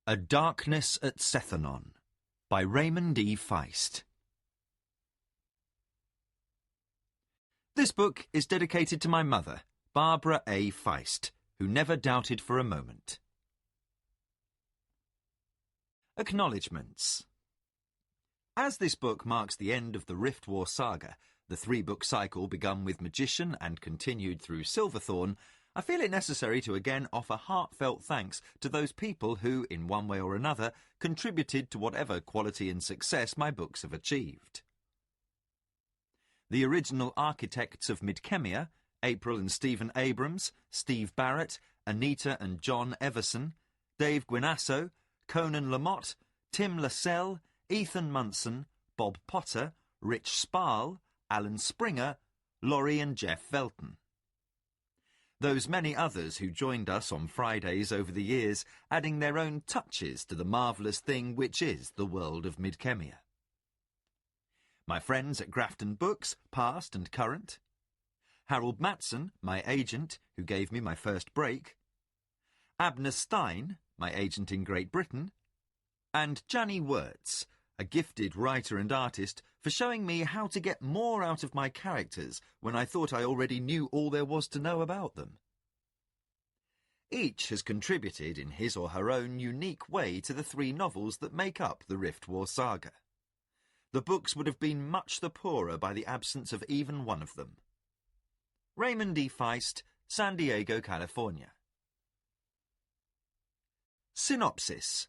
A Darkness at Sethanon by Raymond Feist. This book is dedicated to my mother, Barbara A. Feist, who never doubted for a moment. Acknowledgements. As this book marks the end of the Riftwar Saga, the three-book cycle begun with Magician and continued through Silverthorn, I feel it necessary to again offer heartfelt thanks to those people who, in one way or another, contributed to whatever quality and success my books have achieved. The original architects of Midkemia, April and Stephen Abrams, Steve Barrett, Anita and John Everson, Dave Guinasso, Conan Lamotte, Tim Lascelles, Ethan Munson, Bob Potter, Rich Sparl, Alan Springer, Laurie and Jeff Velton. Those many others who joined us on Fridays over the years, adding their own touches to the marvellous thing which is the world of Midkemia. My friends at Grafton Books, past and current. Harold Matson, my agent, who gave me my first break. Abner Stein, my agent in Great Britain. And Janny Wirtz, a gifted writer and artist, for showing me how to get more out of my characters when I thought I already knew all there was to know about them. Each has contributed in his or her own unique way to the three novels that make up the Riftwar Saga. The books would have been much the poorer by the absence of even one of them. Raymond Feist, San Diego, California. Synopsis.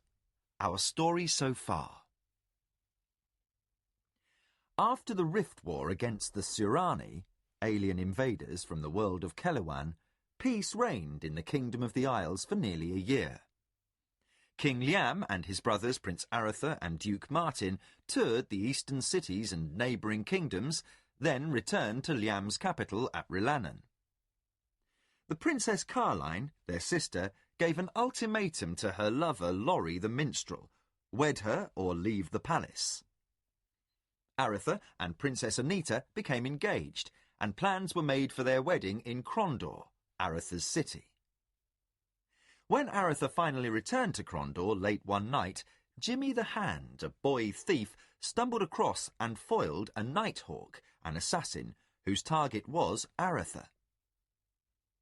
Our story so far. After the Rift War against the Surani, alien invaders from the world of Kelewan, peace reigned in the Kingdom of the Isles for nearly a year. King Liam and his brothers Prince Arthur and Duke Martin toured the eastern cities and neighbouring kingdoms, then returned to Liam's capital at Rilanan. The Princess Carline, their sister, gave an ultimatum to her lover Laurie the minstrel: wed her or leave the palace. Arthur and Princess Anita became engaged, and plans were made for their wedding in Crondor, Arthur's city. When Arthur finally returned to Crondor late one night, Jimmy the Hand, a boy thief, stumbled across and foiled a Nighthawk, an assassin, whose target was Arthur.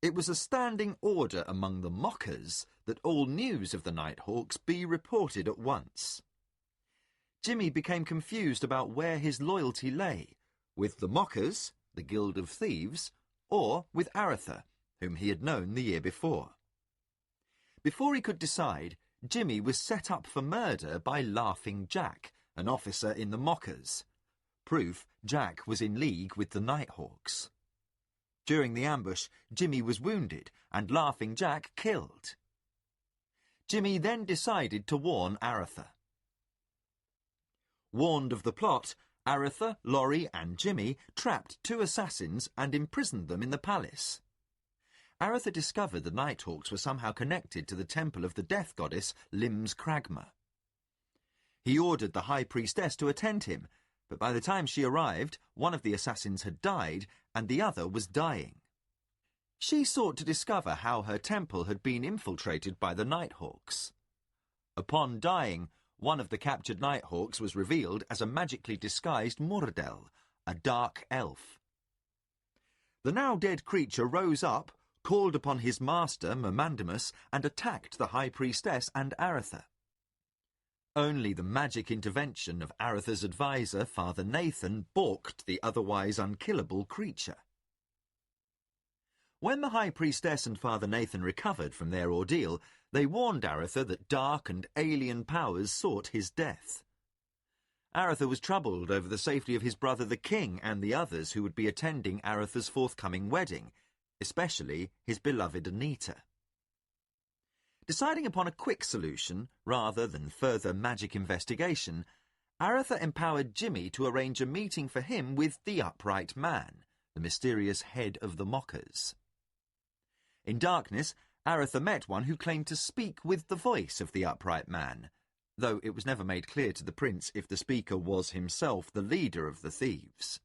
It was a standing order among the mockers that all news of the Nighthawks be reported at once. Jimmy became confused about where his loyalty lay, with the mockers, the Guild of Thieves, or with Arthur, whom he had known the year before. Before he could decide, Jimmy was set up for murder by Laughing Jack, an officer in the mockers. Proof Jack was in league with the Nighthawks. During the ambush, Jimmy was wounded and Laughing Jack killed. Jimmy then decided to warn Arthur. Warned of the plot, Arthur, Laurie and Jimmy trapped two assassins and imprisoned them in the palace. Arthur discovered the Nighthawks were somehow connected to the temple of the death goddess Lims Cragma. He ordered the high priestess to attend him, but by the time she arrived, one of the assassins had died and the other was dying. She sought to discover how her temple had been infiltrated by the Nighthawks. Upon dying, one of the captured Nighthawks was revealed as a magically disguised Murdel, a dark elf. The now-dead creature rose up, called upon his master, Mermandamus, and attacked the High Priestess and Arthur. Only the magic intervention of Arthur's advisor, Father Nathan, balked the otherwise unkillable creature. When the High Priestess and Father Nathan recovered from their ordeal, they warned Arthur that dark and alien powers sought his death. Arthur was troubled over the safety of his brother the king and the others who would be attending Arthur's forthcoming wedding, especially his beloved Anita. Deciding upon a quick solution, rather than further magic investigation, Arthur empowered Jimmy to arrange a meeting for him with the Upright Man, the mysterious head of the mockers. In darkness, Arthur met one who claimed to speak with the voice of the Upright Man, though it was never made clear to the prince if the speaker was himself the leader of the thieves.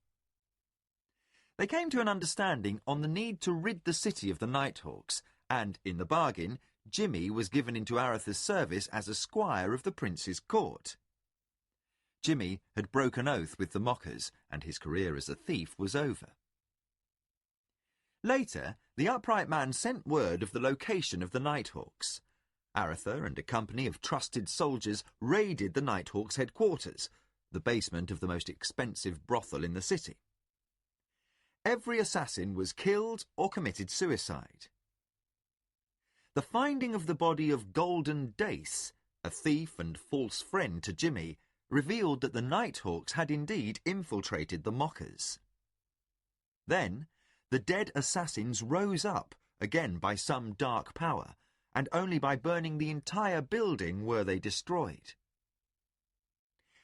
They came to an understanding on the need to rid the city of the Nighthawks, and, in the bargain, Jimmy was given into Aretha's service as a squire of the prince's court. Jimmy had broken oath with the mockers, and his career as a thief was over. Later, the upright man sent word of the location of the Nighthawks. Aretha and a company of trusted soldiers raided the Nighthawks' headquarters, the basement of the most expensive brothel in the city. Every assassin was killed or committed suicide. The finding of the body of Golden Dace, a thief and false friend to Jimmy, revealed that the Nighthawks had indeed infiltrated the mockers. Then, the dead assassins rose up, again by some dark power, and only by burning the entire building were they destroyed.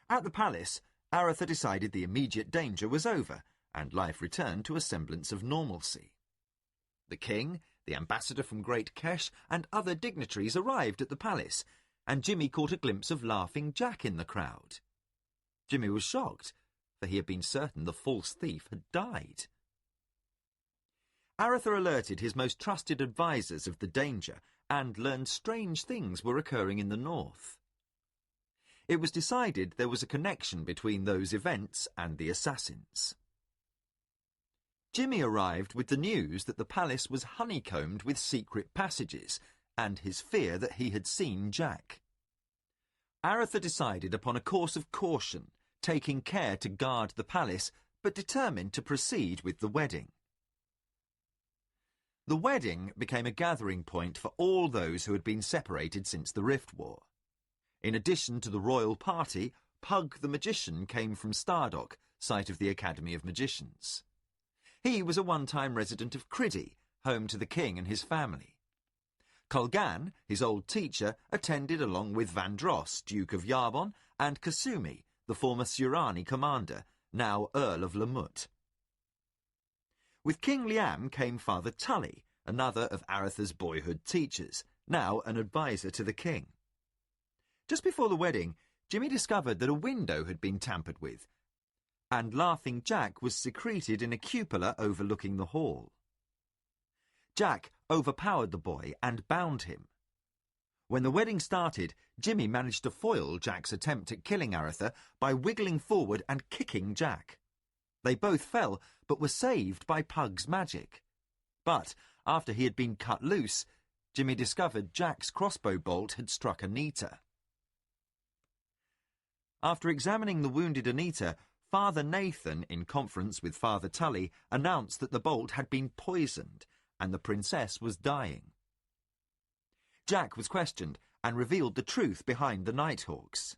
At the palace, Aretha decided the immediate danger was over, and life returned to a semblance of normalcy. The king, the ambassador from Great Kesh, and other dignitaries arrived at the palace, and Jimmy caught a glimpse of Laughing Jack in the crowd. Jimmy was shocked, for he had been certain the false thief had died. Aretha alerted his most trusted advisers of the danger and learned strange things were occurring in the north. It was decided there was a connection between those events and the assassins. Jimmy arrived with the news that the palace was honeycombed with secret passages and his fear that he had seen Jack. Aretha decided upon a course of caution, taking care to guard the palace, but determined to proceed with the wedding. The wedding became a gathering point for all those who had been separated since the Rift War. In addition to the royal party, Pug the magician came from Stardock, site of the Academy of Magicians. He was a one-time resident of Criddy, home to the king and his family. Colgan, his old teacher, attended along with Vandross, Duke of Yarbon, and Kasumi, the former Surani commander, now Earl of Lamut. With King Liam came Father Tully, another of Aretha's boyhood teachers, now an advisor to the king. Just before the wedding, Jimmy discovered that a window had been tampered with, and Laughing Jack was secreted in a cupola overlooking the hall. Jack overpowered the boy and bound him. When the wedding started, Jimmy managed to foil Jack's attempt at killing Aretha by wiggling forward and kicking Jack. They both fell, but were saved by Pug's magic. But, after he had been cut loose, Jimmy discovered Jack's crossbow bolt had struck Anita. After examining the wounded Anita, Father Nathan, in conference with Father Tully, announced that the bolt had been poisoned, and the princess was dying. Jack was questioned, and revealed the truth behind the Nighthawks.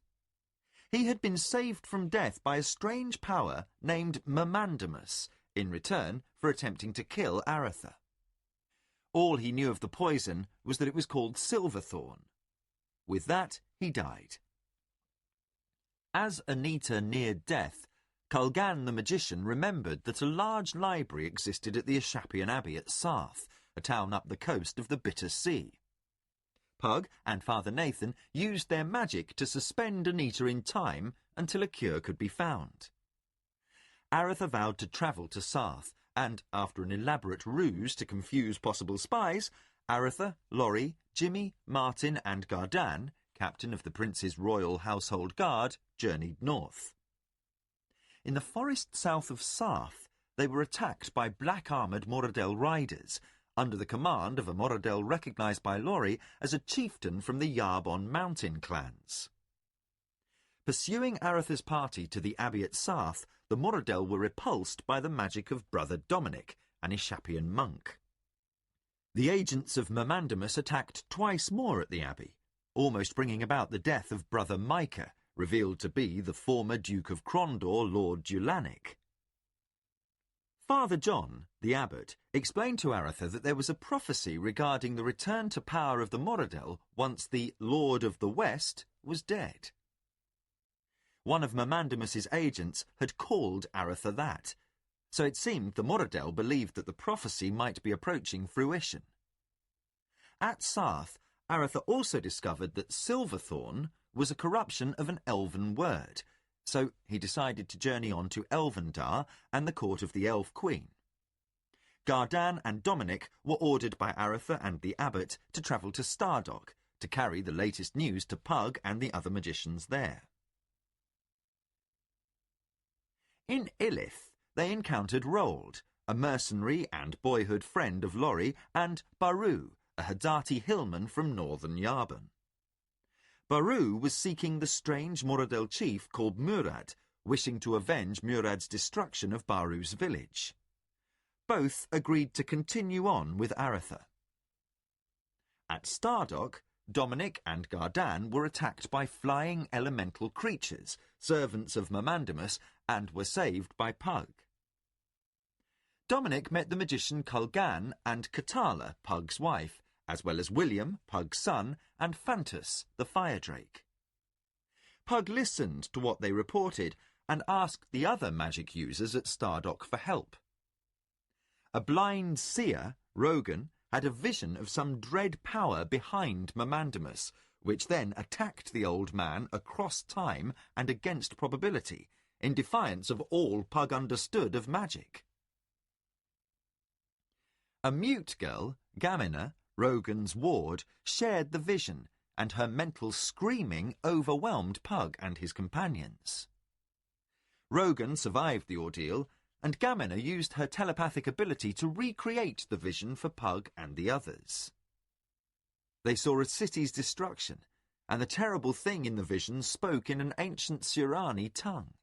He had been saved from death by a strange power named Mamandamus, in return for attempting to kill Aretha. All he knew of the poison was that it was called Silverthorn. With that, he died. As Anita neared death, Colgan the magician remembered that a large library existed at the Ashapian Abbey at Sarth, a town up the coast of the Bitter Sea. Pug and Father Nathan used their magic to suspend Anita in time until a cure could be found. Aretha vowed to travel to Sarth, and after an elaborate ruse to confuse possible spies, Aretha, Laurie, Jimmy, Martin and Gardan, captain of the prince's royal household guard, journeyed north. In the forest south of Sarth, they were attacked by black-armoured Moradel riders, under the command of a Moradel recognised by Laurie as a chieftain from the Yarbon mountain clans. Pursuing Aretha's party to the abbey at Sarth, the Moradel were repulsed by the magic of Brother Dominic, an Ishapian monk. The agents of Mamandamus attacked twice more at the abbey, almost bringing about the death of Brother Micah, revealed to be the former Duke of Crondor, Lord Dulanic. Father John, the abbot, explained to Aretha that there was a prophecy regarding the return to power of the Moradel once the Lord of the West was dead. One of Mamandamus's agents had called Aretha that, so it seemed the Moradel believed that the prophecy might be approaching fruition. At Sarth, Aretha also discovered that Silverthorn was a corruption of an elven word, so he decided to journey on to Elvendar and the court of the Elf Queen. Gardan and Dominic were ordered by Aretha and the abbot to travel to Stardock to carry the latest news to Pug and the other magicians there. In Illith, they encountered Rold, a mercenary and boyhood friend of Lorry, and Baru, a Hadati hillman from northern Yarban. Baru was seeking the strange Moradel chief called Murad, wishing to avenge Murad's destruction of Baru's village. Both agreed to continue on with Aretha. At Stardock, Dominic and Gardan were attacked by flying elemental creatures, servants of Mamandamus, and were saved by Pug. Dominic met the magician Kulgan and Katala, Pug's wife, as well as William, Pug's son, and Phantus, the fire drake. Pug listened to what they reported and asked the other magic users at Stardock for help. A blind seer, Rogan, had a vision of some dread power behind Mamandamus, which then attacked the old man across time and against probability, in defiance of all Pug understood of magic. A mute girl, Gamina, Rogan's ward, shared the vision, and her mental screaming overwhelmed Pug and his companions. Rogan survived the ordeal, and Gamina used her telepathic ability to recreate the vision for Pug and the others. They saw a city's destruction, and the terrible thing in the vision spoke in an ancient Surani tongue.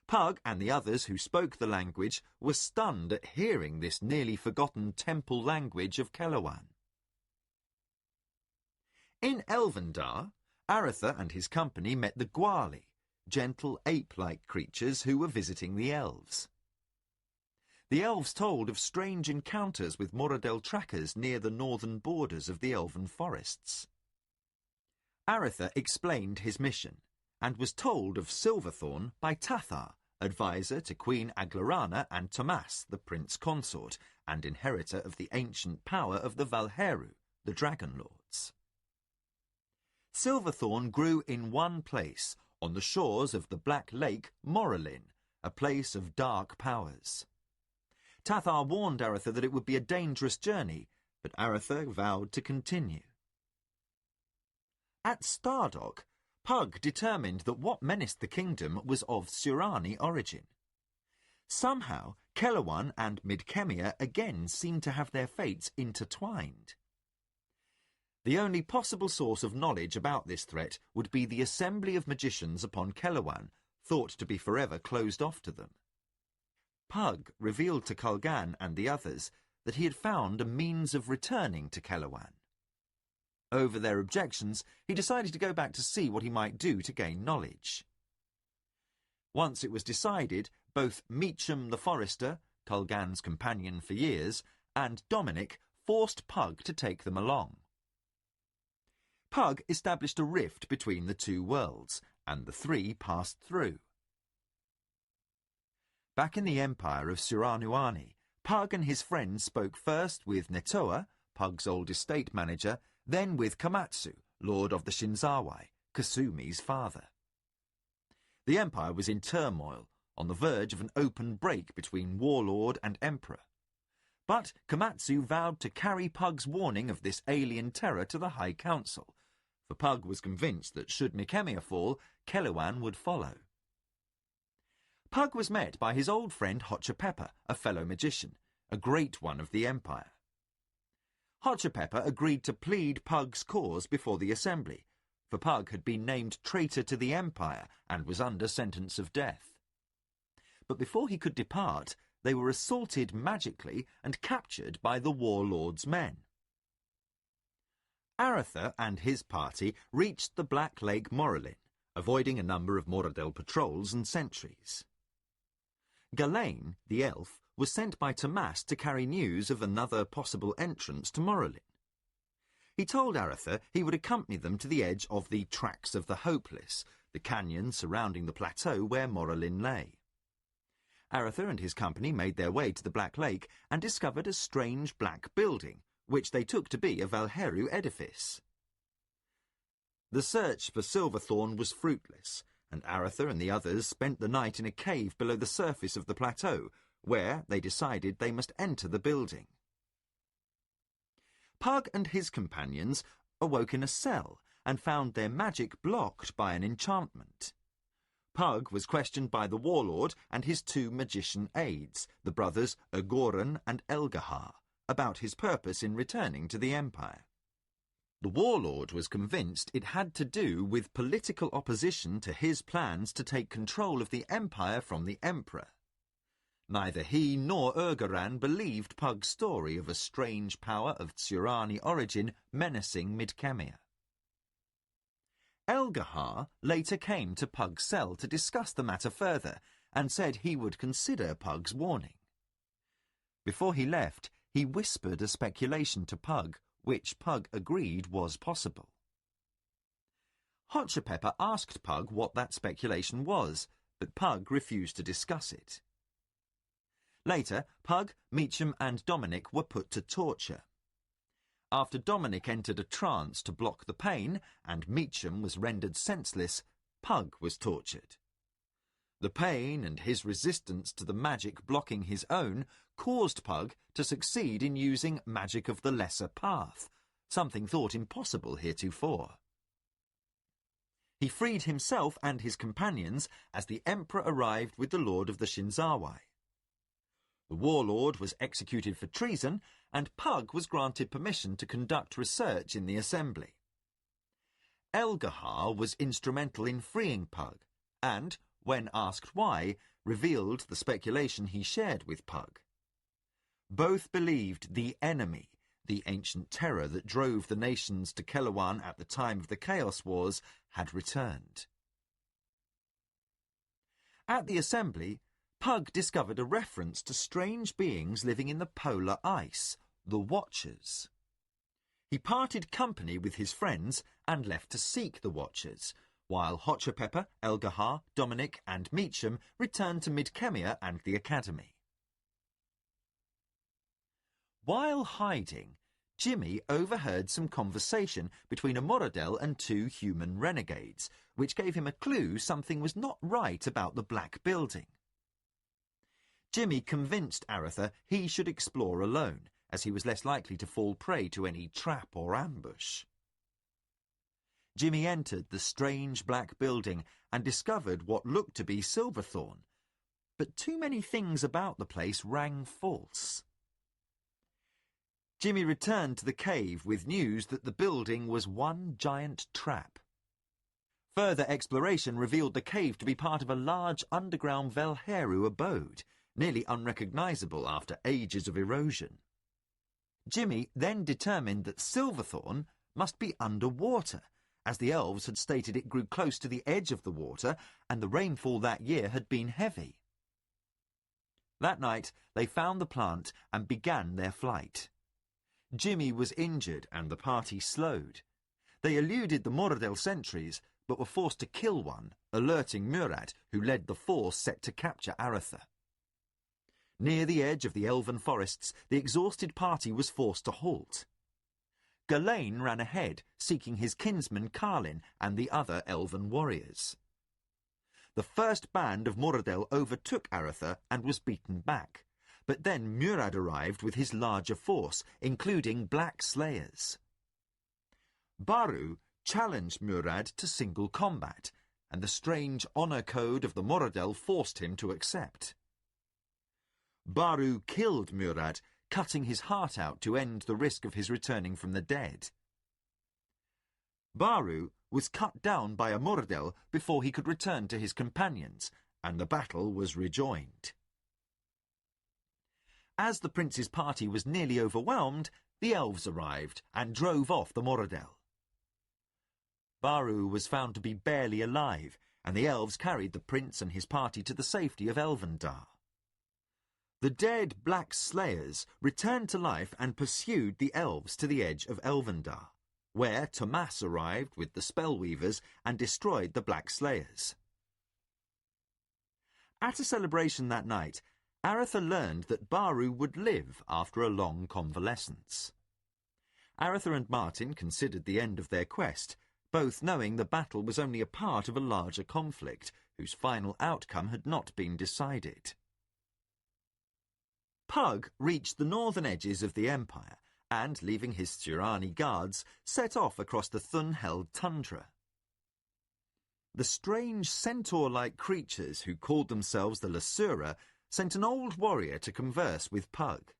Pug and the others who spoke the language were stunned at hearing this nearly forgotten temple language of Kelewan. In Elvendar, Aretha and his company met the Gwali, gentle ape-like creatures who were visiting the elves. The elves told of strange encounters with Moradel trackers near the northern borders of the elven forests. Aretha explained his mission, and was told of Silverthorn by Tathar, advisor to Queen Aglarana and Tomas, the prince consort, and inheritor of the ancient power of the Valheru, the Dragon Lords. Silverthorn grew in one place, on the shores of the Black Lake Moralin, a place of dark powers. Tathar warned Aretha that it would be a dangerous journey, but Aretha vowed to continue. At Stardock, Pug determined that what menaced the kingdom was of Surani origin. Somehow, Kelewan and Midkemia again seemed to have their fates intertwined. The only possible source of knowledge about this threat would be the assembly of magicians upon Kelewan, thought to be forever closed off to them. Pug revealed to Kulgan and the others that he had found a means of returning to Kelewan. Over their objections, he decided to go back to see what he might do to gain knowledge. Once it was decided, both Meacham the Forester, Kulgan's companion for years, and Dominic forced Pug to take them along. Pug established a rift between the two worlds, and the three passed through. Back in the empire of Suranuani, Pug and his friends spoke first with Netoa, Pug's old estate manager, then with Komatsu, lord of the Shinzawai, Kasumi's father. The empire was in turmoil, on the verge of an open break between warlord and emperor. But Komatsu vowed to carry Pug's warning of this alien terror to the High Council, for Pug was convinced that should Midkemia fall, Kelewan would follow. Pug was met by his old friend Hotchapepper, a fellow magician, a great one of the empire. Hotchapepper agreed to plead Pug's cause before the assembly, for Pug had been named traitor to the empire and was under sentence of death. But before he could depart, they were assaulted magically and captured by the warlord's men. Aretha and his party reached the Black Lake Moralin, avoiding a number of Moradel patrols and sentries. Galain, the elf, was sent by Tomas to carry news of another possible entrance to Moralin. He told Aretha he would accompany them to the edge of the Tracks of the Hopeless, the canyon surrounding the plateau where Moralin lay. Aretha and his company made their way to the Black Lake and discovered a strange black building, which they took to be a Valheru edifice. The search for Silverthorn was fruitless, and Aretha and the others spent the night in a cave below the surface of the plateau, where they decided they must enter the building. Pug and his companions awoke in a cell and found their magic blocked by an enchantment. Pug was questioned by the warlord and his two magician aides, the brothers Agoran and Elgahar, about his purpose in returning to the Empire. The warlord was convinced it had to do with political opposition to his plans to take control of the Empire from the Emperor. Neither he nor Urgaran believed Pug's story of a strange power of Tsurani origin menacing Midkemia. Elgahar later came to Pug's cell to discuss the matter further and said he would consider Pug's warning. Before he left, he whispered a speculation to Pug, which Pug agreed was possible. Hotchapepper asked Pug what that speculation was, but Pug refused to discuss it. Later, Pug, Meacham and Dominic were put to torture. After Dominic entered a trance to block the pain and Meacham was rendered senseless, Pug was tortured. The pain and his resistance to the magic blocking his own caused Pug to succeed in using magic of the lesser path, something thought impossible heretofore. He freed himself and his companions as the Emperor arrived with the Lord of the Shinzawai. The warlord was executed for treason, and Pug was granted permission to conduct research in the assembly. Elgahar was instrumental in freeing Pug, and, when asked why, revealed the speculation he shared with Pug. Both believed the enemy, the ancient terror that drove the nations to Kelewan at the time of the Chaos Wars, had returned. At the assembly, Pug discovered a reference to strange beings living in the polar ice, the Watchers. He parted company with his friends and left to seek the Watchers, while Hotchapepper, Elgahar, Dominic and Meacham returned to Midkemia and the Academy. While hiding, Jimmy overheard some conversation between a Moradel and two human renegades, which gave him a clue something was not right about the Black Building. Jimmy convinced Aretha he should explore alone, as he was less likely to fall prey to any trap or ambush. Jimmy entered the strange Black Building and discovered what looked to be Silverthorn, but too many things about the place rang false. Jimmy returned to the cave with news that the building was one giant trap. Further exploration revealed the cave to be part of a large underground Velheru abode, nearly unrecognisable after ages of erosion. Jimmy then determined that Silverthorn must be underwater, as the elves had stated it grew close to the edge of the water and the rainfall that year had been heavy. That night they found the plant and began their flight. Jimmy was injured and the party slowed. They eluded the Moradel sentries, but were forced to kill one, alerting Murad, who led the force set to capture Aretha. Near the edge of the elven forests, the exhausted party was forced to halt. Galain ran ahead, seeking his kinsman Carlin and the other elven warriors. The first band of Moradel overtook Aretha and was beaten back, but then Murad arrived with his larger force, including Black Slayers. Baru challenged Murad to single combat, and the strange honour code of the Moradel forced him to accept. Baru killed Murad, cutting his heart out to end the risk of his returning from the dead. Baru was cut down by a Moradel before he could return to his companions, and the battle was rejoined. As the prince's party was nearly overwhelmed, the elves arrived and drove off the Moradel. Baru was found to be barely alive, and the elves carried the prince and his party to the safety of Elvendar. The dead Black Slayers returned to life and pursued the elves to the edge of Elvendar, where Tomas arrived with the Spellweavers and destroyed the Black Slayers. At a celebration that night, Aretha learned that Baru would live after a long convalescence. Aretha and Martin considered the end of their quest, both knowing the battle was only a part of a larger conflict, whose final outcome had not been decided. Pug reached the northern edges of the Empire and, leaving his Sorcery guards, set off across the Thun-held tundra. The strange centaur-like creatures who called themselves the Lasura sent an old warrior to converse with Pug.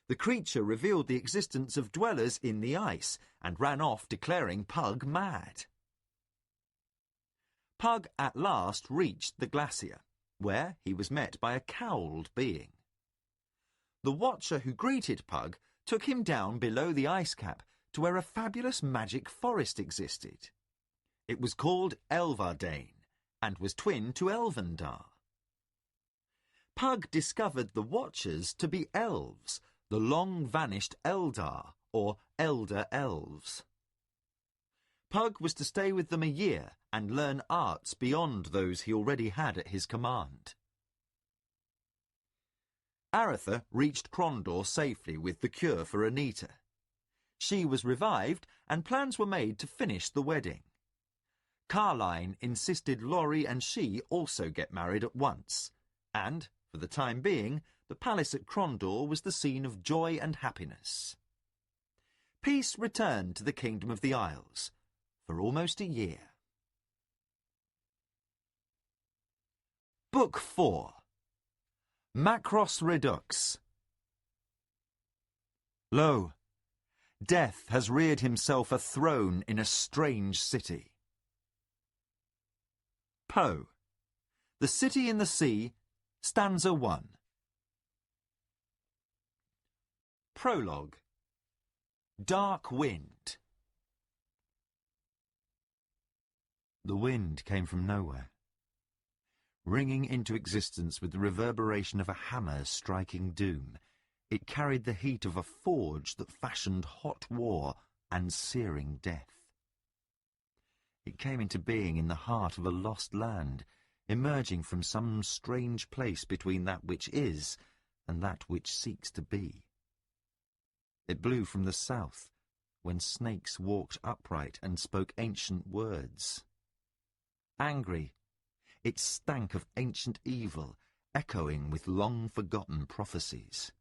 The creature revealed the existence of dwellers in the ice and ran off declaring Pug mad. Pug at last reached the glacier, where he was met by a cowled being. The watcher who greeted Pug took him down below the ice cap to where a fabulous magic forest existed. It was called Elvardane and was twin to Elvendar. Pug discovered the watchers to be elves, the long-vanished Eldar, or Elder Elves. Pug was to stay with them a year and learn arts beyond those he already had at his command. Aretha reached Krondor safely with the cure for Anita. She was revived and plans were made to finish the wedding. Carline insisted Laurie and she also get married at once, and, for the time being, the palace at Krondor was the scene of joy and happiness. Peace returned to the Kingdom of the Isles for almost a year. Book 4. Macross Redux. Lo, Death has reared himself a throne in a strange city. Poe, The City in the Sea, Stanza 1. Prologue. Dark Wind. The wind came from nowhere, ringing into existence with the reverberation of a hammer striking doom. It carried the heat of a forge that fashioned hot war and searing death. It came into being in the heart of a lost land, emerging from some strange place between that which is and that which seeks to be. It blew from the south, when snakes walked upright and spoke ancient words. Angry, it stank of ancient evil, echoing with long-forgotten prophecies.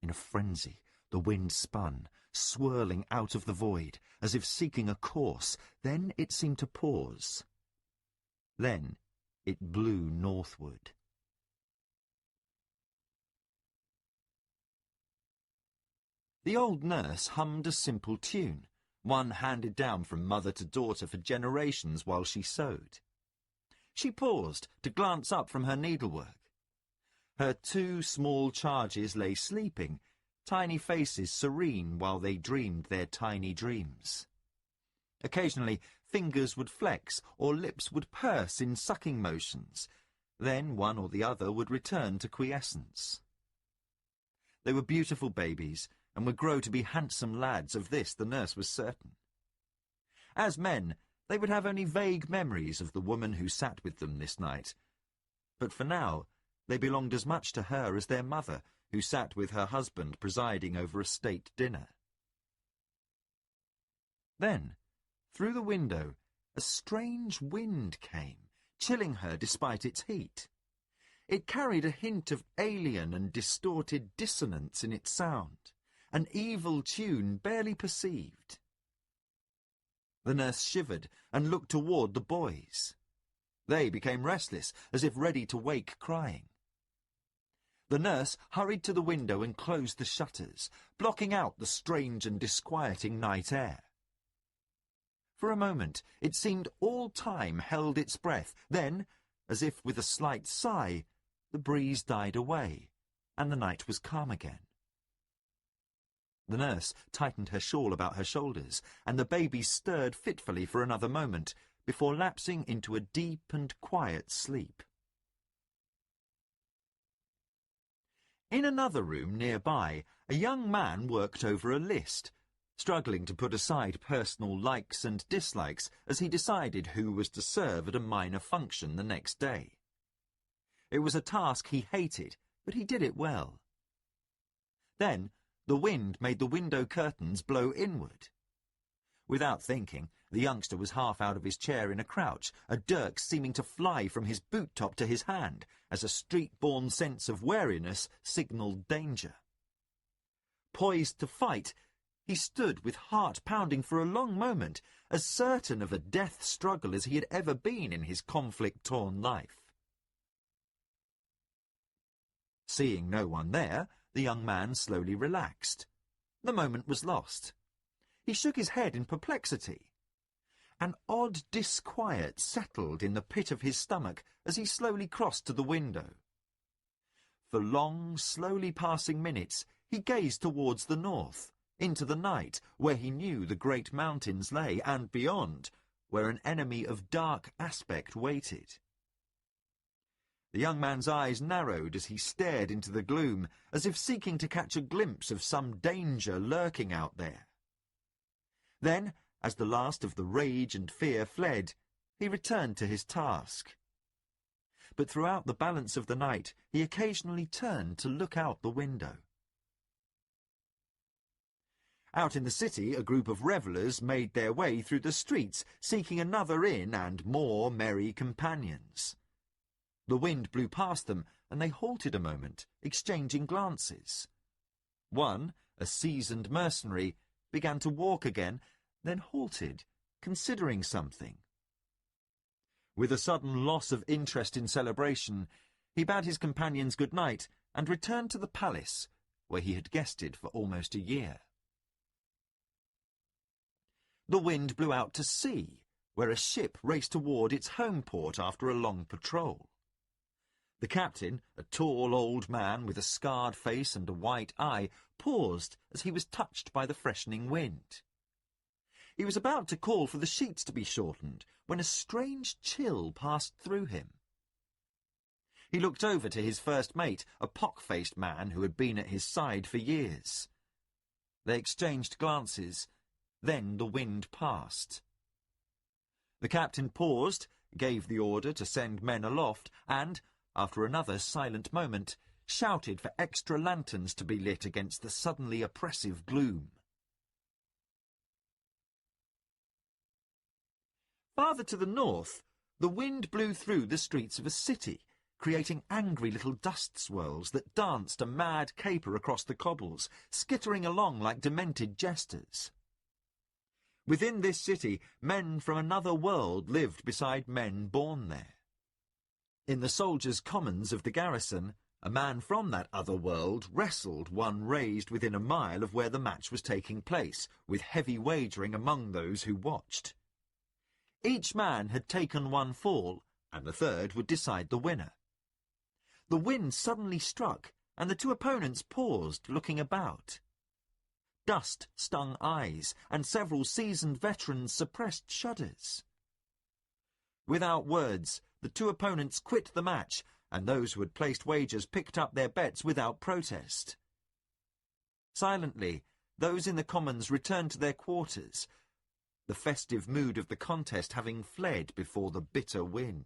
In a frenzy, the wind spun, swirling out of the void, as if seeking a course. Then it seemed to pause. Then it blew northward. The old nurse hummed a simple tune, one handed down from mother to daughter for generations while she sewed. She paused to glance up from her needlework. Her two small charges lay sleeping, tiny faces serene while they dreamed their tiny dreams. Occasionally, fingers would flex or lips would purse in sucking motions. Then one or the other would return to quiescence. They were beautiful babies and would grow to be handsome lads, of this the nurse was certain. As men, they would have only vague memories of the woman who sat with them this night. But for now, they belonged as much to her as their mother, who sat with her husband presiding over a state dinner. Then, through the window, a strange wind came, chilling her despite its heat. It carried a hint of alien and distorted dissonance in its sound, an evil tune barely perceived. The nurse shivered and looked toward the boys. They became restless, as if ready to wake crying. The nurse hurried to the window and closed the shutters, blocking out the strange and disquieting night air. For a moment, it seemed all time held its breath. Then, as if with a slight sigh, the breeze died away, and the night was calm again. The nurse tightened her shawl about her shoulders, and the baby stirred fitfully for another moment, before lapsing into a deep and quiet sleep. In another room nearby, a young man worked over a list, struggling to put aside personal likes and dislikes as he decided who was to serve at a minor function the next day. It was a task he hated, but he did it well. Then, the wind made the window curtains blow inward. Without thinking, the youngster was half out of his chair in a crouch, a dirk seeming to fly from his boot top to his hand, as a street-born sense of wariness signalled danger. Poised to fight, he stood with heart pounding for a long moment, as certain of a death struggle as he had ever been in his conflict-torn life. Seeing no one there, the young man slowly relaxed. The moment was lost. He shook his head in perplexity. An odd disquiet settled in the pit of his stomach as he slowly crossed to the window. For long, slowly passing minutes, he gazed towards the north, into the night, where he knew the great mountains lay, and beyond, where an enemy of dark aspect waited. The young man's eyes narrowed as he stared into the gloom, as if seeking to catch a glimpse of some danger lurking out there. Then, as the last of the rage and fear fled, he returned to his task. But throughout the balance of the night, he occasionally turned to look out the window. Out in the city, a group of revellers made their way through the streets, seeking another inn and more merry companions. The wind blew past them, and they halted a moment, exchanging glances. One, a seasoned mercenary, began to walk again, then halted, considering something. With a sudden loss of interest in celebration, he bade his companions good night and returned to the palace, where he had guested for almost a year. The wind blew out to sea, where a ship raced toward its home port after a long patrol. The captain, a tall old man with a scarred face and a white eye, paused as he was touched by the freshening wind. He was about to call for the sheets to be shortened when a strange chill passed through him. He looked over to his first mate, a pock-faced man who had been at his side for years. They exchanged glances. Then the wind passed. The captain paused, gave the order to send men aloft, and, after another silent moment, shouted for extra lanterns to be lit against the suddenly oppressive gloom. Farther to the north, the wind blew through the streets of a city, creating angry little dust swirls that danced a mad caper across the cobbles, skittering along like demented jesters. Within this city, men from another world lived beside men born there. In the soldiers' commons of the garrison, a man from that other world wrestled one raised within a mile of where the match was taking place, with heavy wagering among those who watched. Each man had taken one fall, and the third would decide the winner. The wind suddenly struck, and the two opponents paused, looking about. Dust stung eyes, and several seasoned veterans suppressed shudders. Without words, the two opponents quit the match, and those who had placed wagers picked up their bets without protest. Silently, those in the commons returned to their quarters, the festive mood of the contest having fled before the bitter wind.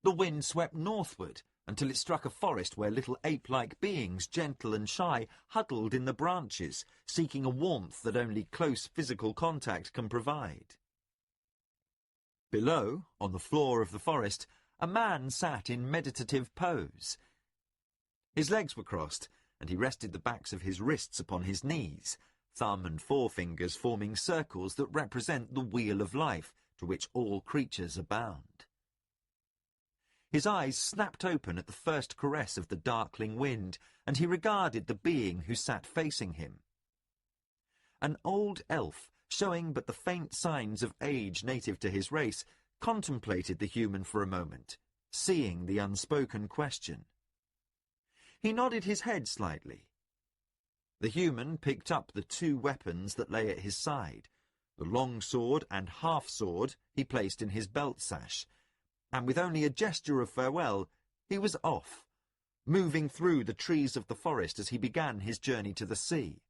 The wind swept northward, until it struck a forest where little ape-like beings, gentle and shy, huddled in the branches, seeking a warmth that only close physical contact can provide. Below, on the floor of the forest, a man sat in meditative pose. His legs were crossed, and he rested the backs of his wrists upon his knees, thumb and forefingers forming circles that represent the wheel of life, to which all creatures are bound. His eyes snapped open at the first caress of the darkling wind, and he regarded the being who sat facing him. An old elf, showing but the faint signs of age native to his race, contemplated the human for a moment, seeing the unspoken question. He nodded his head slightly. The human picked up the two weapons that lay at his side. The long sword and half-sword he placed in his belt sash, and with only a gesture of farewell, he was off, moving through the trees of the forest as he began his journey to the sea.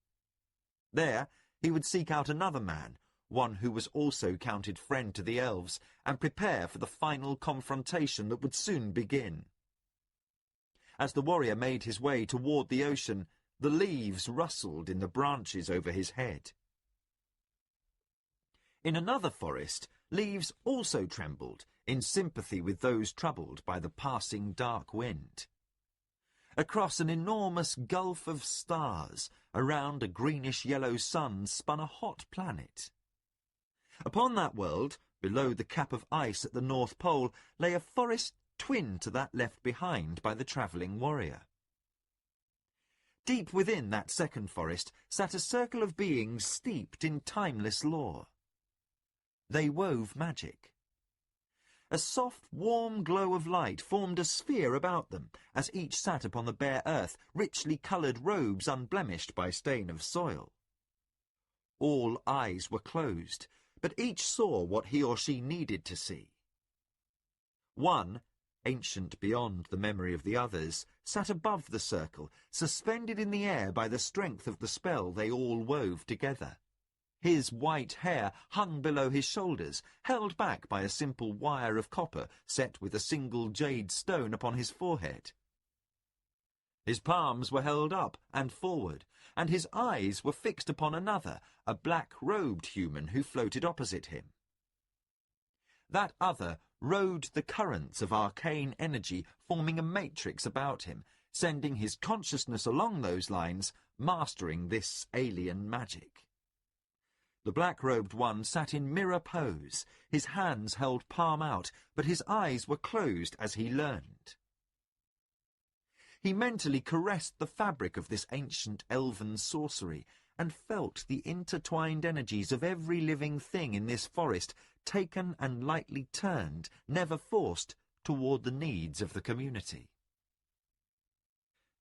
There, he would seek out another man, one who was also counted friend to the elves, and prepare for the final confrontation that would soon begin. As the warrior made his way toward the ocean, The leaves rustled in the branches over his head. In another forest, leaves also trembled, in sympathy with those troubled by the passing dark wind. Across an enormous gulf of stars, around a greenish-yellow sun, spun a hot planet. Upon that world, below the cap of ice at the North Pole, lay a forest twin to that left behind by the travelling warrior. Deep within that second forest sat a circle of beings steeped in timeless lore. They wove magic. A soft, warm glow of light formed a sphere about them, as each sat upon the bare earth, richly coloured robes unblemished by stain of soil. All eyes were closed, but each saw what he or she needed to see. One, ancient beyond the memory of the others, sat above the circle, suspended in the air by the strength of the spell they all wove together. His white hair hung below his shoulders, held back by a simple wire of copper set with a single jade stone upon his forehead. His palms were held up and forward, and his eyes were fixed upon another, a black-robed human who floated opposite him. That other rode the currents of arcane energy, forming a matrix about him, sending his consciousness along those lines, mastering this alien magic. The black-robed one sat in mirror pose, his hands held palm out, but his eyes were closed as he learned. He mentally caressed the fabric of this ancient elven sorcery, and felt the intertwined energies of every living thing in this forest, taken and lightly turned, never forced, toward the needs of the community.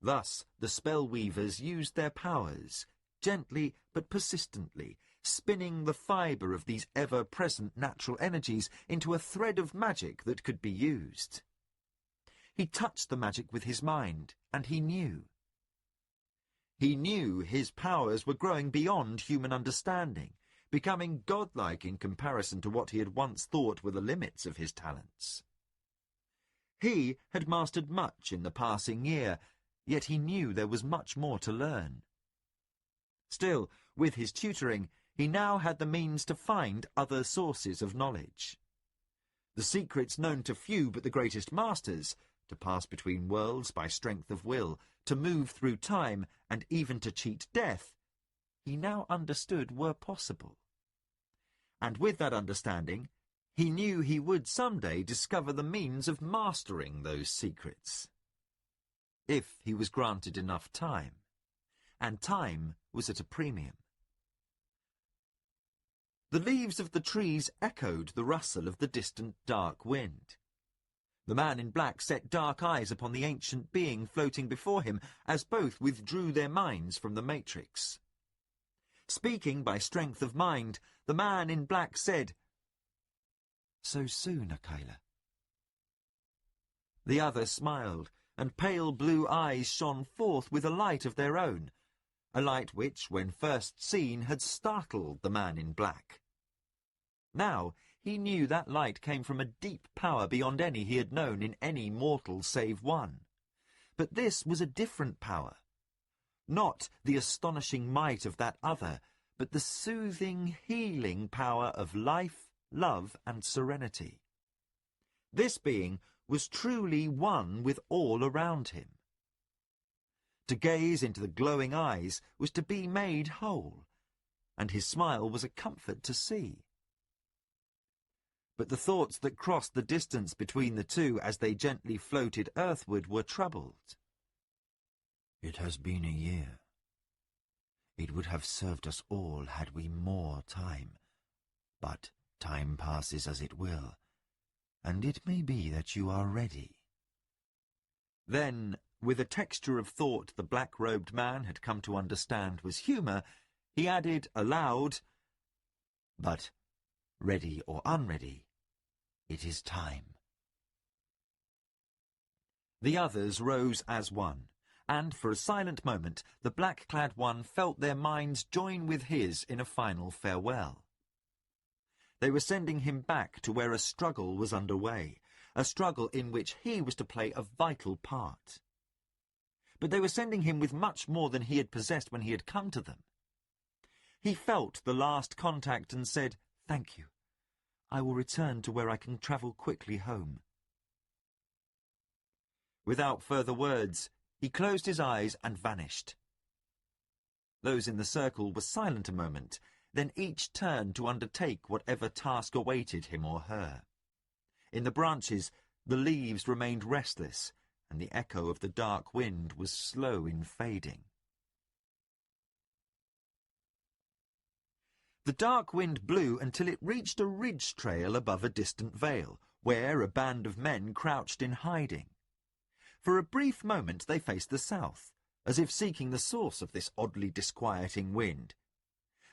Thus the spell-weavers used their powers, gently but persistently, spinning the fibre of these ever-present natural energies into a thread of magic that could be used. He touched the magic with his mind, and he knew. He knew his powers were growing beyond human understanding, becoming godlike in comparison to what he had once thought were the limits of his talents. He had mastered much in the passing year, yet he knew there was much more to learn. Still, with his tutoring, he now had the means to find other sources of knowledge. The secrets known to few but the greatest masters, to pass between worlds by strength of will, to move through time, and even to cheat death, he now understood were possible. And with that understanding, he knew he would someday discover the means of mastering those secrets. If he was granted enough time, and time was at a premium. The leaves of the trees echoed the rustle of the distant dark wind. The man in black set dark eyes upon the ancient being floating before him, as both withdrew their minds from the matrix. Speaking by strength of mind, the man in black said, "So soon, Akela." The other smiled, and pale blue eyes shone forth with a light of their own, a light which, when first seen, had startled the man in black. Now he knew that light came from a deep power beyond any he had known in any mortal save one. But this was a different power. Not the astonishing might of that other, but the soothing, healing power of life, love, and serenity. This being was truly one with all around him. To gaze into the glowing eyes was to be made whole, and his smile was a comfort to see. But the thoughts that crossed the distance between the two as they gently floated earthward were troubled. "It has been a year. It would have served us all had we more time. But time passes as it will, and it may be that you are ready." Then, with a texture of thought the black-robed man had come to understand was humour, he added aloud, "But, ready or unready, it is time." The others rose as one, and for a silent moment the black-clad one felt their minds join with his in a final farewell. They were sending him back to where a struggle was underway, a struggle in which he was to play a vital part. but they were sending him with much more than he had possessed when he had come to them. He felt the last contact and said, "Thank you. I will return to where I can travel quickly home." Without further words, he closed his eyes and vanished. Those in the circle were silent a moment, then each turned to undertake whatever task awaited him or her. In the branches, the leaves remained restless, and the echo of the dark wind was slow in fading. The dark wind blew until it reached a ridge trail above a distant vale, where a band of men crouched in hiding. For a brief moment they faced the south, as if seeking the source of this oddly disquieting wind.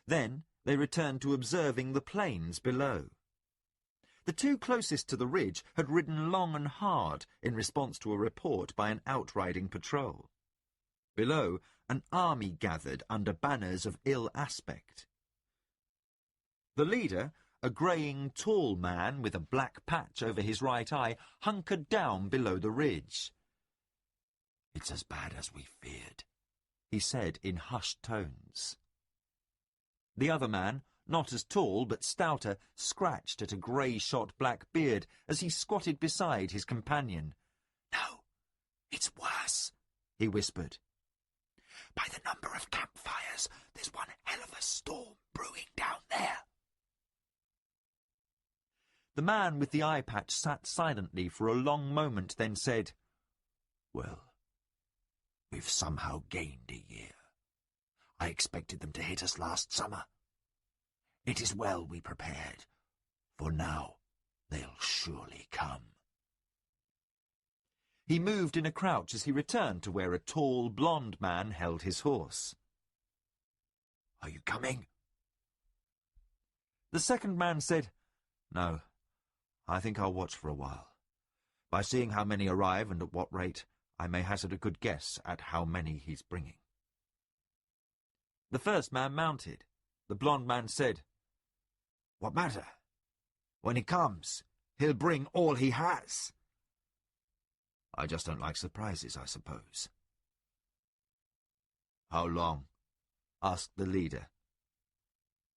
Then they returned to observing the plains below. The two closest to the ridge had ridden long and hard in response to a report by an outriding patrol. Below, an army gathered under banners of ill aspect. The leader, a greying, tall man with a black patch over his right eye, hunkered down below the ridge. "It's as bad as we feared," he said in hushed tones. The other man, not as tall but stouter, scratched at a grey-shot black beard as he squatted beside his companion. "No, it's worse," he whispered. "By the number of campfires, there's one hell of a storm brewing down there." The man with the eye patch sat silently for a long moment, then said, "Well, we've somehow gained a year. I expected them to hit us last summer. It is well we prepared, for now they'll surely come." He moved in a crouch as he returned to where a tall, blond man held his horse. "Are you coming?" The second man said, "No, I think I'll watch for a while. By seeing how many arrive and at what rate, I may hazard a good guess at how many he's bringing." The first man mounted. The blond man said, "What matter? When he comes, he'll bring all he has." "I just don't like surprises, I suppose." "How long?" asked the leader.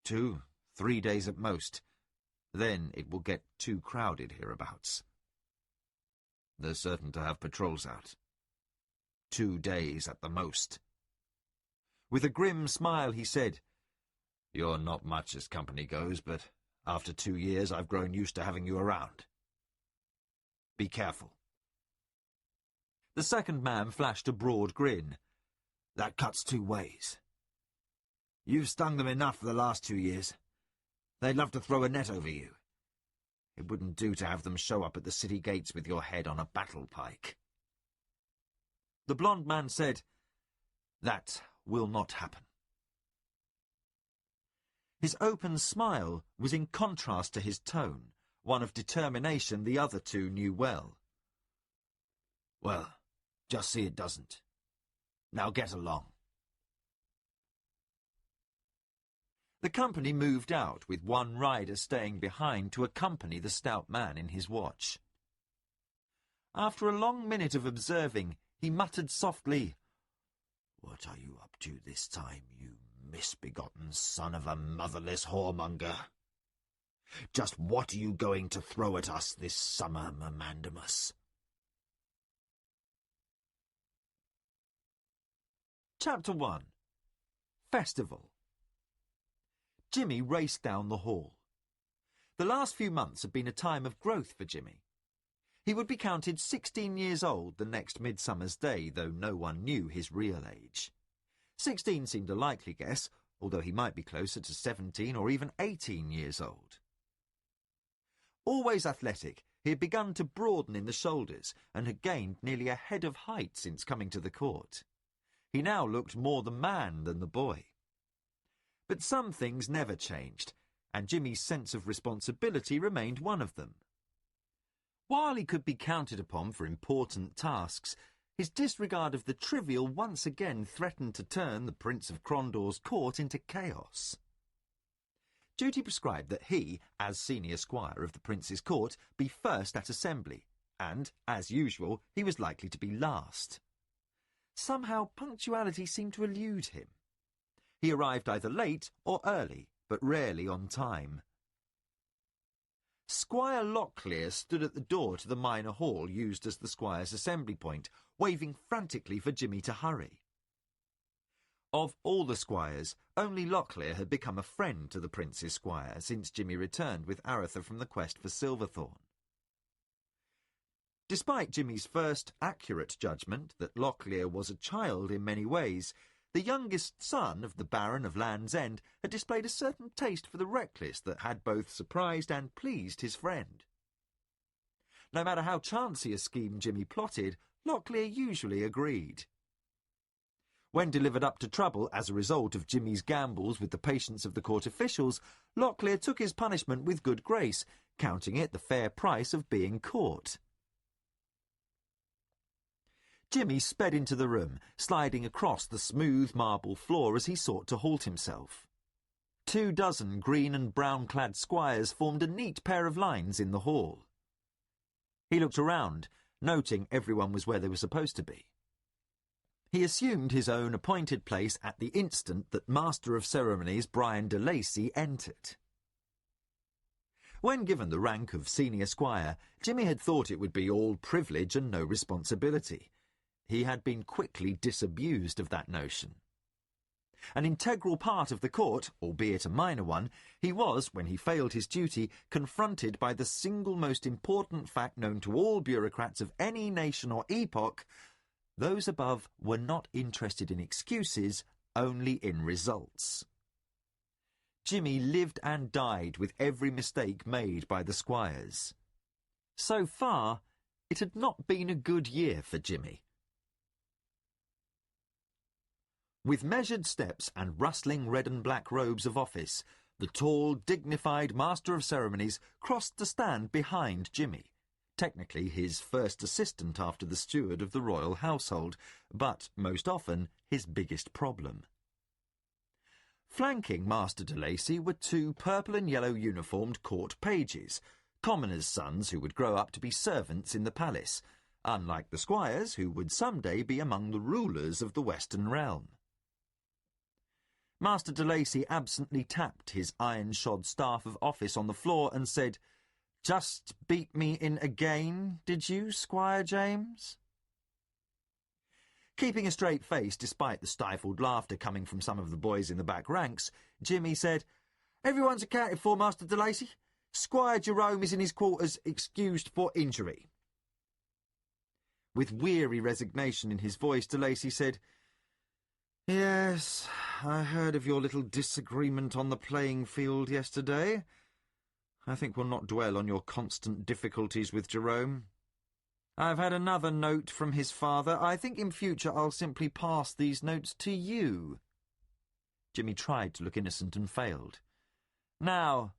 2, 3 days at most. Then it will get too crowded hereabouts." "They're certain to have patrols out." 2 days at the most." With a grim smile he said, "You're not much as company goes, but after 2 years I've grown used to having you around. Be careful." The second man flashed a broad grin. "That cuts 2 ways. You've stung them enough for the last 2 years. They'd love to throw a net over you. It wouldn't do to have them show up at the city gates with your head on a battle pike." The blond man said, "That will not happen." His open smile was in contrast to his tone, one of determination the other two knew well. "Well, just see it doesn't. Now get along." The company moved out, with one rider staying behind to accompany the stout man in his watch. After a long minute of observing, he muttered softly, "What are you up to this time, you misbegotten son of a motherless whoremonger? Just what are you going to throw at us this summer, Mermandamus?" Chapter 1. Festival. Jimmy raced down the hall. The last few months had been a time of growth for Jimmy. He would be counted 16 years old the next Midsummer's Day, though no one knew his real age. 16 seemed a likely guess, although he might be closer to 17 or even 18 years old. Always athletic, he had begun to broaden in the shoulders and had gained nearly a head of height since coming to the court. He now looked more the man than the boy. But some things never changed, and Jimmy's sense of responsibility remained one of them. While he could be counted upon for important tasks, his disregard of the trivial once again threatened to turn the Prince of Crondor's court into chaos. Duty prescribed that he, as senior squire of the Prince's court, be first at assembly, and, as usual, he was likely to be last. Somehow punctuality seemed to elude him. He arrived either late or early, but rarely on time. Squire Locklear stood at the door to the minor hall used as the squire's assembly point, waving frantically for Jimmy to hurry. Of all the squires, only Locklear had become a friend to the prince's squire since Jimmy returned with Aretha from the quest for Silverthorn. Despite Jimmy's first accurate judgment that Locklear was a child in many ways, the youngest son of the Baron of Land's End had displayed a certain taste for the reckless that had both surprised and pleased his friend. No matter how chancy a scheme Jimmy plotted, Locklear usually agreed. When delivered up to trouble as a result of Jimmy's gambles with the patience of the court officials, Locklear took his punishment with good grace, counting it the fair price of being caught. Jimmy sped into the room, sliding across the smooth marble floor as he sought to halt himself. 24 green and brown-clad squires formed a neat pair of lines in the hall. He looked around, noting everyone was where they were supposed to be. He assumed his own appointed place at the instant that Master of Ceremonies Brian de Lacy entered. When given the rank of senior squire, Jimmy had thought it would be all privilege and no responsibility. He had been quickly disabused of that notion. An integral part of the court, albeit a minor one, he was, when he failed his duty, confronted by the single most important fact known to all bureaucrats of any nation or epoch: those above were not interested in excuses, only in results. Jimmy lived and died with every mistake made by the squires. So far, it had not been a good year for Jimmy. With measured steps and rustling red and black robes of office, the tall, dignified Master of Ceremonies crossed to stand behind Jimmy, technically his first assistant after the steward of the royal household, but most often his biggest problem. Flanking Master de Lacy were 2 purple and yellow uniformed court pages, commoners' sons who would grow up to be servants in the palace, unlike the squires who would someday be among the rulers of the Western realm. Master de Lacy absently tapped his iron-shod staff of office on the floor and said, "Just beat me in again, did you, Squire James?" Keeping a straight face despite the stifled laughter coming from some of the boys in the back ranks, Jimmy said, "Everyone's accounted for, Master de Lacy. Squire Jerome is in his quarters, excused for injury." With weary resignation in his voice, de Lacy said, "Yes, I heard of your little disagreement on the playing field yesterday. I think we'll not dwell on your constant difficulties with Jerome. I've had another note from his father. I think in future I'll simply pass these notes to you." Jimmy tried to look innocent and failed. "Now,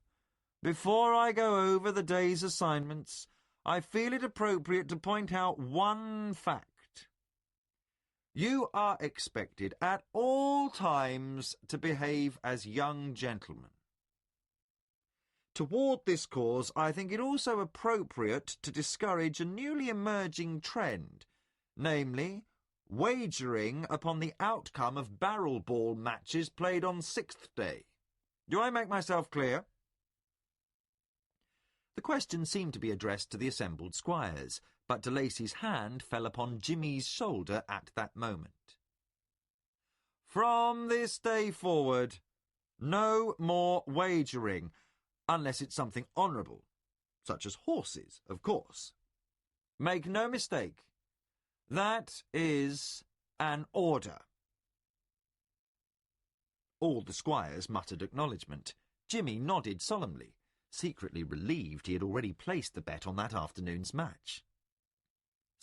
before I go over the day's assignments, I feel it appropriate to point out one fact. You are expected at all times to behave as young gentlemen. Toward this cause, I think it also appropriate to discourage a newly emerging trend, namely, wagering upon the outcome of barrel ball matches played on 6th day. Do I make myself clear?" The question seemed to be addressed to the assembled squires, but de Lacy's hand fell upon Jimmy's shoulder at that moment. "From this day forward, no more wagering, unless it's something honourable, such as horses, of course. Make no mistake, that is an order." All the squires muttered acknowledgment. Jimmy nodded solemnly, secretly relieved he had already placed the bet on that afternoon's match.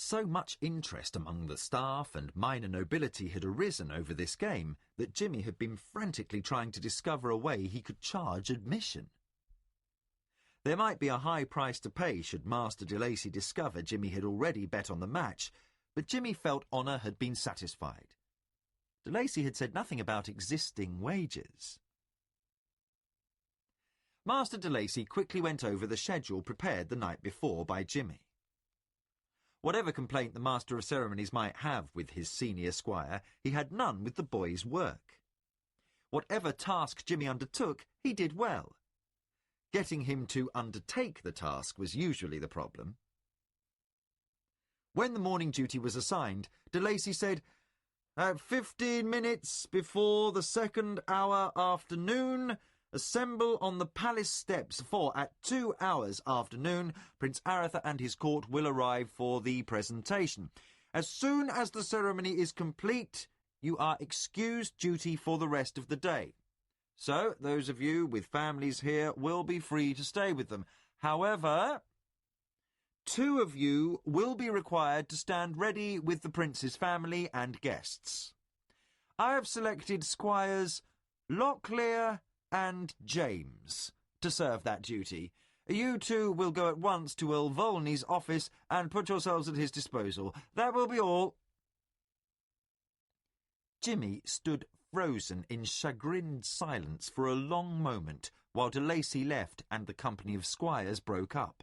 So much interest among the staff and minor nobility had arisen over this game that Jimmy had been frantically trying to discover a way he could charge admission. There might be a high price to pay should Master de Lacy discover Jimmy had already bet on the match, but Jimmy felt honour had been satisfied. De Lacy had said nothing about existing wagers. Master de Lacy quickly went over the schedule prepared the night before by Jimmy. Whatever complaint the Master of Ceremonies might have with his senior squire, he had none with the boy's work. Whatever task Jimmy undertook, he did well. Getting him to undertake the task was usually the problem. When the morning duty was assigned, De Lacy said, "At 15 minutes before the second hour afternoon, assemble on the palace steps, for at 2 hours afternoon, Prince Aretha and his court will arrive for the presentation. As soon as the ceremony is complete, you are excused duty for the rest of the day. So, those of you with families here will be free to stay with them. However, 2 of you will be required to stand ready with the prince's family and guests. I have selected Squires Locklear and James to serve that duty. You 2 will go at once to Earl Volney's office and put yourselves at his disposal. That will be all." Jimmy stood frozen in chagrined silence for a long moment while De Lacy left and the company of squires broke up.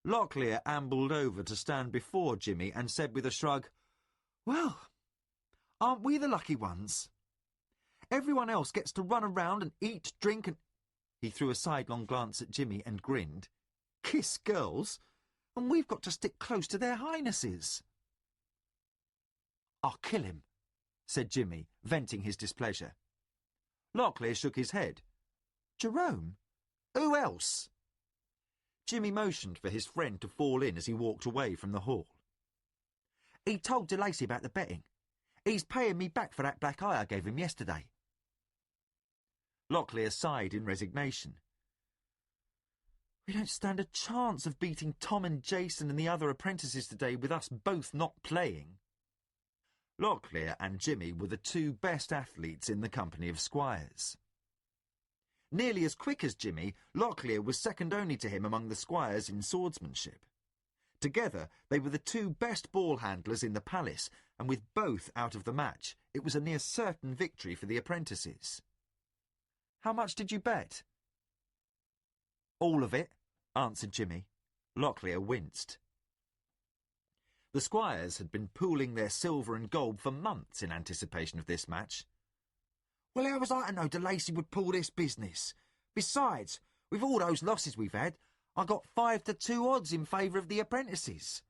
Locklear ambled over to stand before Jimmy and said with a shrug, "Well, aren't we the lucky ones? Everyone else gets to run around and eat, drink and—" He threw a sidelong glance at Jimmy and grinned. "Kiss girls, and we've got to stick close to their highnesses." "I'll kill him," said Jimmy, venting his displeasure. Locklear shook his head. "Jerome? Who else?" Jimmy motioned for his friend to fall in as he walked away from the hall. "He told De Lacy about the betting. He's paying me back for that black eye I gave him yesterday." Locklear sighed in resignation. "We don't stand a chance of beating Tom and Jason and the other apprentices today with us both not playing." Locklear and Jimmy were the 2 best athletes in the company of squires. Nearly as quick as Jimmy, Locklear was second only to him among the squires in swordsmanship. Together, they were the 2 best ball handlers in the palace, and with both out of the match, it was a near certain victory for the apprentices. "How much did you bet?" "All of it," answered Jimmy. Locklear winced. The squires had been pooling their silver and gold for months in anticipation of this match. "Well, how was I to know De Lacy would pull this business? Besides, with all those losses we've had, I got 5-2 odds in favour of the apprentices."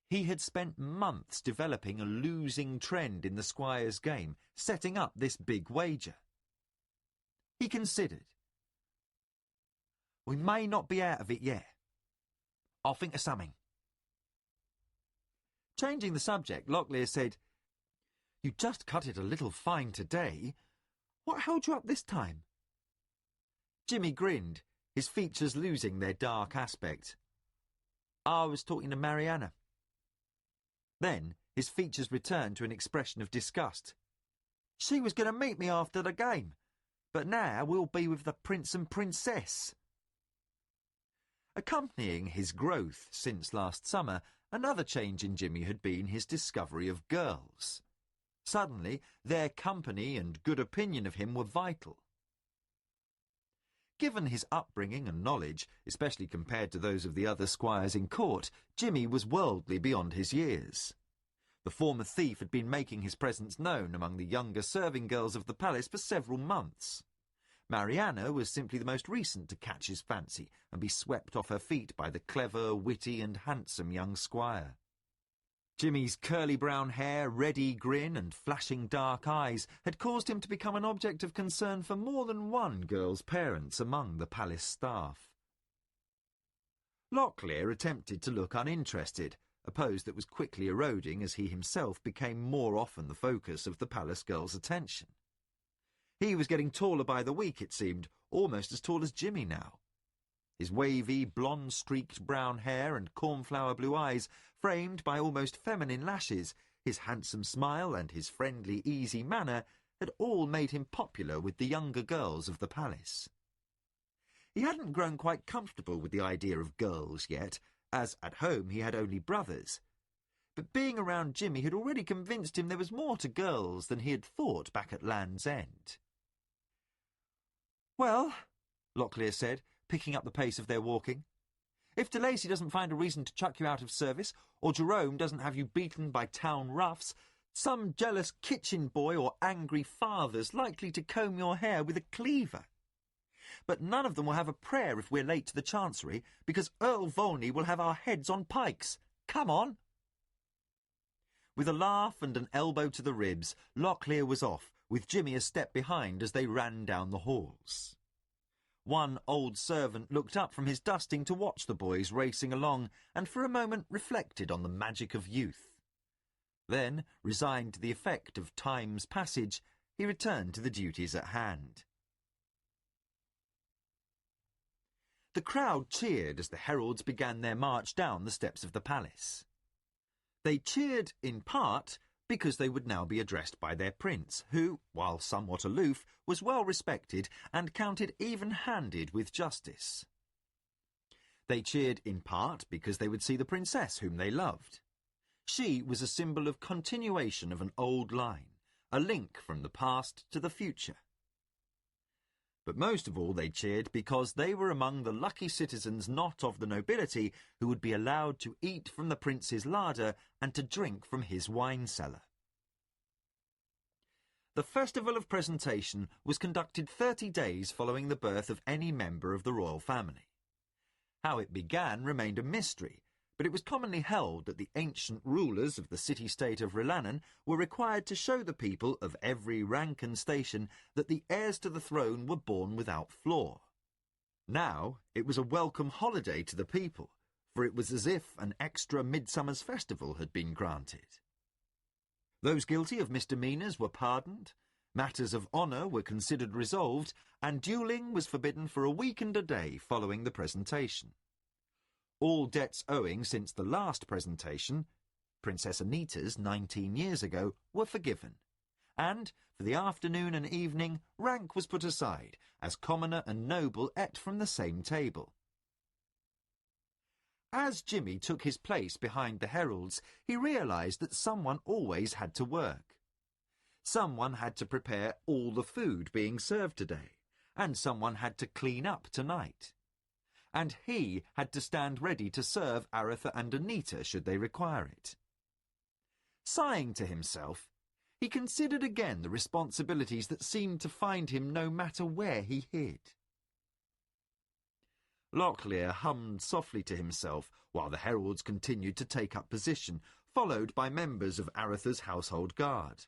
He had spent months developing a losing trend in the squires' game, setting up this big wager. He considered. "We may not be out of it yet. I'll think of something." Changing the subject, Locklear said, "You just cut it a little fine today. What held you up this time?" Jimmy grinned, his features losing their dark aspect. "I was talking to Mariana." Then his features returned to an expression of disgust. "She was going to meet me after the game, but now we'll be with the Prince and Princess." Accompanying his growth since last summer, another change in Jimmy had been his discovery of girls. Suddenly, their company and good opinion of him were vital. Given his upbringing and knowledge, especially compared to those of the other squires in court, Jimmy was worldly beyond his years. The former thief had been making his presence known among the younger serving girls of the palace for several months. Mariana was simply the most recent to catch his fancy and be swept off her feet by the clever, witty and handsome young squire. Jimmy's curly brown hair, ready grin and flashing dark eyes had caused him to become an object of concern for more than one girl's parents among the palace staff. Locklear attempted to look uninterested, a pose that was quickly eroding as he himself became more often the focus of the palace girls' attention. He was getting taller by the week, it seemed, almost as tall as Jimmy now. His wavy, blonde-streaked brown hair and cornflower blue eyes, framed by almost feminine lashes, his handsome smile and his friendly, easy manner had all made him popular with the younger girls of the palace. He hadn't grown quite comfortable with the idea of girls yet, as at home he had only brothers. But being around Jimmy had already convinced him there was more to girls than he had thought back at Land's End. "Well," Locklear said, picking up the pace of their walking, If de Lacy doesn't find a reason to chuck you out of service, or Jerome doesn't have you beaten by town roughs, some jealous kitchen boy or angry father's likely to comb your hair with a cleaver. But none of them will have a prayer if we're late to the Chancery, because Earl Volney will have our heads on pikes. Come on!" With a laugh and an elbow to the ribs, Locklear was off, with Jimmy a step behind as they ran down the halls. One old servant looked up from his dusting to watch the boys racing along, and for a moment reflected on the magic of youth. Then, resigned to the effect of time's passage, he returned to the duties at hand. The crowd cheered as the heralds began their march down the steps of the palace. They cheered, in part, because they would now be addressed by their prince, who, while somewhat aloof, was well respected and counted even-handed with justice. They cheered, in part, because they would see the princess whom they loved. She was a symbol of continuation of an old line, a link from the past to the future. But most of all they cheered because they were among the lucky citizens not of the nobility who would be allowed to eat from the prince's larder and to drink from his wine cellar. The festival of presentation was conducted 30 days following the birth of any member of the royal family. How it began remained a mystery, but it was commonly held that the ancient rulers of the city-state of Rilannon were required to show the people of every rank and station that the heirs to the throne were born without flaw. Now it was a welcome holiday to the people, for it was as if an extra midsummer's festival had been granted. Those guilty of misdemeanours were pardoned, matters of honour were considered resolved, and duelling was forbidden for a week and a day following the presentation. All debts owing since the last presentation, Princess Anita's 19 years ago, were forgiven, and for the afternoon and evening rank was put aside, as commoner and noble ate from the same table. As Jimmy took his place behind the heralds, he realised that someone always had to work. Someone had to prepare all the food being served today, and someone had to clean up tonight. And he had to stand ready to serve Aretha and Anita should they require it. Sighing to himself, he considered again the responsibilities that seemed to find him no matter where he hid. Locklear hummed softly to himself while the heralds continued to take up position, followed by members of Aretha's household guard.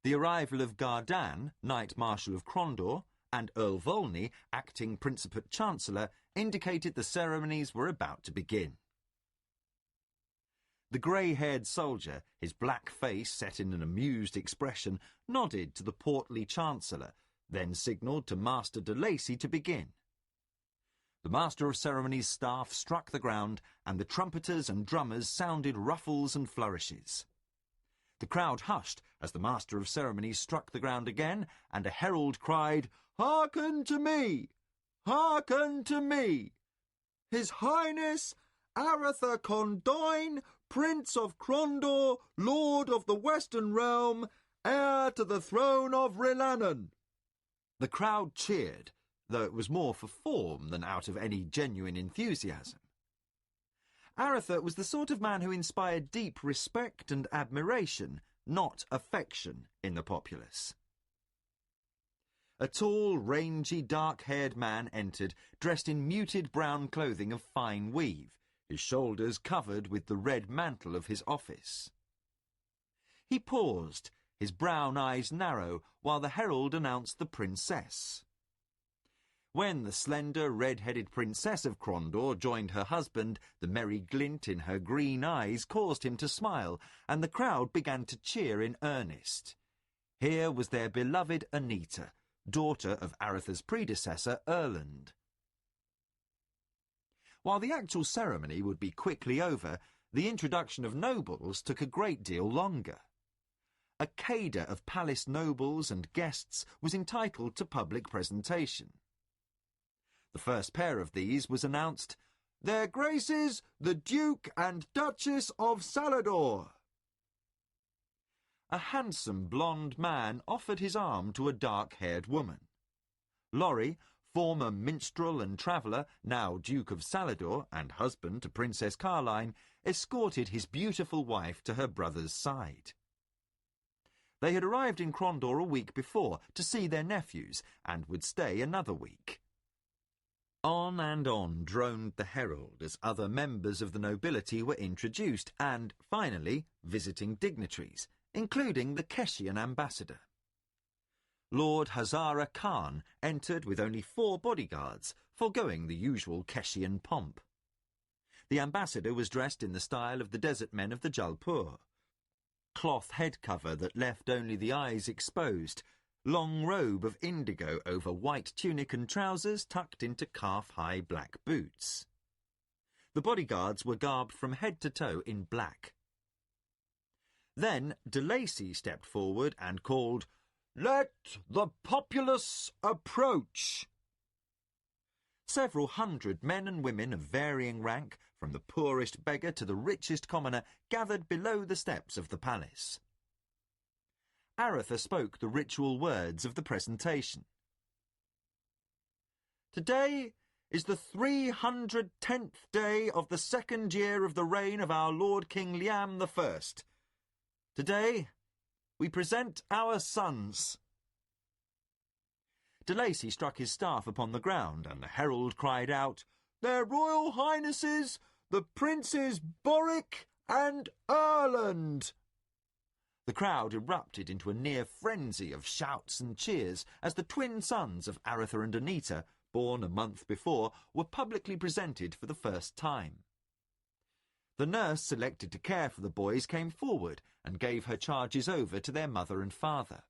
The arrival of Gardan, Knight Marshal of Crondor, and Earl Volney, acting Principate Chancellor, indicated the ceremonies were about to begin. The grey-haired soldier, his black face set in an amused expression, nodded to the portly Chancellor, then signalled to Master de Lacy to begin. The Master of Ceremonies' staff struck the ground, and the trumpeters and drummers sounded ruffles and flourishes. The crowd hushed as the Master of Ceremonies struck the ground again, and a herald cried, "Hearken to me! Hearken to me! His Highness Aretha Condoyne, Prince of Crondor, Lord of the Western Realm, heir to the throne of Rilannon." The crowd cheered, though it was more for form than out of any genuine enthusiasm. Aretha was the sort of man who inspired deep respect and admiration, not affection, in the populace. A tall, rangy, dark-haired man entered, dressed in muted brown clothing of fine weave, his shoulders covered with the red mantle of his office. He paused, his brown eyes narrow, while the herald announced the princess. When the slender, red-headed princess of Crondor joined her husband, the merry glint in her green eyes caused him to smile, and the crowd began to cheer in earnest. Here was their beloved Anita, daughter of Aretha's predecessor, Erland. While the actual ceremony would be quickly over, the introduction of nobles took a great deal longer. A cadre of palace nobles and guests was entitled to public presentation. The first pair of these was announced, "Their Graces, the Duke and Duchess of Salador." A handsome blonde man offered his arm to a dark-haired woman. Laurie, former minstrel and traveller, now Duke of Salador and husband to Princess Carline, escorted his beautiful wife to her brother's side. They had arrived in Crondor a week before to see their nephews and would stay another week. On and on droned the herald as other members of the nobility were introduced and, finally, visiting dignitaries, including the Keshian ambassador. Lord Hazara Khan entered with only 4 bodyguards, foregoing the usual Keshian pomp. The ambassador was dressed in the style of the desert men of the Jalpur. Cloth head cover that left only the eyes exposed, long robe of indigo over white tunic and trousers tucked into calf-high black boots. The bodyguards were garbed from head to toe in black. Then de Lacy stepped forward and called, "Let the populace approach!" Several hundred men and women of varying rank, from the poorest beggar to the richest commoner, gathered below the steps of the palace. Aretha spoke the ritual words of the presentation. "Today is the 310th day of the 2nd year of the reign of our Lord King Liam I. Today we present our sons." De Lacy struck his staff upon the ground, and the herald cried out, "Their Royal Highnesses, the Princes Boric and Erland!" The crowd erupted into a near frenzy of shouts and cheers as the twin sons of Aretha and Anita, born a month before, were publicly presented for the first time. The nurse selected to care for the boys came forward and gave her charges over to their mother and father.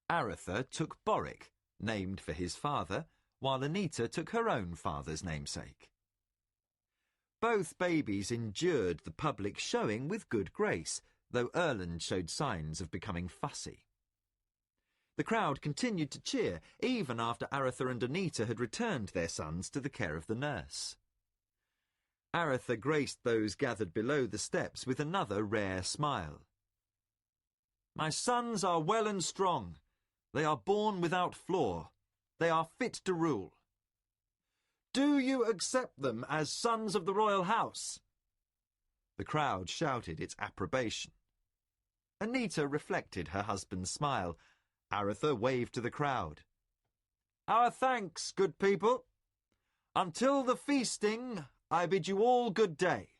Aretha took Boric, named for his father, while Anita took her own father's namesake. Both babies endured the public showing with good grace, though Erland showed signs of becoming fussy. The crowd continued to cheer, even after Aretha and Anita had returned their sons to the care of the nurse. Aretha graced those gathered below the steps with another rare smile. "My sons are well and strong. They are born without flaw. They are fit to rule. Do you accept them as sons of the royal house?" The crowd shouted its approbation. Anita reflected her husband's smile. Aretha waved to the crowd. "Our thanks, good people. Until the feasting, I bid you all good day."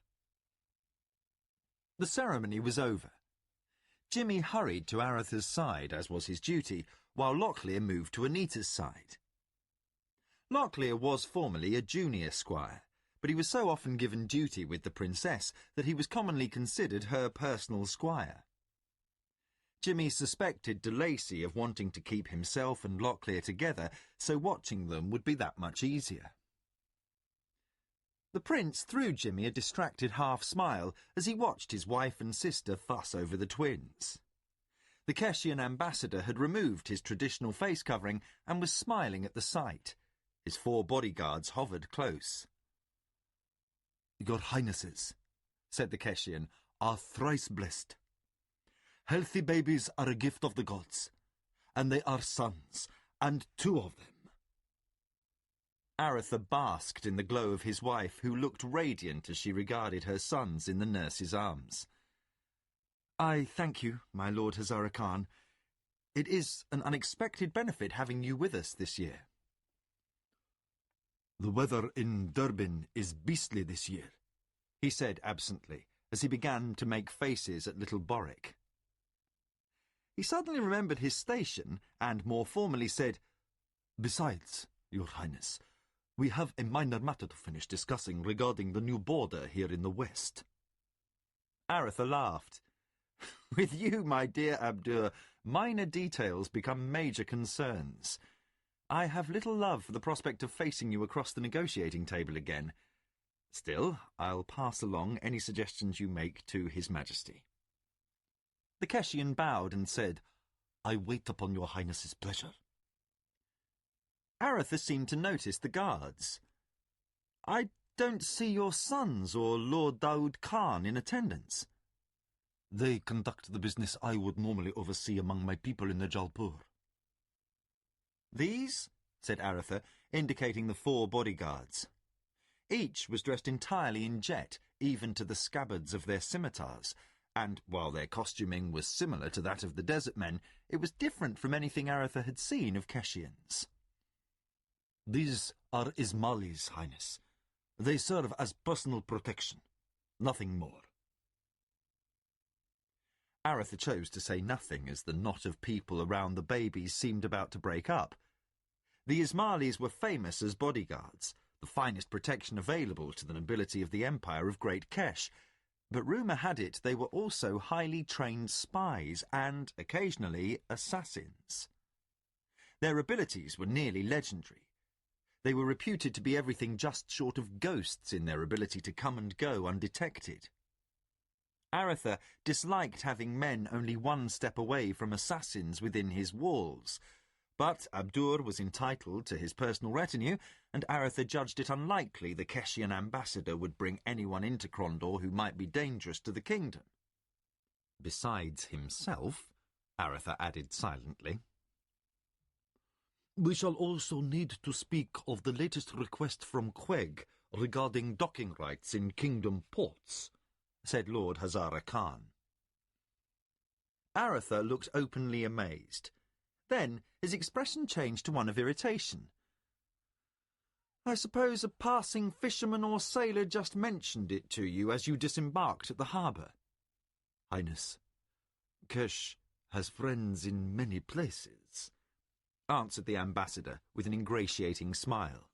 The ceremony was over. Jimmy hurried to Aretha's side, as was his duty, while Locklear moved to Anita's side. Locklear was formerly a junior squire, but he was so often given duty with the princess that he was commonly considered her personal squire. Jimmy suspected de Lacy of wanting to keep himself and Locklear together, so watching them would be that much easier. The prince threw Jimmy a distracted half-smile as he watched his wife and sister fuss over the twins. The Keshian ambassador had removed his traditional face covering and was smiling at the sight. His 4 bodyguards hovered close. "Your Highnesses," said the Keshian, "are thrice blessed. Healthy babies are a gift of the gods, and they are sons, and 2 of them." Aretha basked in the glow of his wife, who looked radiant as she regarded her sons in the nurse's arms. "I thank you, my Lord Hazara Khan. It is an unexpected benefit having you with us this year." "The weather in Durbin is beastly this year," he said absently, as he began to make faces at little Boric. He suddenly remembered his station, and more formally said, "Besides, Your Highness, we have a minor matter to finish discussing regarding the new border here in the west." Aretha laughed. "With you, my dear Abdur, minor details become major concerns. I have little love for the prospect of facing you across the negotiating table again. Still, I'll pass along any suggestions you make to His Majesty." The Keshian bowed and said, "I wait upon your Highness's pleasure." Aretha seemed to notice the guards. "I don't see your sons or Lord Daoud Khan in attendance." "They conduct the business I would normally oversee among my people in the Jalpur." "These said Aretha, indicating the 4 bodyguards. Each was dressed entirely in jet, even to the scabbards of their scimitars, and while their costuming was similar to that of the desert men, it was different from anything Aretha had seen of Keshians. "These are Ismailis, Highness. They serve as personal protection. Nothing more." Aretha chose to say nothing as the knot of people around the babies seemed about to break up. The Ismailis were famous as bodyguards, the finest protection available to the nobility of the Empire of Great Kesh, but rumour had it they were also highly trained spies and, occasionally, assassins. Their abilities were nearly legendary. They were reputed to be everything just short of ghosts in their ability to come and go undetected. Aretha disliked having men only 1 step away from assassins within his walls, but Abdur was entitled to his personal retinue, and Aretha judged it unlikely the Keshian ambassador would bring anyone into Krondor who might be dangerous to the kingdom. Besides himself, Aretha added silently. "We shall also need to speak of the latest request from Queg regarding docking rights in kingdom ports," said Lord Hazara Khan. Aretha looked openly amazed. Then his expression changed to one of irritation. "I suppose a passing fisherman or sailor just mentioned it to you as you disembarked at the harbour." "Highness, Kesh has friends in many places," answered the ambassador with an ingratiating smile.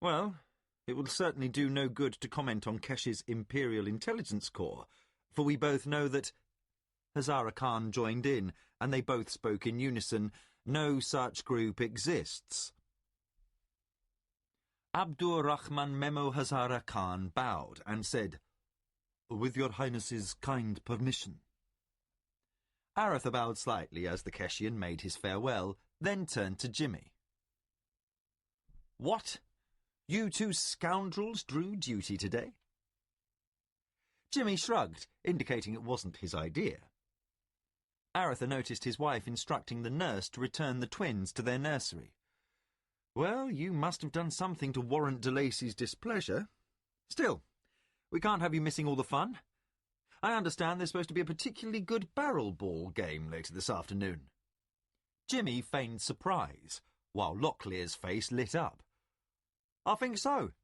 "Well, it will certainly do no good to comment on Kesh's Imperial Intelligence Corps, for we both know that—" Hazara Khan joined in, and they both spoke in unison. "No such group exists." Abdur Rahman Memo Hazara Khan bowed and said, "With your Highness's kind permission." Aretha bowed slightly as the Keshian made his farewell, then turned to Jimmy. "What? You 2 scoundrels drew duty today?" Jimmy shrugged, indicating it wasn't his idea. Aretha noticed his wife instructing the nurse to return the twins to their nursery. "Well, you must have done something to warrant de Lacy's displeasure. Still, we can't have you missing all the fun. I understand there's supposed to be a particularly good barrel ball game later this afternoon." Jimmy feigned surprise, while Locklear's face lit up. "I think so,"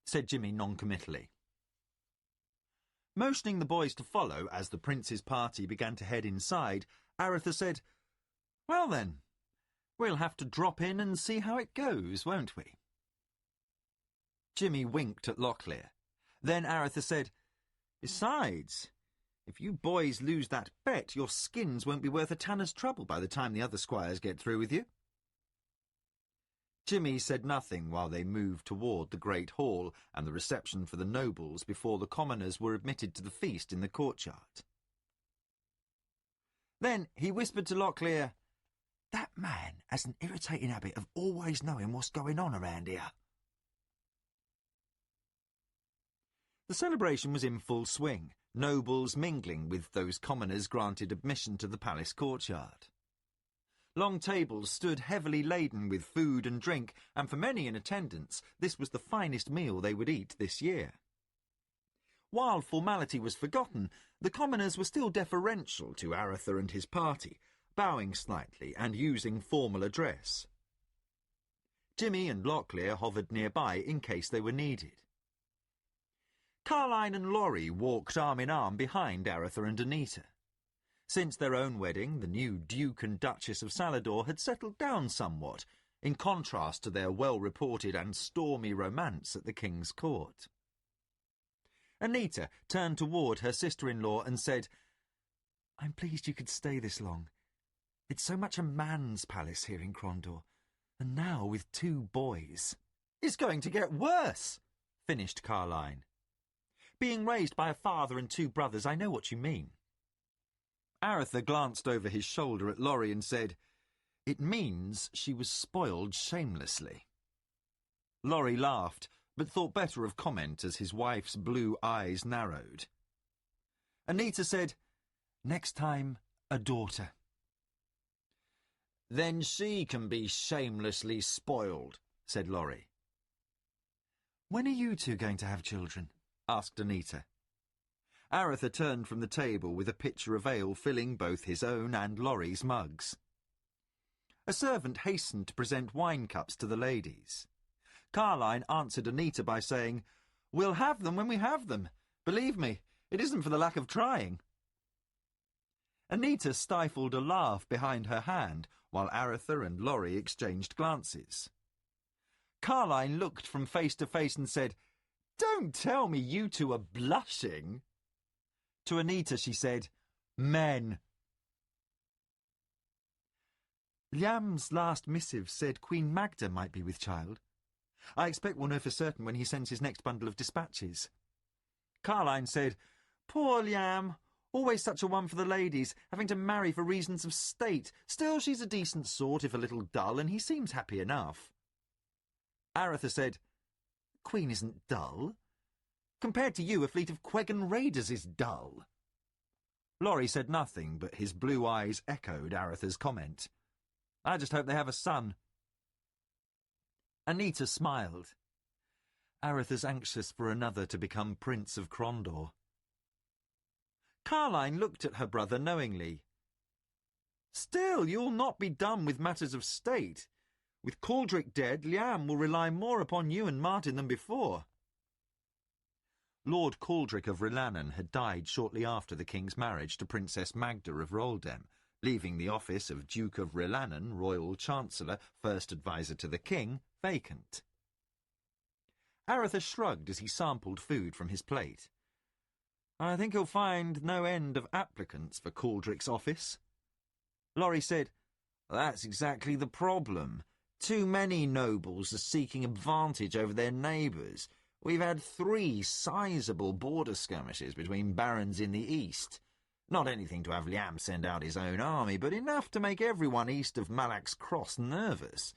said Jimmy noncommittally. Motioning the boys to follow as the prince's party began to head inside, Aretha said, "Well then, we'll have to drop in and see how it goes, won't we?" Jimmy winked at Locklear. Then Aretha said, "Besides, if you boys lose that bet, your skins won't be worth a tanner's trouble by the time the other squires get through with you." Jimmy said nothing while they moved toward the great hall and the reception for the nobles before the commoners were admitted to the feast in the courtyard. Then he whispered to Locklear, "That man has an irritating habit of always knowing what's going on around here." The celebration was in full swing, nobles mingling with those commoners granted admission to the palace courtyard. Long tables stood heavily laden with food and drink, and for many in attendance, this was the finest meal they would eat this year. While formality was forgotten, the commoners were still deferential to Aretha and his party, bowing slightly and using formal address. Jimmy and Locklear hovered nearby in case they were needed. Carline and Laurie walked arm in arm behind Aretha and Anita. Since their own wedding, the new Duke and Duchess of Salador had settled down somewhat, in contrast to their well-reported and stormy romance at the king's court. Anita turned toward her sister-in-law and said, "I'm pleased you could stay this long. It's so much a man's palace here in Krondor, and now with 2 boys. "It's going to get worse," finished Carline. "Being raised by a father and 2 brothers, I know what you mean." Aretha glanced over his shoulder at Laurie and said, "It means she was spoiled shamelessly." Laurie laughed, but thought better of comment as his wife's blue eyes narrowed. Anita said, "Next time, a daughter." Then she can be shamelessly spoiled, said Laurie. When are you two going to have children? Asked Anita. Aretha turned from the table with a pitcher of ale filling both his own and Laurie's mugs. A servant hastened to present wine cups to the ladies. Carline answered Anita by saying, "We'll have them when we have them. Believe me, it isn't for the lack of trying." Anita stifled a laugh behind her hand, while Aretha and Laurie exchanged glances. Carline looked from face to face and said, "Don't tell me you two are blushing." To Anita she said, "Men." Liam's last missive said Queen Magda might be with child. I expect we'll know for certain when he sends his next bundle of dispatches. Carline said, "Poor Liam, always such a one for the ladies, having to marry for reasons of state. Still, she's a decent sort, if a little dull, and he seems happy enough." Aretha said, "Queen isn't dull. Compared to you, a fleet of Queggan raiders is dull." Laurie said nothing, but his blue eyes echoed Aretha's comment. "I just hope they have a son." Anita smiled. Aretha's anxious for another to become Prince of Crondor. Carline looked at her brother knowingly. "Still, you'll not be done with matters of state. With Caldric dead, Liam will rely more upon you and Martin than before." Lord Caldric of Rilannan had died shortly after the king's marriage to Princess Magda of Roldem, leaving the office of Duke of Rilannan, Royal Chancellor, First Advisor to the King, vacant. Aretha shrugged as he sampled food from his plate. "I think he'll find no end of applicants for Caldric's office." Laurie said, "That's exactly the problem. Too many nobles are seeking advantage over their neighbours. We've had 3 sizable border skirmishes between barons in the east. Not anything to have Liam send out his own army, but enough to make everyone east of Malak's Cross nervous.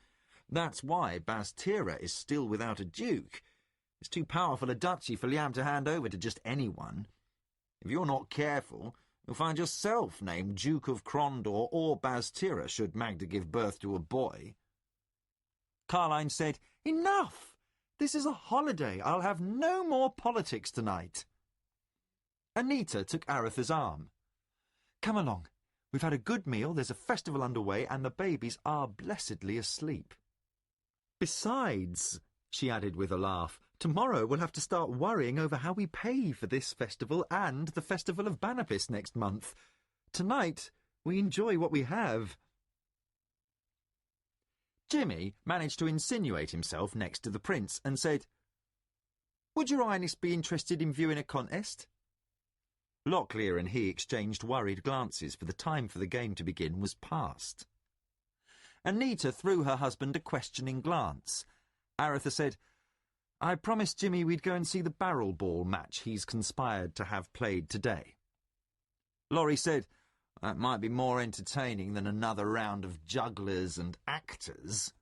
That's why Bastira is still without a duke. It's too powerful a duchy for Liam to hand over to just anyone. If you're not careful, you'll find yourself named Duke of Crondor or Bastira should Magda give birth to a boy." Carline said, "Enough! This is a holiday. I'll have no more politics tonight." Anita took Aretha's arm. "Come along. We've had a good meal, there's a festival underway, and the babies are blessedly asleep. Besides," she added with a laugh, "tomorrow we'll have to start worrying over how we pay for this festival and the Festival of Banapis next month. Tonight, we enjoy what we have." Jimmy managed to insinuate himself next to the prince and said, "Would your Highness be interested in viewing a contest?" Locklear and he exchanged worried glances, for the time for the game to begin was past. Anita threw her husband a questioning glance. Aretha said, "I promised Jimmy we'd go and see the barrel ball match he's conspired to have played today." Laurie said, "That might be more entertaining than another round of jugglers and actors."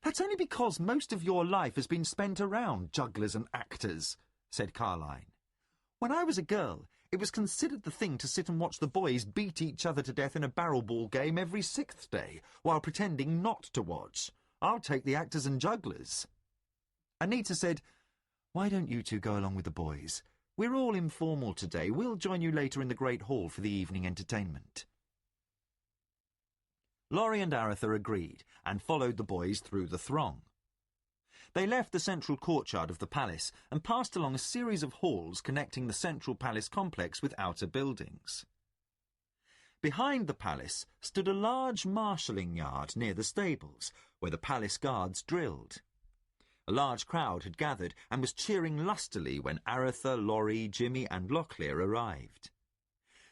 "That's only because most of your life has been spent around jugglers and actors," said Carline. "When I was a girl, it was considered the thing to sit and watch the boys beat each other to death in a barrel ball game every 6th day, while pretending not to watch. I'll take the actors and jugglers." Anita said, "Why don't you two go along with the boys? We're all informal today. We'll join you later in the Great Hall for the evening entertainment." Laurie and Aretha agreed, and followed the boys through the throng. They left the central courtyard of the palace and passed along a series of halls connecting the central palace complex with outer buildings. Behind the palace stood a large marshalling yard near the stables, where the palace guards drilled. A large crowd had gathered and was cheering lustily when Aretha, Laurie, Jimmy and Locklear arrived.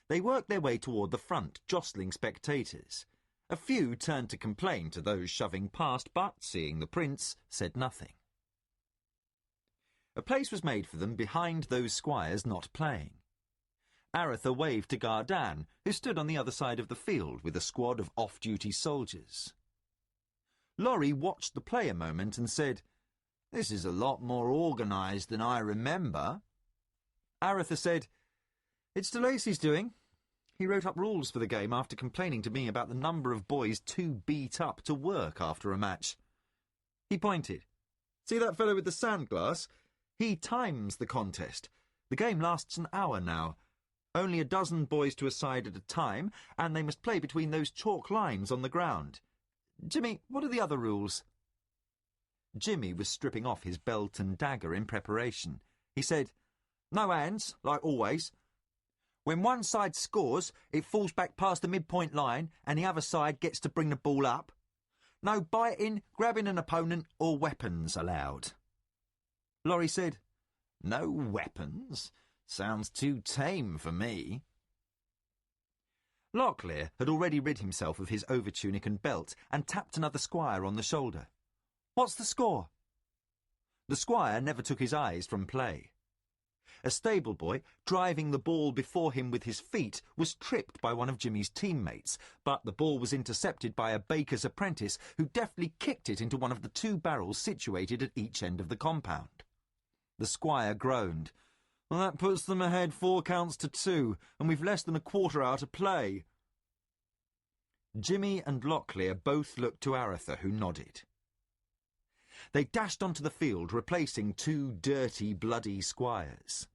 They worked their way toward the front, jostling spectators. A few turned to complain to those shoving past, but, seeing the prince, said nothing. A place was made for them behind those squires not playing. Aretha waved to Gardan, who stood on the other side of the field with a squad of off-duty soldiers. Laurie watched the play a moment and said, "This is a lot more organised than I remember." Aretha said, "It's de Lacy's doing. He wrote up rules for the game after complaining to me about the number of boys too beat up to work after a match. He pointed. See that fellow with the sand glass? He times the contest. The game lasts an hour now. Only a dozen boys to a side at a time, and they must play between those chalk lines on the ground. Jimmy, what are the other rules? Jimmy was stripping off his belt and dagger in preparation. He said, No hands, like always. When one side scores, it falls back past the midpoint line, and the other side gets to bring the ball up. No biting, grabbing an opponent, or weapons allowed. Laurie said, No weapons? Sounds too tame for me. Locklear had already rid himself of his overtunic and belt and tapped another squire on the shoulder. What's the score? The squire never took his eyes from play. A stable boy, driving the ball before him with his feet, was tripped by one of Jimmy's teammates, but the ball was intercepted by a baker's apprentice who deftly kicked it into one of the two barrels situated at each end of the compound. The squire groaned. Well, that puts them ahead 4 counts to 2, and we've less than a quarter hour to play. Jimmy and Locklear both looked to Aratha, who nodded. They dashed onto the field, replacing 2 dirty, bloody squires.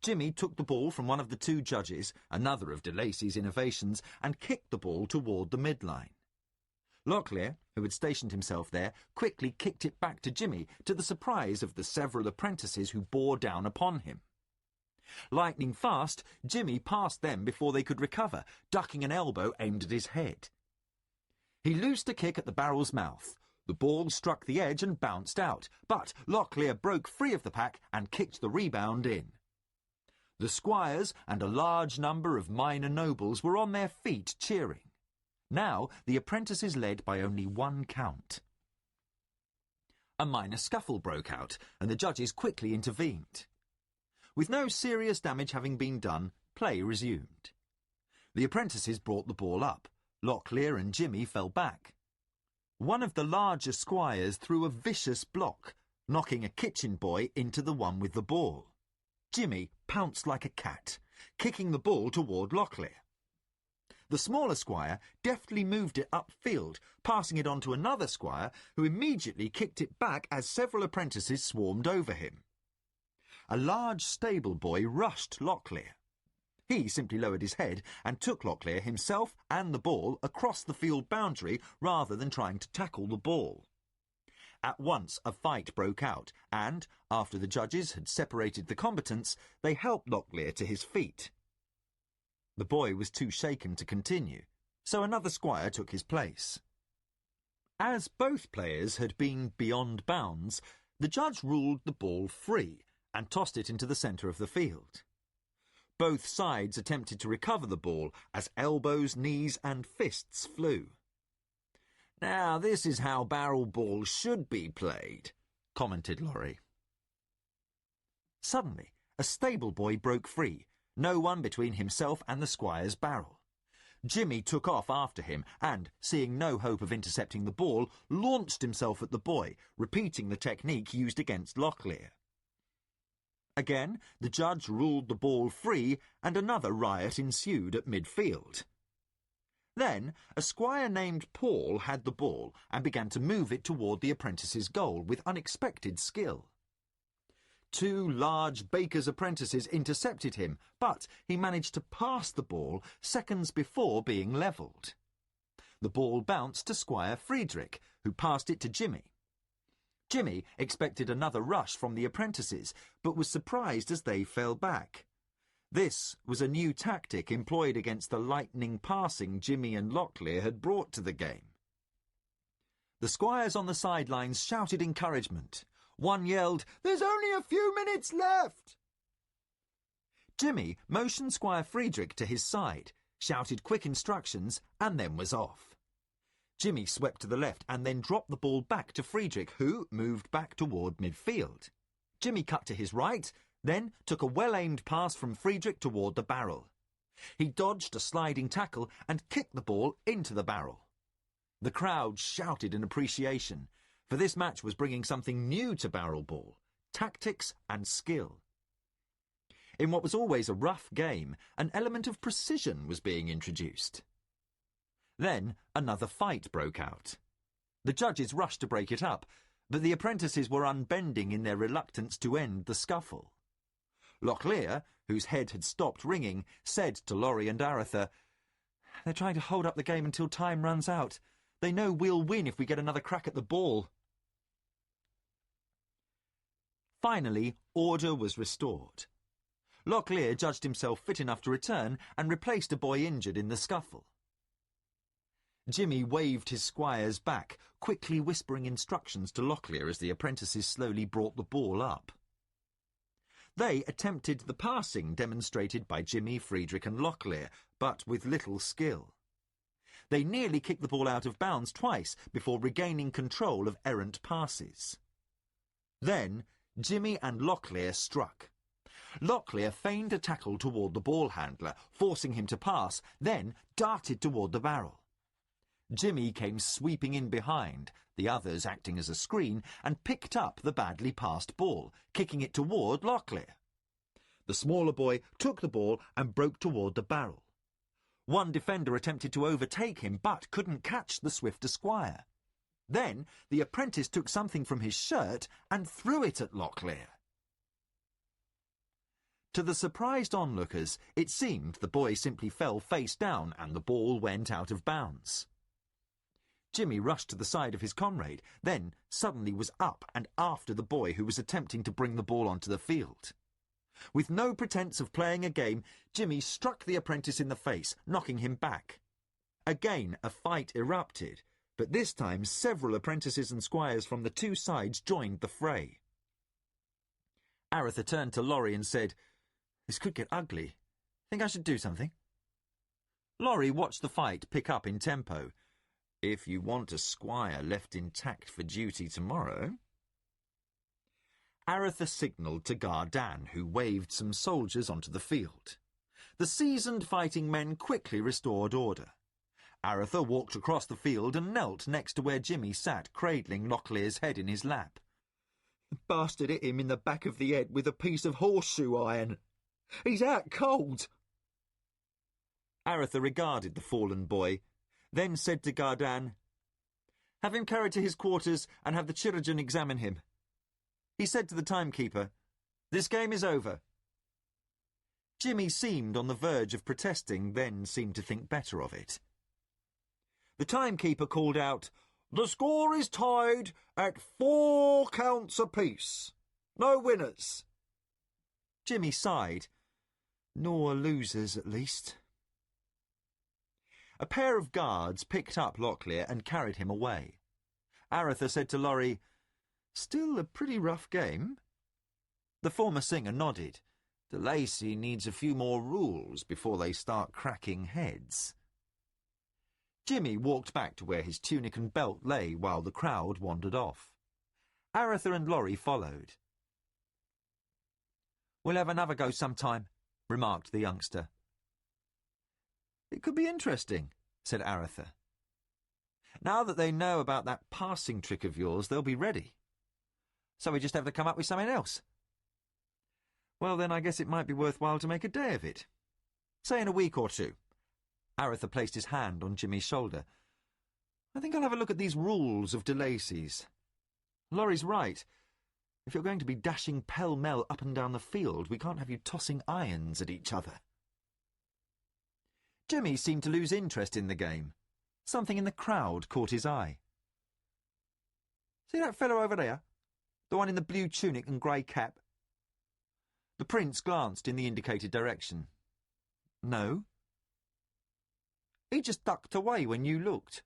Jimmy took the ball from one of the 2 judges, another of de Lacy's innovations, and kicked the ball toward the midline. Locklear, who had stationed himself there, quickly kicked it back to Jimmy, to the surprise of the several apprentices who bore down upon him. Lightning fast, Jimmy passed them before they could recover, ducking an elbow aimed at his head. He loosed a kick at the barrel's mouth. The ball struck the edge and bounced out, but Locklear broke free of the pack and kicked the rebound in. The squires and a large number of minor nobles were on their feet cheering. Now the apprentices led by only 1 count. A minor scuffle broke out, and the judges quickly intervened. With no serious damage having been done, play resumed. The apprentices brought the ball up. Locklear and Jimmy fell back. One of the larger squires threw a vicious block, knocking a kitchen boy into the one with the ball. Jimmy pounced like a cat, kicking the ball toward Locklear. The smaller squire deftly moved it upfield, passing it on to another squire, who immediately kicked it back as several apprentices swarmed over him. A large stable boy rushed Locklear. He simply lowered his head and took Locklear himself and the ball across the field boundary rather than trying to tackle the ball. At once a fight broke out, and, after the judges had separated the combatants, they helped Locklear to his feet. The boy was too shaken to continue, so another squire took his place. As both players had been beyond bounds, the judge ruled the ball free and tossed it into the centre of the field. Both sides attempted to recover the ball as elbows, knees and fists flew. Now this is how barrel ball should be played, commented Laurie. Suddenly, a stable boy broke free, no one between himself and the squire's barrel. Jimmy took off after him and, seeing no hope of intercepting the ball, launched himself at the boy, repeating the technique used against Locklear. Again, the judge ruled the ball free, and another riot ensued at midfield. Then, a squire named Paul had the ball and began to move it toward the apprentice's goal with unexpected skill. 2 large baker's apprentices intercepted him, but he managed to pass the ball seconds before being levelled. The ball bounced to Squire Friedrich, who passed it to Jimmy. Jimmy expected another rush from the apprentices, but was surprised as they fell back. This was a new tactic employed against the lightning passing Jimmy and Locklear had brought to the game. The squires on the sidelines shouted encouragement. One yelled, "There's only a few minutes left!" Jimmy motioned Squire Friedrich to his side, shouted quick instructions, and then was off. Jimmy swept to the left and then dropped the ball back to Friedrich, who moved back toward midfield. Jimmy cut to his right, then took a well-aimed pass from Friedrich toward the barrel. He dodged a sliding tackle and kicked the ball into the barrel. The crowd shouted in appreciation, for this match was bringing something new to barrel ball, tactics and skill. In what was always a rough game, an element of precision was being introduced. Then another fight broke out. The judges rushed to break it up, but the apprentices were unbending in their reluctance to end the scuffle. Locklear, whose head had stopped ringing, said to Laurie and Aretha, "They're trying to hold up the game until time runs out. They know we'll win if we get another crack at the ball." Finally, order was restored. Locklear judged himself fit enough to return and replaced a boy injured in the scuffle. Jimmy waved his squires back, quickly whispering instructions to Locklear as the apprentices slowly brought the ball up. They attempted the passing demonstrated by Jimmy, Friedrich and Locklear, but with little skill. They nearly kicked the ball out of bounds twice before regaining control of errant passes. Then Jimmy and Locklear struck. Locklear feigned a tackle toward the ball handler, forcing him to pass, then darted toward the barrel. Jimmy came sweeping in behind, the others acting as a screen, and picked up the badly passed ball, kicking it toward Locklear. The smaller boy took the ball and broke toward the barrel. One defender attempted to overtake him, but couldn't catch the swifter squire. Then the apprentice took something from his shirt and threw it at Locklear. To the surprised onlookers, it seemed the boy simply fell face down and the ball went out of bounds. Jimmy rushed to the side of his comrade, then suddenly was up and after the boy who was attempting to bring the ball onto the field. With no pretense of playing a game, Jimmy struck the apprentice in the face, knocking him back. Again a fight erupted, but this time several apprentices and squires from the two sides joined the fray. Aretha turned to Laurie and said, "This could get ugly. Think I should do something?" Laurie watched the fight pick up in tempo. "If you want a squire left intact for duty tomorrow." Aretha signalled to Gardan, who waved some soldiers onto the field. The seasoned fighting men quickly restored order. Aretha walked across the field and knelt next to where Jimmy sat, cradling Locklear's head in his lap. "The bastard hit him in the back of the head with a piece of horseshoe iron. He's out cold." Aretha regarded the fallen boy, then said to Gardan, "Have him carried to his quarters and have the chirurgeon examine him." He said to the timekeeper, "This game is over." Jimmy seemed on the verge of protesting, then seemed to think better of it. The timekeeper called out, "The score is tied at 4 counts apiece. No winners." Jimmy sighed. "Nor losers, at least." A pair of guards picked up Locklear and carried him away. Aretha said to Laurie, "Still a pretty rough game?" The former singer nodded. "De Lacy needs a few more rules before they start cracking heads." Jimmy walked back to where his tunic and belt lay while the crowd wandered off. Aretha and Laurie followed. "We'll have another go sometime," remarked the youngster. "It could be interesting," said Aretha. "Now that they know about that passing trick of yours, they'll be ready. So we just have to come up with something else." "Well, then I guess it might be worthwhile to make a day of it. Say in a week or two." Aretha placed his hand on Jimmy's shoulder. "I think I'll have a look at these rules of de Lacy's. Laurie's right. If you're going to be dashing pell-mell up and down the field, we can't have you tossing irons at each other." Jimmy seemed to lose interest in the game. Something in the crowd caught his eye. "See that fellow over there? The one in the blue tunic and grey cap?" The prince glanced in the indicated direction. "No." "He just ducked away when you looked.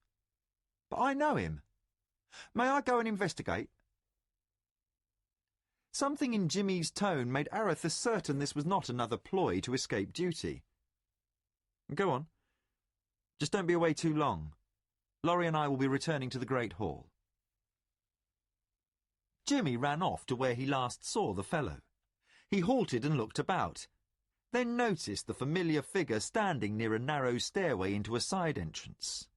But I know him. May I go and investigate?" Something in Jimmy's tone made Aretha certain this was not another ploy to escape duty. "Go on. Just don't be away too long. Laurie and I will be returning to the Great Hall." Jimmy ran off to where he last saw the fellow. He halted and looked about, then noticed the familiar figure standing near a narrow stairway into a side entrance.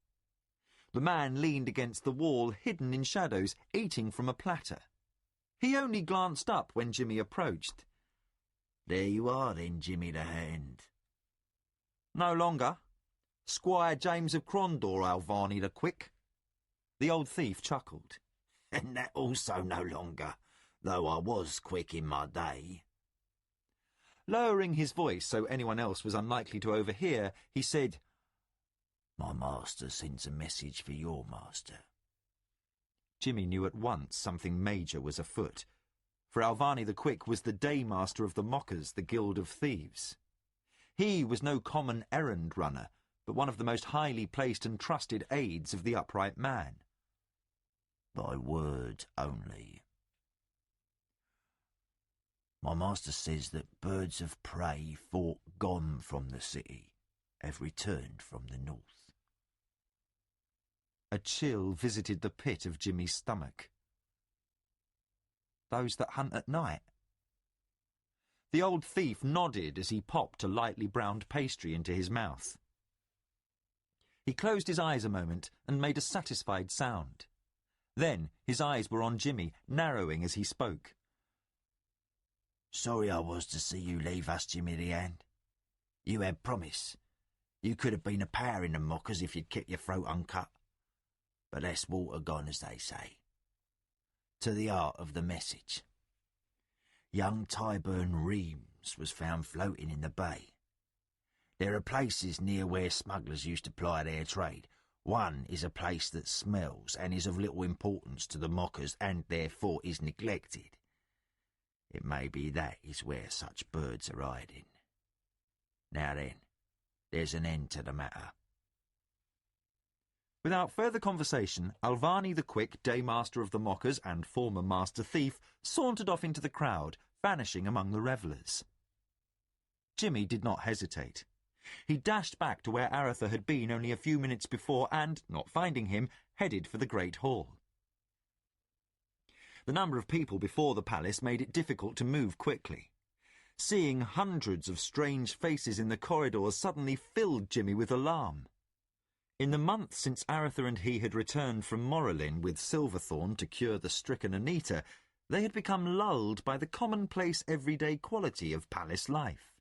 The man leaned against the wall, hidden in shadows, eating from a platter. He only glanced up when Jimmy approached. There you are then, Jimmy the Hand. No longer. Squire James of Crondor, Alvani the Quick. The old thief chuckled. And that also no longer, though I was quick in my day. Lowering his voice so anyone else was unlikely to overhear, he said, My master sends a message for your master. Jimmy knew at once something major was afoot, for Alvani the Quick was the daymaster of the Mockers, the Guild of Thieves. He was no common errand runner, but one of the most highly placed and trusted aides of the upright man. By word only. My master says that birds of prey fought gone from the city have returned from the north. A chill visited the pit of Jimmy's stomach. Those that hunt at night? The old thief nodded as he popped a lightly browned pastry into his mouth. He closed his eyes a moment and made a satisfied sound. Then his eyes were on Jimmy, narrowing as he spoke. Sorry I was to see you leave us, Jimmy the Hand. You had promise. You could have been a power in the Mockers if you'd kept your throat uncut. But that's water gone, as they say. To the art of the message. Young Tyburn Reams was found floating in the bay. There are places near where smugglers used to ply their trade. One is a place that smells and is of little importance to the Mockers and therefore is neglected. It may be that is where such birds are hiding. Now then, there's an end to the matter. Without further conversation, Alvani the Quick, daymaster of the Mockers and former master thief, sauntered off into the crowd, vanishing among the revellers. Jimmy did not hesitate. He dashed back to where Aretha had been only a few minutes before and, not finding him, headed for the Great Hall. The number of people before the palace made it difficult to move quickly. Seeing hundreds of strange faces in the corridors suddenly filled Jimmy with alarm. In the month since Aretha and he had returned from Morrelin with Silverthorn to cure the stricken Anita, they had become lulled by the commonplace everyday quality of palace life.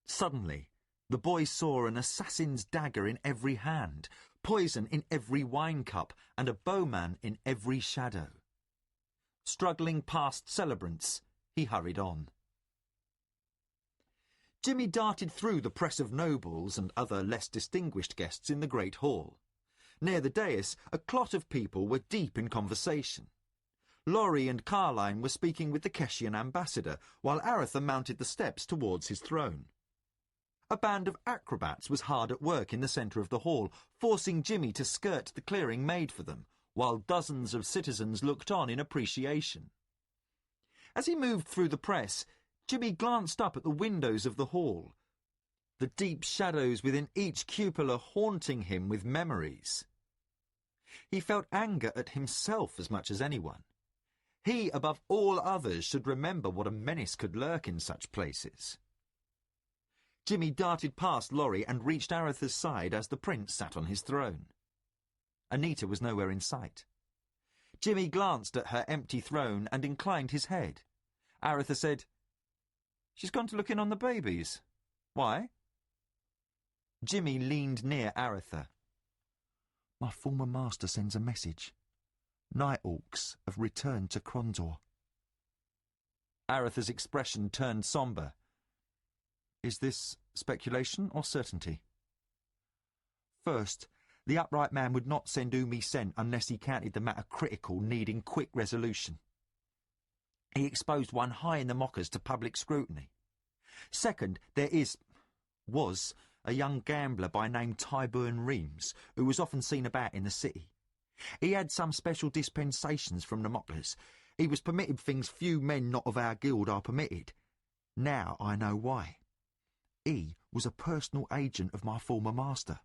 Suddenly, the boy saw an assassin's dagger in every hand, poison in every wine cup, and a bowman in every shadow. Struggling past celebrants, he hurried on. Jimmy darted through the press of nobles and other less distinguished guests in the great hall. Near the dais, a clot of people were deep in conversation. Laurie and Carline were speaking with the Keshian ambassador, while Aretha mounted the steps towards his throne. A band of acrobats was hard at work in the centre of the hall, forcing Jimmy to skirt the clearing made for them, while dozens of citizens looked on in appreciation. As he moved through the press, Jimmy glanced up at the windows of the hall, the deep shadows within each cupola haunting him with memories. He felt anger at himself as much as anyone. He, above all others, should remember what a menace could lurk in such places. Jimmy darted past Laurie and reached Aretha's side as the prince sat on his throne. Anita was nowhere in sight. Jimmy glanced at her empty throne and inclined his head. Aretha said, "She's gone to look in on the babies. Why?" Jimmy leaned near Aretha. "My former master sends a message. Night Orcs have returned to Crondor." Aretha's expression turned sombre. "Is this speculation or certainty?" "First, the upright man would not send whom he sent unless he counted the matter critical, needing quick resolution. He exposed one high in the Mockers to public scrutiny. Second, there was a young gambler by name Tyburn Reams, who was often seen about in the city. He had some special dispensations from the Mockers. He was permitted things few men not of our guild are permitted. Now I know why. He was a personal agent of my former master.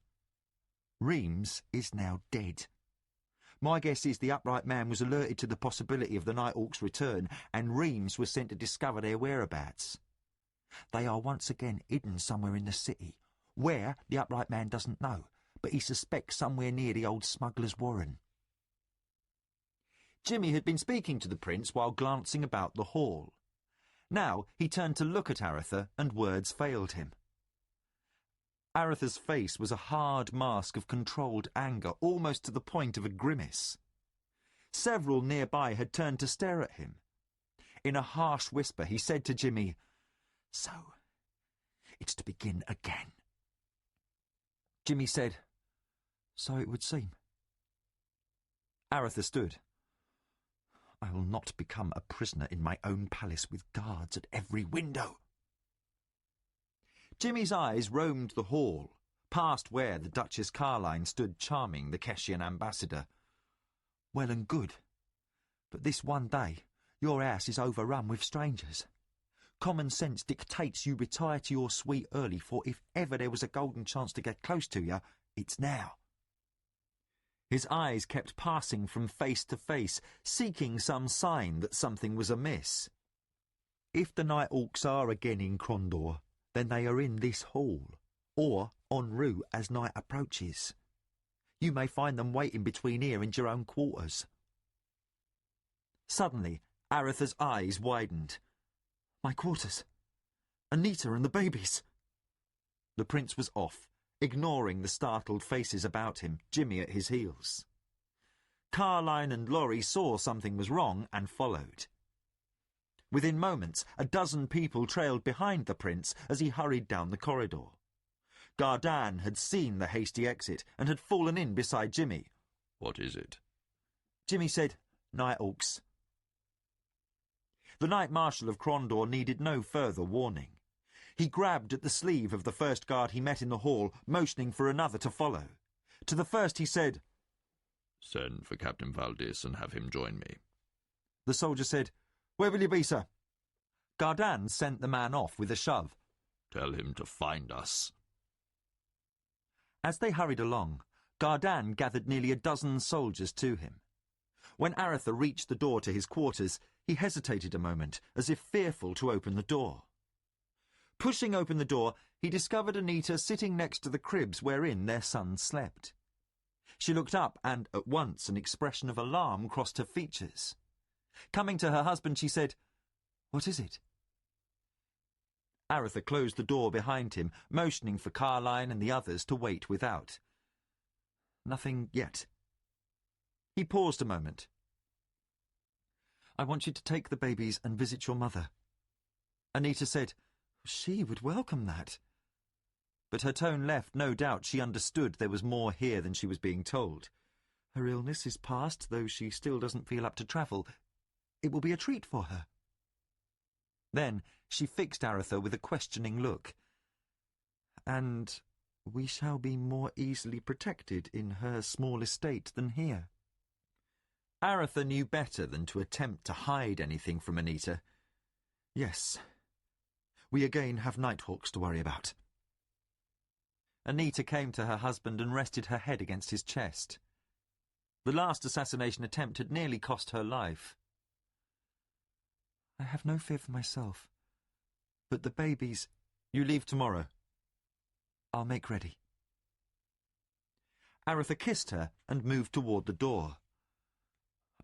Reams is now dead. My guess is the upright man was alerted to the possibility of the Night Orcs' return, and Reams was sent to discover their whereabouts. They are once again hidden somewhere in the city, where the upright man doesn't know, but he suspects somewhere near the old smuggler's warren." Jimmy had been speaking to the prince while glancing about the hall. Now he turned to look at Aretha, and words failed him. Aretha's face was a hard mask of controlled anger, almost to the point of a grimace. Several nearby had turned to stare at him. In a harsh whisper, he said to Jimmy, "So, it's to begin again." Jimmy said, "So it would seem." Aretha stood. "I will not become a prisoner in my own palace with guards at every window." Jimmy's eyes roamed the hall, past where the Duchess Carline stood charming the Keshian ambassador. "Well and good, but this one day your house is overrun with strangers. Common sense dictates you retire to your suite early, for if ever there was a golden chance to get close to you, it's now." His eyes kept passing from face to face, seeking some sign that something was amiss. "If the Nighthawks are again in Crondor, then they are in this hall, or en route as night approaches. You may find them waiting between here and your own quarters." Suddenly, Aretha's eyes widened. "My quarters? Anita and the babies?" The prince was off, ignoring the startled faces about him, Jimmy at his heels. Carline and Laurie saw something was wrong and followed. Within moments, a dozen people trailed behind the prince as he hurried down the corridor. Gardan had seen the hasty exit and had fallen in beside Jimmy. "What is it?" Jimmy said, "Nighthawks." The Knight Marshal of Crondor needed no further warning. He grabbed at the sleeve of the first guard he met in the hall, motioning for another to follow. To the first he said, "Send for Captain Valdis and have him join me." The soldier said, "Where will you be, sir?" Gardan sent the man off with a shove. "Tell him to find us." As they hurried along, Gardan gathered nearly a dozen soldiers to him. When Aretha reached the door to his quarters, he hesitated a moment, as if fearful to open the door. Pushing open the door, he discovered Anita sitting next to the cribs wherein their son slept. She looked up, and at once an expression of alarm crossed her features. Coming to her husband, she said, "What is it?" Aretha closed the door behind him, motioning for Carline and the others to wait without. "Nothing yet." He paused a moment. "I want you to take the babies and visit your mother." Anita said, "She would welcome that." But her tone left no doubt she understood there was more here than she was being told. "Her illness is past, though she still doesn't feel up to travel. It will be a treat for her." Then she fixed Aretha with a questioning look. "And we shall be more easily protected in her small estate than here." Aretha knew better than to attempt to hide anything from Anita. "Yes. We again have Nighthawks to worry about." Anita came to her husband and rested her head against his chest. The last assassination attempt had nearly cost her life. "I have no fear for myself. But the babies—" "You leave tomorrow." "I'll make ready." Aretha kissed her and moved toward the door.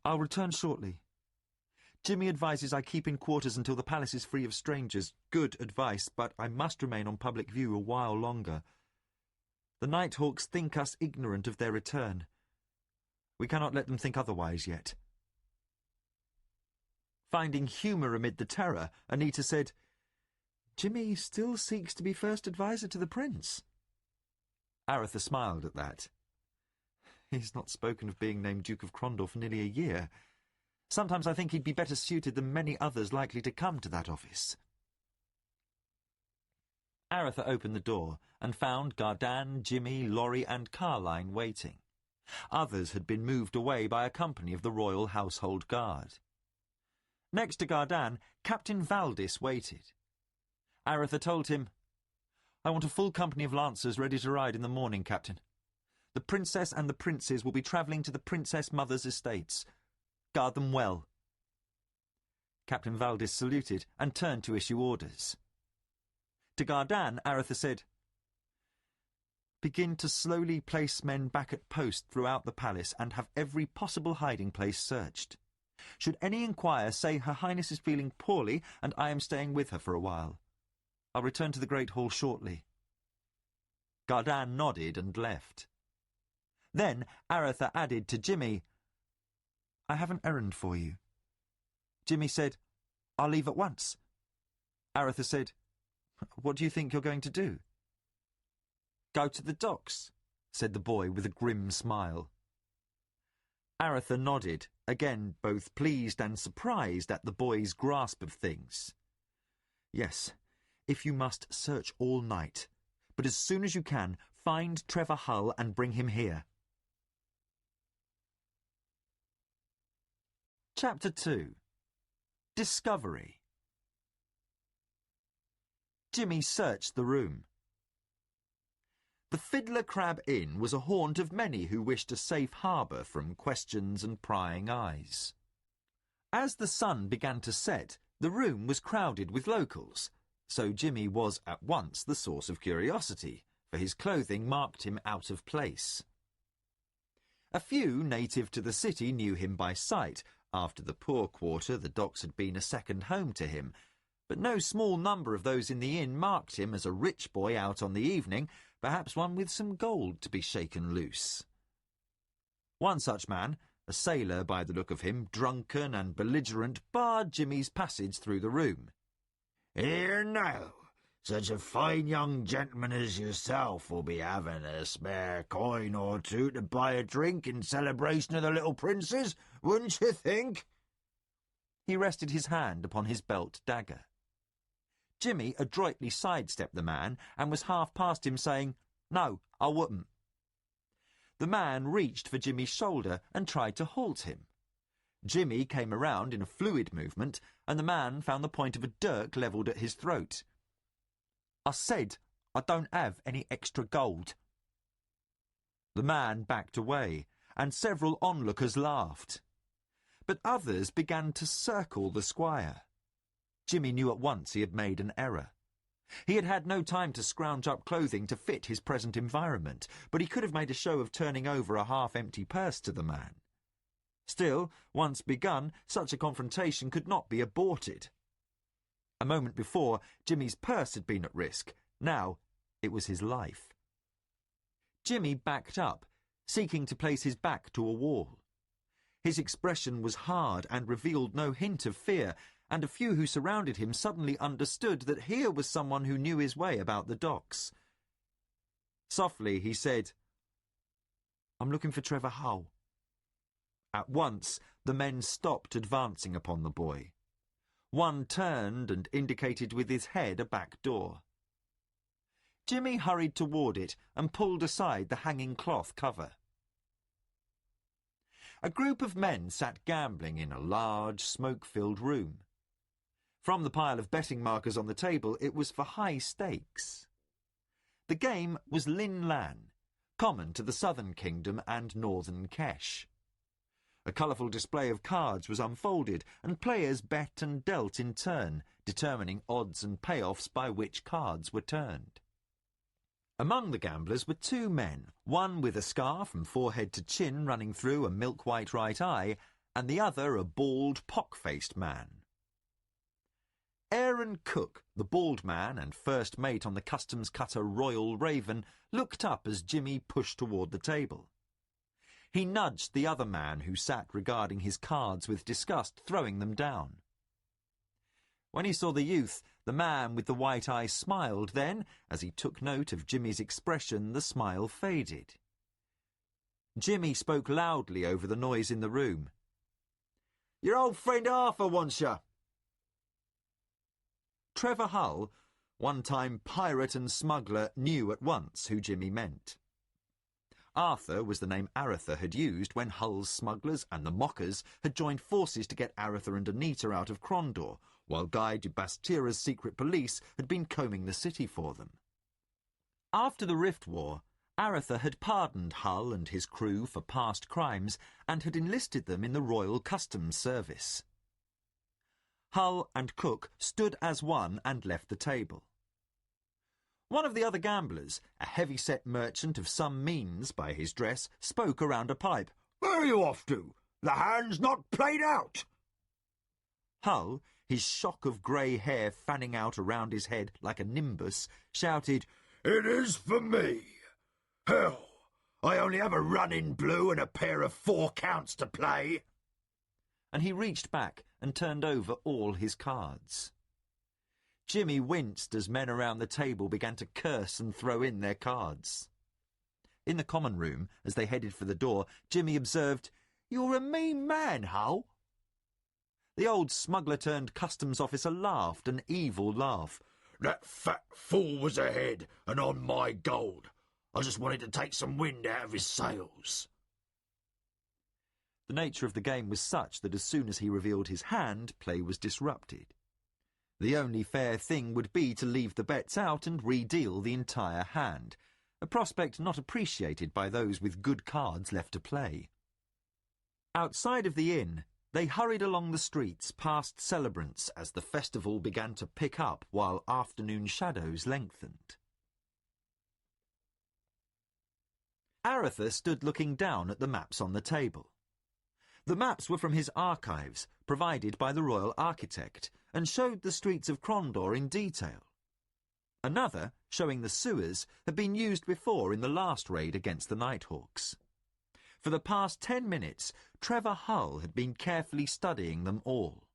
"I'll return shortly. Jimmy advises I keep in quarters until the palace is free of strangers. Good advice, but I must remain on public view a while longer. The Nighthawks think us ignorant of their return. We cannot let them think otherwise yet." Finding humour amid the terror, Anita said, "Jimmy still seeks to be first adviser to the prince." Aretha smiled at that. "He's not spoken of being named Duke of Crondor for nearly a year. Sometimes I think he'd be better suited than many others likely to come to that office." Aretha opened the door and found Gardan, Jimmy, Laurie and Carline waiting. Others had been moved away by a company of the Royal Household Guard. Next to Gardan, Captain Valdis waited. Aretha told him, "I want a full company of lancers ready to ride in the morning, Captain. The Princess and the Princes will be travelling to the Princess Mother's estates. Guard them well." Captain Valdis saluted and turned to issue orders. To Gardan, Aretha said, "Begin to slowly place men back at post throughout the palace and have every possible hiding place searched. Should any inquire, say Her Highness is feeling poorly, and I am staying with her for a while. I'll return to the Great Hall shortly." Gardan nodded and left. Then Aratha added to Jimmy, "I have an errand for you." Jimmy said, "I'll leave at once." Aratha said, "What do you think you're going to do?" "Go to the docks," said the boy with a grim smile. Aratha nodded, again both pleased and surprised at the boy's grasp of things. "Yes, if you must, search all night, but as soon as you can, find Trevor Hull and bring him here." Chapter 2. Discovery. Jimmy searched the room. The Fiddler Crab Inn was a haunt of many who wished a safe harbour from questions and prying eyes. As the sun began to set, the room was crowded with locals, so Jimmy was at once the source of curiosity, for his clothing marked him out of place. A few native to the city knew him by sight. After the poor quarter, the docks had been a second home to him, but no small number of those in the inn marked him as a rich boy out on the evening, perhaps one with some gold to be shaken loose. One such man, a sailor by the look of him, drunken and belligerent, barred Jimmy's passage through the room. "Here now, such a fine young gentleman as yourself will be having a spare coin or two to buy a drink in celebration of the little princes, wouldn't you think?" He rested his hand upon his belt dagger. Jimmy adroitly sidestepped the man and was half past him, saying, "No, I wouldn't." The man reached for Jimmy's shoulder and tried to halt him. Jimmy came around in a fluid movement, and the man found the point of a dirk levelled at his throat. "I said I don't have any extra gold." The man backed away, and several onlookers laughed. But others began to circle the squire. Jimmy knew at once he had made an error. He had had no time to scrounge up clothing to fit his present environment, but he could have made a show of turning over a half-empty purse to the man. Still, once begun, such a confrontation could not be aborted. A moment before, Jimmy's purse had been at risk. Now, it was his life. Jimmy backed up, seeking to place his back to a wall. His expression was hard and revealed no hint of fear, and a few who surrounded him suddenly understood that here was someone who knew his way about the docks. Softly he said, "I'm looking for Trevor Hull." At once the men stopped advancing upon the boy. One turned and indicated with his head a back door. Jimmy hurried toward it and pulled aside the hanging cloth cover. A group of men sat gambling in a large, smoke-filled room. From the pile of betting markers on the table, it was for high stakes. The game was Lin Lan, common to the southern kingdom and northern Kesh. A colourful display of cards was unfolded, and players bet and dealt in turn, determining odds and payoffs by which cards were turned. Among the gamblers were two men, one with a scar from forehead to chin running through a milk-white right eye, and the other a bald, pock-faced man. Aaron Cook, the bald man and first mate on the customs cutter Royal Raven, looked up as Jimmy pushed toward the table. He nudged the other man who sat regarding his cards with disgust, throwing them down. When he saw the youth, the man with the white eye smiled. Then, as he took note of Jimmy's expression, the smile faded. Jimmy spoke loudly over the noise in the room. "Your old friend Arthur wants you." Trevor Hull, one-time pirate and smuggler, knew at once who Jimmy meant. Arthur was the name Aratha had used when Hull's smugglers and the Mockers had joined forces to get Aratha and Anita out of Krondor, while Guy de Bastira's secret police had been combing the city for them. After the Rift War, Aratha had pardoned Hull and his crew for past crimes and had enlisted them in the Royal Customs Service. Hull and Cook stood as one and left the table. One of the other gamblers, a heavy-set merchant of some means by his dress, spoke around a pipe. "Where are you off to? The hand's not played out. Hull, his shock of grey hair fanning out around his head like a nimbus, shouted, "It is for me! Hell, I only have a run in blue and a pair of 4 counts to play!" And he reached back and turned over all his cards. Jimmy winced as men around the table began to curse and throw in their cards. In the common room, as they headed for the door, Jimmy observed, "You're a mean man, Hull." The old smuggler-turned-customs officer laughed, an evil laugh. "That fat fool was ahead and on my gold. I just wanted to take some wind out of his sails." The nature of the game was such that as soon as he revealed his hand, play was disrupted. The only fair thing would be to leave the bets out and re-deal the entire hand, a prospect not appreciated by those with good cards left to play. Outside of the inn, they hurried along the streets past celebrants as the festival began to pick up while afternoon shadows lengthened. Aretha stood looking down at the maps on the table. The maps were from his archives, provided by the royal architect, and showed the streets of Crondor in detail. Another, showing the sewers, had been used before in the last raid against the Nighthawks. For the past 10 minutes, Trevor Hull had been carefully studying them all.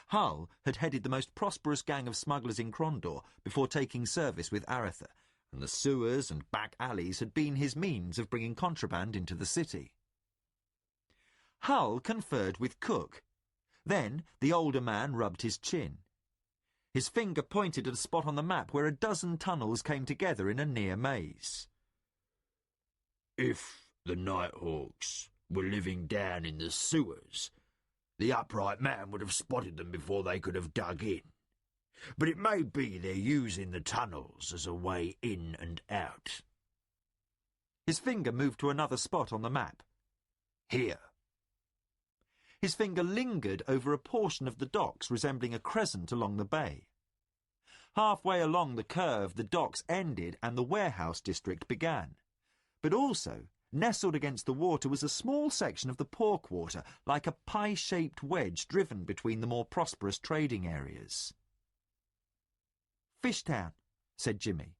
Hull had headed the most prosperous gang of smugglers in Crondor before taking service with Aretha, and the sewers and back alleys had been his means of bringing contraband into the city. Hull conferred with Cook. Then the older man rubbed his chin. His finger pointed at a spot on the map where a dozen tunnels came together in a near maze. "If the Nighthawks were living down in the sewers, the upright man would have spotted them before they could have dug in. But it may be they're using the tunnels as a way in and out." His finger moved to another spot on the map. "Here." His finger lingered over a portion of the docks resembling a crescent along the bay. Halfway along the curve, the docks ended and the warehouse district began. But also, nestled against the water was a small section of the Porkwater, like a pie-shaped wedge driven between the more prosperous trading areas. "Fishtown," said Jimmy.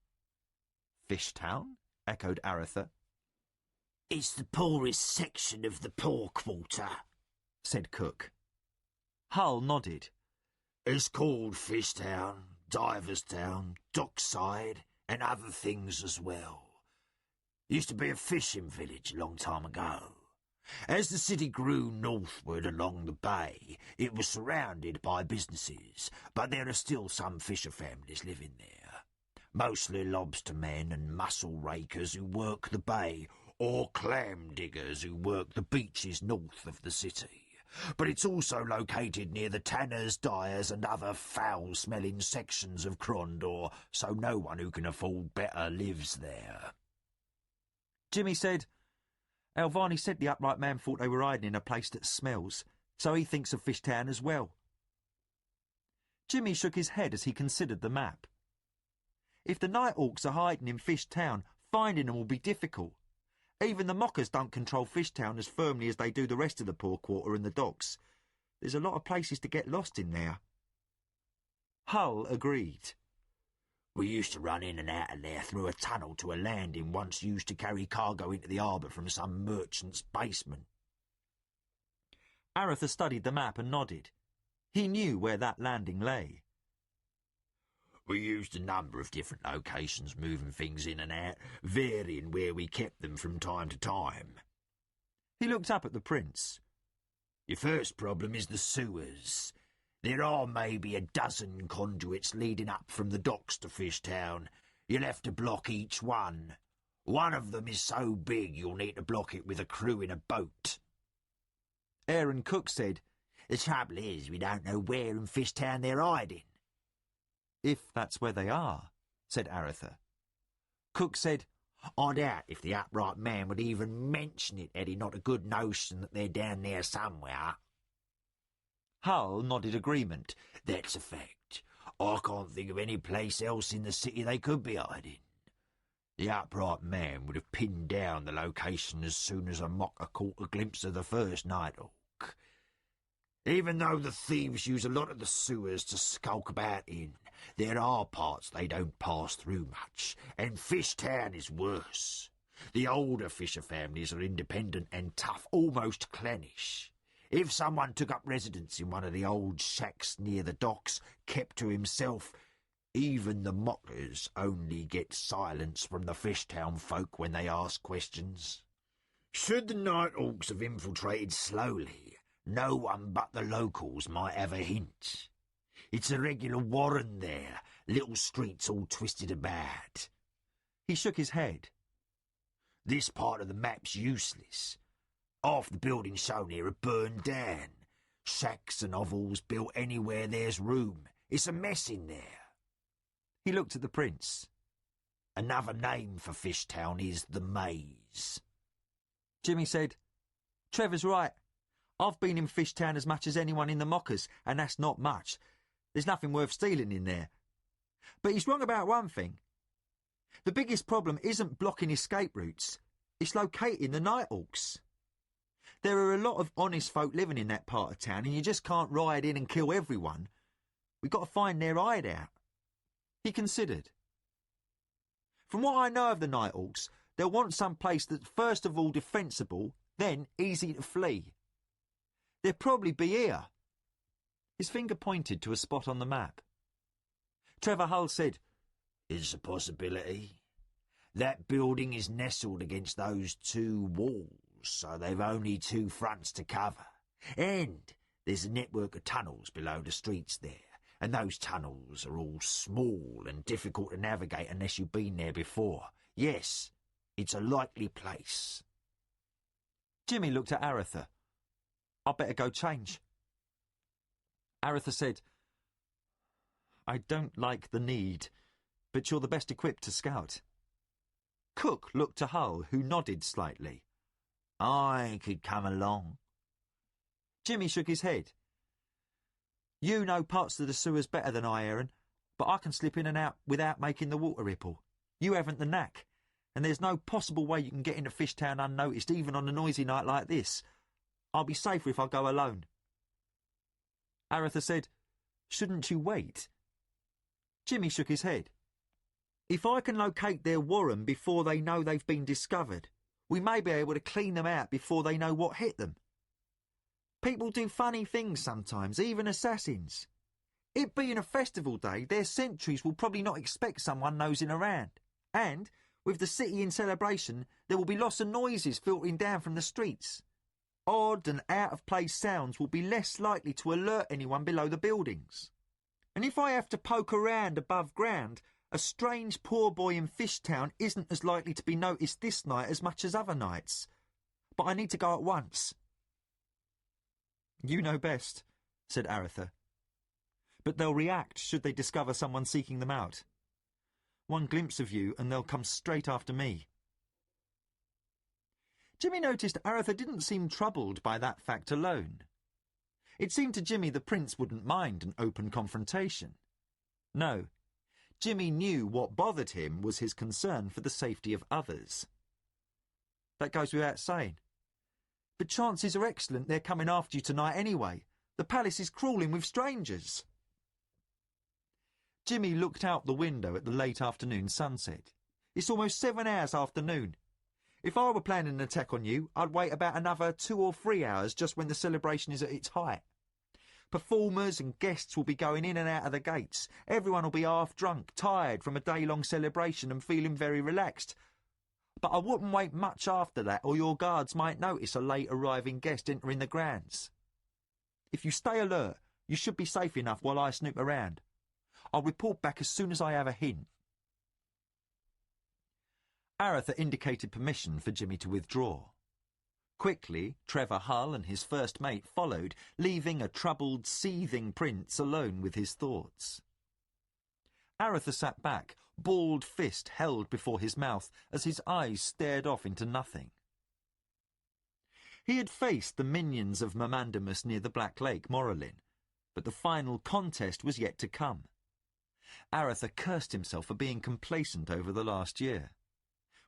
"Fishtown?" echoed Aretha. "It's the poorest section of the Porkwater," said Cook. Hull nodded. "It's called Fishtown, Diverstown, Dockside, and other things as well. Used to be a fishing village a long time ago. As the city grew northward along the bay, it was surrounded by businesses, but there are still some fisher families living there. Mostly lobstermen and mussel rakers who work the bay, or clam diggers who work the beaches north of the city. But it's also located near the tanners, dyers, and other foul-smelling sections of Crondor, so no one who can afford better lives there." Jimmy said, "Alvani said the upright man thought they were hiding in a place that smells, so he thinks of Fishtown as well." Jimmy shook his head as he considered the map. "If the Nighthawks are hiding in Fishtown, finding them will be difficult. Even the Mockers don't control Fishtown as firmly as they do the rest of the Porkwater and the docks. There's a lot of places to get lost in there." Hull agreed. "We used to run in and out of there through a tunnel to a landing once used to carry cargo into the harbour from some merchant's basement." Aretha studied the map and nodded. He knew where that landing lay. "We used a number of different locations moving things in and out, varying where we kept them from time to time." He looked up at the prince. "Your first problem is the sewers. There are maybe a dozen conduits leading up from the docks to Fishtown. You'll have to block each one. One of them is so big you'll need to block it with a crew in a boat." Aaron Cook said, "The trouble is we don't know where in Fishtown they're hiding." "If that's where they are," said Aretha. Cook said, "I doubt if the upright man would even mention it had he not a good notion that they're down there somewhere." Hull nodded agreement. "That's a fact. I can't think of any place else in the city they could be hiding. The upright man would have pinned down the location as soon as a mocker caught a glimpse of the first Nighthawk. Even though the thieves use a lot of the sewers to skulk about in, there are parts they don't pass through much, and Fishtown is worse. The older fisher families are independent and tough, almost clannish. If someone took up residence in one of the old shacks near the docks, kept to himself, even the mockers only get silence from the Fishtown folk when they ask questions. Should the Night Hawks have infiltrated slowly, no one but the locals might have a hint. It's a regular warren there, little streets all twisted about. He shook his head. This part of the map's useless. Half the buildings shown here are burned down. Shacks and hovels built anywhere there's room. It's a mess in there. He looked at the prince. Another name for Fishtown is the Maze. Jimmy said, Trevor's right. I've been in Fishtown as much as anyone in the Mockers, and that's not much. There's nothing worth stealing in there. But he's wrong about one thing. The biggest problem isn't blocking escape routes. It's locating the Nighthawks. There are a lot of honest folk living in that part of town, and you just can't ride in and kill everyone. We've got to find their hideout. He considered. From what I know of the Nighthawks, they'll want some place that's first of all defensible, then easy to flee. They'll probably be here. His finger pointed to a spot on the map. Trevor Hull said, It's a possibility. That building is nestled against those two walls, so they've only two fronts to cover. And there's a network of tunnels below the streets there, and those tunnels are all small and difficult to navigate unless you've been there before. Yes, it's a likely place. Jimmy looked at Aretha. I'd better go change. Aretha said, I don't like the need, but you're the best equipped to scout. Cook looked to Hull, who nodded slightly. I could come along. Jimmy shook his head. You know parts of the sewers better than I, Aaron, but I can slip in and out without making the water ripple. You haven't the knack, and there's no possible way you can get into Fishtown unnoticed, even on a noisy night like this. I'll be safer if I go alone. Aretha said, Shouldn't you wait? Jimmy shook his head. If I can locate their warren before they know they've been discovered, we may be able to clean them out before they know what hit them. People do funny things sometimes, even assassins. It being a festival day, their sentries will probably not expect someone nosing around. And, with the city in celebration, there will be lots of noises filtering down from the streets. Odd and out-of-place sounds will be less likely to alert anyone below the buildings. And if I have to poke around above ground, a strange poor boy in Fishtown isn't as likely to be noticed this night as much as other nights. But I need to go at once. You know best, said Aretha. But they'll react should they discover someone seeking them out. One glimpse of you and they'll come straight after me. Jimmy noticed Aretha didn't seem troubled by that fact alone. It seemed to Jimmy the prince wouldn't mind an open confrontation. No, Jimmy knew what bothered him was his concern for the safety of others. That goes without saying. But chances are excellent they're coming after you tonight anyway. The palace is crawling with strangers. Jimmy looked out the window at the late afternoon sunset. It's almost 7 hours after noon. If I were planning an attack on you, I'd wait about another 2 or 3 hours just when the celebration is at its height. Performers and guests will be going in and out of the gates. Everyone will be half drunk, tired from a day-long celebration and feeling very relaxed. But I wouldn't wait much after that, or your guards might notice a late-arriving guest entering the grounds. If you stay alert, you should be safe enough while I snoop around. I'll report back as soon as I have a hint. Aretha indicated permission for Jimmy to withdraw. Quickly, Trevor Hull and his first mate followed, leaving a troubled, seething prince alone with his thoughts. Aretha sat back, balled fist held before his mouth as his eyes stared off into nothing. He had faced the minions of Mamandamus near the Black Lake, Morolin, but the final contest was yet to come. Aretha cursed himself for being complacent over the last year.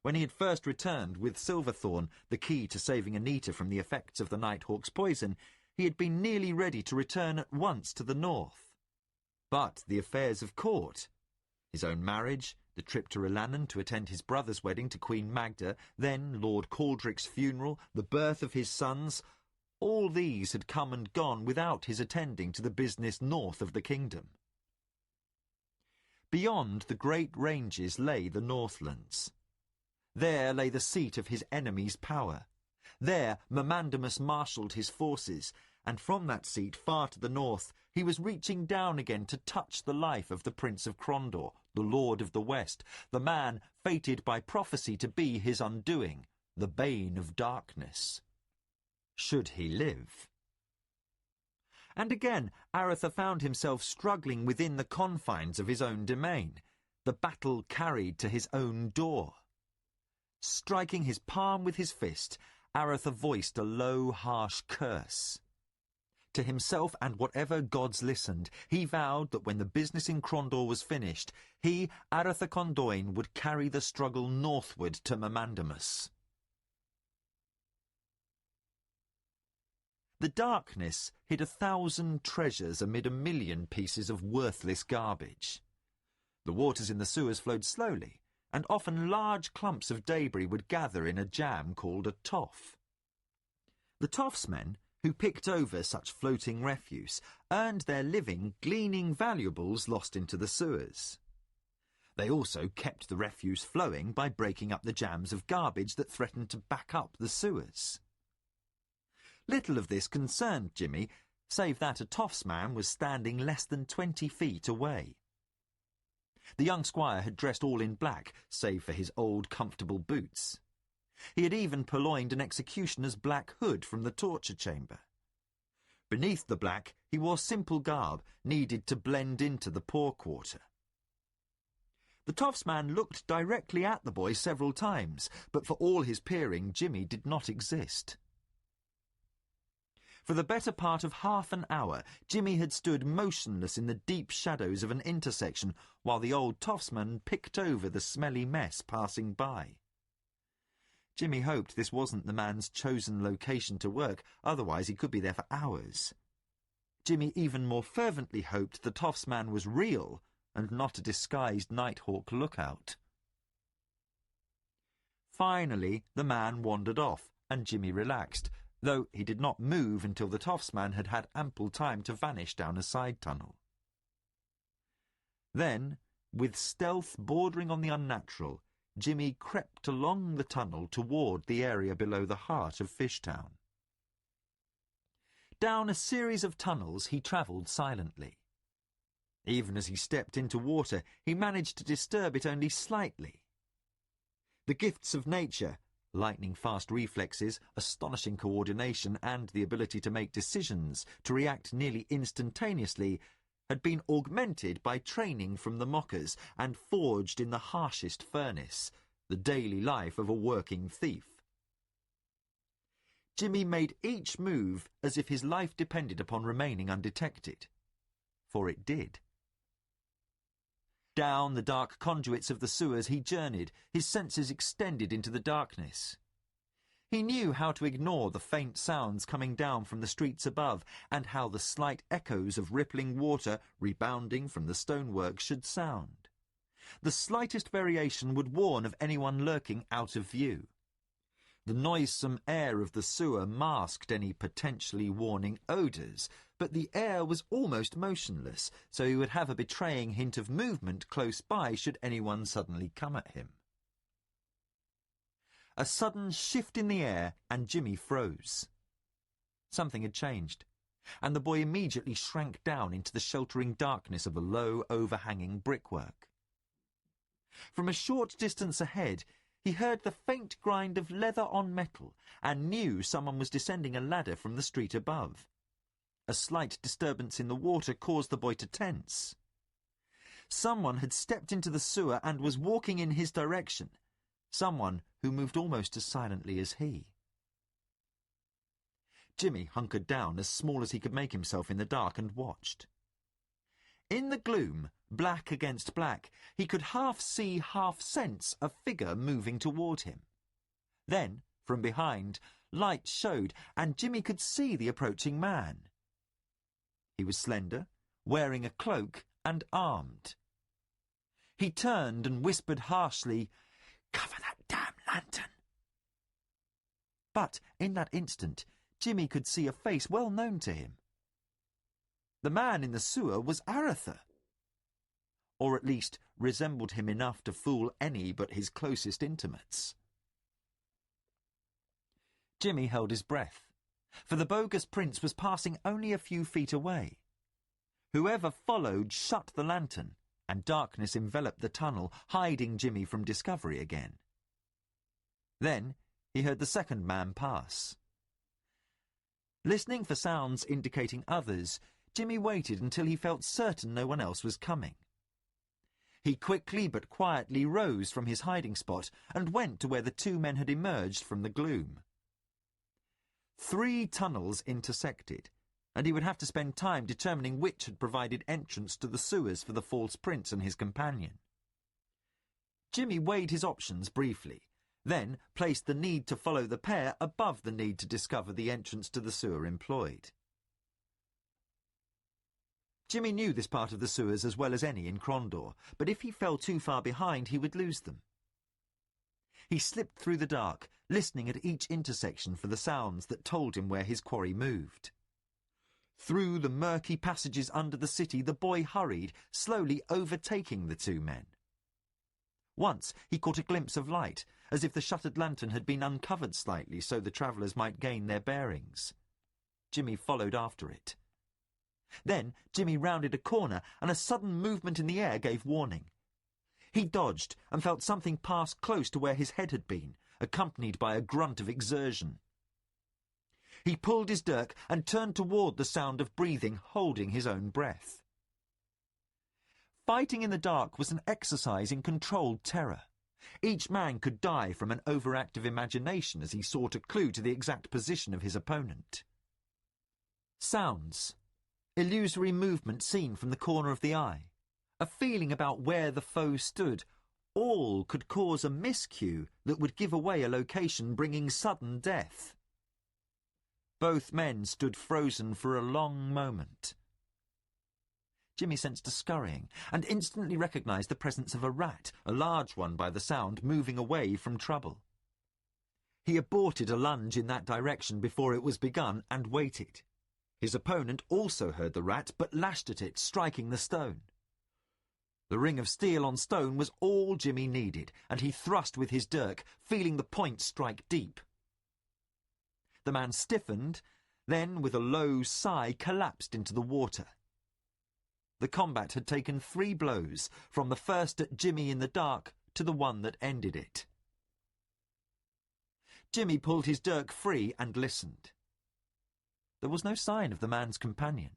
When he had first returned with Silverthorn, the key to saving Anita from the effects of the Nighthawk's poison, he had been nearly ready to return at once to the north. But the affairs of court, his own marriage, the trip to Rhiannon to attend his brother's wedding to Queen Magda, then Lord Caldric's funeral, the birth of his sons, all these had come and gone without his attending to the business north of the kingdom. Beyond the great ranges lay the Northlands. There lay the seat of his enemy's power. There Mamandamus marshalled his forces, and from that seat far to the north he was reaching down again to touch the life of the Prince of Crondor, the Lord of the West, the man fated by prophecy to be his undoing, the bane of darkness. Should he live? And again Aretha found himself struggling within the confines of his own domain, the battle carried to his own door. Striking his palm with his fist, Aretha voiced a low, harsh curse. To himself and whatever gods listened, he vowed that when the business in Crondor was finished, he, Aretha Condoin, would carry the struggle northward to Mamandamus. The darkness hid 1,000 treasures amid 1,000,000 pieces of worthless garbage. The waters in the sewers flowed slowly, and often large clumps of debris would gather in a jam called a toff. The toffsmen, who picked over such floating refuse, earned their living gleaning valuables lost into the sewers. They also kept the refuse flowing by breaking up the jams of garbage that threatened to back up the sewers. Little of this concerned Jimmy, save that a toffsman was standing less than 20 feet away. The young squire had dressed all in black, save for his old comfortable boots. He had even purloined an executioner's black hood from the torture chamber. Beneath the black he wore simple garb, needed to blend into the poor quarter. The toffsman looked directly at the boy several times, but for all his peering, Jimmy did not exist. For the better part of half an hour, Jimmy had stood motionless in the deep shadows of an intersection while the old toffsman picked over the smelly mess passing by. Jimmy hoped this wasn't the man's chosen location to work, otherwise he could be there for hours. Jimmy even more fervently hoped the toffsman was real and not a disguised Nighthawk lookout. Finally, the man wandered off, and Jimmy relaxed, though he did not move until the toffsman had had ample time to vanish down a side tunnel. Then, with stealth bordering on the unnatural, Jimmy crept along the tunnel toward the area below the heart of Fishtown. Down a series of tunnels he travelled silently. Even as he stepped into water, he managed to disturb it only slightly. The gifts of nature, lightning-fast reflexes, astonishing coordination, and the ability to make decisions, to react nearly instantaneously, had been augmented by training from the mockers and forged in the harshest furnace, the daily life of a working thief. Jimmy made each move as if his life depended upon remaining undetected. For it did. Down the dark conduits of the sewers he journeyed, his senses extended into the darkness. He knew how to ignore the faint sounds coming down from the streets above, and how the slight echoes of rippling water rebounding from the stonework should sound. The slightest variation would warn of anyone lurking out of view. The noisome air of the sewer masked any potentially warning odours, but the air was almost motionless, so he would have a betraying hint of movement close by should anyone suddenly come at him. A sudden shift in the air, and Jimmy froze. Something had changed, and the boy immediately shrank down into the sheltering darkness of the low, overhanging brickwork. From a short distance ahead, he heard the faint grind of leather on metal, and knew someone was descending a ladder from the street above. A slight disturbance in the water caused the boy to tense. Someone had stepped into the sewer and was walking in his direction. Someone who moved almost as silently as he. Jimmy hunkered down as small as he could make himself in the dark and watched. In the gloom, black against black, he could half see, half sense a figure moving toward him. Then, from behind, light showed, and Jimmy could see the approaching man. He was slender, wearing a cloak, and armed. He turned and whispered harshly, "Cover that damn lantern!" But in that instant, Jimmy could see a face well known to him. The man in the sewer was Aretha, or at least resembled him enough to fool any but his closest intimates. Jimmy held his breath, for the bogus prince was passing only a few feet away. Whoever followed shut the lantern, and darkness enveloped the tunnel, hiding Jimmy from discovery again. Then he heard the second man pass. Listening for sounds indicating others, Jimmy waited until he felt certain no one else was coming. He quickly but quietly rose from his hiding spot and went to where the two men had emerged from the gloom. 3 tunnels intersected, and he would have to spend time determining which had provided entrance to the sewers for the false prince and his companion. Jimmy weighed his options briefly, then placed the need to follow the pair above the need to discover the entrance to the sewer employed. Jimmy knew this part of the sewers as well as any in Crondor, but if he fell too far behind, he would lose them. He slipped through the dark, listening at each intersection for the sounds that told him where his quarry moved. Through the murky passages under the city, the boy hurried, slowly overtaking the two men. Once he caught a glimpse of light, as if the shuttered lantern had been uncovered slightly so the travellers might gain their bearings. Jimmy followed after it. Then Jimmy rounded a corner, and a sudden movement in the air gave warning. He dodged and felt something pass close to where his head had been, accompanied by a grunt of exertion. He pulled his dirk and turned toward the sound of breathing, holding his own breath. Fighting in the dark was an exercise in controlled terror. Each man could die from an overactive imagination as he sought a clue to the exact position of his opponent. Sounds. Illusory movement seen from the corner of the eye. A feeling about where the foe stood. All could cause a miscue that would give away a location, bringing sudden death. Both men stood frozen for a long moment. Jimmy sensed a scurrying and instantly recognised the presence of a rat, a large one by the sound, moving away from trouble. He aborted a lunge in that direction before it was begun and waited. His opponent also heard the rat, but lashed at it, striking the stone. The ring of steel on stone was all Jimmy needed, and he thrust with his dirk, feeling the point strike deep. The man stiffened, then, with a low sigh, collapsed into the water. The combat had taken 3 blows, from the first at Jimmy in the dark to the one that ended it. Jimmy pulled his dirk free and listened. There was no sign of the man's companion.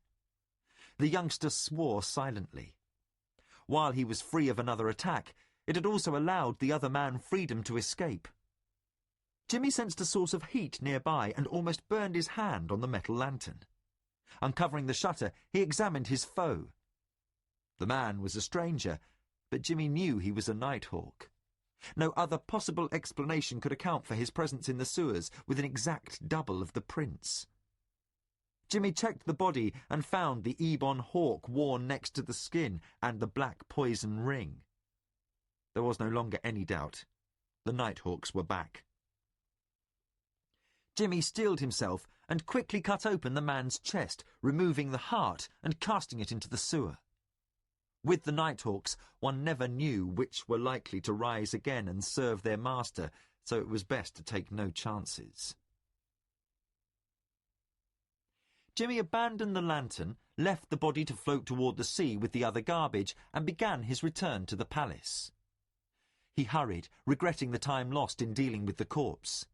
The youngster swore silently. While he was free of another attack, it had also allowed the other man freedom to escape. Jimmy sensed a source of heat nearby and almost burned his hand on the metal lantern. Uncovering the shutter, he examined his foe. The man was a stranger, but Jimmy knew he was a Nighthawk. No other possible explanation could account for his presence in the sewers with an exact double of the prince. Jimmy checked the body and found the ebon hawk worn next to the skin and the black poison ring. There was no longer any doubt. The Nighthawks were back. Jimmy steeled himself and quickly cut open the man's chest, removing the heart and casting it into the sewer. With the Nighthawks, one never knew which were likely to rise again and serve their master, so it was best to take no chances. Jimmy abandoned the lantern, left the body to float toward the sea with the other garbage, and began his return to the palace. He hurried, regretting the time lost in dealing with the corpse.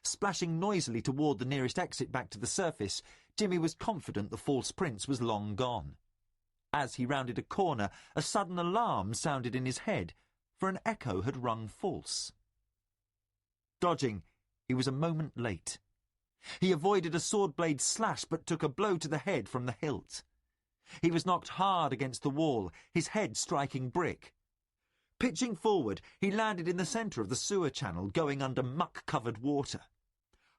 Splashing noisily toward the nearest exit back to the surface, Jimmy was confident the false prince was long gone. As he rounded a corner, a sudden alarm sounded in his head, for an echo had rung false. Dodging, he was a moment late. He avoided a sword blade slash but took a blow to the head from the hilt. He was knocked hard against the wall, his head striking brick. Pitching forward, he landed in the centre of the sewer channel, going under muck-covered water.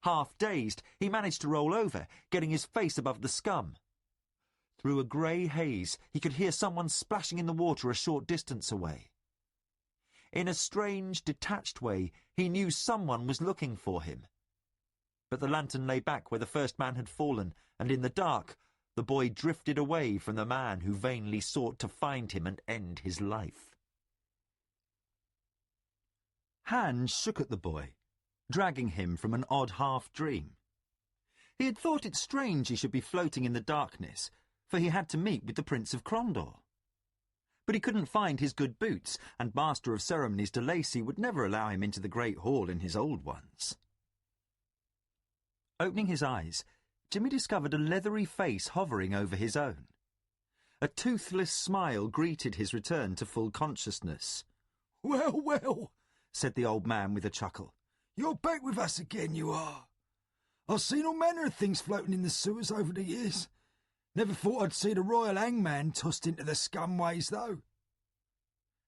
Half dazed, he managed to roll over, getting his face above the scum. Through a grey haze, he could hear someone splashing in the water a short distance away. In a strange, detached way, he knew someone was looking for him. But the lantern lay back where the first man had fallen, and in the dark, the boy drifted away from the man who vainly sought to find him and end his life. Hans shook at the boy, dragging him from an odd half-dream. He had thought it strange he should be floating in the darkness, for he had to meet with the Prince of Krondor. But he couldn't find his good boots, and Master of Ceremonies de Lacy would never allow him into the great hall in his old ones. Opening his eyes, Jimmy discovered a leathery face hovering over his own. A toothless smile greeted his return to full consciousness. "Well, well," said the old man with a chuckle. "You're back with us again, you are. I've seen all manner of things floating in the sewers over the years. Never thought I'd see the royal hangman tossed into the scumways, though."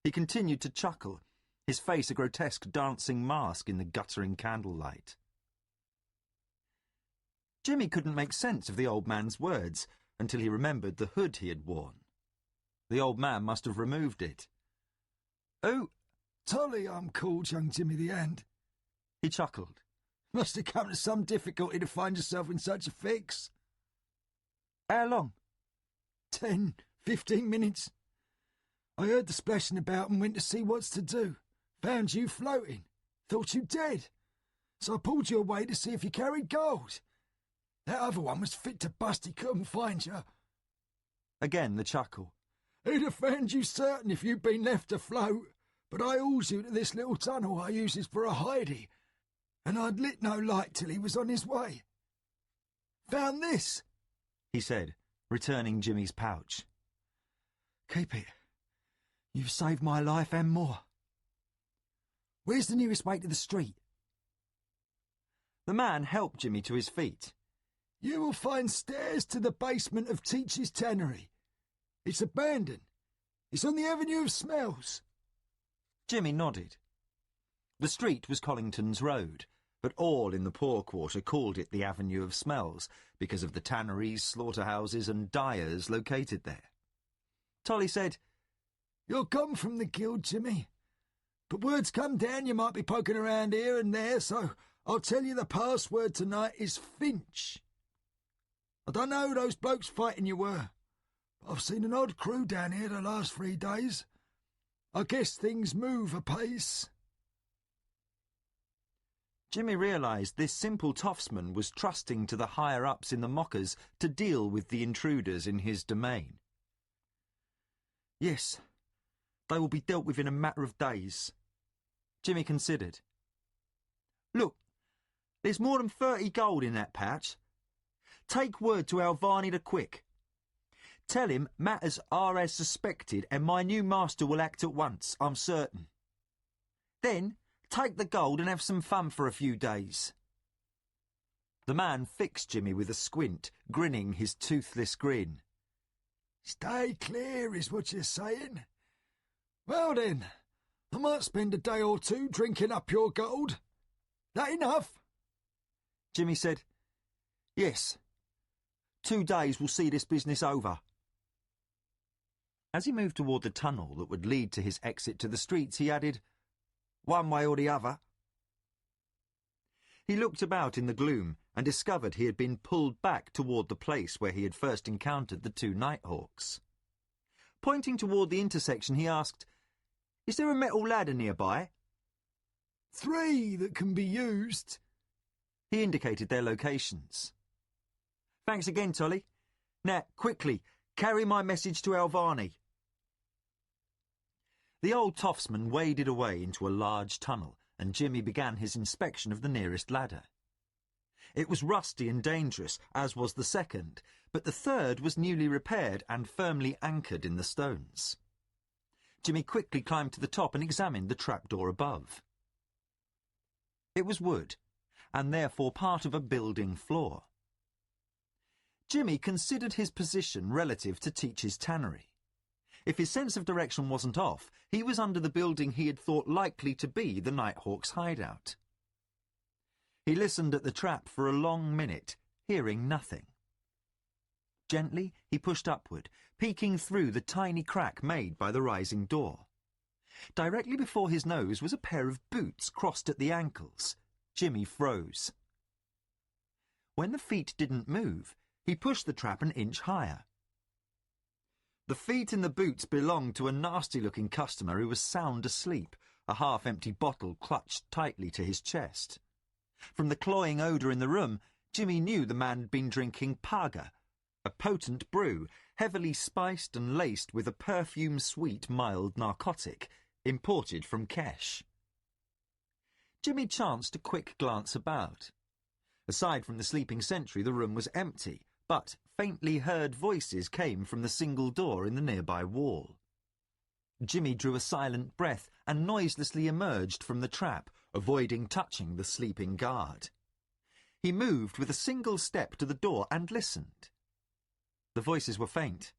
He continued to chuckle, his face a grotesque dancing mask in the guttering candlelight. Jimmy couldn't make sense of the old man's words until he remembered the hood he had worn. The old man must have removed it. "Oh, Tolly, I'm called, young Jimmy the Ant." He chuckled. "Must have come to some difficulty to find yourself in such a fix." "How long?" 10, 15 minutes. I heard the splashing about and went to see what's to do. Found you floating. Thought you dead. So I pulled you away to see if you carried gold. That other one was fit to bust, he couldn't find you." Again the chuckle. "He'd have found you certain if you'd been left afloat, but I hauls you to this little tunnel I uses for a hidey, and I'd lit no light till he was on his way. Found this," he said, returning Jimmy's pouch. "Keep it. You've saved my life and more. Where's the nearest way to the street?" The man helped Jimmy to his feet. "You will find stairs to the basement of Teach's Tannery. It's abandoned. It's on the Avenue of Smells." Jimmy nodded. The street was Collington's Road, but all in the poor quarter called it the Avenue of Smells because of the tanneries, slaughterhouses and dyers located there. Tolly said, "You're come from the guild, Jimmy. But word's come down you might be poking around here and there, so I'll tell you the password tonight is Finch. I don't know who those blokes fighting you were, but I've seen an odd crew down here the last 3 days. I guess things move apace." Jimmy realised this simple toffsman was trusting to the higher-ups in the mockers to deal with the intruders in his domain. "Yes, they will be dealt with in a matter of days." Jimmy considered. "Look, there's more than 30 gold in that pouch. Take word to Alvarni the Quick. Tell him matters are as suspected and my new master will act at once, I'm certain. Then take the gold and have some fun for a few days." The man fixed Jimmy with a squint, grinning his toothless grin. "Stay clear is what you're saying. Well then, I might spend a day or two drinking up your gold. That enough?" Jimmy said, "Yes. 2 days will see this business over." As he moved toward the tunnel that would lead to his exit to the streets, he added, "One way or the other." He looked about in the gloom and discovered he had been pulled back toward the place where he had first encountered the 2 Nighthawks. Pointing toward the intersection, he asked, "Is there a metal ladder nearby?" 3 that can be used." He indicated their locations. "Thanks again, Tolly. Now, quickly, carry my message to Alvarni." The old toffsman waded away into a large tunnel, and Jimmy began his inspection of the nearest ladder. It was rusty and dangerous, as was the second, but the third was newly repaired and firmly anchored in the stones. Jimmy quickly climbed to the top and examined the trapdoor above. It was wood, and therefore part of a building floor. Jimmy considered his position relative to Teach's Tannery. If his sense of direction wasn't off, he was under the building he had thought likely to be the Nighthawk's hideout. He listened at the trap for a long minute, hearing nothing. Gently, he pushed upward, peeking through the tiny crack made by the rising door. Directly before his nose was a pair of boots crossed at the ankles. Jimmy froze. When the feet didn't move, he pushed the trap an inch higher. The feet in the boots belonged to a nasty-looking customer who was sound asleep, a half-empty bottle clutched tightly to his chest. From the cloying odour in the room, Jimmy knew the man had been drinking Paga, a potent brew, heavily spiced and laced with a perfume-sweet mild narcotic, imported from Kesh. Jimmy chanced a quick glance about. Aside from the sleeping sentry, the room was empty, but faintly heard voices came from the single door in the nearby wall. Jimmy drew a silent breath and noiselessly emerged from the trap, avoiding touching the sleeping guard. He moved with a single step to the door and listened. The voices were faint.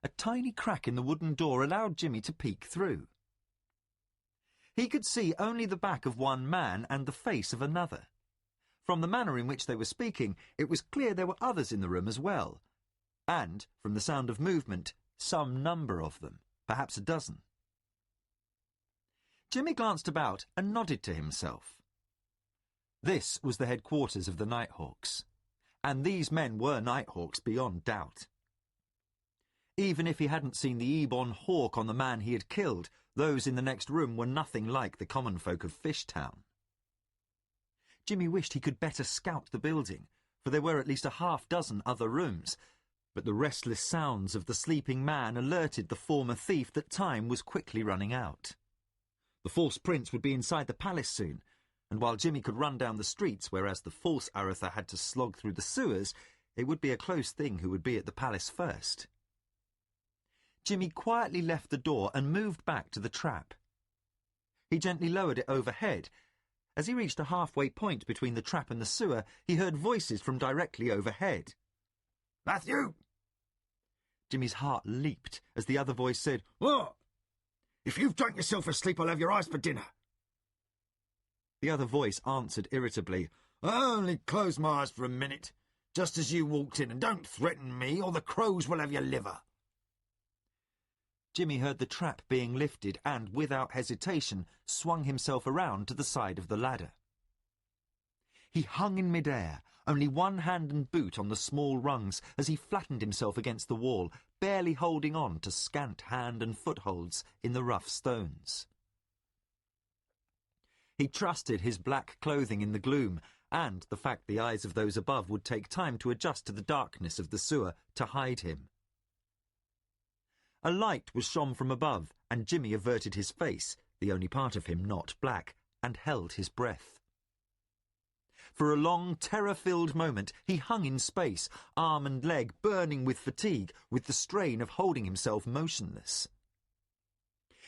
A tiny crack in the wooden door allowed Jimmy to peek through. He could see only the back of one man and the face of another. From the manner in which they were speaking, it was clear there were others in the room as well, and, from the sound of movement, some number of them, perhaps a dozen. Jimmy glanced about and nodded to himself. This was the headquarters of the Nighthawks, and these men were Nighthawks beyond doubt. Even if he hadn't seen the Ebon hawk on the man he had killed, those in the next room were nothing like the common folk of Fishtown. Jimmy wished he could better scout the building, for there were at least a half-dozen other rooms, but the restless sounds of the sleeping man alerted the former thief that time was quickly running out. The false prince would be inside the palace soon, and while Jimmy could run down the streets, whereas the false Aretha had to slog through the sewers, it would be a close thing who would be at the palace first. Jimmy quietly left the door and moved back to the trap. He gently lowered it overhead. As he reached a halfway point between the trap and the sewer, he heard voices from directly overhead. "Matthew!" Jimmy's heart leaped as the other voice said, "What? If you've drunk yourself asleep, I'll have your eyes for dinner." The other voice answered irritably, "I only closed my eyes for a minute, just as you walked in, and don't threaten me, or the crows will have your liver." Jimmy heard the trap being lifted and, without hesitation, swung himself around to the side of the ladder. He hung in midair, only one hand and boot on the small rungs as he flattened himself against the wall, barely holding on to scant hand and footholds in the rough stones. He trusted his black clothing in the gloom, and the fact the eyes of those above would take time to adjust to the darkness of the sewer to hide him. A light was shone from above, and Jimmy averted his face, the only part of him not black, and held his breath. For a long, terror-filled moment, he hung in space, arm and leg burning with fatigue, with the strain of holding himself motionless.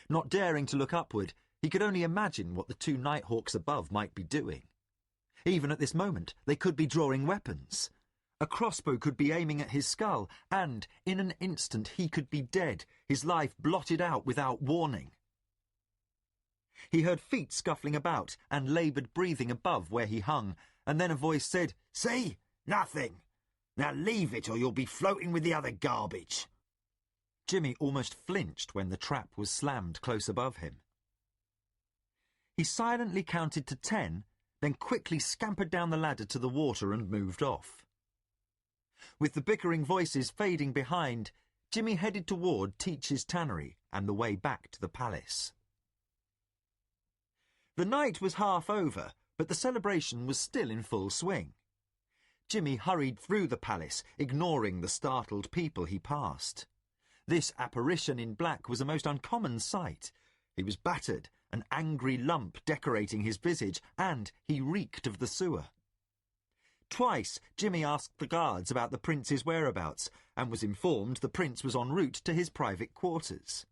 Not daring to look upward, he could only imagine what the two Nighthawks above might be doing. Even at this moment, they could be drawing weapons. A crossbow could be aiming at his skull, and, in an instant, he could be dead, his life blotted out without warning. He heard feet scuffling about and laboured breathing above where he hung, and then a voice said, "See? Nothing. Now leave it, or you'll be floating with the other garbage." Jimmy almost flinched when the trap was slammed close above him. He silently counted to 10, then quickly scampered down the ladder to the water and moved off. With the bickering voices fading behind, Jimmy headed toward Teach's tannery and the way back to the palace. The night was half over, but the celebration was still in full swing. Jimmy hurried through the palace, ignoring the startled people he passed. This apparition in black was a most uncommon sight. He was battered, an angry lump decorating his visage, and he reeked of the sewer. Twice Jimmy asked the guards about the prince's whereabouts, and was informed the prince was en route to his private quarters.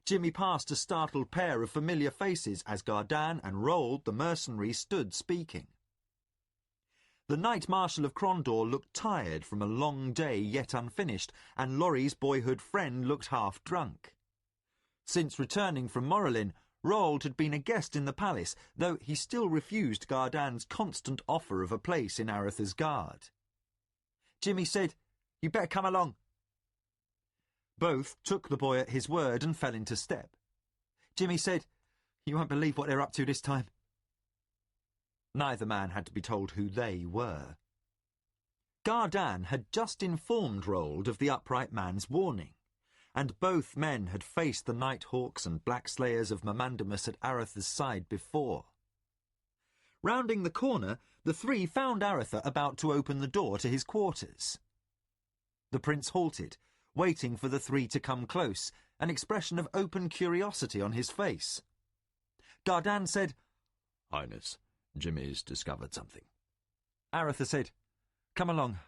Jimmy passed a startled pair of familiar faces as Gardan and Roald, the mercenary, stood speaking. The Knight Marshal of Krondor looked tired from a long day yet unfinished, and Laurie's boyhood friend looked half drunk. Since returning from Morrelin, Roald had been a guest in the palace, though he still refused Gardan's constant offer of a place in Aretha's guard. Jimmy said, "You better come along." Both took the boy at his word and fell into step. Jimmy said, "You won't believe what they're up to this time." Neither man had to be told who they were. Gardan had just informed Roald of the upright man's warning, and both men had faced the Nighthawks and Black Slayers of Mamandamus at Aretha's side before. Rounding the corner, the three found Aretha about to open the door to his quarters. The prince halted, waiting for the three to come close, an expression of open curiosity on his face. Gardan said, "Highness, Jimmy's discovered something." Aretha said, "Come along.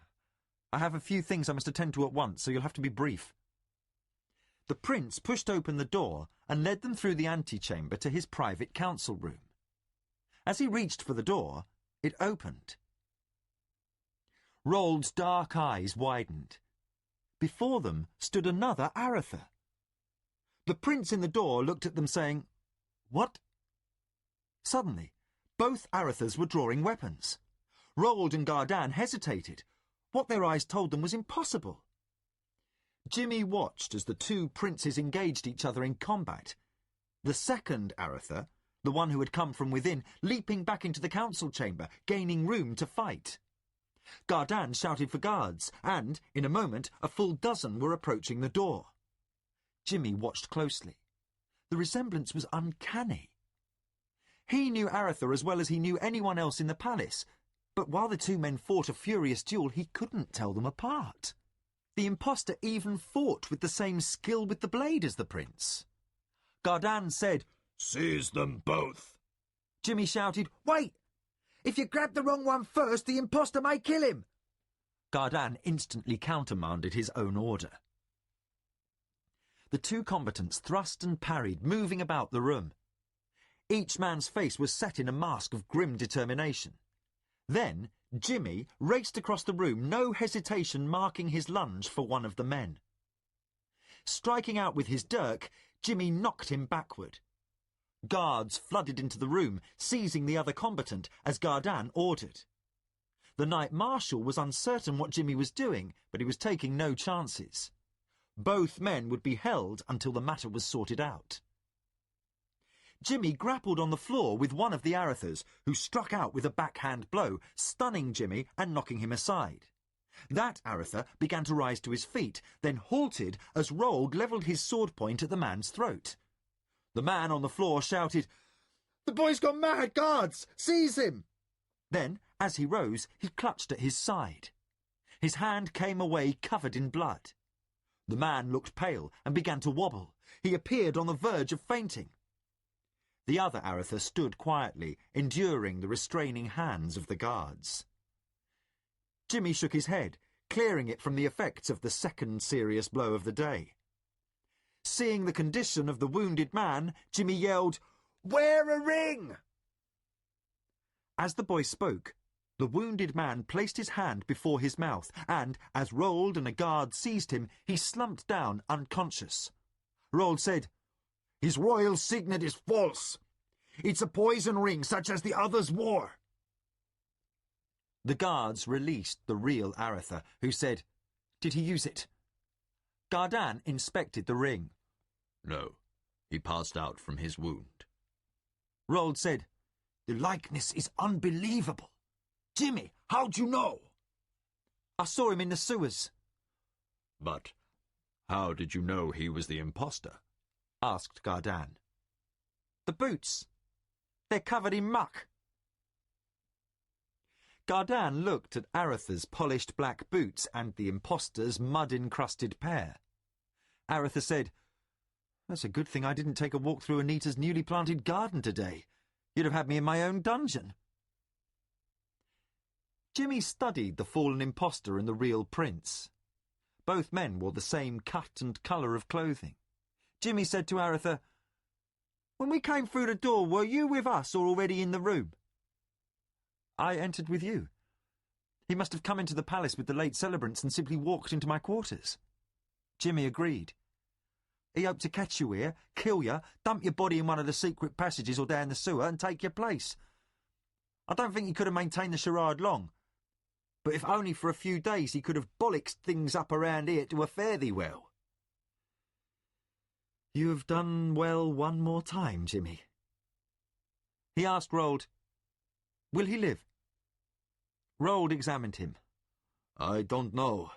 I have a few things I must attend to at once, so you'll have to be brief." The prince pushed open the door and led them through the antechamber to his private council room. As he reached for the door, it opened. Roald's dark eyes widened. Before them stood another Aretha. The prince in the door looked at them, saying, "What?" Suddenly, both Arethas were drawing weapons. Roald and Gardan hesitated. What their eyes told them was impossible. Jimmy watched as the two princes engaged each other in combat. The second Aretha, the one who had come from within, leaping back into the council chamber, gaining room to fight. Gardan shouted for guards, and, in a moment, a full dozen were approaching the door. Jimmy watched closely. The resemblance was uncanny. He knew Aretha as well as he knew anyone else in the palace, but while the two men fought a furious duel, he couldn't tell them apart. The impostor even fought with the same skill with the blade as the prince. Gardan said, "Seize them both." Jimmy shouted, "Wait! If you grab the wrong one first, the impostor may kill him." Gardan instantly countermanded his own order. The two combatants thrust and parried, moving about the room. Each man's face was set in a mask of grim determination. Then Jimmy raced across the room, no hesitation marking his lunge for one of the men. Striking out with his dirk, Jimmy knocked him backward. Guards flooded into the room, seizing the other combatant, as Gardan ordered. The Knight Marshal was uncertain what Jimmy was doing, but he was taking no chances. Both men would be held until the matter was sorted out. Jimmy grappled on the floor with one of the Arethas, who struck out with a backhand blow, stunning Jimmy and knocking him aside. That Aretha began to rise to his feet, then halted as Roald levelled his sword point at the man's throat. The man on the floor shouted, "The boy's gone mad, guards! Seize him!" Then, as he rose, he clutched at his side. His hand came away covered in blood. The man looked pale and began to wobble. He appeared on the verge of fainting. The other Aretha stood quietly, enduring the restraining hands of the guards. Jimmy shook his head, clearing it from the effects of the second serious blow of the day. Seeing the condition of the wounded man, Jimmy yelled, "Wear a ring!" As the boy spoke, the wounded man placed his hand before his mouth, and, as Roald and a guard seized him, he slumped down unconscious. Roald said, "His royal signet is false. It's a poison ring such as the others wore." The guards released the real Aretha, who said, "Did he use it?" Gardan inspected the ring. "No, he passed out from his wound." Roald said, "The likeness is unbelievable. Jimmy, how'd you know?" "I saw him in the sewers." "But how did you know he was the impostor?" asked Gardan. "The boots. They're covered in muck." Gardan looked at Aretha's polished black boots and the impostor's mud-encrusted pair. Aretha said, "That's a good thing I didn't take a walk through Anita's newly planted garden today. You'd have had me in my own dungeon." Jimmy studied the fallen impostor and the real prince. Both men wore the same cut and colour of clothing. Jimmy said to Aretha, "When we came through the door, were you with us or already in the room?" "I entered with you. He must have come into the palace with the late celebrants and simply walked into my quarters." Jimmy agreed. He hoped to catch you here, kill you, dump your body in one of the secret passages or down the sewer and take your place. I don't think he could have maintained the charade long, but if only for a few days he could have bollocked things up around here to a fare thee well. You have done well one more time, Jimmy. He asked Rold, will he live? Rold examined him. I don't know.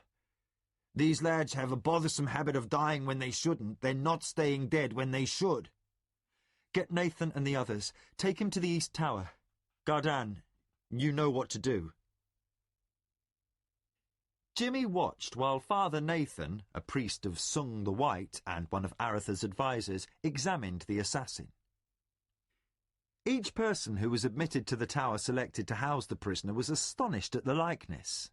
These lads have a bothersome habit of dying when they shouldn't, then not staying dead when they should. Get Nathan and the others. Take him to the East Tower. Gardan, you know what to do. Jimmy watched while Father Nathan, a priest of Sung the White and one of Aretha's advisers, examined the assassin. Each person who was admitted to the tower selected to house the prisoner was astonished at the likeness.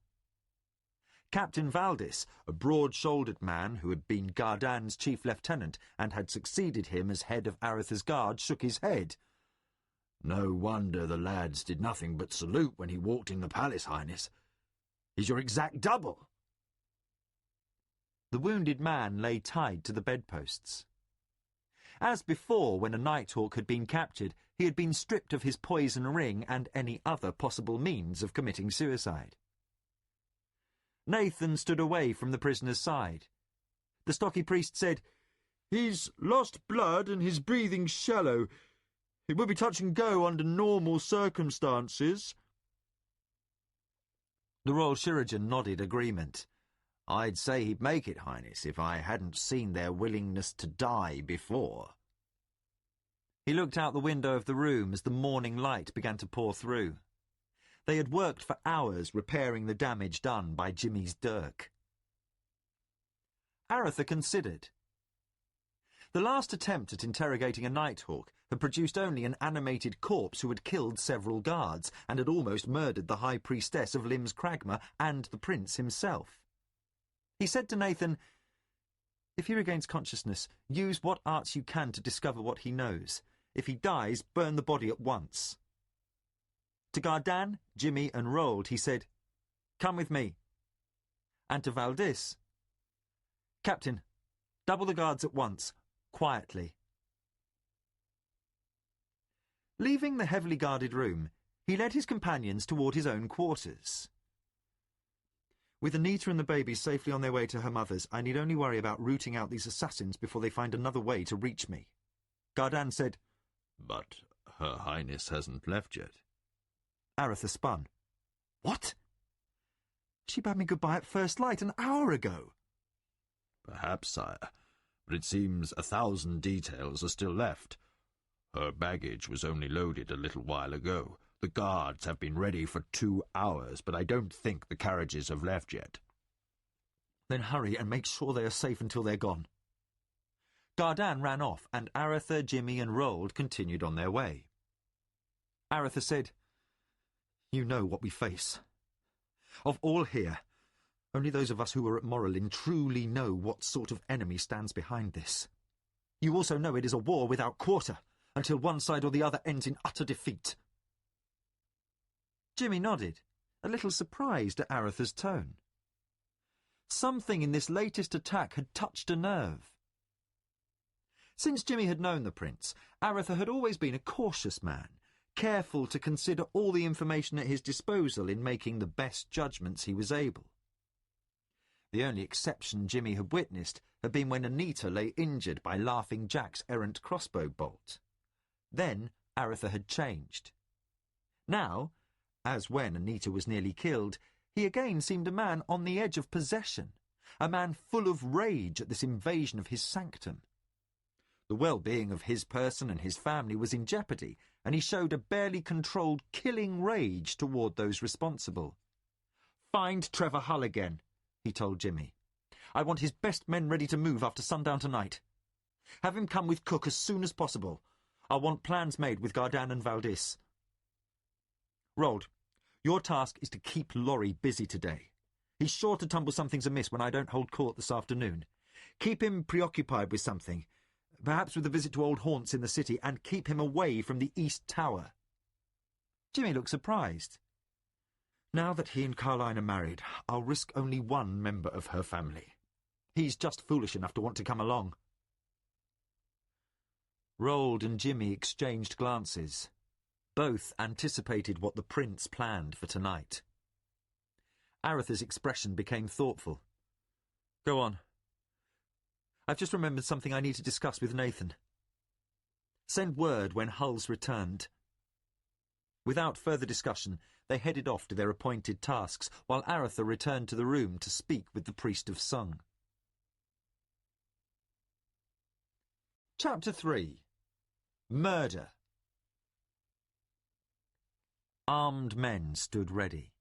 Captain Valdis, a broad-shouldered man who had been Gardan's chief lieutenant and had succeeded him as head of Aretha's guard, shook his head. No wonder the lads did nothing but salute when he walked in the palace, Highness. He's your exact double. The wounded man lay tied to the bedposts. As before, when a Nighthawk had been captured, he had been stripped of his poison ring and any other possible means of committing suicide. Nathan stood away from the prisoner's side. The stocky priest said, He's lost blood and his breathing's shallow. It would be touch and go under normal circumstances. The Royal Chirurgeon nodded agreement. I'd say he'd make it, Highness, if I hadn't seen their willingness to die before. He looked out the window of the room as the morning light began to pour through. They had worked for hours repairing the damage done by Jimmy's dirk. Aretha considered. The last attempt at interrogating a Nighthawk had produced only an animated corpse who had killed several guards and had almost murdered the High Priestess of Limbs Cragma and the Prince himself. He said to Nathan, If he regains consciousness, use what arts you can to discover what he knows. If he dies, burn the body at once. To Gardan, Jimmy and Rold, he said, Come with me. And to Valdis, Captain, double the guards at once, quietly. Leaving the heavily guarded room, he led his companions toward his own quarters. With Anita and the baby safely on their way to her mother's, I need only worry about rooting out these assassins before they find another way to reach me. Gardan said, But Her Highness hasn't left yet. Aretha spun. What? She bade me goodbye at first light an hour ago. Perhaps, sire, but it seems 1,000 details are still left. Her baggage was only loaded a little while ago. The guards have been ready for 2 hours, but I don't think the carriages have left yet. Then hurry and make sure they are safe until they're gone. Gardan ran off, and Aretha, Jimmy and Rold continued on their way. Aretha said, You know what we face. Of all here, only those of us who were at Morrelin truly know what sort of enemy stands behind this. You also know it is a war without quarter, until one side or the other ends in utter defeat. Jimmy nodded, a little surprised at Aretha's tone. Something in this latest attack had touched a nerve. Since Jimmy had known the prince, Aretha had always been a cautious man, careful to consider all the information at his disposal in making the best judgments he was able. The only exception Jimmy had witnessed had been when Anita lay injured by Laughing Jack's errant crossbow bolt. Then Aretha had changed. Now, as when Anita was nearly killed, he again seemed a man on the edge of possession, a man full of rage at this invasion of his sanctum. The well-being of his person and his family was in jeopardy, and he showed a barely controlled killing rage toward those responsible. "Find Trevor Hull again," he told Jimmy. "I want his best men ready to move after sundown tonight. Have him come with Cook as soon as possible. I want plans made with Gardan and Valdis. Rold, your task is to keep Laurie busy today. He's sure to tumble something's amiss when I don't hold court this afternoon. Keep him preoccupied with something, perhaps with a visit to old haunts in the city, and keep him away from the East Tower." Jimmy looked surprised. "Now that he and Carline are married, I'll risk only one member of her family. He's just foolish enough to want to come along." Rold and Jimmy exchanged glances. Both anticipated what the prince planned for tonight. Aretha's expression became thoughtful. "Go on. I've just remembered something I need to discuss with Nathan. Send word when Hull's returned." Without further discussion, they headed off to their appointed tasks, while Aretha returned to the room to speak with the priest of Sung. Chapter 3. Murder. Armed men stood ready.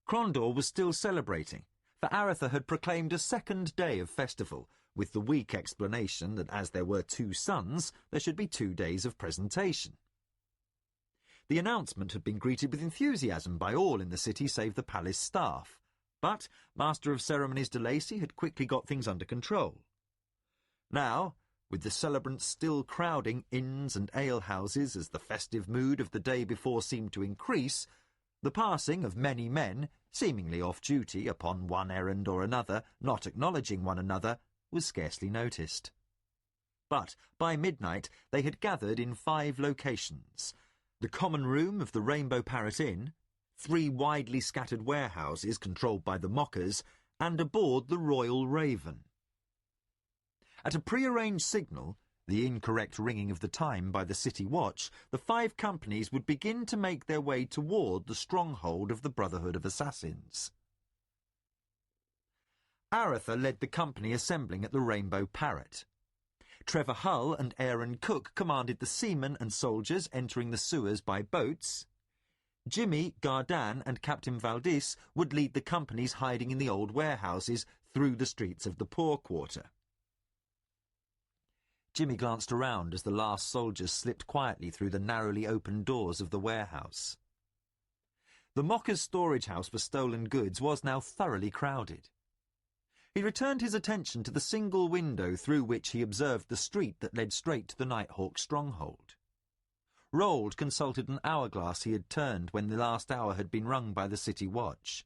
Crondor was still celebrating, for Aretha had proclaimed a second day of festival, with the weak explanation that as there were 2 sons, there should be 2 days of presentation. The announcement had been greeted with enthusiasm by all in the city save the palace staff, but Master of Ceremonies de Lacy had quickly got things under control. Now, with the celebrants still crowding inns and alehouses as the festive mood of the day before seemed to increase, the passing of many men, seemingly off duty upon one errand or another, not acknowledging one another, was scarcely noticed. But by midnight they had gathered in 5 locations: the common room of the Rainbow Parrot Inn, 3 widely scattered warehouses controlled by the Mockers, and aboard the Royal Raven. At a prearranged signal, the incorrect ringing of the time by the city watch, the 5 companies would begin to make their way toward the stronghold of the Brotherhood of Assassins. Aretha led the company assembling at the Rainbow Parrot. Trevor Hull and Aaron Cook commanded the seamen and soldiers entering the sewers by boats. Jimmy, Gardan and Captain Valdis would lead the companies hiding in the old warehouses through the streets of the poor quarter. Jimmy glanced around as the last soldiers slipped quietly through the narrowly opened doors of the warehouse. The Mockers' storage house for stolen goods was now thoroughly crowded. He returned his attention to the single window through which he observed the street that led straight to the Nighthawk stronghold. Rold consulted an hourglass he had turned when the last hour had been rung by the city watch.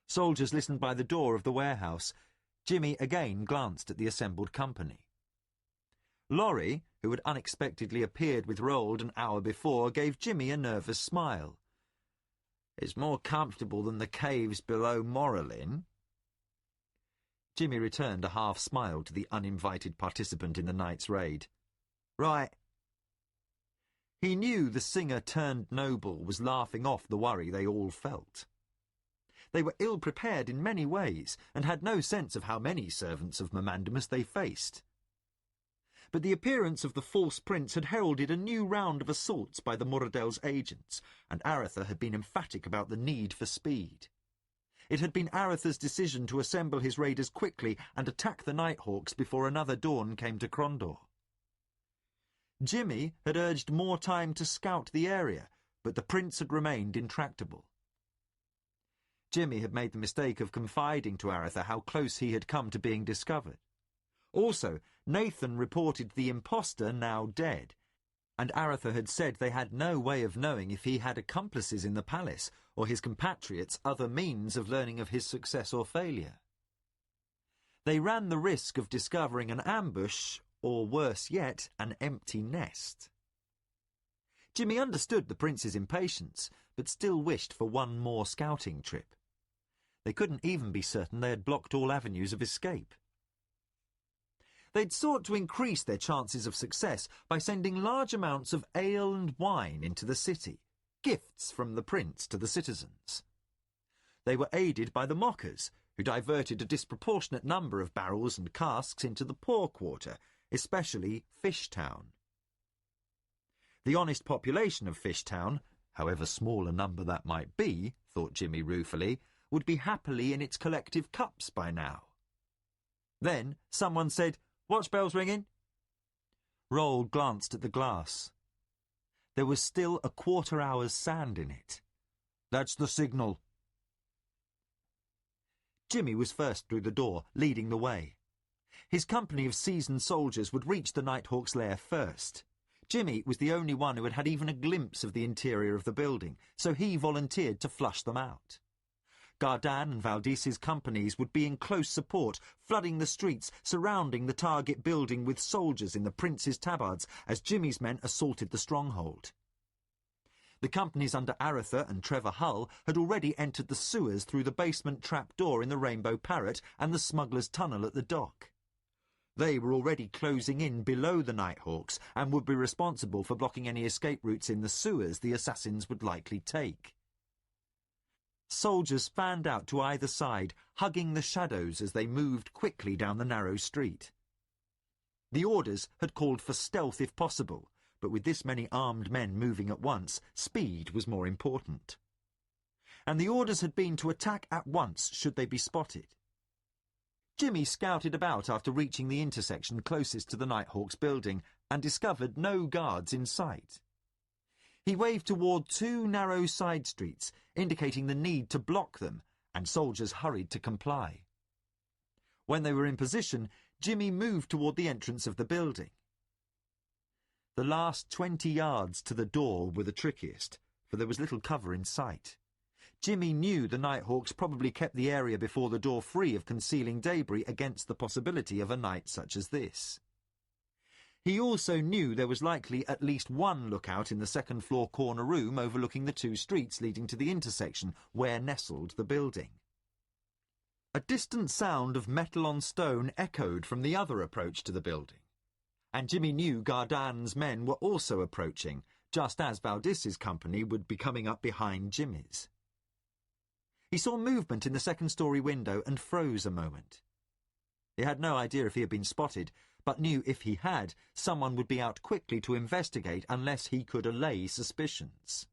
Soldiers listened by the door of the warehouse. Jimmy again glanced at the assembled company. Laurie, who had unexpectedly appeared with Rold an hour before, gave Jimmy a nervous smile. "It's more comfortable than the caves below Morrelin." Jimmy returned a half-smile to the uninvited participant in the night's raid. "Right." He knew the singer-turned-noble was laughing off the worry they all felt. They were ill-prepared in many ways, and had no sense of how many servants of Momandamus they faced. But the appearance of the false prince had heralded a new round of assaults by the Muradel's agents, and Aretha had been emphatic about the need for speed. It had been Aretha's decision to assemble his raiders quickly and attack the Nighthawks before another dawn came to Crondor. Jimmy had urged more time to scout the area, but the prince had remained intractable. Jimmy had made the mistake of confiding to Aretha how close he had come to being discovered. Also, Nathan reported the impostor now dead, and Aretha had said they had no way of knowing if he had accomplices in the palace, or his compatriots other means of learning of his success or failure. They ran the risk of discovering an ambush, or worse yet, an empty nest. Jimmy understood the prince's impatience, but still wished for one more scouting trip. They couldn't even be certain they had blocked all avenues of escape. They'd sought to increase their chances of success by sending large amounts of ale and wine into the city, gifts from the prince to the citizens. They were aided by the Mockers, who diverted a disproportionate number of barrels and casks into the poor quarter, especially Fishtown. The honest population of Fishtown, however small a number that might be, thought Jimmy ruefully, would be happily in its collective cups by now. Then someone said, "Watch bell's ringing." Rold glanced at the glass. There was still a quarter-hour's sand in it. "That's the signal." Jimmy was first through the door, leading the way. His company of seasoned soldiers would reach the Nighthawk's lair first. Jimmy was the only one who had had even a glimpse of the interior of the building, so he volunteered to flush them out. Gardan and Valdis's companies would be in close support, flooding the streets, surrounding the target building with soldiers in the prince's tabards as Jimmy's men assaulted the stronghold. The companies under Aratha and Trevor Hull had already entered the sewers through the basement trapdoor in the Rainbow Parrot and the smugglers' tunnel at the dock. They were already closing in below the Nighthawks and would be responsible for blocking any escape routes in the sewers the assassins would likely take. Soldiers fanned out to either side, hugging the shadows as they moved quickly down the narrow street. The orders had called for stealth if possible, but with this many armed men moving at once, speed was more important. And the orders had been to attack at once should they be spotted. Jimmy scouted about after reaching the intersection closest to the Nighthawks building and discovered no guards in sight. He waved toward two narrow side streets, indicating the need to block them, and soldiers hurried to comply. When they were in position, Jimmy moved toward the entrance of the building. The last 20 yards to the door were the trickiest, for there was little cover in sight. Jimmy knew the Nighthawks probably kept the area before the door free of concealing debris against the possibility of a night such as this. He also knew there was likely at least one lookout in the second-floor corner room overlooking the two streets leading to the intersection where nestled the building. A distant sound of metal on stone echoed from the other approach to the building, and Jimmy knew Gardan's men were also approaching, just as Valdis's company would be coming up behind Jimmy's. He saw movement in the second-story window and froze a moment. He had no idea if he had been spotted, but knew if he had, someone would be out quickly to investigate unless he could allay suspicions.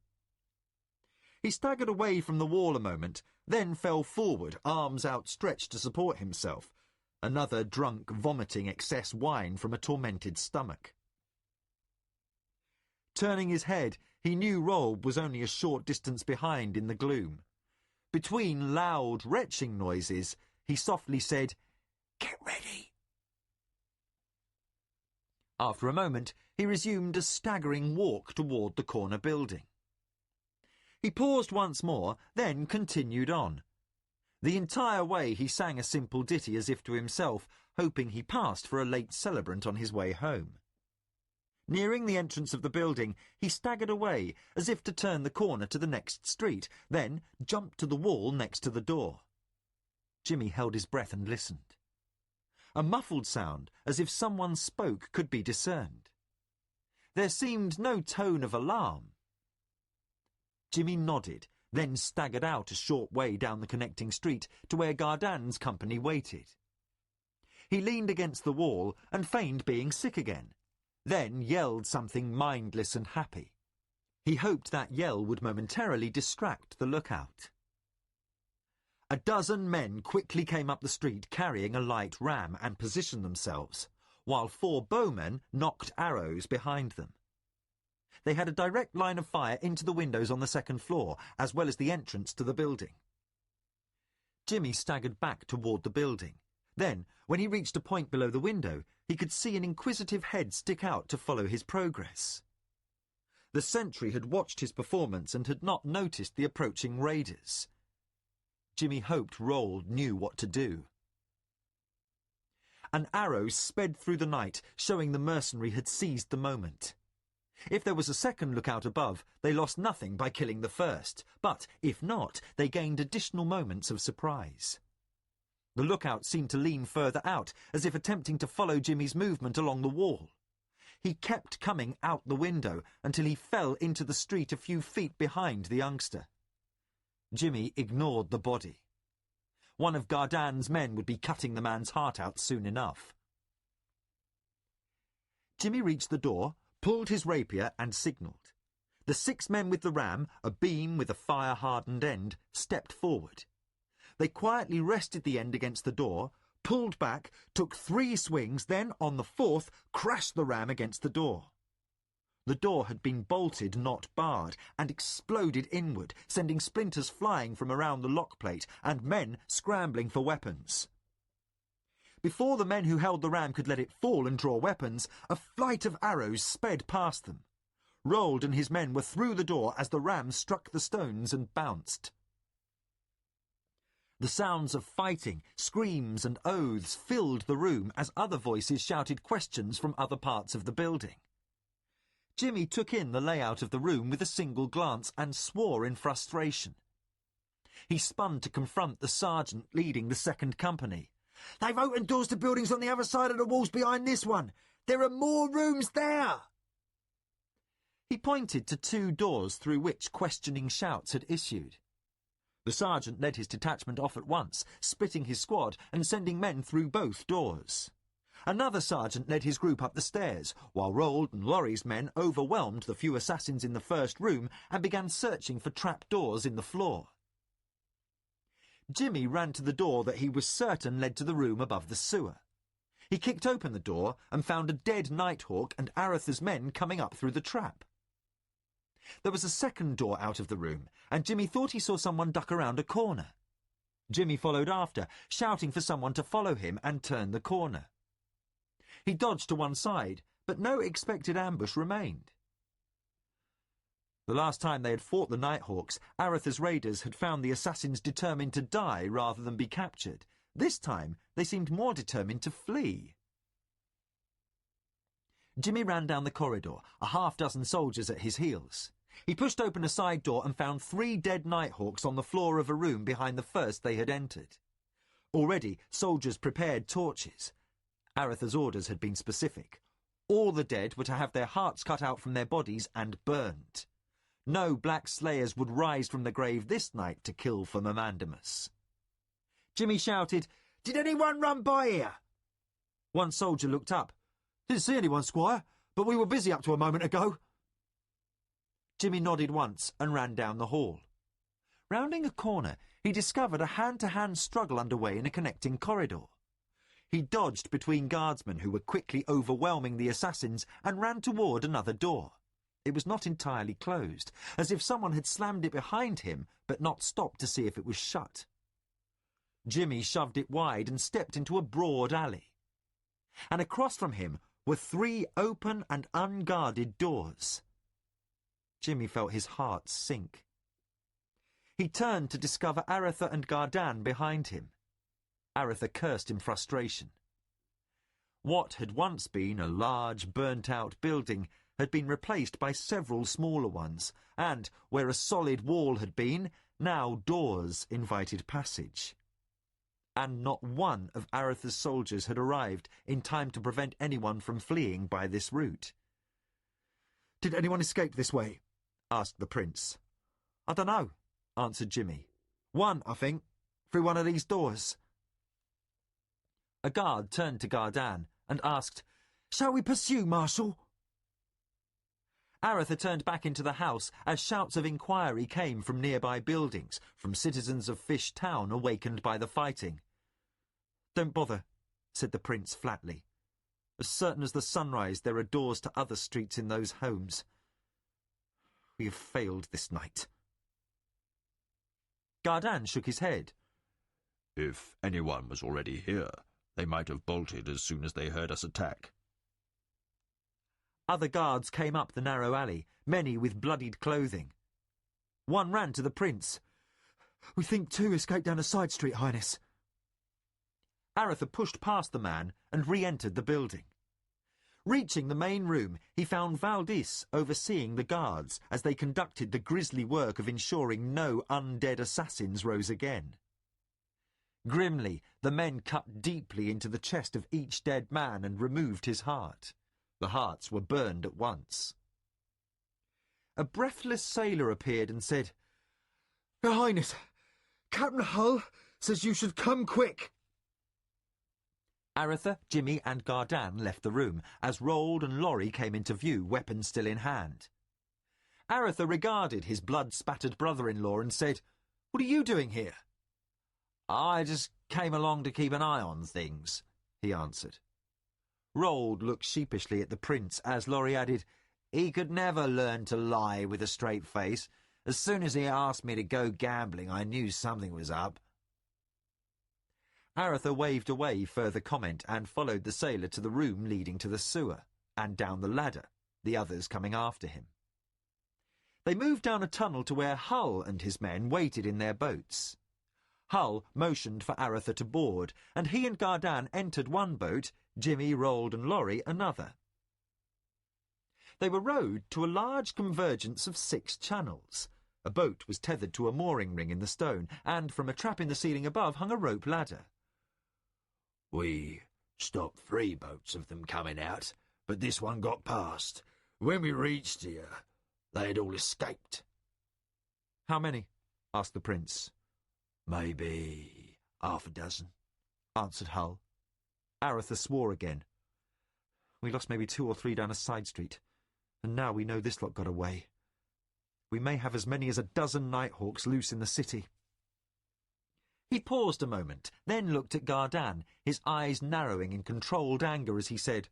He staggered away from the wall a moment, then fell forward, arms outstretched to support himself, another drunk vomiting excess wine from a tormented stomach. Turning his head, he knew Rolb was only a short distance behind in the gloom. Between loud, retching noises, he softly said, "Get ready." After a moment, he resumed a staggering walk toward the corner building. He paused once more, then continued on. The entire way he sang a simple ditty as if to himself, hoping he passed for a late celebrant on his way home. Nearing the entrance of the building, he staggered away, as if to turn the corner to the next street, then jumped to the wall next to the door. Jimmy held his breath and listened. A muffled sound, as if someone spoke, could be discerned. There seemed no tone of alarm. Jimmy nodded, then staggered out a short way down the connecting street to where Gardan's company waited. He leaned against the wall and feigned being sick again, then yelled something mindless and happy. He hoped that yell would momentarily distract the lookout. A dozen men quickly came up the street carrying a light ram and positioned themselves, while 4 bowmen knocked arrows behind them. They had a direct line of fire into the windows on the second floor, as well as the entrance to the building. Jimmy staggered back toward the building. Then, when he reached a point below the window, he could see an inquisitive head stick out to follow his progress. The sentry had watched his performance and had not noticed the approaching raiders. Jimmy hoped Rold knew what to do. An arrow sped through the night, showing the mercenary had seized the moment. If there was a second lookout above, they lost nothing by killing the first, but if not, they gained additional moments of surprise. The lookout seemed to lean further out, as if attempting to follow Jimmy's movement along the wall. He kept coming out the window until he fell into the street a few feet behind the youngster. Jimmy ignored the body. One of Gardan's men would be cutting the man's heart out soon enough. Jimmy reached the door, pulled his rapier and signalled. The 6 men with the ram, a beam with a fire-hardened end, stepped forward. They quietly rested the end against the door, pulled back, took 3 swings, then, on the 4th, crashed the ram against the door. The door had been bolted, not barred, and exploded inward, sending splinters flying from around the lockplate and men scrambling for weapons. Before the men who held the ram could let it fall and draw weapons, a flight of arrows sped past them. Rold and his men were through the door as the ram struck the stones and bounced. The sounds of fighting, screams and oaths filled the room as other voices shouted questions from other parts of the building. Jimmy took in the layout of the room with a single glance and swore in frustration. He spun to confront the sergeant leading the second company. "They've opened doors to buildings on the other side of the walls behind this one. There are more rooms there." He pointed to 2 doors through which questioning shouts had issued. The sergeant led his detachment off at once, splitting his squad and sending men through both doors. Another sergeant led his group up the stairs, while Roald and Laurie's men overwhelmed the few assassins in the first room and began searching for trap doors in the floor. Jimmy ran to the door that he was certain led to the room above the sewer. He kicked open the door and found a dead Nighthawk and Aretha's men coming up through the trap. There was a second door out of the room, and Jimmy thought he saw someone duck around a corner. Jimmy followed after, shouting for someone to follow him and turn the corner. He dodged to one side, but no expected ambush remained. The last time they had fought the Nighthawks, Aretha's raiders had found the assassins determined to die rather than be captured. This time, they seemed more determined to flee. Jimmy ran down the corridor, a half-dozen soldiers at his heels. He pushed open a side door and found 3 dead Nighthawks on the floor of a room behind the first they had entered. Already, soldiers prepared torches. Aretha's orders had been specific. All the dead were to have their hearts cut out from their bodies and burned. No black slayers would rise from the grave this night to kill for Mamandamus. Jimmy shouted, "Did anyone run by here?" One soldier looked up. "Didn't see anyone, Squire, but we were busy up to a moment ago." Jimmy nodded once and ran down the hall. Rounding a corner, he discovered a hand-to-hand struggle underway in a connecting corridor. He dodged between guardsmen who were quickly overwhelming the assassins and ran toward another door. It was not entirely closed, as if someone had slammed it behind him but not stopped to see if it was shut. Jimmy shoved it wide and stepped into a broad alley. And across from him were 3 open and unguarded doors. Jimmy felt his heart sink. He turned to discover Aretha and Gardan behind him. Aretha cursed in frustration. What had once been a large, burnt-out building had been replaced by several smaller ones, and, where a solid wall had been, now doors invited passage. And not one of Aretha's soldiers had arrived in time to prevent anyone from fleeing by this route. "Did anyone escape this way?" asked the prince. "I don't know," answered Jimmy. "One, I think, through one of these doors." A guard turned to Gardan and asked, "Shall we pursue, Marshal?" Aretha turned back into the house as shouts of inquiry came from nearby buildings, from citizens of Fish Town awakened by the fighting. "Don't bother," said the prince flatly. "As certain as the sunrise, there are doors to other streets in those homes. We have failed this night." Gardan shook his head. "If anyone was already here, they might have bolted as soon as they heard us attack." Other guards came up the narrow alley, many with bloodied clothing. One ran to the prince. "We think 2 escaped down a side street, Highness." Aretha pushed past the man and re-entered the building. Reaching the main room, he found Valdis overseeing the guards as they conducted the grisly work of ensuring no undead assassins rose again. Grimly, the men cut deeply into the chest of each dead man and removed his heart. The hearts were burned at once. A breathless sailor appeared and said, "Your Highness, Captain Hull says you should come quick." Aretha, Jimmy and Gardan left the room as Roald and Laurie came into view, weapons still in hand. Aretha regarded his blood-spattered brother-in-law and said, "What are you doing here?" "I just came along to keep an eye on things," he answered. Roald looked sheepishly at the prince as Laurie added, "He could never learn to lie with a straight face. As soon as he asked me to go gambling, I knew something was up." Aretha waved away further comment and followed the sailor to the room leading to the sewer, and down the ladder, the others coming after him. They moved down a tunnel to where Hull and his men waited in their boats. Hull motioned for Aretha to board, and he and Gardan entered one boat, Jimmy, Rold and Laurie another. They were rowed to a large convergence of 6 channels. A boat was tethered to a mooring ring in the stone, and from a trap in the ceiling above hung a rope ladder. We stopped 3 boats of them coming out, but this one got past. When we reached here, they had all escaped. How many? Asked the prince. Maybe half a dozen, answered Hull. Aretha swore again. We lost maybe 2 or 3 down a side street, and now we know this lot got away. We may have as many as a dozen Nighthawks loose in the city. He paused a moment, then looked at Gardan, his eyes narrowing in controlled anger as he said,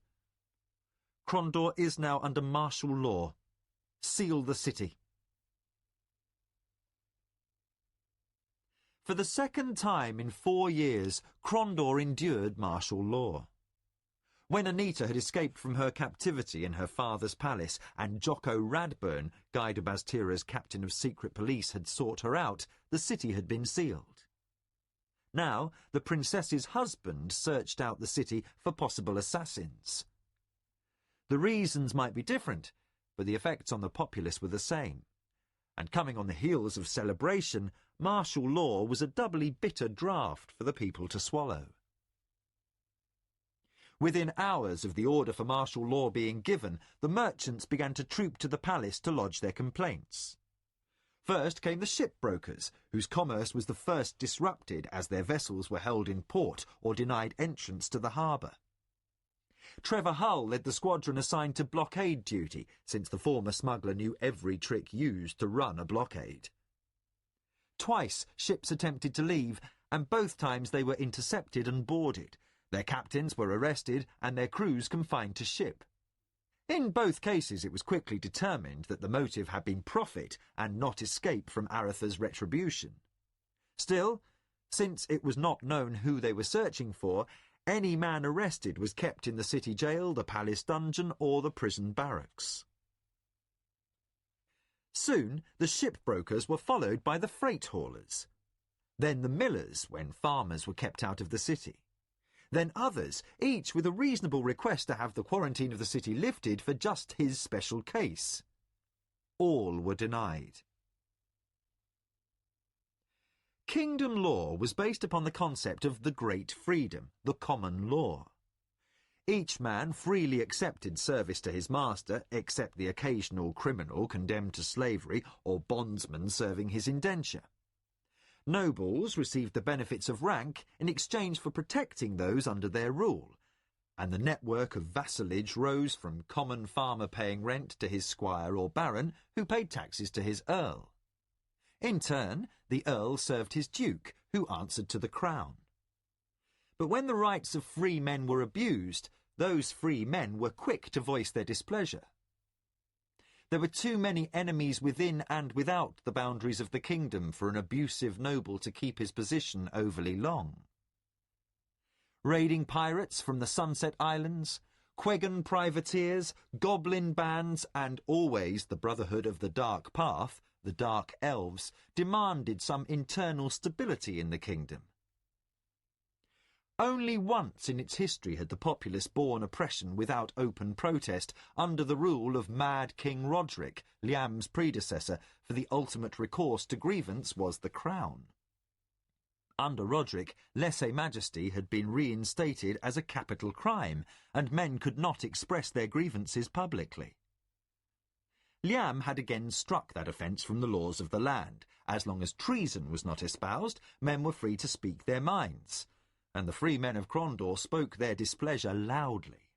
Crondor is now under martial law. Seal the city. For the second time in 4 years, Crondor endured martial law. When Anita had escaped from her captivity in her father's palace, and Jocko Radburn, Guy de Bastira's captain of secret police, had sought her out, the city had been sealed. Now, the princess's husband searched out the city for possible assassins. The reasons might be different, but the effects on the populace were the same. And coming on the heels of celebration, martial law was a doubly bitter draught for the people to swallow. Within hours of the order for martial law being given, the merchants began to troop to the palace to lodge their complaints. First came the shipbrokers, whose commerce was the first disrupted as their vessels were held in port or denied entrance to the harbour. Trevor Hull led the squadron assigned to blockade duty, since the former smuggler knew every trick used to run a blockade. Twice ships attempted to leave, and both times they were intercepted and boarded. Their captains were arrested and their crews confined to ship. In both cases it was quickly determined that the motive had been profit and not escape from Aretha's retribution. Still, since it was not known who they were searching for, any man arrested was kept in the city jail, the palace dungeon or the prison barracks. Soon the shipbrokers were followed by the freight haulers. Then the millers, when farmers were kept out of the city. Then others, each with a reasonable request to have the quarantine of the city lifted for just his special case. All were denied. Kingdom law was based upon the concept of the great freedom, the common law. Each man freely accepted service to his master, except the occasional criminal condemned to slavery or bondsman serving his indenture. Nobles received the benefits of rank in exchange for protecting those under their rule, and the network of vassalage rose from common farmer paying rent to his squire or baron, who paid taxes to his earl. In turn, the earl served his duke, who answered to the crown. But when the rights of free men were abused, those free men were quick to voice their displeasure. There were too many enemies within and without the boundaries of the kingdom for an abusive noble to keep his position overly long. Raiding pirates from the Sunset Islands, Quegan privateers, goblin bands, and always the Brotherhood of the Dark Path, the Dark Elves, demanded some internal stability in the kingdom. Only once in its history had the populace borne oppression without open protest under the rule of Mad King Roderick, Liam's predecessor, for the ultimate recourse to grievance was the crown. Under Roderick, lèse-majesty had been reinstated as a capital crime, and men could not express their grievances publicly. Liam had again struck that offence from the laws of the land. As long as treason was not espoused, men were free to speak their minds, and the free men of Crondor spoke their displeasure loudly.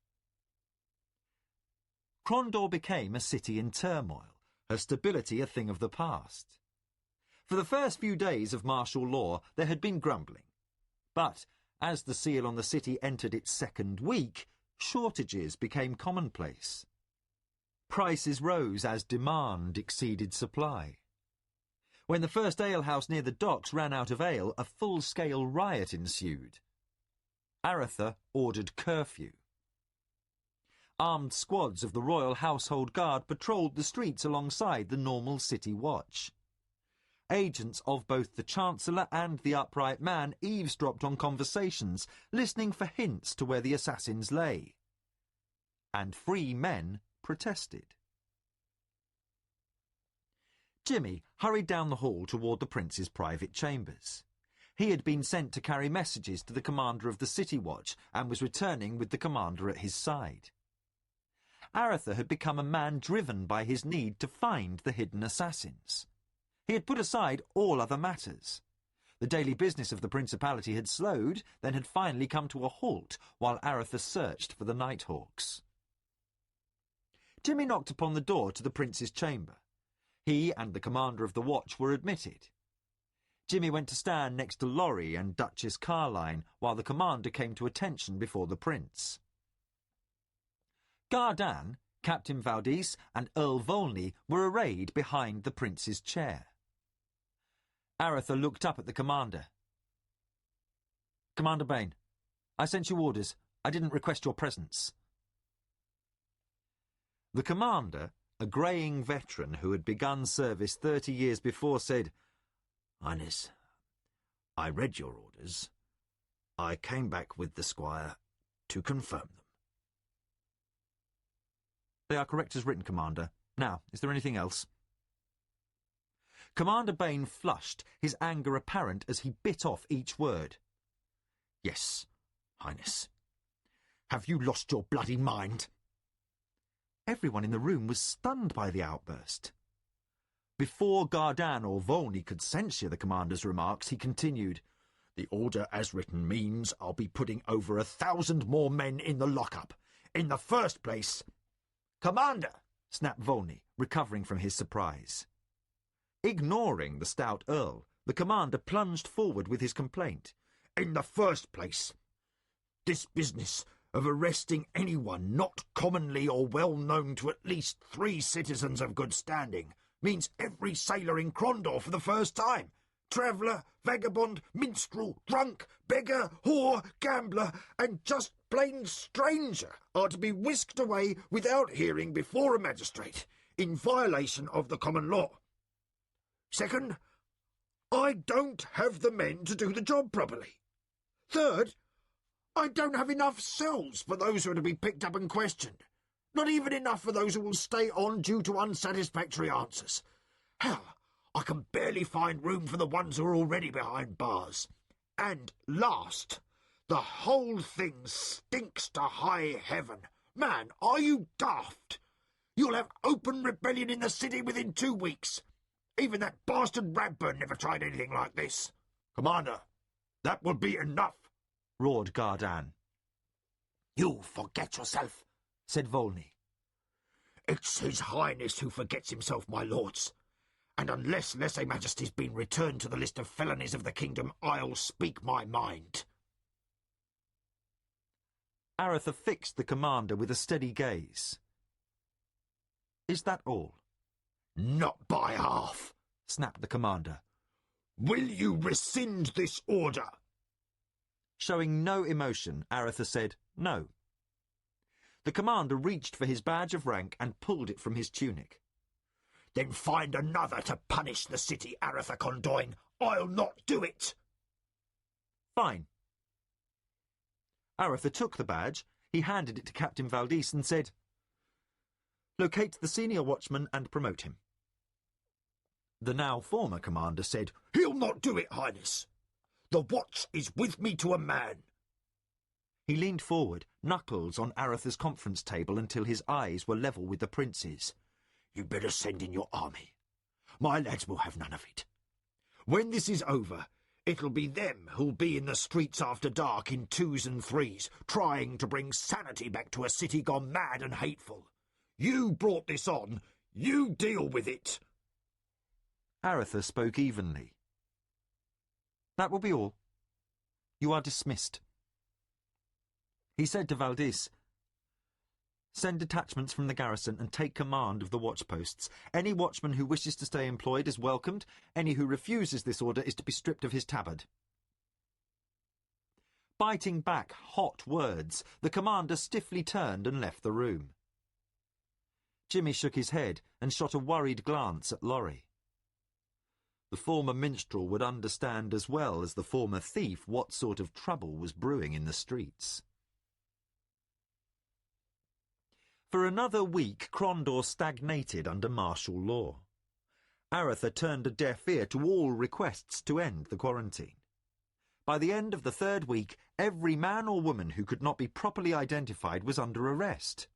Crondor became a city in turmoil, her stability a thing of the past. For the first few days of martial law there had been grumbling, but as the seal on the city entered its second week, shortages became commonplace. Prices rose as demand exceeded supply. When the first alehouse near the docks ran out of ale, a full-scale riot ensued. Aretha ordered curfew. Armed squads of the Royal Household Guard patrolled the streets alongside the normal city watch. agents of both the Chancellor and the Upright Man eavesdropped on conversations, listening for hints to where the assassins lay. And free men protested. Jimmy hurried down the hall toward the prince's private chambers. He had been sent to carry messages to the commander of the City Watch and was returning with the commander at his side. Aretha had become a man driven by his need to find the hidden assassins. He had put aside all other matters. The daily business of the principality had slowed, then had finally come to a halt while Aretha searched for the Nighthawks. Jimmy knocked upon the door to the prince's chamber. He and the commander of the watch were admitted. Jimmy went to stand next to Laurie and Duchess Carline while the commander came to attention before the prince. Gardan, Captain Valdis, and Earl Volney were arrayed behind the prince's chair. Aretha looked up at the commander. "Commander Bain, I sent you orders. I didn't request your presence." The commander, a greying veteran who had begun service 30 years before, said, "Highness, I read your orders. I came back with the squire to confirm them." "They are correct as written, Commander. Now, is there anything else?" Commander Bain flushed, his anger apparent as he bit off each word. "Yes, Highness. Have you lost your bloody mind?" Everyone in the room was stunned by the outburst. Before Gardan or Volney could censure the commander's remarks, he continued, "The order as written means I'll be putting over 1,000 more men in the lockup. In the first place—" "Commander!" snapped Volney, recovering from his surprise. Ignoring the stout Earl, the commander plunged forward with his complaint. "In the first place, this business of arresting anyone not commonly or well known to at least 3 citizens of good standing means every sailor in Crondor for the first time. Traveller, vagabond, minstrel, drunk, beggar, whore, gambler, and just plain stranger are to be whisked away without hearing before a magistrate, in violation of the common law. Second, I don't have the men to do the job properly. Third, I don't have enough cells for those who are to be picked up and questioned. Not even enough for those who will stay on due to unsatisfactory answers. Hell, I can barely find room for the ones who are already behind bars. And last, the whole thing stinks to high heaven. Man, are you daft? You'll have open rebellion in the city within 2 weeks. Even that bastard Radburn never tried anything like this. Commander, that will be enough," roared Gardan. "You forget yourself," said Volney. "It's His Highness who forgets himself, my lords. And unless lese-majesty's been returned to the list of felonies of the kingdom, I'll speak my mind." Aretha fixed the commander with a steady gaze. "Is that all?" "Not by half," snapped the commander. "Will you rescind this order?" Showing no emotion, Aretha said no. The commander reached for his badge of rank and pulled it from his tunic. "Then find another to punish the city, Aretha Condoyne. I'll not do it." "Fine." Aretha took the badge, he handed it to Captain Valdis and said, "Locate the senior watchman and promote him." The now former commander said, "He'll not do it, Highness. The watch is with me to a man." He leaned forward, knuckles on Aretha's conference table until his eyes were level with the prince's. "You'd better send in your army. My lads will have none of it. When this is over, it'll be them who'll be in the streets after dark in 2s and 3s, trying to bring sanity back to a city gone mad and hateful. You brought this on. You deal with it." Aretha spoke evenly. "That will be all. You are dismissed." He said to Valdis, "Send detachments from the garrison and take command of the watchposts. Any watchman who wishes to stay employed is welcomed. Any who refuses this order is to be stripped of his tabard." Biting back hot words, the commander stiffly turned and left the room. Jimmy shook his head and shot a worried glance at Laurie. The former minstrel would understand as well as the former thief what sort of trouble was brewing in the streets. For another week, Crondor stagnated under martial law. Aretha turned a deaf ear to all requests to end the quarantine. By the end of the third week, every man or woman who could not be properly identified was under arrest.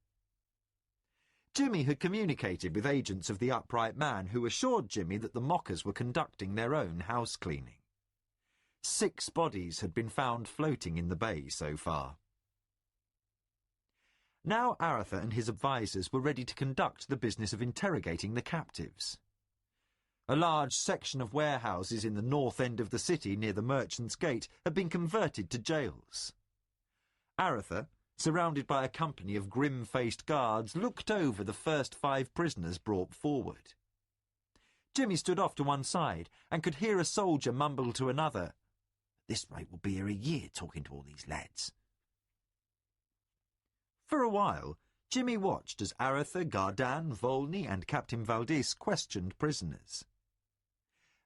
Jimmy had communicated with agents of the Upright Man who assured Jimmy that the mockers were conducting their own house cleaning. 6 bodies had been found floating in the bay so far. Now Aretha and his advisers were ready to conduct the business of interrogating the captives. A large section of warehouses in the north end of the city near the Merchant's Gate had been converted to jails. Aretha, surrounded by a company of grim-faced guards, looked over the first 5 prisoners brought forward. Jimmy stood off to one side and could hear a soldier mumble to another, "At this rate we'll be here a year talking to all these lads." For a while, Jimmy watched as Aretha, Gardan, Volney and Captain Valdis questioned prisoners.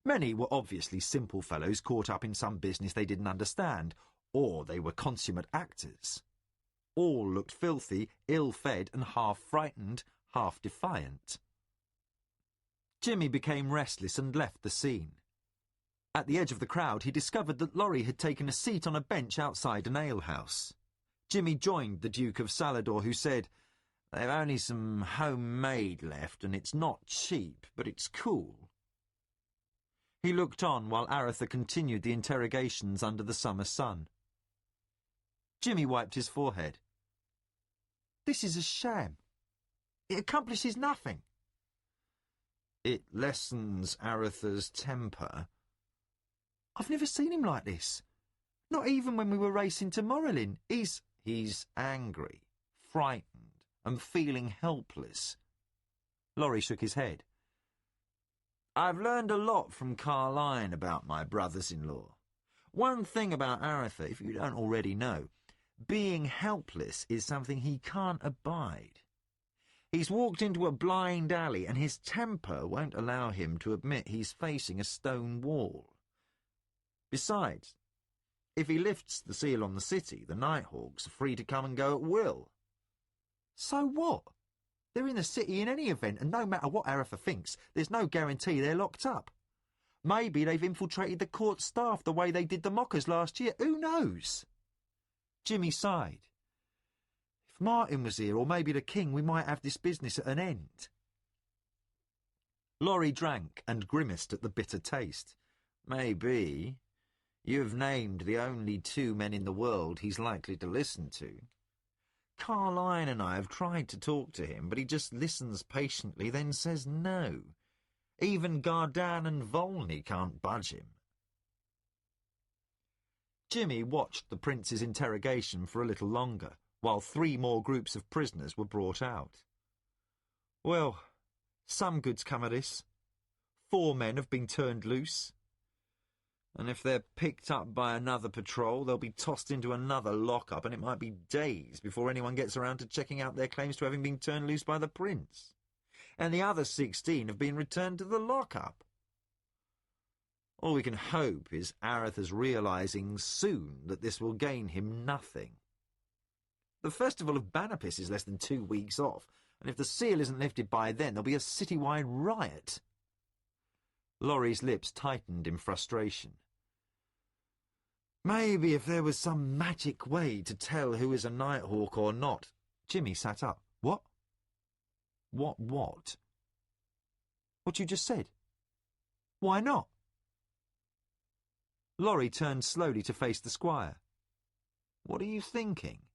Many were obviously simple fellows caught up in some business they didn't understand, or they were consummate actors. All looked filthy, ill-fed and half frightened, half defiant. Jimmy became restless and left the scene. At the edge of the crowd, he discovered that Laurie had taken a seat on a bench outside an alehouse. Jimmy joined the Duke of Salador, who said, "They've only some homemade left, and it's not cheap, but it's cool." He looked on while Aretha continued the interrogations under the summer sun. Jimmy wiped his forehead. "This is a sham. It accomplishes nothing." "It lessens Aretha's temper." "I've never seen him like this. Not even when we were racing to Morrill. He's angry, frightened, and feeling helpless." Laurie shook his head. "I've learned a lot from Carline about my brothers-in-law. One thing about Aretha, if you don't already know, being helpless is something he can't abide. He's walked into a blind alley and his temper won't allow him to admit he's facing a stone wall. Besides, if he lifts the seal on the city, the Nighthawks are free to come and go at will." "So what? They're in the city in any event, and no matter what Aretha thinks, there's no guarantee they're locked up. Maybe they've infiltrated the court staff the way they did the mockers last year. Who knows?" Jimmy sighed. "If Martin was here, or maybe the king, we might have this business at an end." Laurie drank and grimaced at the bitter taste. "Maybe. You've named the only 2 men in the world he's likely to listen to. Carline and I have tried to talk to him, but he just listens patiently, then says no. Even Gardan and Volney can't budge him." Jimmy watched the prince's interrogation for a little longer, while 3 more groups of prisoners were brought out. "Well, some good's come of this. 4 men have been turned loose. And if they're picked up by another patrol, they'll be tossed into another lock-up, and it might be days before anyone gets around to checking out their claims to having been turned loose by the prince. And the other 16 have been returned to the lock-up. All we can hope is Aretha's realising soon that this will gain him nothing. The Festival of Banapis is less than 2 weeks off, and if the seal isn't lifted by then, there'll be a citywide riot." Laurie's lips tightened in frustration. "Maybe if there was some magic way to tell who is a Nighthawk or not." Jimmy sat up. "What?" "What? What you just said. Why not?" Laurie turned slowly to face the squire. "What are you thinking?"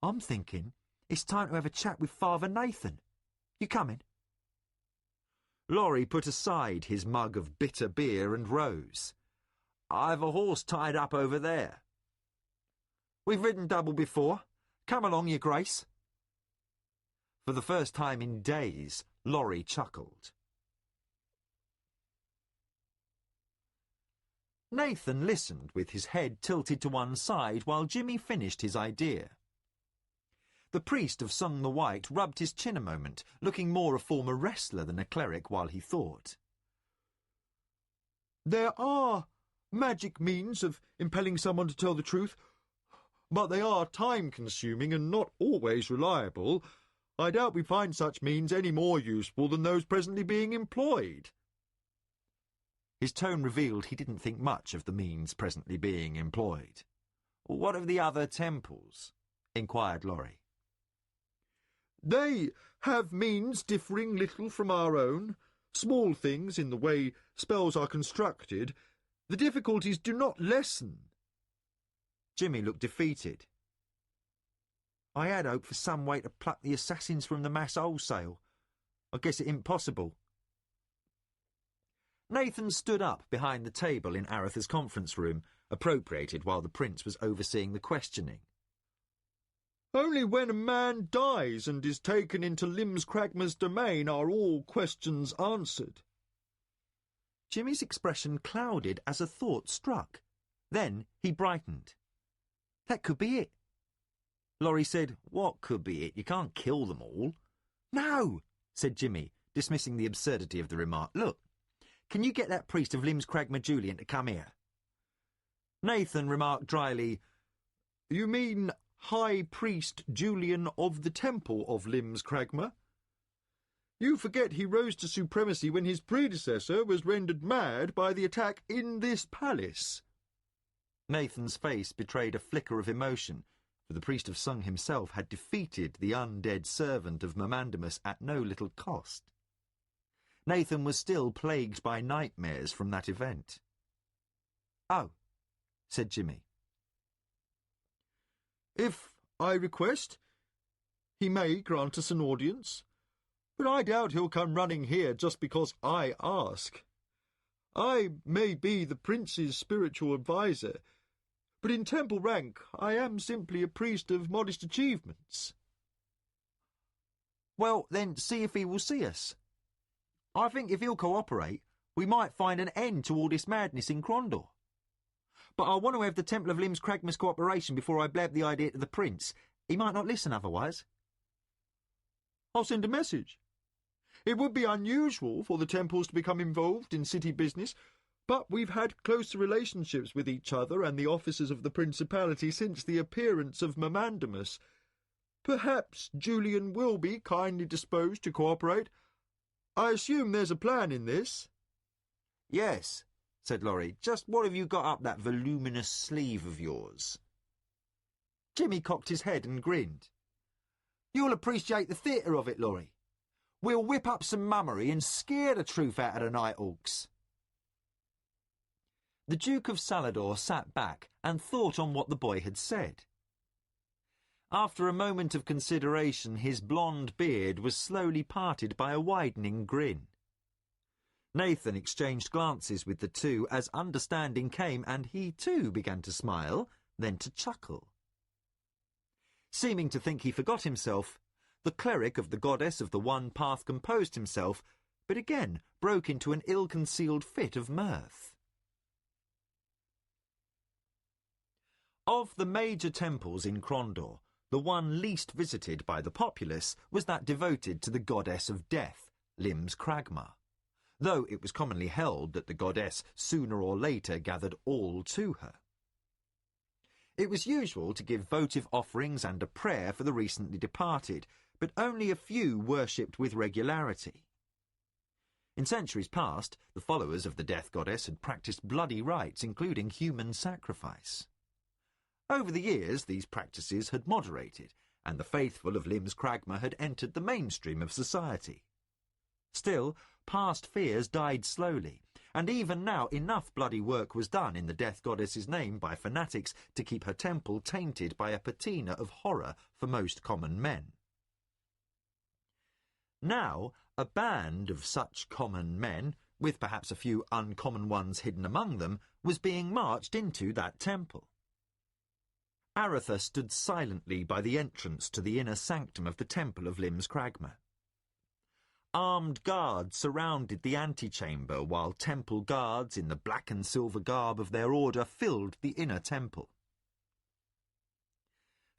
"I'm thinking it's time to have a chat with Father Nathan. You coming?" Laurie put aside his mug of bitter beer and rose. "I've a horse tied up over there." "We've ridden double before. Come along, your grace." For the first time in days, Laurie chuckled. Nathan listened with his head tilted to one side while Jimmy finished his idea. The priest of Sung the White rubbed his chin a moment, looking more a former wrestler than a cleric while he thought. There are magic means of impelling someone to tell the truth, but they are time-consuming and not always reliable. I doubt we find such means any more useful than those presently being employed." His tone revealed he didn't think much of the means presently being employed. "What of the other temples?" inquired Laurie. "They have means differing little from our own, small things in the way spells are constructed. The difficulties do not lessen." Jimmy looked defeated. "I had hoped for some way to pluck the assassins from the mass wholesale. I guess it impossible." Nathan stood up behind the table in Aretha's conference room, appropriated while the prince was overseeing the questioning. "Only when a man dies and is taken into Limscragma's domain are all questions answered." Jimmy's expression clouded as a thought struck. Then he brightened. "That could be it." Laurie said, "What could be it? You can't kill them all." "No," said Jimmy, dismissing the absurdity of the remark. "Look, can you get that priest of Limscragma Julian to come here?" Nathan remarked dryly, "You mean High Priest Julian of the Temple of Limscragma? You forget he rose to supremacy when his predecessor was rendered mad by the attack in this palace." Nathan's face betrayed a flicker of emotion, for the priest of Sung himself had defeated the undead servant of Mamandamus at no little cost. Nathan was still plagued by nightmares from that event. "Oh," said Jimmy. "If I request, he may grant us an audience, but I doubt he'll come running here just because I ask. I may be the prince's spiritual adviser, but in temple rank I am simply a priest of modest achievements." "Well, then see if he will see us. I think if he'll cooperate, we might find an end to all this madness in Crondor. But I want to have the Temple of Limscragma's cooperation before I blab the idea to the prince. He might not listen otherwise." "I'll send a message. It would be unusual for the temples to become involved in city business, but we've had closer relationships with each other and the officers of the principality since the appearance of Mamandamus. Perhaps Julian will be kindly disposed to cooperate. I assume there's a plan in this?" "Yes," said Laurie. "Just what have you got up that voluminous sleeve of yours?" Jimmy cocked his head and grinned. "You'll appreciate the theatre of it, Laurie. We'll whip up some mummery and scare the truth out of the night hawks." The Duke of Salador sat back and thought on what the boy had said. After a moment of consideration, his blonde beard was slowly parted by a widening grin. Nathan exchanged glances with the two as understanding came, and he too began to smile, then to chuckle. Seeming to think he forgot himself, the cleric of the goddess of the One Path composed himself, but again broke into an ill-concealed fit of mirth. Of the major temples in Crondor, the one least visited by the populace was that devoted to the goddess of death, Limscragma, though it was commonly held that the goddess sooner or later gathered all to her. It was usual to give votive offerings and a prayer for the recently departed, but only a few worshipped with regularity. In centuries past, the followers of the death goddess had practiced bloody rites, including human sacrifice. Over the years, these practices had moderated, and the faithful of Limscragma had entered the mainstream of society. Still, past fears died slowly, and even now enough bloody work was done in the death goddess's name by fanatics to keep her temple tainted by a patina of horror for most common men. Now, a band of such common men, with perhaps a few uncommon ones hidden among them, was being marched into that temple. Aretha stood silently by the entrance to the inner sanctum of the Temple of Limscragma. Armed guards surrounded the antechamber, while temple guards in the black and silver garb of their order filled the inner temple.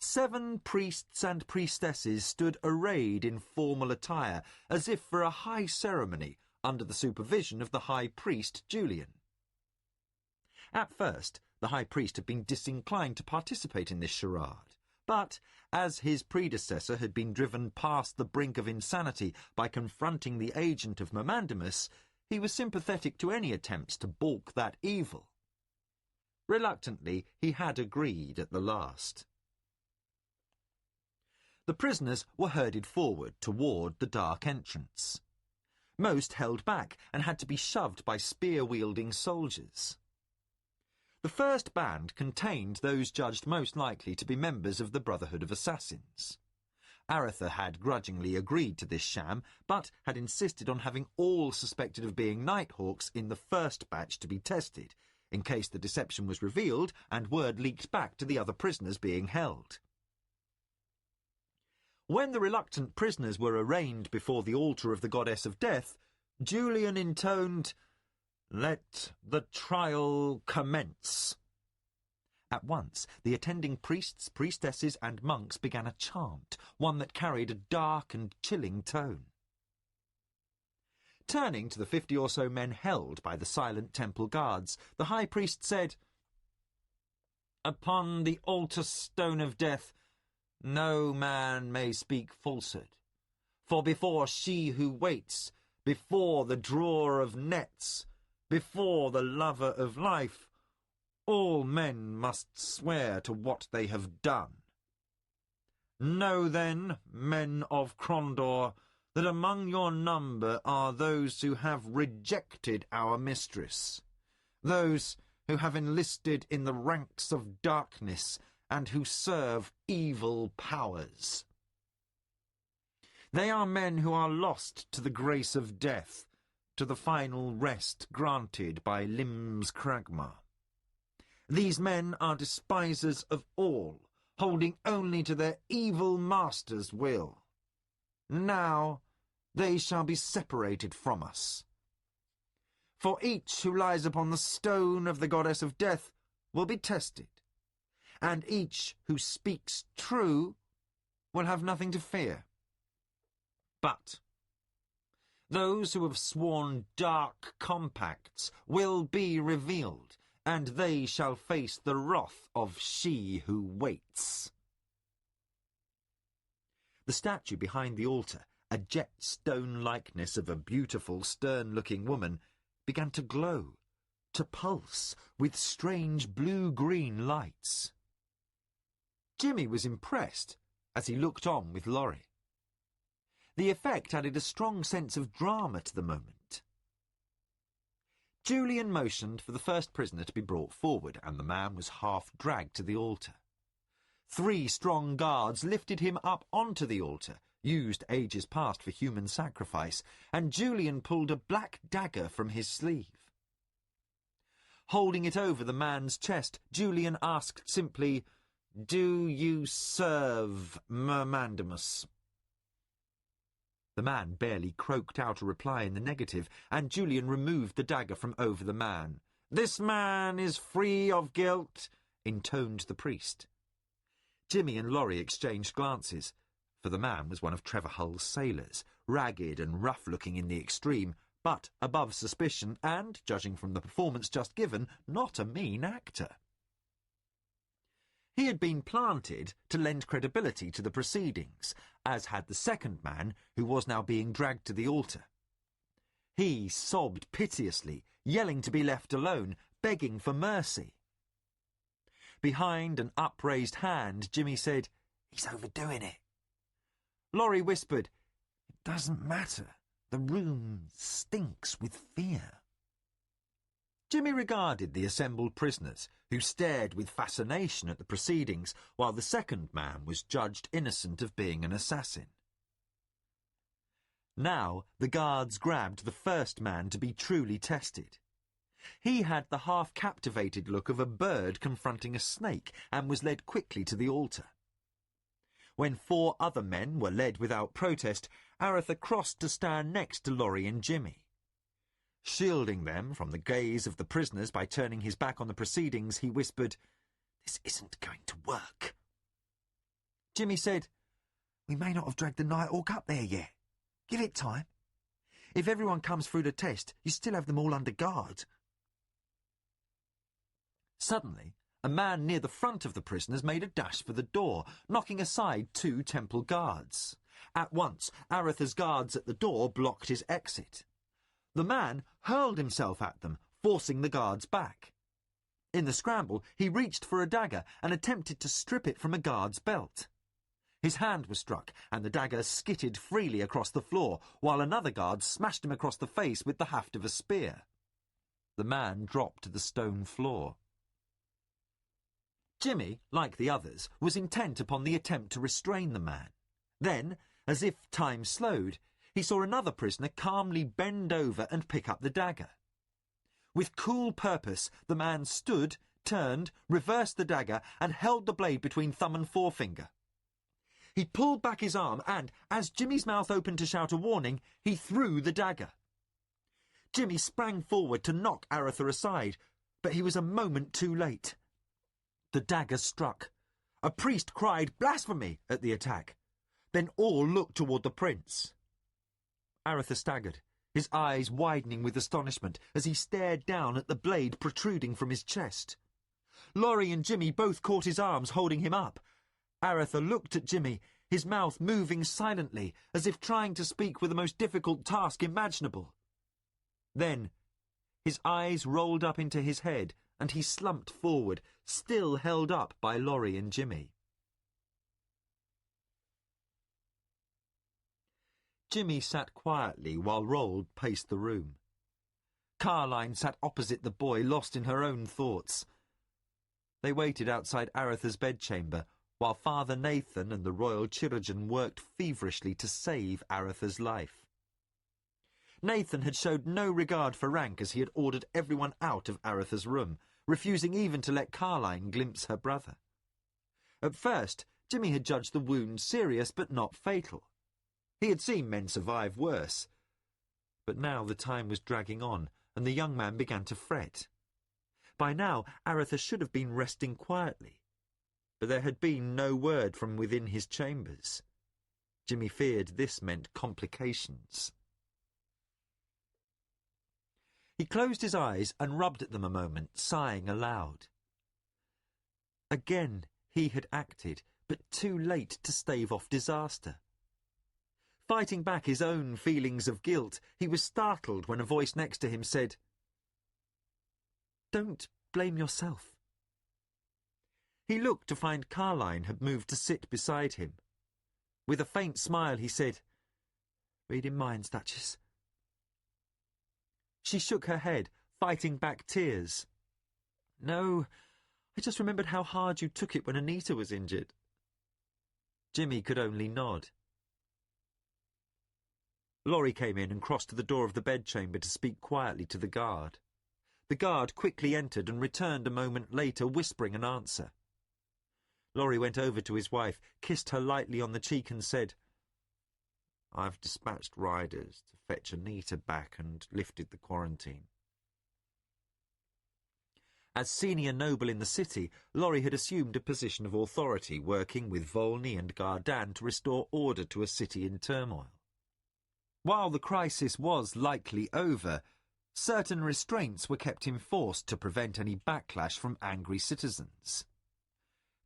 7 priests and priestesses stood arrayed in formal attire, as if for a high ceremony, under the supervision of the high priest Julian. At first, the high priest had been disinclined to participate in this charade, but as his predecessor had been driven past the brink of insanity by confronting the agent of Mamandamus, he was sympathetic to any attempts to balk that evil. Reluctantly, he had agreed at the last. The prisoners were herded forward toward the dark entrance. Most held back and had to be shoved by spear-wielding soldiers. The first band contained those judged most likely to be members of the Brotherhood of Assassins. Aretha had grudgingly agreed to this sham, but had insisted on having all suspected of being Nighthawks in the first batch to be tested, in case the deception was revealed and word leaked back to the other prisoners being held. When the reluctant prisoners were arraigned before the altar of the Goddess of Death, Julian intoned, "Let the trial commence." At once, the attending priests, priestesses, and monks began a chant, one that carried a dark and chilling tone. Turning to the 50 or so men held by the silent temple guards, the high priest said, "Upon the altar stone of death, no man may speak falsehood, for before she who waits, before the drawer of nets, before the lover of life, all men must swear to what they have done. Know then, men of Krondor, that among your number are those who have rejected our mistress, those who have enlisted in the ranks of darkness and who serve evil powers. They are men who are lost to the grace of death, to the final rest granted by Limbs Kragma. These men are despisers of all, holding only to their evil master's will. Now they shall be separated from us. For each who lies upon the stone of the Goddess of Death will be tested, and each who speaks true will have nothing to fear. But those who have sworn dark compacts will be revealed, and they shall face the wrath of she who waits." The statue behind the altar, a jet stone likeness of a beautiful, stern-looking woman, began to glow, to pulse with strange blue-green lights. Jimmy was impressed as he looked on with Laurie. The effect added a strong sense of drama to the moment. Julian motioned for the first prisoner to be brought forward, and the man was half dragged to the altar. 3 strong guards lifted him up onto the altar, used ages past for human sacrifice, and Julian pulled a black dagger from his sleeve. Holding it over the man's chest, Julian asked simply, "Do you serve Mamandamus?" The man barely croaked out a reply in the negative, and Julian removed the dagger from over the man. "This man is free of guilt," intoned the priest. Jimmy and Laurie exchanged glances, for the man was one of Trevor Hull's sailors, ragged and rough-looking in the extreme, but above suspicion and, judging from the performance just given, not a mean actor. He had been planted to lend credibility to the proceedings, as had the second man, who was now being dragged to the altar. He sobbed piteously, yelling to be left alone, begging for mercy. Behind an upraised hand, Jimmy said, "He's overdoing it." Laurie whispered, "It doesn't matter. The room stinks with fear." Jimmy regarded the assembled prisoners, who stared with fascination at the proceedings, while the second man was judged innocent of being an assassin. Now the guards grabbed the first man to be truly tested. He had the half-captivated look of a bird confronting a snake, and was led quickly to the altar. When 4 other men were led without protest, Aretha crossed to stand next to Laurie and Jimmy. Shielding them from the gaze of the prisoners by turning his back on the proceedings, he whispered, "This isn't going to work." Jimmy said, "We may not have dragged the Nighthawk up there yet. Give it time. If everyone comes through the test, you still have them all under guard." Suddenly, a man near the front of the prisoners made a dash for the door, knocking aside 2 temple guards. At once, Aretha's guards at the door blocked his exit. The man hurled himself at them, forcing the guards back. In the scramble, he reached for a dagger and attempted to strip it from a guard's belt. His hand was struck, and the dagger skittered freely across the floor, while another guard smashed him across the face with the haft of a spear. The man dropped to the stone floor. Jimmy, like the others, was intent upon the attempt to restrain the man. Then, as if time slowed, he saw another prisoner calmly bend over and pick up the dagger. With cool purpose, the man stood, turned, reversed the dagger, and held the blade between thumb and forefinger. He pulled back his arm and, as Jimmy's mouth opened to shout a warning, he threw the dagger. Jimmy sprang forward to knock Aretha aside, but he was a moment too late. The dagger struck. A priest cried blasphemy at the attack. Then all looked toward the prince. Aretha staggered, his eyes widening with astonishment as he stared down at the blade protruding from his chest. Laurie and Jimmy both caught his arms, holding him up. Aretha looked at Jimmy, his mouth moving silently, as if trying to speak with the most difficult task imaginable. Then his eyes rolled up into his head, and he slumped forward, still held up by Laurie and Jimmy. Jimmy sat quietly while Roald paced the room. Carline sat opposite the boy, lost in her own thoughts. They waited outside Aretha's bedchamber, while Father Nathan and the royal chirurgeon worked feverishly to save Aretha's life. Nathan had showed no regard for rank as he had ordered everyone out of Aretha's room, refusing even to let Carline glimpse her brother. At first, Jimmy had judged the wound serious but not fatal. He had seen men survive worse. But now the time was dragging on, and the young man began to fret. By now, Aretha should have been resting quietly, but there had been no word from within his chambers. Jimmy feared this meant complications. He closed his eyes and rubbed at them a moment, sighing aloud. Again he had acted, but too late to stave off disaster. Fighting back his own feelings of guilt, he was startled when a voice next to him said, "Don't blame yourself." He looked to find Carline had moved to sit beside him. With a faint smile he said, "Reading minds, Duchess." She shook her head, fighting back tears. "No, I just remembered how hard you took it when Anita was injured." Jimmy could only nod. Laurie came in and crossed to the door of the bedchamber to speak quietly to the guard. The guard quickly entered and returned a moment later, whispering an answer. Laurie went over to his wife, kissed her lightly on the cheek and said, "I've dispatched riders to fetch Anita back and lifted the quarantine." As senior noble in the city, Laurie had assumed a position of authority, working with Volney and Gardan to restore order to a city in turmoil. While the crisis was likely over, certain restraints were kept enforced to prevent any backlash from angry citizens.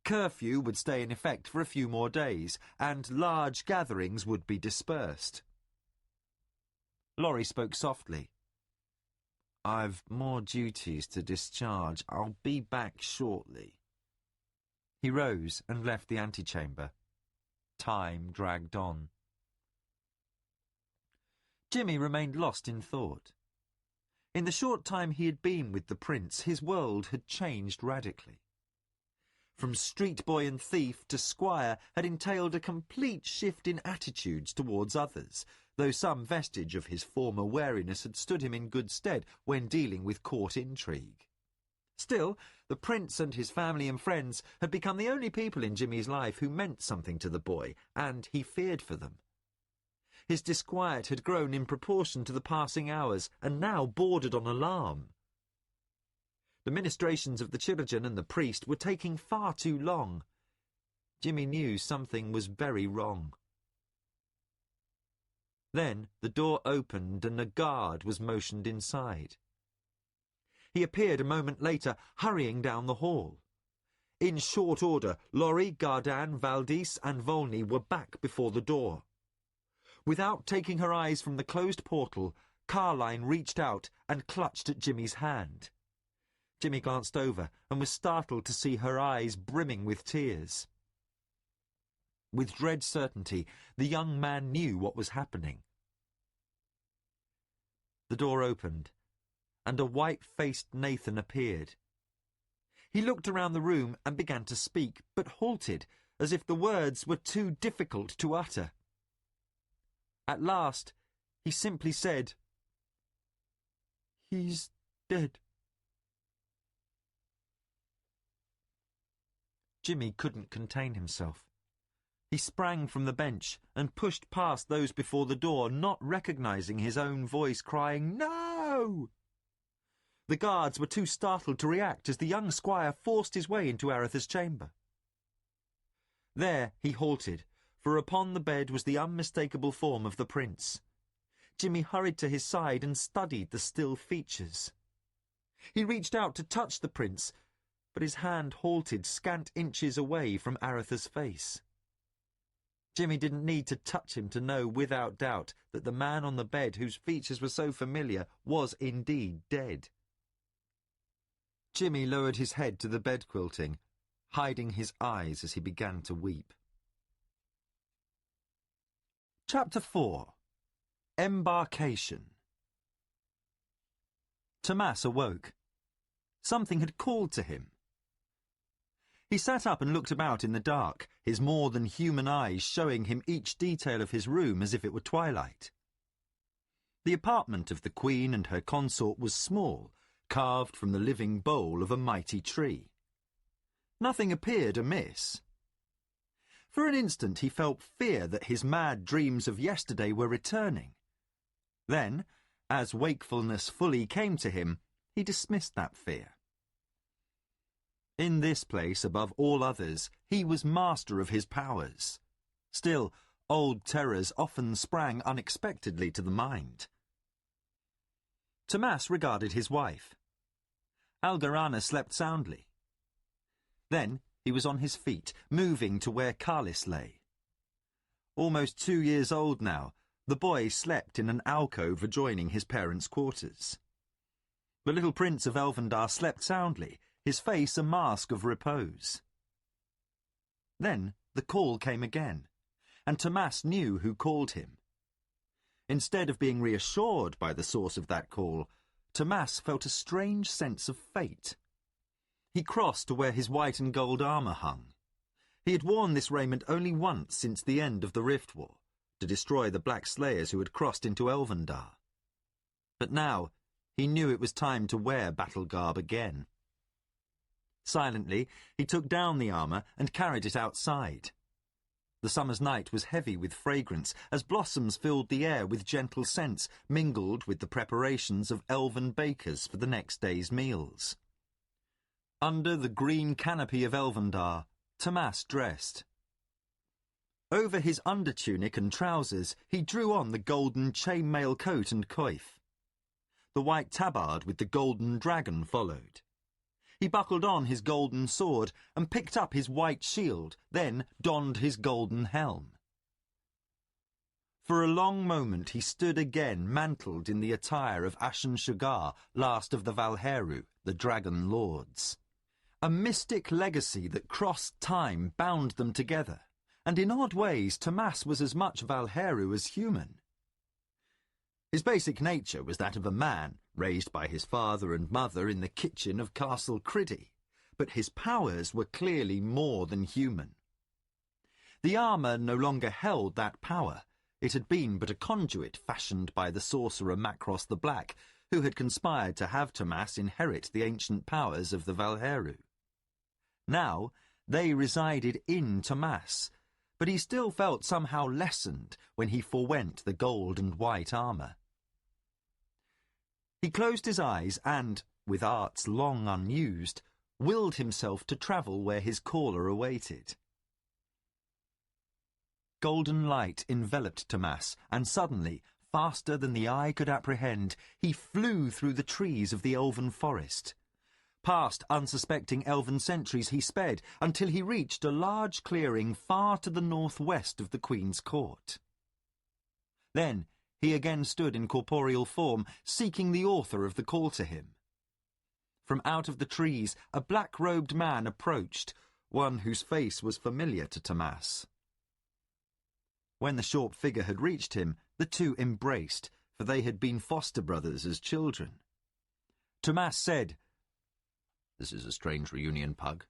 Curfew would stay in effect for a few more days, and large gatherings would be dispersed. Laurie spoke softly. "I've more duties to discharge. I'll be back shortly." He rose and left the antechamber. Time dragged on. Jimmy remained lost in thought. In the short time he had been with the prince, his world had changed radically. From street boy and thief to squire had entailed a complete shift in attitudes towards others, though some vestige of his former wariness had stood him in good stead when dealing with court intrigue. Still, the prince and his family and friends had become the only people in Jimmy's life who meant something to the boy, and he feared for them. His disquiet had grown in proportion to the passing hours, and now bordered on alarm. The ministrations of the chirurgeon and the priest were taking far too long. Jimmy knew something was very wrong. Then the door opened and a guard was motioned inside. He appeared a moment later, hurrying down the hall. In short order, Laurie, Gardan, Valdis and Volney were back before the door. Without taking her eyes from the closed portal, Carline reached out and clutched at Jimmy's hand. Jimmy glanced over and was startled to see her eyes brimming with tears. With dread certainty, the young man knew what was happening. The door opened, and a white-faced Nathan appeared. He looked around the room and began to speak, but halted, as if the words were too difficult to utter. At last, he simply said, "He's dead." Jimmy couldn't contain himself. He sprang from the bench and pushed past those before the door, not recognizing his own voice, crying, "No!" The guards were too startled to react as the young squire forced his way into Aretha's chamber. There he halted, for upon the bed was the unmistakable form of the prince. Jimmy hurried to his side and studied the still features. He reached out to touch the prince, but his hand halted scant inches away from Aretha's face. Jimmy didn't need to touch him to know without doubt that the man on the bed, whose features were so familiar, was indeed dead. Jimmy lowered his head to the bed quilting, hiding his eyes as he began to weep. Chapter 4. Embarkation. Tomas awoke. Something had called to him. He sat up and looked about in the dark, his more than human eyes showing him each detail of his room as if it were twilight. The apartment of the Queen and her consort was small, carved from the living bole of a mighty tree. Nothing appeared amiss. For an instant he felt fear that his mad dreams of yesterday were returning. Then, as wakefulness fully came to him, he dismissed that fear. In this place, above all others, he was master of his powers. Still, old terrors often sprang unexpectedly to the mind. Tomas regarded his wife. Algarana slept soundly. Then he was on his feet, moving to where Carlis lay. Almost 2 years old now, the boy slept in an alcove adjoining his parents' quarters. The little prince of Elvendar slept soundly, his face a mask of repose. Then the call came again, and Tomas knew who called him. Instead of being reassured by the source of that call, Tomas felt a strange sense of fate. He crossed to where his white and gold armour hung. He had worn this raiment only once since the end of the Riftwar, to destroy the Black Slayers who had crossed into Elvendar. But now he knew it was time to wear battle garb again. Silently, he took down the armour and carried it outside. The summer's night was heavy with fragrance, as blossoms filled the air with gentle scents, mingled with the preparations of elven bakers for the next day's meals. Under the green canopy of Elvendar, Tomas dressed. Over his undertunic and trousers, he drew on the golden chainmail coat and coif. The white tabard with the golden dragon followed. He buckled on his golden sword and picked up his white shield, then donned his golden helm. For a long moment he stood again mantled in the attire of Ashen Shugar, last of the Valheru, the dragon lords. A mystic legacy that crossed time bound them together, and in odd ways Tomas was as much Valheru as human. His basic nature was that of a man, raised by his father and mother in the kitchen of Castle Criddy, but his powers were clearly more than human. The armour no longer held that power. It had been but a conduit fashioned by the sorcerer Macross the Black, who had conspired to have Tomas inherit the ancient powers of the Valheru. Now they resided in Tomas, but he still felt somehow lessened when he forwent the gold and white armour. He closed his eyes and, with arts long unused, willed himself to travel where his caller awaited. Golden light enveloped Tomas, and suddenly Faster than the eye could apprehend, he flew through the trees of the elven forest. Past unsuspecting elven sentries he sped until he reached a large clearing far to the northwest of the Queen's court. Then he again stood in corporeal form, seeking the author of the call to him. From out of the trees, a black-robed man approached, one whose face was familiar to Tomas. When the short figure had reached him, the two embraced, for they had been foster brothers as children. Tomas said, "This is a strange reunion, Pug.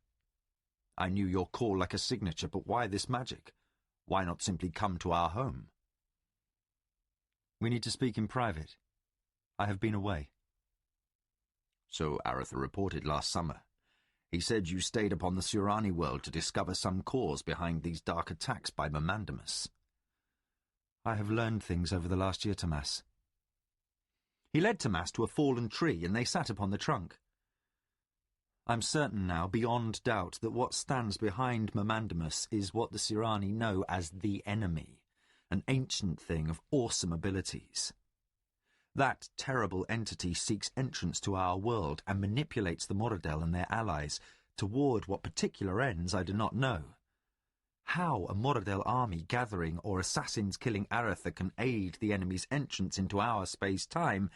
I knew your call like a signature, but why this magic? Why not simply come to our home?" "We need to speak in private. I have been away." "So Aretha reported last summer. He said you stayed upon the Surani world to discover some cause behind these dark attacks by Mamandamus." "I have learned things over the last year, Tomas." He led Tomas to a fallen tree, and they sat upon the trunk. "I'm certain now, beyond doubt, that what stands behind Mamandamus is what the Surani know as the enemy, an ancient thing of awesome abilities. That terrible entity seeks entrance to our world and manipulates the Moradel and their allies toward what particular ends I do not know. How a Moradel army gathering or assassins killing Aretha can aid the enemy's entrance into our space-time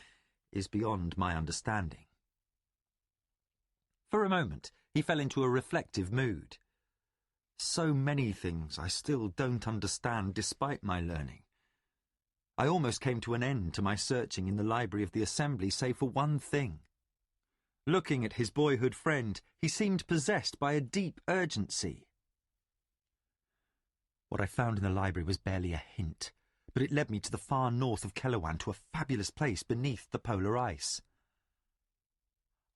is beyond my understanding." For a moment, he fell into a reflective mood. "So many things I still don't understand despite my learning. I almost came to an end to my searching in the library of the Assembly, save for one thing." Looking at his boyhood friend, he seemed possessed by a deep urgency. "What I found in the library was barely a hint, but it led me to the far north of Kelewan, to a fabulous place beneath the polar ice.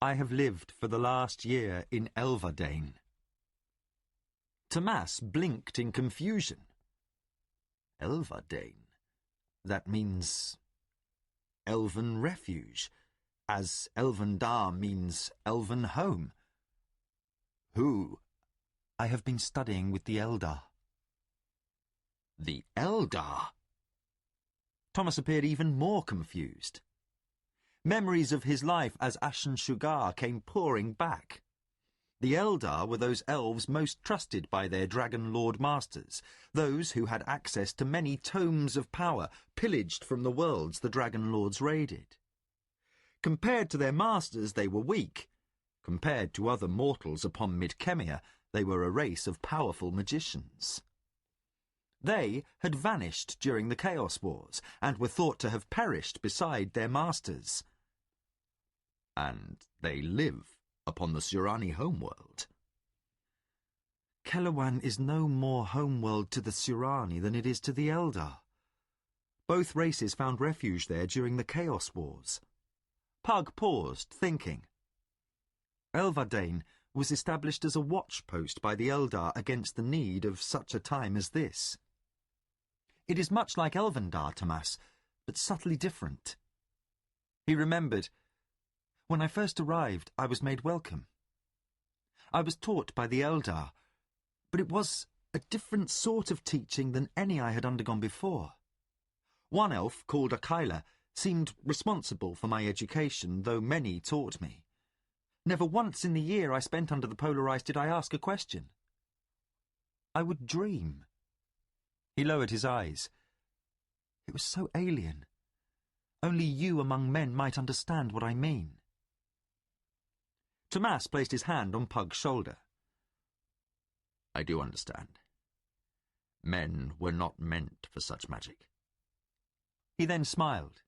I have lived for the last year in Elverdane." Tomas blinked in confusion. "Elverdane? That means elven refuge, as Elvendar means elven home. Who?" "I have been studying with the Eldar." "The Eldar?" Tomas appeared even more confused. Memories of his life as Ashen Shugar came pouring back. The Eldar were those elves most trusted by their Dragon Lord masters, those who had access to many tomes of power pillaged from the worlds the Dragon Lords raided. Compared to their masters, they were weak. Compared to other mortals upon Midkemia, they were a race of powerful magicians. They had vanished during the Chaos Wars, and were thought to have perished beside their masters. And they live upon the Surani homeworld. Kelewan is no more homeworld to the Surani than it is to the Eldar. Both races found refuge there during the Chaos Wars. Pug paused, thinking. Elverdane was established as a watchpost by the Eldar against the need of such a time as this. It is much like Elvendar, Tomas, but subtly different. He remembered, "When I first arrived, I was made welcome. I was taught by the Eldar, but it was a different sort of teaching than any I had undergone before. One elf, called Akila, seemed responsible for my education, though many taught me. Never once in the year I spent under the polar ice did I ask a question. I would dream." He lowered his eyes. "It was so alien. Only you among men might understand what I mean." Tomas placed his hand on Pug's shoulder. "I do understand. Men were not meant for such magic." He then smiled.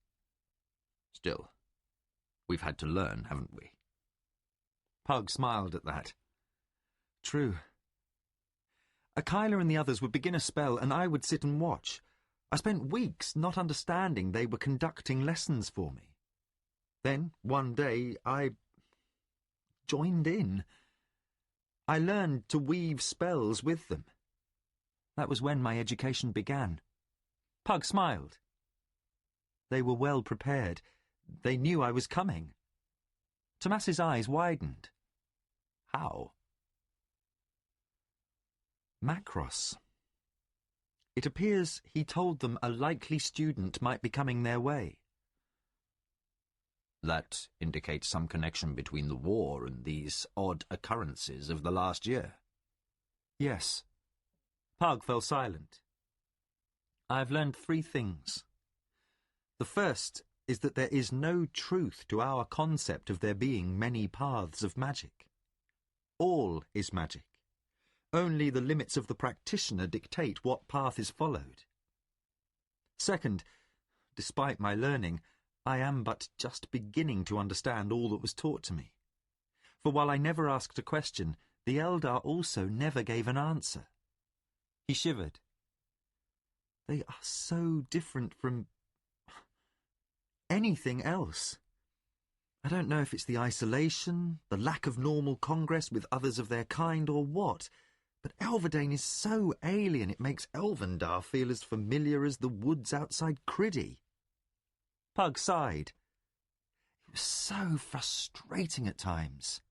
"Still, we've had to learn, haven't we?" Pug smiled at that. "True. Akila and the others would begin a spell, and I would sit and watch. I spent weeks not understanding they were conducting lessons for me. Then, one day, I joined in. I learned to weave spells with them. That was when my education began." Pug smiled. They were well prepared. They knew I was coming. Tomas's eyes widened. "How?" "Macross. It appears he told them a likely student might be coming their way. That indicates some connection between the war and these odd occurrences of the last year. Yes. Pug fell silent. I've learned 3 things. The first is that there is no truth to our concept of there being many paths of magic. All is magic. Only the limits of the practitioner dictate what path is followed. Second, despite my learning, I am but just beginning to understand all that was taught to me. For while I never asked a question, the Eldar also never gave an answer. He shivered. They are so different from anything else. I don't know if it's the isolation, the lack of normal congress with others of their kind, or what, but Elverdane is so alien it makes Elvendar feel as familiar as the woods outside Criddy. Pug sighed. It was so frustrating at times.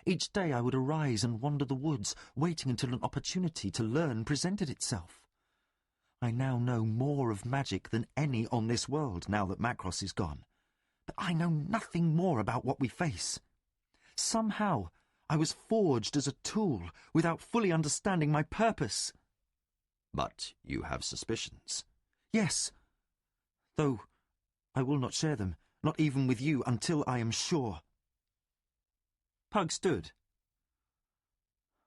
Each day I would arise and wander the woods, waiting until an opportunity to learn presented itself. I now know more of magic than any on this world, now that Macross is gone. But I know nothing more about what we face. Somehow, I was forged as a tool, without fully understanding my purpose. But you have suspicions. Yes, though I will not share them, not even with you, until I am sure. Pug stood.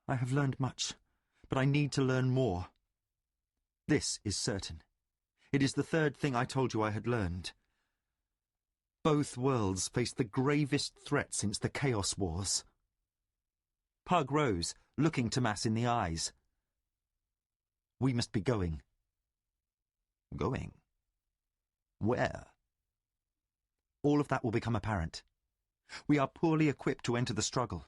I have learned much, but I need to learn more. This is certain. It is the 3rd thing I told you I had learned. Both worlds face the gravest threat since the Chaos Wars. Pug rose, looking Tomas in the eyes. We must be going. Going? Where? All of that will become apparent. We are poorly equipped to enter the struggle.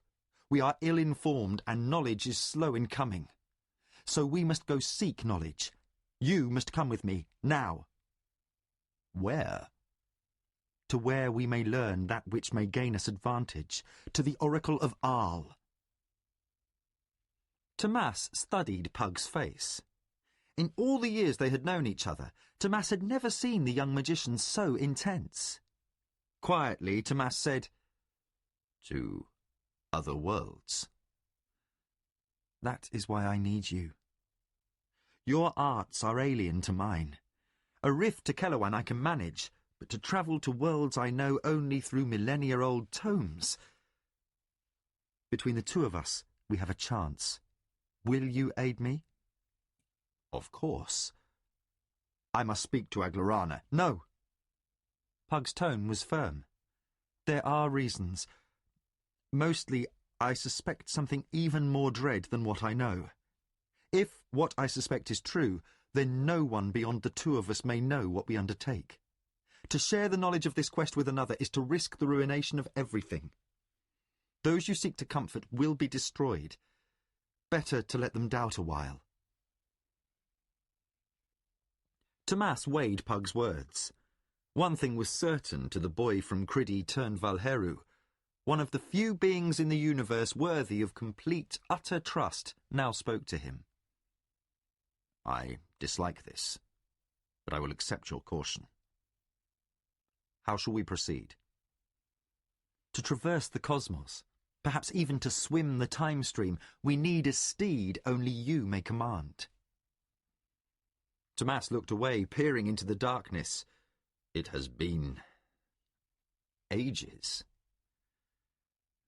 We are ill-informed, and knowledge is slow in coming. So we must go seek knowledge. You must come with me, now. Where? To where we may learn that which may gain us advantage, to the Oracle of Arl. Tomas studied Pug's face. In all the years they had known each other, Tomas had never seen the young magician so intense. Quietly, Tomas said, To other worlds. That is why I need you. Your arts are alien to mine. A rift to Kellowan I can manage, but to travel to worlds I know only through millennia-old tomes. Between the 2 of us, we have a chance. Will you aid me? Of course. I must speak to Aglarana. No. Pug's tone was firm. There are reasons. Mostly, I suspect something even more dread than what I know. If what I suspect is true, then no one beyond the 2 of us may know what we undertake. To share the knowledge of this quest with another is to risk the ruination of everything. Those you seek to comfort will be destroyed. Better to let them doubt a while. Tomas weighed Pug's words. One thing was certain to the boy from Criddy turned Valheru. One of the few beings in the universe worthy of complete, utter trust now spoke to him. I dislike this, but I will accept your caution. How shall we proceed? To traverse the cosmos, perhaps even to swim the time stream, we need a steed only you may command. Tomas looked away, peering into the darkness. It has been ages.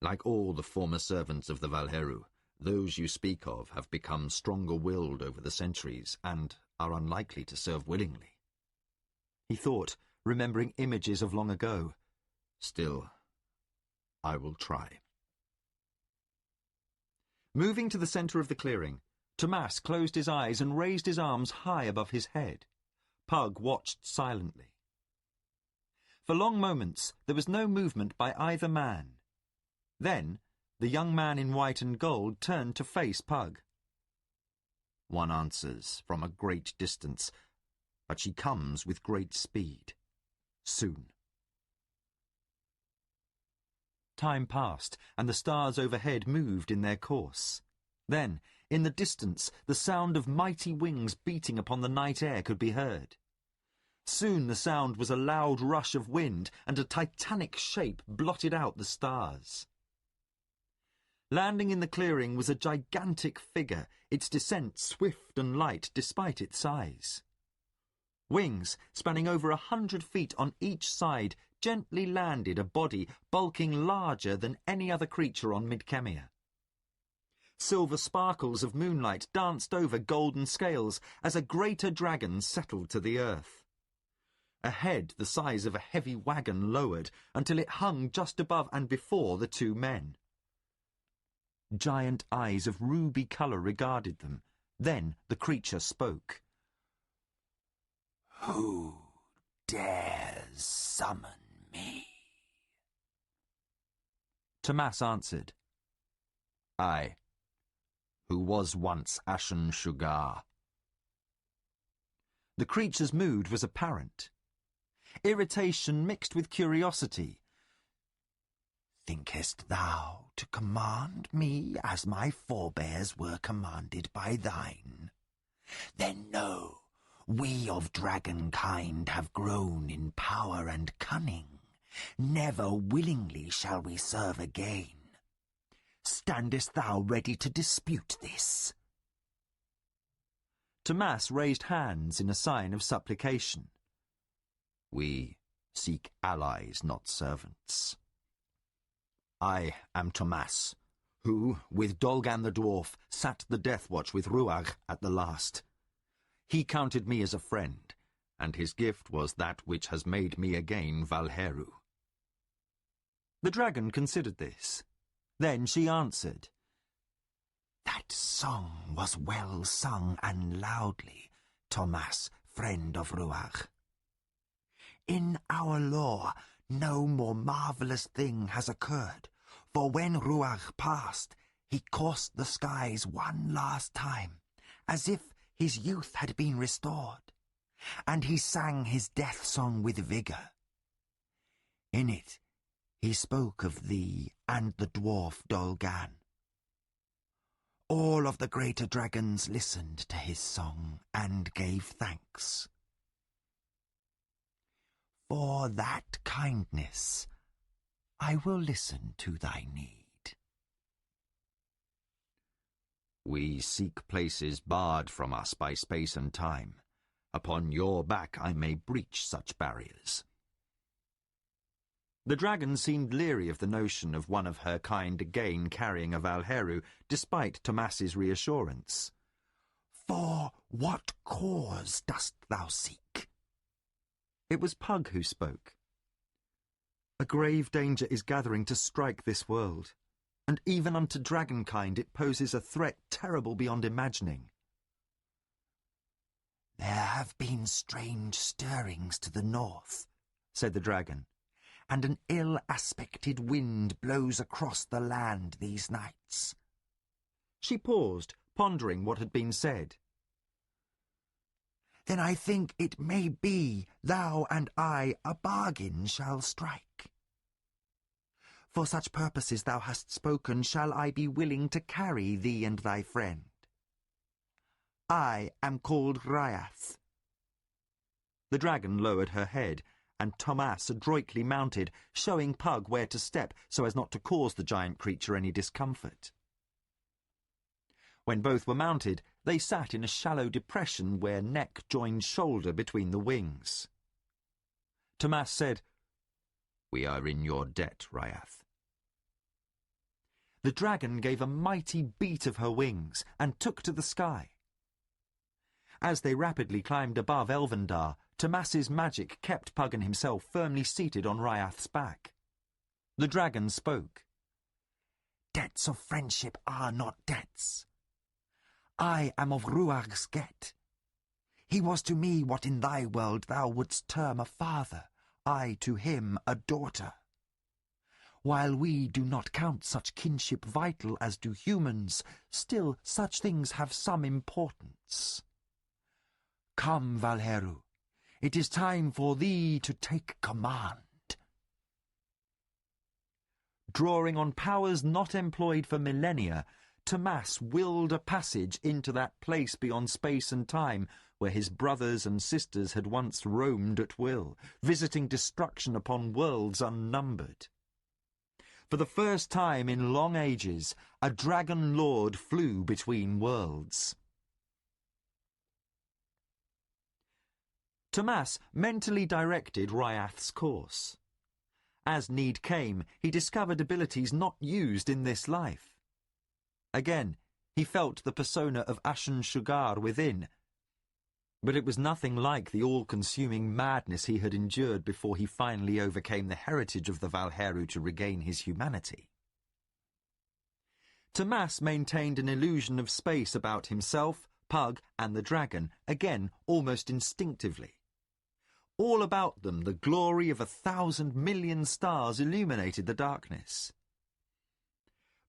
Like all the former servants of the Valheru, those you speak of have become stronger-willed over the centuries and are unlikely to serve willingly. He thought, remembering images of long ago. Still, I will try. Moving to the centre of the clearing, Tomas closed his eyes and raised his arms high above his head. Pug watched silently. For long moments there was no movement by either man. Then the young man in white and gold turned to face Pug. One answers from a great distance, but she comes with great speed. Soon. Time passed, and the stars overhead moved in their course. Then, In the distance, the sound of mighty wings beating upon the night air could be heard. Soon the sound was a loud rush of wind, and a titanic shape blotted out the stars. Landing in the clearing was a gigantic figure, its descent swift and light despite its size. Wings, spanning over 100 feet on each side, gently landed a body bulking larger than any other creature on Midkemia. Silver sparkles of moonlight danced over golden scales as a greater dragon settled to the earth. A head the size of a heavy wagon lowered until it hung just above and before the two men. Giant eyes of ruby colour regarded them. Then the creature spoke. "Who dares summon me?" Tomas answered, "I, who was once Ashen Sugar." The creature's mood was apparent. Irritation mixed with curiosity. "Thinkest thou to command me as my forebears were commanded by thine? Then know, we of dragon kind have grown in power and cunning. Never willingly shall we serve again. Standest thou ready to dispute this?" Tomas raised hands in a sign of supplication. "We seek allies, not servants. I am Tomas, who, with Dolgan the dwarf, sat the death watch with Ruach at the last. He counted me as a friend, and his gift was that which has made me again Valheru." The dragon considered this. Then she answered, "That song was well sung and loudly, Tomas, friend of Ruach. In our lore, no more marvellous thing has occurred, for when Ruach passed, he coursed the skies one last time, as if his youth had been restored, and he sang his death song with vigour. In it, he spoke of thee and the dwarf Dolgan. All of the greater dragons listened to his song and gave thanks. For that kindness, I will listen to thy need." We seek places barred from us by space and time. Upon your back I may breach such barriers. The dragon seemed leery of the notion of one of her kind again carrying a Valheru, despite Tomas's reassurance. "For what cause dost thou seek?" It was Pug who spoke. "A grave danger is gathering to strike this world, and even unto dragonkind it poses a threat terrible beyond imagining." "There have been strange stirrings to the north," said the dragon, "and an ill-aspected wind blows across the land these nights." She paused, pondering what had been said. "Then I think it may be thou and I a bargain shall strike. For such purposes thou hast spoken, shall I be willing to carry thee and thy friend. I am called Ryath." The dragon lowered her head, and Tomas adroitly mounted, showing Pug where to step so as not to cause the giant creature any discomfort. When both were mounted, they sat in a shallow depression where neck joined shoulder between the wings. Tomas said, "We are in your debt, Ryath." The dragon gave a mighty beat of her wings and took to the sky. As they rapidly climbed above Elvendar, Tomas's magic kept Pug and himself firmly seated on Ryath's back. The dragon spoke. "Debts of friendship are not debts. I am of Ruach's get. He was to me what in thy world thou wouldst term a father, I to him a daughter. While we do not count such kinship vital as do humans, still such things have some importance. Come, Valheru, it is time for thee to take command." Drawing on powers not employed for millennia, Tomas willed a passage into that place beyond space and time where his brothers and sisters had once roamed at will, visiting destruction upon worlds unnumbered. For the first time in long ages, a dragon lord flew between worlds. Tomas mentally directed Ryath's course. As need came, he discovered abilities not used in this life. Again, he felt the persona of Ashen Shugar within, but it was nothing like the all-consuming madness he had endured before he finally overcame the heritage of the Valheru to regain his humanity. Tomas maintained an illusion of space about himself, Pug, and the dragon, again almost instinctively. All about them the glory of 1,000 million stars illuminated the darkness.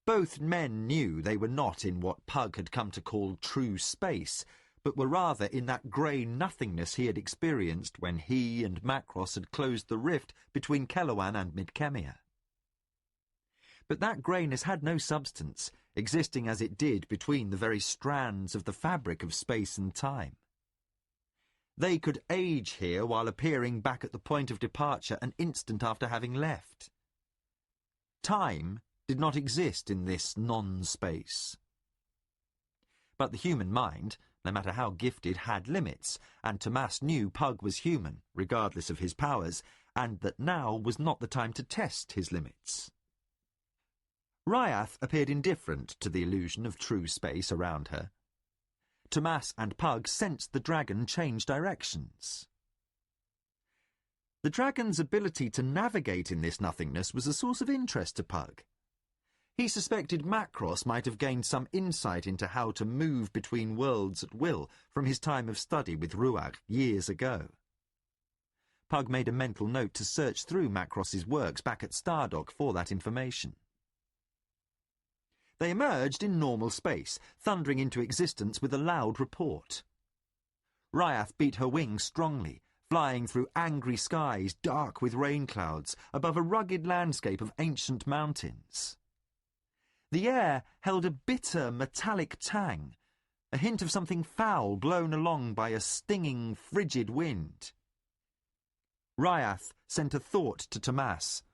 Both men knew they were not in what Pug had come to call true space, but were rather in that grey nothingness he had experienced when he and Macross had closed the rift between Keloan and Midkemia. But that greyness had no substance, existing as it did between the very strands of the fabric of space and time. They could age here while appearing back at the point of departure an instant after having left. Time did not exist in this non-space. But the human mind, no matter how gifted, had limits, and Tomas knew Pug was human, regardless of his powers, and that now was not the time to test his limits. Ryath appeared indifferent to the illusion of true space around her. Tomas and Pug sensed the dragon change directions. The dragon's ability to navigate in this nothingness was a source of interest to Pug. He suspected Macross might have gained some insight into how to move between worlds at will from his time of study with Ruach years ago. Pug made a mental note to search through Macross's works back at Stardock for that information. They emerged in normal space, thundering into existence with a loud report. Ryath beat her wings strongly, flying through angry skies dark with rain clouds above a rugged landscape of ancient mountains. The air held a bitter, metallic tang, a hint of something foul blown along by a stinging, frigid wind. Ryath sent a thought to Tomas.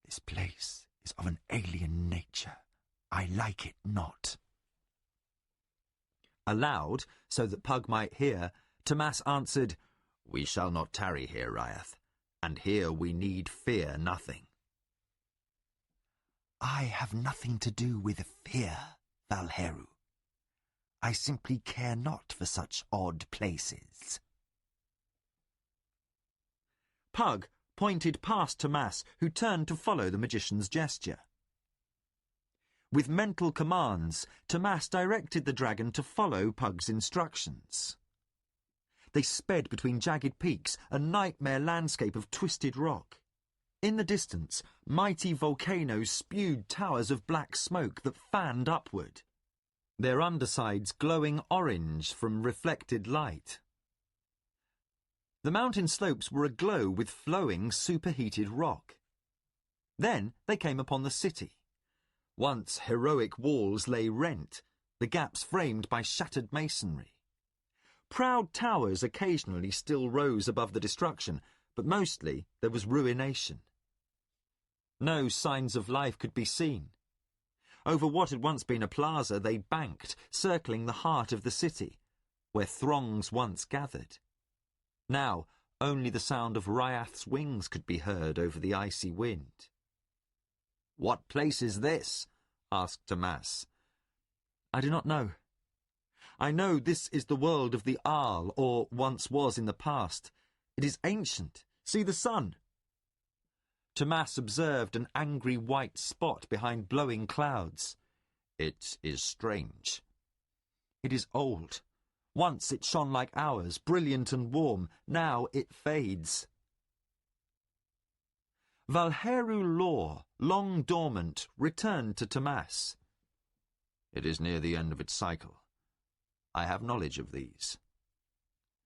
This place is of an alien nature. I like it not. Aloud, so that Pug might hear, Tomas answered, We shall not tarry here, Ryath, and here we need fear nothing. I have nothing to do with fear, Valheru. I simply care not for such odd places. Pug pointed past Tomas, who turned to follow the magician's gesture. With mental commands, Tomas directed the dragon to follow Pug's instructions. They sped between jagged peaks, a nightmare landscape of twisted rock. In the distance, mighty volcanoes spewed towers of black smoke that fanned upward, their undersides glowing orange from reflected light. The mountain slopes were aglow with flowing, superheated rock. Then they came upon the city. Once heroic walls lay rent, the gaps framed by shattered masonry. Proud towers occasionally still rose above the destruction, but mostly there was ruination. No signs of life could be seen. Over what had once been a plaza they banked, circling the heart of the city, where throngs once gathered. Now only the sound of Ryath's wings could be heard over the icy wind. "What place is this?" asked Tomas. "I do not know. I know this is the world of the Arl, or once was in the past. It is ancient. See the sun." Tomas observed an angry white spot behind blowing clouds. "It is strange." "It is old. Once it shone like ours, brilliant and warm. Now it fades." Valheru lore, long dormant, returned to Tomas. "It is near the end of its cycle. I have knowledge of these.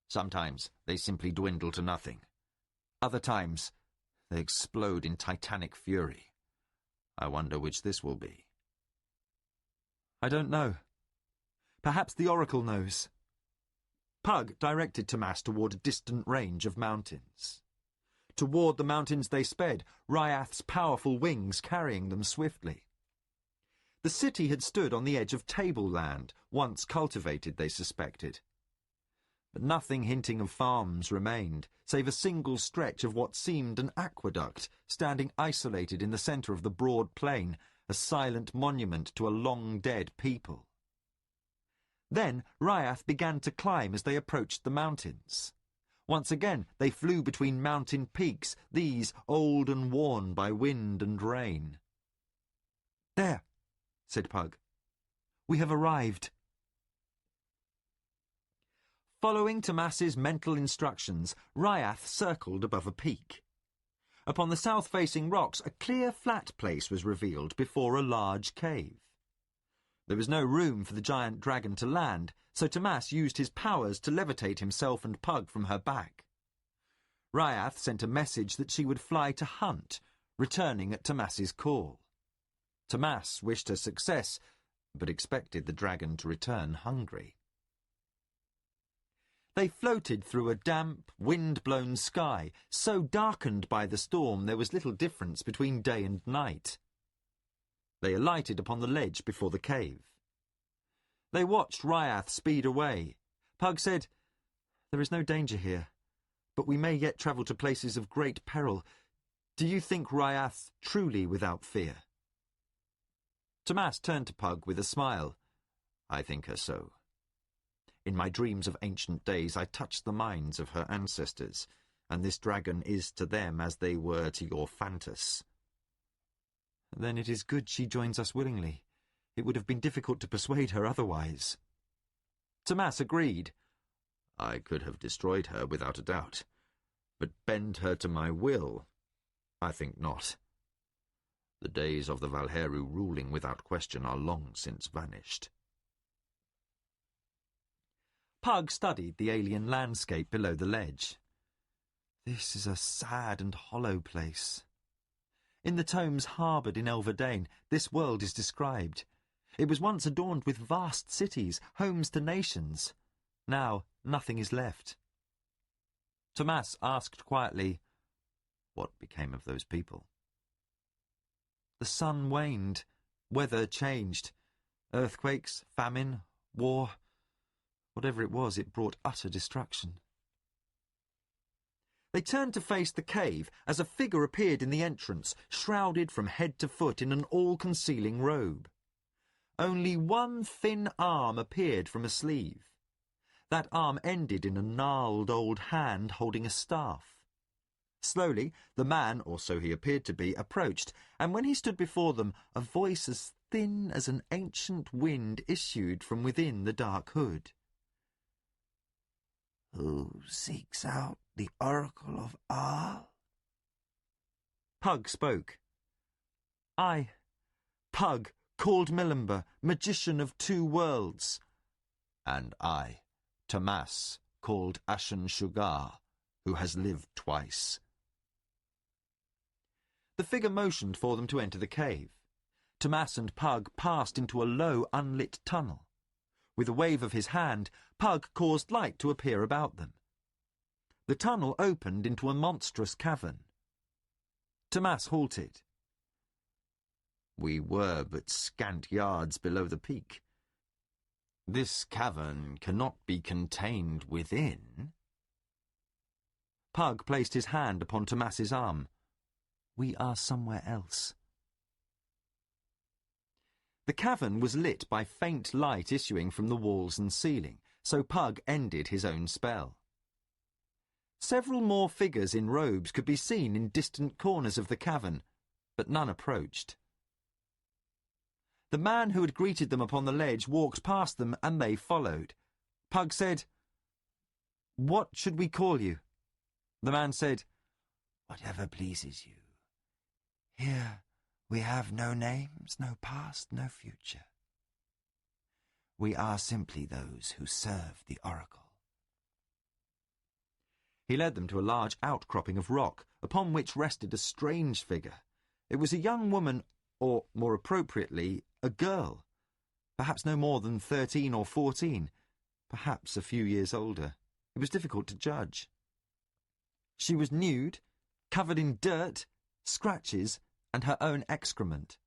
Sometimes they simply dwindle to nothing. Other times they explode in titanic fury. I wonder which this will be." I don't know. Perhaps the oracle knows. Pug directed Tomas toward a distant range of mountains. Toward the mountains they sped, Ryath's powerful wings carrying them swiftly. The city had stood on the edge of tableland, once cultivated, they suspected. But nothing hinting of farms remained, save a single stretch of what seemed an aqueduct, standing isolated in the centre of the broad plain, a silent monument to a long-dead people. Then Ryath began to climb as they approached the mountains. Once again they flew between mountain peaks, these old and worn by wind and rain. "There," said Pug. "We have arrived." Following Tomas's mental instructions, Ryath circled above a peak. Upon the south-facing rocks, a clear flat place was revealed before a large cave. There was no room for the giant dragon to land, so Tomas used his powers to levitate himself and Pug from her back. Ryath sent a message that she would fly to hunt, returning at Tomas's call. Tomas wished her success, but expected the dragon to return hungry. They floated through a damp, wind-blown sky, so darkened by the storm there was little difference between day and night. They alighted upon the ledge before the cave. They watched Ryath speed away. Pug said, "There is no danger here, but we may yet travel to places of great peril. Do you think Ryath truly without fear?" Tomas turned to Pug with a smile. "I think her so. In my dreams of ancient days I touched the minds of her ancestors, and this dragon is to them as they were to your Phantus." "Then it is good she joins us willingly. It would have been difficult to persuade her otherwise." Tomas agreed. "I could have destroyed her without a doubt, but bend her to my will? I think not. The days of the Valheru ruling without question are long since vanished." Pug studied the alien landscape below the ledge. "This is a sad and hollow place. In the tomes harboured in Elverdane, this world is described. It was once adorned with vast cities, homes to nations. Now nothing is left." Tomas asked quietly, "What became of those people?" "The sun waned, weather changed. Earthquakes, famine, war. Whatever it was, it brought utter destruction." They turned to face the cave as a figure appeared in the entrance, shrouded from head to foot in an all-concealing robe. Only one thin arm appeared from a sleeve. That arm ended in a gnarled old hand holding a staff. Slowly, the man, or so he appeared to be, approached, and when he stood before them, a voice as thin as an ancient wind issued from within the dark hood. "Who seeks out the Oracle of Aal?" Pug spoke. "I, Pug, called Milimber, magician of two worlds." "And I, Tomas, called Ashen Shugar, who has lived twice." The figure motioned for them to enter the cave. Tomas and Pug passed into a low, unlit tunnel. With a wave of his hand, Pug caused light to appear about them. The tunnel opened into a monstrous cavern. Tomas halted. "We were but scant yards below the peak. This cavern cannot be contained within." Pug placed his hand upon Tomas's arm. "We are somewhere else." The cavern was lit by faint light issuing from the walls and ceiling, so Pug ended his own spell. Several more figures in robes could be seen in distant corners of the cavern, but none approached. The man who had greeted them upon the ledge walked past them, and they followed. Pug said, "What should we call you?" The man said, "Whatever pleases you. Here we have no names, no past, no future. We are simply those who serve the Oracle." He led them to a large outcropping of rock, upon which rested a strange figure. It was a young woman, or, more appropriately, a girl. perhaps no more than 13 or 14, perhaps a few years older. It was difficult to judge. She was nude, covered in dirt, scratches, and her own excrement.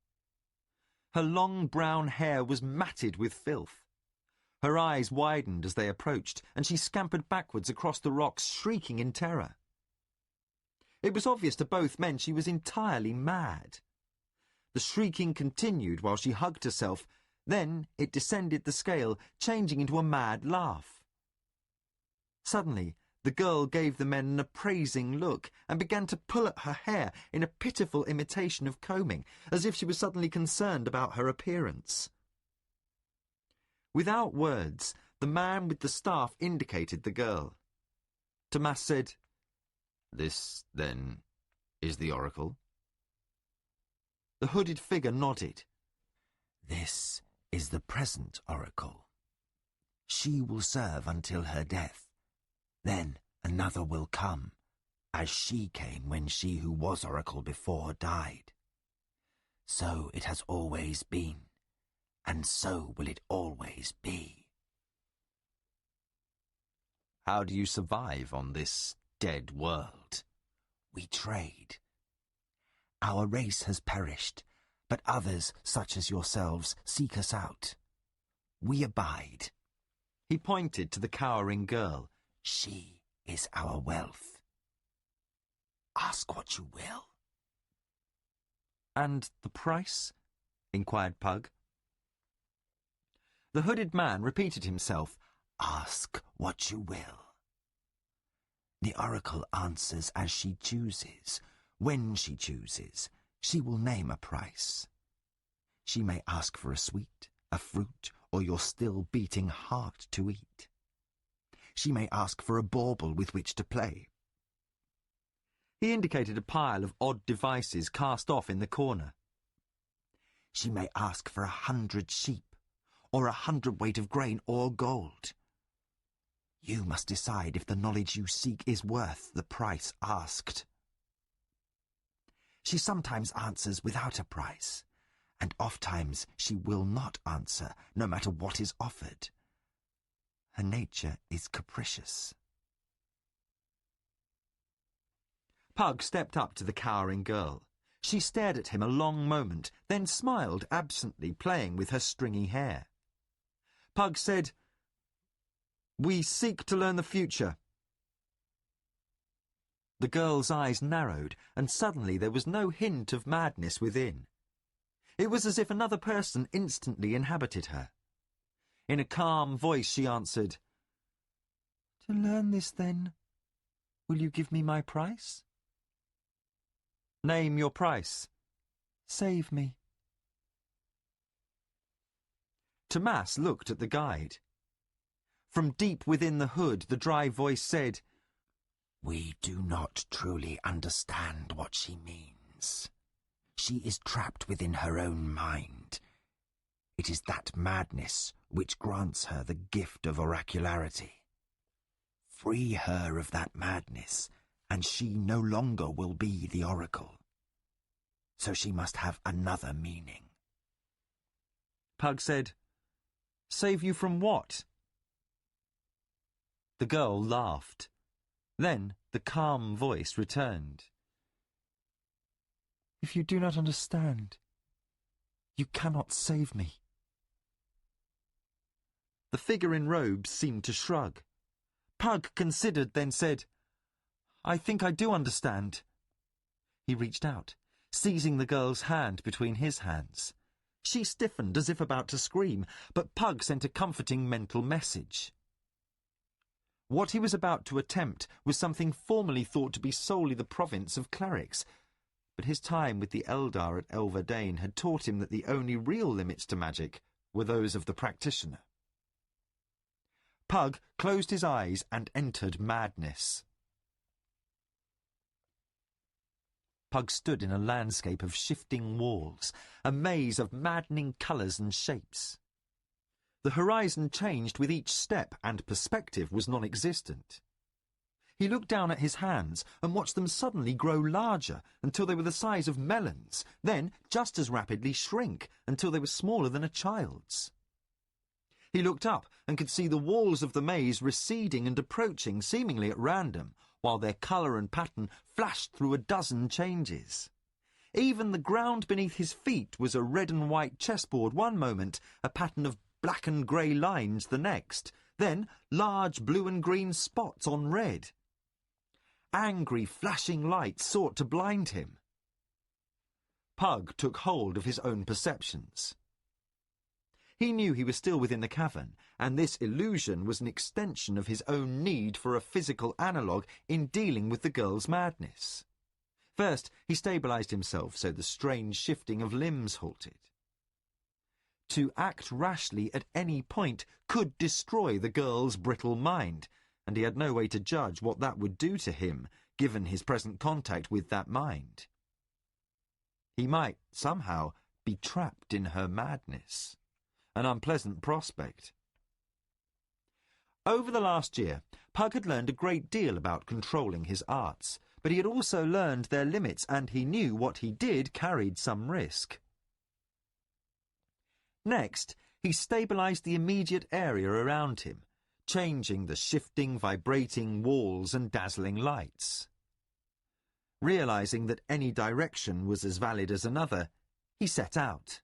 Her long brown hair was matted with filth. Her eyes widened as they approached, and she scampered backwards across the rocks, shrieking in terror. It was obvious to both men she was entirely mad. The shrieking continued while she hugged herself, then it descended the scale, changing into a mad laugh. Suddenly, the girl gave the men an appraising look and began to pull at her hair in a pitiful imitation of combing, as if she was suddenly concerned about her appearance. Without words, the man with the staff indicated the girl. Tomas said, "This, then, is the oracle?" The hooded figure nodded. "This is the present oracle. She will serve until her death. Then another will come, as she came when she who was oracle before died. So it has always been, and so will it always be." "How do you survive on this dead world?" "We trade. Our race has perished, but others, such as yourselves, seek us out. We abide." He pointed to the cowering girl. "She is our wealth. Ask what you will." "And the price?" inquired Pug. The hooded man repeated himself. "Ask what you will. The oracle answers as she chooses. When she chooses, she will name a price. She may ask for a sweet, a fruit, or your still beating heart to eat. She may ask for a bauble with which to play." He indicated a pile of odd devices cast off in the corner. "She may ask for 100 sheep, or 100 weight of grain or gold. You must decide if the knowledge you seek is worth the price asked. She sometimes answers without a price, and ofttimes she will not answer, no matter what is offered. Her nature is capricious." Pug stepped up to the cowering girl. She stared at him a long moment, then smiled absently, playing with her stringy hair. Pug said, "We seek to learn the future." The girl's eyes narrowed, and suddenly there was no hint of madness within. It was as if another person instantly inhabited her. In a calm voice she answered, "To learn this, then, will you give me my price?" "Name your price." "Save me." Tomas looked at the guide. From deep within the hood, the dry voice said, "We do not truly understand what she means. She is trapped within her own mind. It is that madness which grants her the gift of oracularity. Free her of that madness, and she no longer will be the oracle. So she must have another meaning." Pug said, "Save you from what?" The girl laughed. Then the calm voice returned. "If you do not understand, you cannot save me." The figure in robes seemed to shrug. Pug considered, then said, "I think I do understand." He reached out, seizing the girl's hand between his hands. She stiffened as if about to scream, but Pug sent a comforting mental message. What he was about to attempt was something formerly thought to be solely the province of clerics, but his time with the Eldar at Elverdane had taught him that the only real limits to magic were those of the practitioner. Pug closed his eyes and entered madness. Pug stood in a landscape of shifting walls, a maze of maddening colours and shapes. The horizon changed with each step, and perspective was non-existent. He looked down at his hands and watched them suddenly grow larger until they were the size of melons, then just as rapidly shrink until they were smaller than a child's. He looked up and could see the walls of the maze receding and approaching seemingly at random, while their colour and pattern flashed through a dozen changes. Even the ground beneath his feet was a red and white chessboard one moment, a pattern of black and grey lines the next, then large blue and green spots on red. Angry, flashing lights sought to blind him. Pug took hold of his own perceptions. He knew he was still within the cavern, and this illusion was an extension of his own need for a physical analogue in dealing with the girl's madness. First, he stabilised himself so the strange shifting of limbs halted. To act rashly at any point could destroy the girl's brittle mind, and he had no way to judge what that would do to him, given his present contact with that mind. He might, somehow, be trapped in her madness. An unpleasant prospect. Over the last year, Pug had learned a great deal about controlling his arts, but he had also learned their limits, and he knew what he did carried some risk. Next, he stabilised the immediate area around him, changing the shifting, vibrating walls and dazzling lights. Realising that any direction was as valid as another, he set out.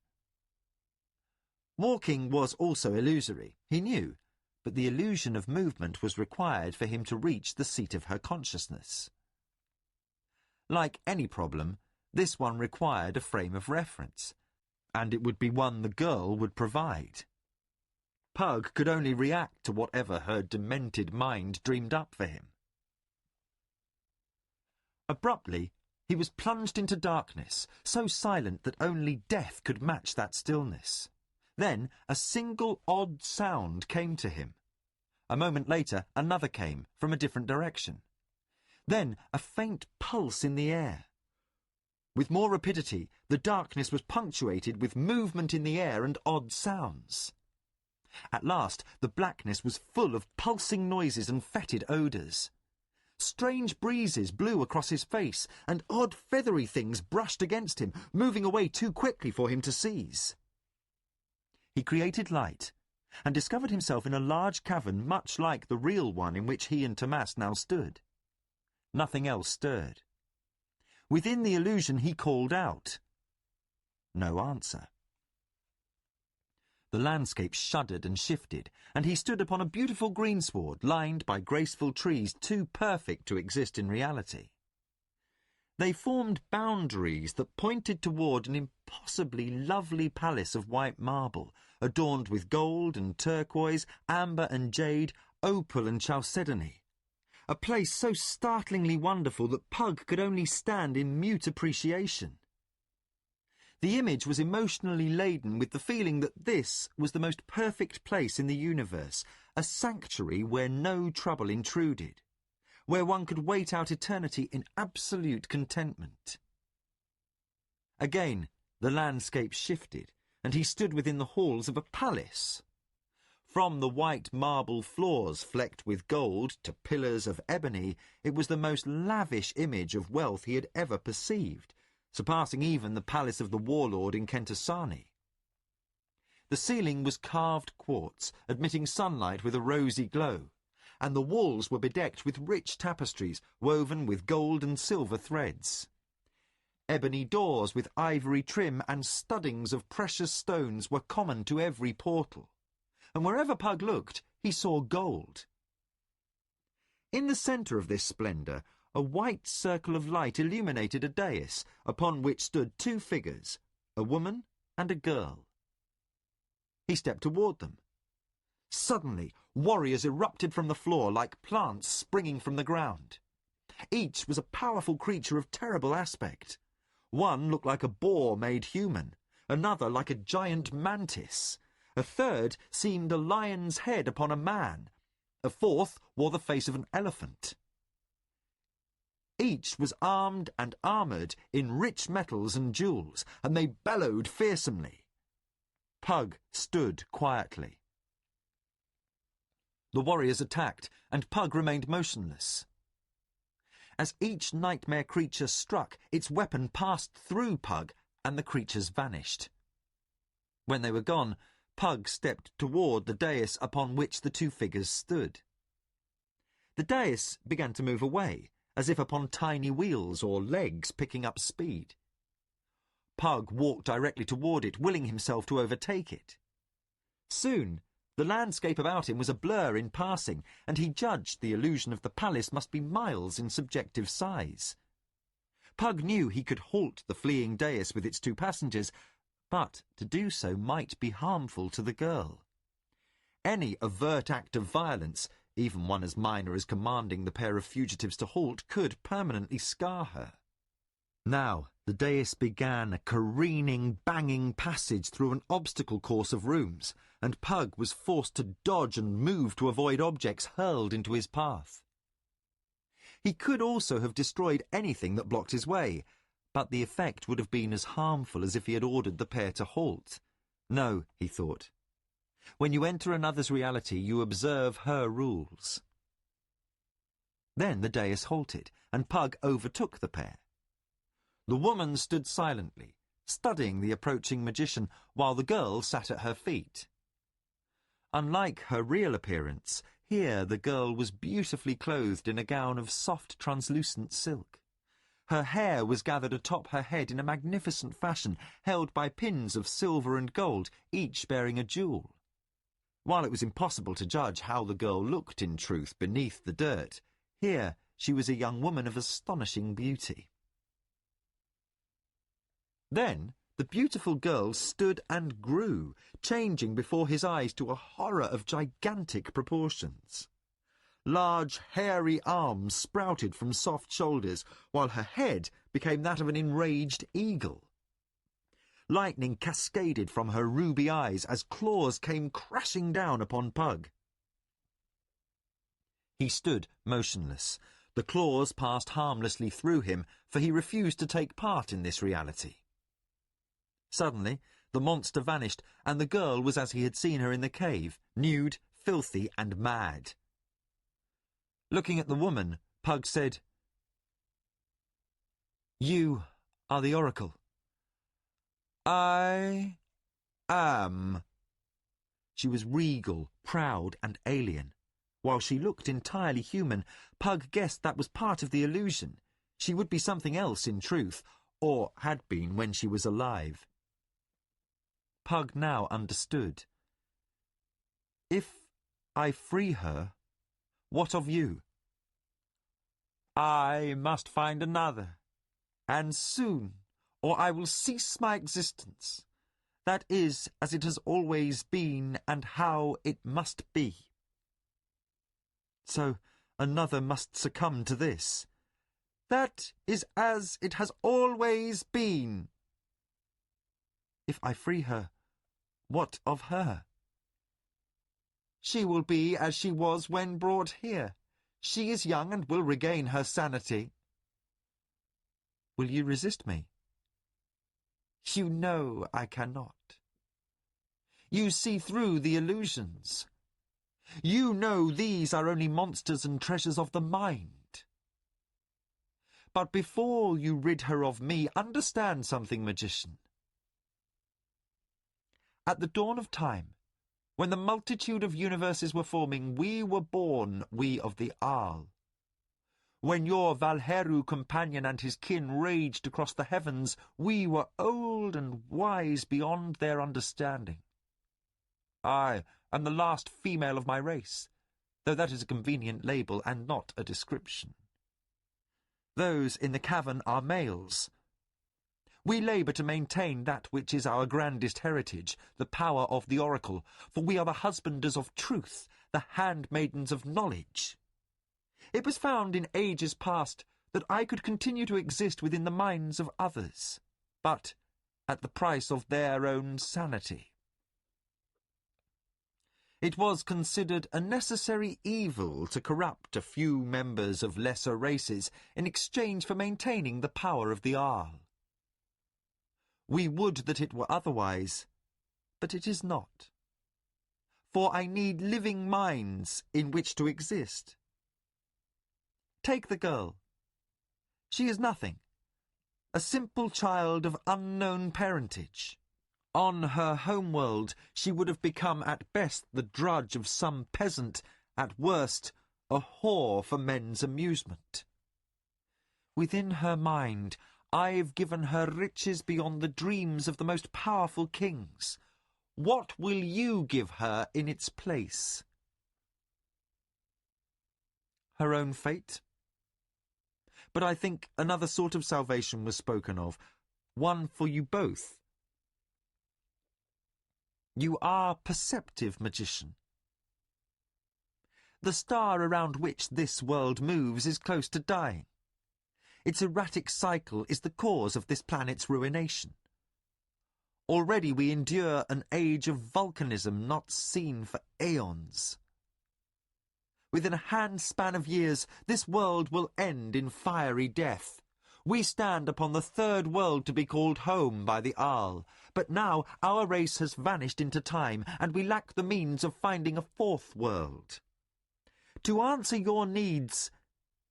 Walking was also illusory, he knew, but the illusion of movement was required for him to reach the seat of her consciousness. Like any problem, this one required a frame of reference, and it would be one the girl would provide. Pug could only react to whatever her demented mind dreamed up for him. Abruptly, he was plunged into darkness, so silent that only death could match that stillness. Then a single odd sound came to him. A moment later, another came, from a different direction. Then a faint pulse in the air. With more rapidity, the darkness was punctuated with movement in the air and odd sounds. At last, the blackness was full of pulsing noises and fetid odours. Strange breezes blew across his face, and odd feathery things brushed against him, moving away too quickly for him to seize. He created light, and discovered himself in a large cavern much like the real one in which he and Tomas now stood. Nothing else stirred. Within the illusion he called out. No answer. The landscape shuddered and shifted, and he stood upon a beautiful greensward lined by graceful trees too perfect to exist in reality. They formed boundaries that pointed toward an impossibly lovely palace of white marble, adorned with gold and turquoise, amber and jade, opal and chalcedony. A place so startlingly wonderful that Pug could only stand in mute appreciation. The image was emotionally laden with the feeling that this was the most perfect place in the universe, a sanctuary where no trouble intruded, where one could wait out eternity in absolute contentment. Again, the landscape shifted, and he stood within the halls of a palace. From the white marble floors flecked with gold to pillars of ebony, it was the most lavish image of wealth he had ever perceived, surpassing even the palace of the warlord in Kentasani. The ceiling was carved quartz, admitting sunlight with a rosy glow, and the walls were bedecked with rich tapestries woven with gold and silver threads. Ebony doors with ivory trim and studdings of precious stones were common to every portal, and wherever Pug looked, he saw gold. In the centre of this splendour, a white circle of light illuminated a dais, upon which stood two figures, a woman and a girl. He stepped toward them. Suddenly, warriors erupted from the floor like plants springing from the ground. Each was a powerful creature of terrible aspect. One looked like a boar made human, another like a giant mantis. A third seemed a lion's head upon a man. A fourth wore the face of an elephant. Each was armed and armoured in rich metals and jewels, and they bellowed fearsomely. Pug stood quietly. The warriors attacked, and Pug remained motionless. As each nightmare creature struck, its weapon passed through Pug, and the creatures vanished. When they were gone, Pug stepped toward the dais upon which the two figures stood. The dais began to move away, as if upon tiny wheels or legs picking up speed. Pug walked directly toward it, willing himself to overtake it. Soon, the landscape about him was a blur in passing, and he judged the illusion of the palace must be miles in subjective size. Pug knew he could halt the fleeing dais with its two passengers, but to do so might be harmful to the girl. Any overt act of violence, even one as minor as commanding the pair of fugitives to halt, could permanently scar her. Now, the dais began a careening, banging passage through an obstacle course of rooms, and Pug was forced to dodge and move to avoid objects hurled into his path. He could also have destroyed anything that blocked his way, but the effect would have been as harmful as if he had ordered the pair to halt. No, he thought. When you enter another's reality, you observe her rules. Then the dais halted, and Pug overtook the pair. The woman stood silently, studying the approaching magician, while the girl sat at her feet. Unlike her real appearance, here the girl was beautifully clothed in a gown of soft, translucent silk. Her hair was gathered atop her head in a magnificent fashion, held by pins of silver and gold, each bearing a jewel. While it was impossible to judge how the girl looked in truth beneath the dirt, here she was a young woman of astonishing beauty. Then the beautiful girl stood and grew, changing before his eyes to a horror of gigantic proportions. Large, hairy arms sprouted from soft shoulders, while her head became that of an enraged eagle. Lightning cascaded from her ruby eyes as claws came crashing down upon Pug. He stood motionless. The claws passed harmlessly through him, for he refused to take part in this reality. Suddenly, the monster vanished, and the girl was as he had seen her in the cave, nude, filthy, and mad. Looking at the woman, Pug said, "You are the oracle." "I am." She was regal, proud, and alien. While she looked entirely human, Pug guessed that was part of the illusion. She would be something else in truth, or had been when she was alive. Pug now understood. "If I free her, what of you?" "I must find another, and soon, or I will cease my existence. That is as it has always been, and how it must be." "So another must succumb to this?" "That is as it has always been." "If I free her, what of her?" "She will be as she was when brought here. She is young and will regain her sanity." "Will you resist me?" "You know I cannot. You see through the illusions. You know these are only monsters and treasures of the mind. But before you rid her of me, understand something, magician. At the dawn of time, when the multitude of universes were forming, we were born, we of the Aal. When your Valheru companion and his kin raged across the heavens, we were old and wise beyond their understanding. I am the last female of my race, though that is a convenient label and not a description. Those in the cavern are males. We labour to maintain that which is our grandest heritage, the power of the oracle, for we are the husbanders of truth, the handmaidens of knowledge. It was found in ages past that I could continue to exist within the minds of others, but at the price of their own sanity. It was considered a necessary evil to corrupt a few members of lesser races in exchange for maintaining the power of the Aal. We would that it were otherwise, but it is not. For I need living minds in which to exist. Take the girl. She is nothing, a simple child of unknown parentage. On her homeworld, she would have become at best the drudge of some peasant, at worst a whore for men's amusement. Within her mind, I've given her riches beyond the dreams of the most powerful kings. What will you give her in its place? Her own fate? But I think another sort of salvation was spoken of, one for you both. You are perceptive, magician. The star around which this world moves is close to dying. Its erratic cycle is the cause of this planet's ruination. Already we endure an age of volcanism not seen for aeons. Within a handspan of years, this world will end in fiery death. We stand upon the third world to be called home by the Aal, but now our race has vanished into time, and we lack the means of finding a fourth world. To answer your needs,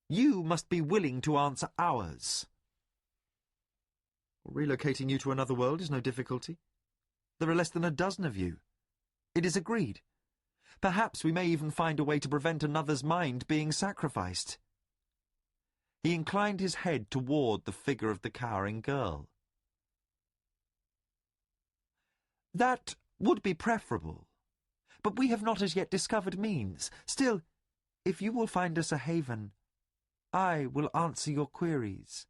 you must be willing to answer ours. Relocating you to another world is no difficulty. There are less than a dozen of you. It is agreed. Perhaps we may even find a way to prevent another's mind being sacrificed. He inclined his head toward the figure of the cowering girl. That would be preferable, but we have not as yet discovered means. Still, if you will find us a haven, I will answer your queries.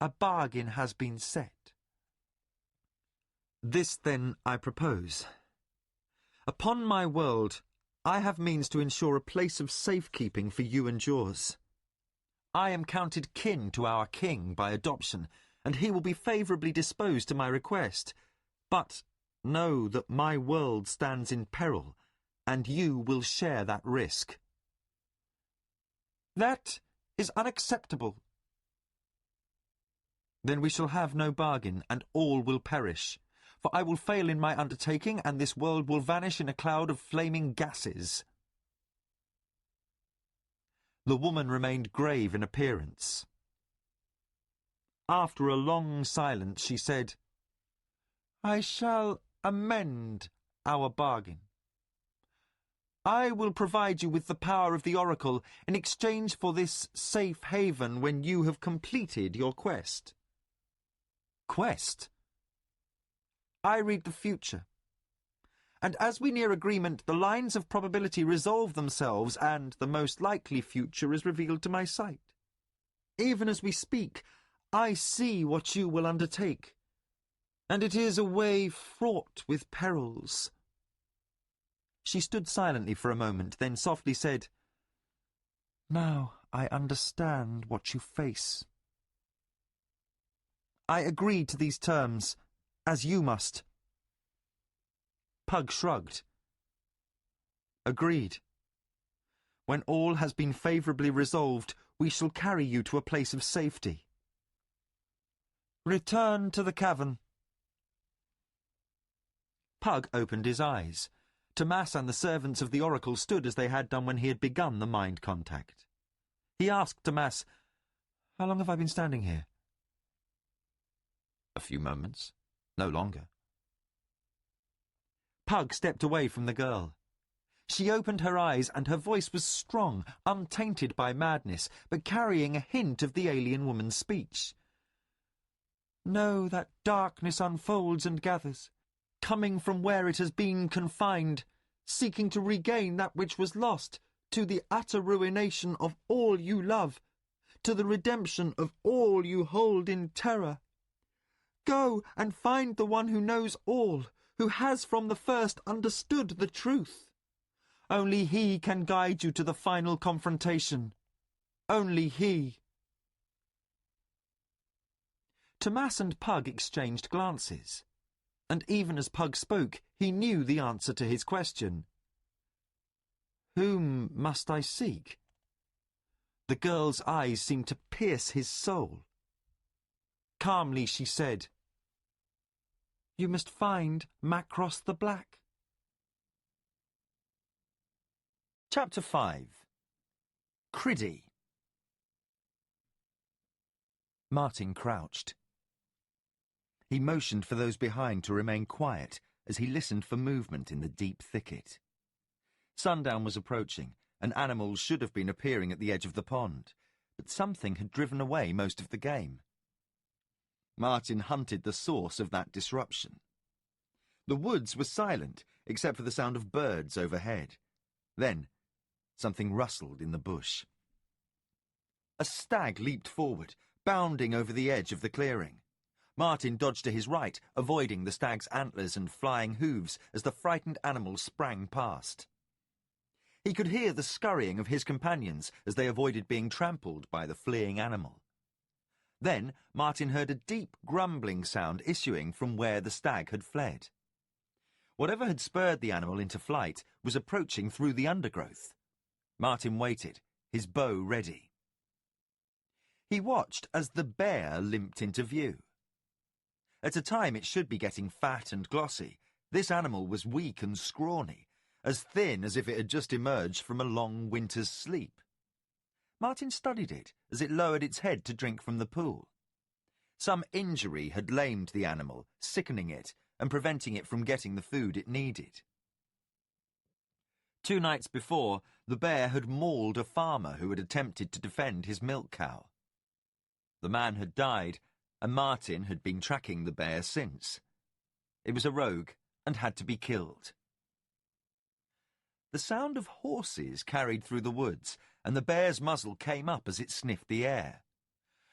A bargain has been set. This, then, I propose. Upon my world, I have means to ensure a place of safekeeping for you and yours. I am counted kin to our king by adoption, and he will be favourably disposed to my request. But know that my world stands in peril, and you will share that risk. That is unacceptable. Then we shall have no bargain, and all will perish. For I will fail in my undertaking, and this world will vanish in a cloud of flaming gases. The woman remained grave in appearance. After a long silence, she said, I shall amend our bargain. I will provide you with the power of the oracle in exchange for this safe haven when you have completed your quest. Quest? I read the future. And as we near agreement, the lines of probability resolve themselves, and the most likely future is revealed to my sight. Even as we speak, I see what you will undertake, and it is a way fraught with perils. She stood silently for a moment, then softly said, Now I understand what you face. I agree to these terms, as you must. Pug shrugged. Agreed. When all has been favourably resolved, we shall carry you to a place of safety. Return to the cavern. Pug opened his eyes. Tomas and the servants of the oracle stood as they had done when he had begun the mind contact. He asked Tomas, How long have I been standing here? A few moments, no longer. Pug stepped away from the girl. She opened her eyes, and her voice was strong, untainted by madness, but carrying a hint of the alien woman's speech. Know that darkness unfolds and gathers, coming from where it has been confined, seeking to regain that which was lost, to the utter ruination of all you love, to the redemption of all you hold in terror. Go and find the one who knows all, who has from the first understood the truth. Only he can guide you to the final confrontation. Only he. Tomas and Pug exchanged glances, and even as Pug spoke, he knew the answer to his question. Whom must I seek? The girl's eyes seemed to pierce his soul. Calmly she said, You must find Macross the Black. Chapter 5. Criddy. Martin crouched. He motioned for those behind to remain quiet as he listened for movement in the deep thicket. Sundown was approaching, and animals should have been appearing at the edge of the pond, but something had driven away most of the game. Martin hunted the source of that disruption. The woods were silent, except for the sound of birds overhead. Then, something rustled in the bush. A stag leaped forward, bounding over the edge of the clearing. Martin dodged to his right, avoiding the stag's antlers and flying hooves as the frightened animal sprang past. He could hear the scurrying of his companions as they avoided being trampled by the fleeing animal. Then Martin heard a deep grumbling sound issuing from where the stag had fled. Whatever had spurred the animal into flight was approaching through the undergrowth. Martin waited, his bow ready. He watched as the bear limped into view. At a time it should be getting fat and glossy, this animal was weak and scrawny, as thin as if it had just emerged from a long winter's sleep. Martin studied it as it lowered its head to drink from the pool. Some injury had lamed the animal, sickening it and preventing it from getting the food it needed. 2 nights before, the bear had mauled a farmer who had attempted to defend his milk cow. The man had died, and Martin had been tracking the bear since. It was a rogue and had to be killed. The sound of horses carried through the woods, and the bear's muzzle came up as it sniffed the air.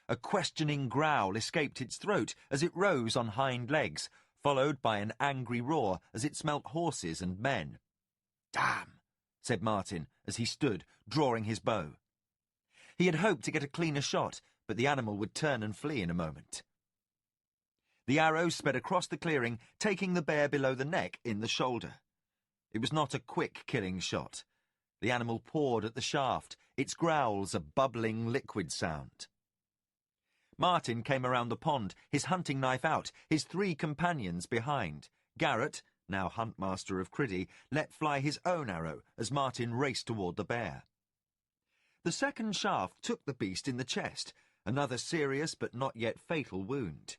A questioning growl escaped its throat as it rose on hind legs, followed by an angry roar as it smelt horses and men. "Damn," said Martin as he stood, drawing his bow. He had hoped to get a cleaner shot, but the animal would turn and flee in a moment. The arrow sped across the clearing, taking the bear below the neck in the shoulder. It was not a quick killing shot. The animal pawed at the shaft, its growls a bubbling liquid sound. Martin came around the pond, his hunting knife out, his 3 companions behind. Garrett, now huntmaster of Criddy, let fly his own arrow as Martin raced toward the bear. The second shaft took the beast in the chest, another serious but not yet fatal wound.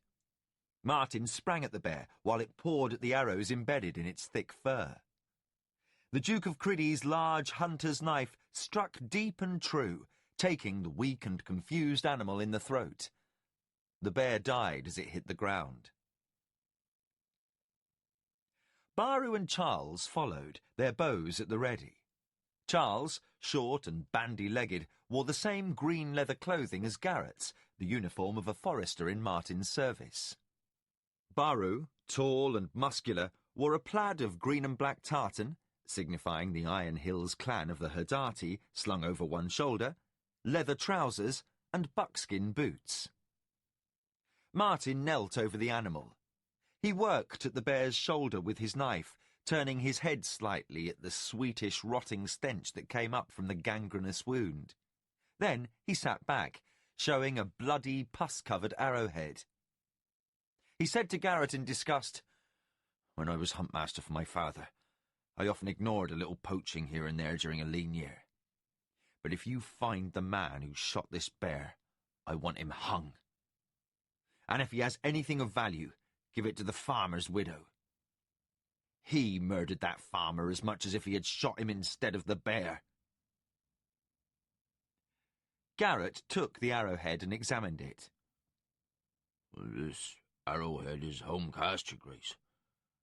Martin sprang at the bear while it pawed at the arrows embedded in its thick fur. The Duke of Criddy's large hunter's knife struck deep and true, taking the weak and confused animal in the throat. The bear died as it hit the ground. Baru and Charles followed, their bows at the ready. Charles, short and bandy-legged, wore the same green leather clothing as Garrett's, the uniform of a forester in Martin's service. Baru, tall and muscular, wore a plaid of green and black tartan, signifying the Iron Hills clan of the Herdati, slung over one shoulder, leather trousers, and buckskin boots. Martin knelt over the animal. He worked at the bear's shoulder with his knife, turning his head slightly at the sweetish rotting stench that came up from the gangrenous wound. Then he sat back, showing a bloody, pus-covered arrowhead. He said to Garrett in disgust, "When I was huntmaster for my father, I often ignored a little poaching here and there during a lean year. But if you find the man who shot this bear, I want him hung. And if he has anything of value, give it to the farmer's widow. He murdered that farmer as much as if he had shot him instead of the bear." Garrett took the arrowhead and examined it. "This arrowhead is home cast, your grace.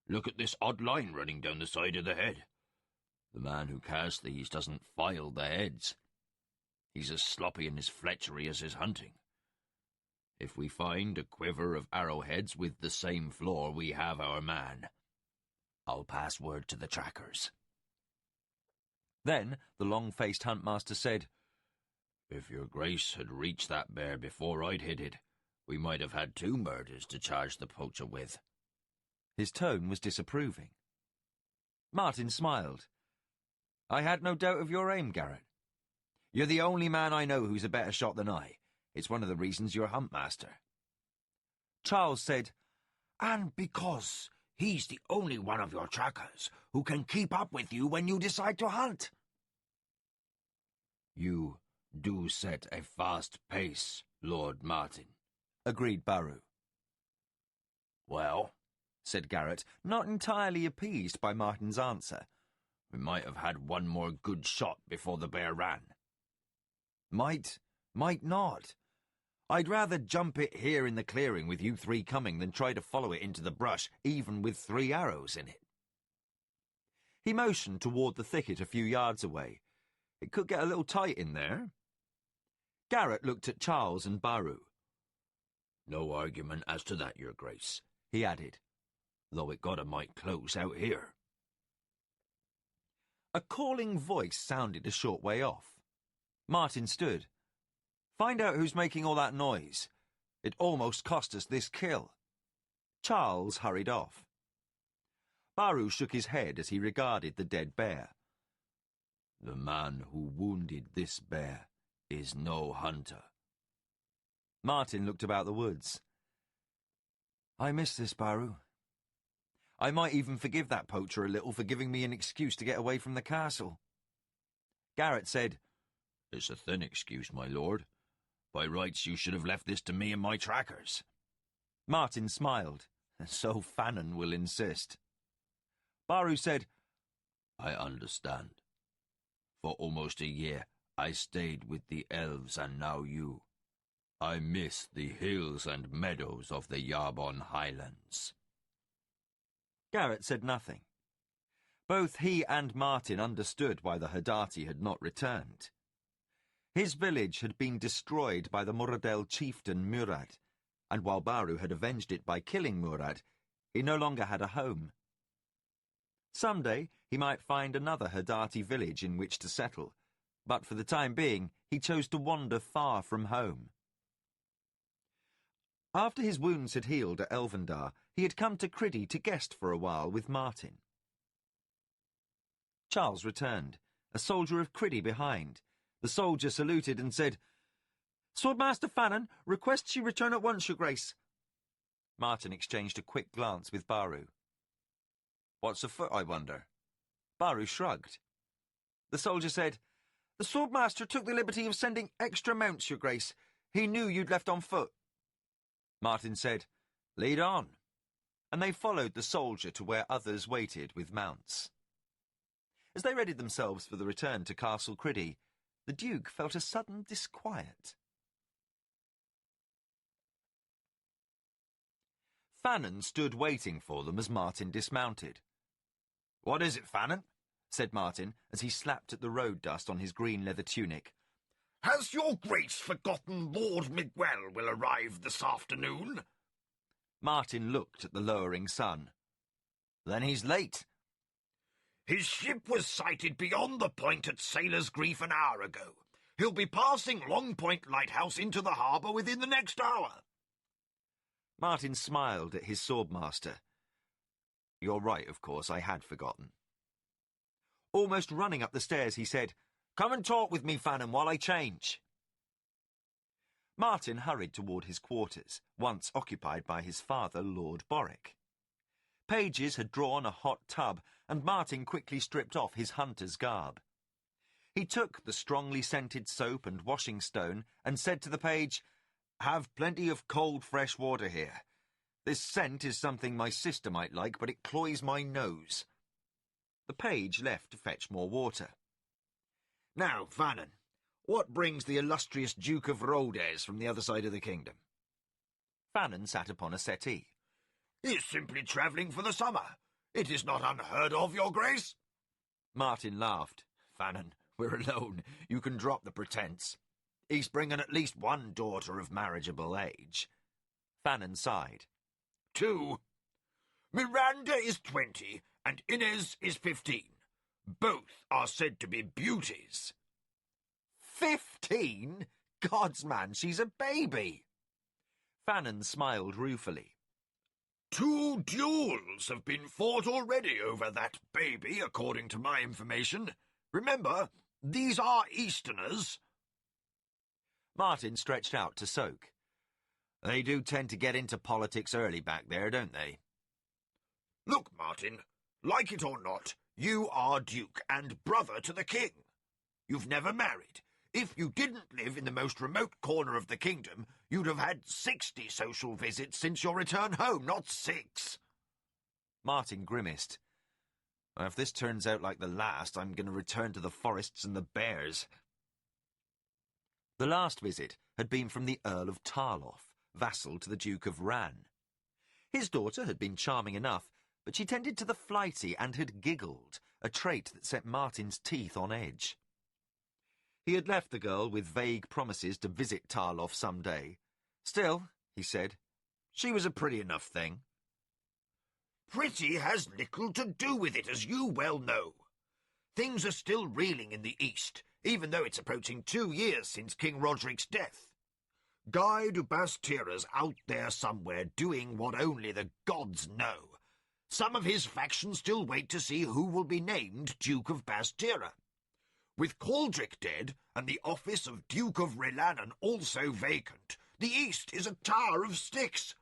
Look at this odd line running down the side of the head. The man who cast these doesn't file the heads. He's as sloppy in his fletchery as his hunting. If we find a quiver of arrowheads with the same floor, we have our man. I'll pass word to the trackers." Then the long-faced huntmaster said, "If your grace had reached that bear before I'd hit it, we might have had 2 murders to charge the poacher with." His tone was disapproving. Martin smiled. "I had no doubt of your aim, Garrett. You're the only man I know who's a better shot than I. It's one of the reasons you're huntmaster." Charles said, "And because he's the only one of your trackers who can keep up with you when you decide to hunt." "You do set a fast pace, Lord Martin," agreed Baru. Well, said Garrett, not entirely appeased by Martin's answer. we might have had one more good shot before the bear ran. Might not. I'd rather jump it here in the clearing with you three coming than try to follow it into the brush, even with 3 arrows in it. He motioned toward the thicket a few yards away. It could get a little tight in there. Garrett looked at Charles and Baru. No argument as to that, Your Grace, he added, though it got a mite close out here. A calling voice sounded a short way off. Martin stood. Find out who's making all that noise. It almost cost us this kill. Charles hurried off. Baru shook his head as he regarded the dead bear. The man who wounded this bear is no hunter. Martin looked about the woods. I miss this, Baru. I might even forgive that poacher a little for giving me an excuse to get away from the castle. Garrett said, It's a thin excuse, my lord. By rights you should have left this to me and my trackers. Martin smiled. So Feisst will insist. Baru said, I understand. For almost a year I stayed with the elves and now you. I miss the hills and meadows of the Yarbon Highlands. Garrett said nothing. Both he and Martin understood why the Hadaati had not returned. His village had been destroyed by the Muradel chieftain Murad, and while Baru had avenged it by killing Murad, he no longer had a home. Someday he might find another Hadaati village in which to settle, but for the time being he chose to wander far from home. After his wounds had healed at Elvendar, he had come to Criddy to guest for a while with Martin. Charles returned, a soldier of Criddy behind. The soldier saluted and said, Swordmaster Feisst requests you return at once, Your Grace. Martin exchanged a quick glance with Baru. What's afoot, I wonder? Baru shrugged. The soldier said, The Swordmaster took the liberty of sending extra mounts, Your Grace. He knew you'd left on foot. Martin said, Lead on. And they followed the soldier to where others waited with mounts. As they readied themselves for the return to Castle Criddy, the Duke felt a sudden disquiet. Feisst stood waiting for them as Martin dismounted. What is it, Feisst? Said Martin, as he slapped at the road dust on his green leather tunic. Has your Grace forgotten Lord Miguel will arrive this afternoon? Martin looked at the lowering sun. Then he's late. His ship was sighted beyond the point at Sailor's Grief an hour ago. He'll be passing Long Point Lighthouse into the harbour within the next hour. Martin smiled at his swordmaster. You're right, of course, I had forgotten. Almost running up the stairs, he said, Come and talk with me, Feisst, while I change. Martin hurried toward his quarters, once occupied by his father, Lord Boric. Pages had drawn a hot tub, and Martin quickly stripped off his hunter's garb. He took the strongly scented soap and washing stone and said to the page, Have plenty of cold fresh water here. This scent is something my sister might like, but it cloys my nose. The page left to fetch more water. Now, Feisst, what brings the illustrious Duke of Rodez from the other side of the kingdom? Feisst sat upon a settee. He's simply travelling for the summer. It is not unheard of, Your Grace. Martin laughed. Feisst, we're alone. You can drop the pretence. He's bringing at least one daughter of marriageable age. Feisst sighed. 2. Miranda is 20, and Inez is 15. Both are said to be beauties. 15? God's man, she's a baby. Feisst smiled ruefully. 2 duels have been fought already over that baby, according to my information. Remember, these are Easterners. Martin stretched out to soak. They do tend to get into politics early back there, don't they? Look, Martin, like it or not, you are Duke and brother to the King. You've never married. If you didn't live in the most remote corner of the kingdom, you'd have had 60 social visits since your return home, not 6. Martin grimaced. Well, if this turns out like the last, I'm going to return to the forests and the bears. The last visit had been from the Earl of Tarloff, vassal to the Duke of Ran. His daughter had been charming enough, but she tended to the flighty and had giggled, a trait that set Martin's teeth on edge. He had left the girl with vague promises to visit Tarloff some day. Still, he said, she was a pretty enough thing. Pretty has little to do with it, as you well know. Things are still reeling in the east, even though it's approaching 2 years since King Roderick's death. Guy du Bastira's out there somewhere doing what only the gods know. Some of his factions still wait to see who will be named Duke of Bastira. With Caldric dead and the office of Duke of Relanan also vacant, the east is a tower of sticks.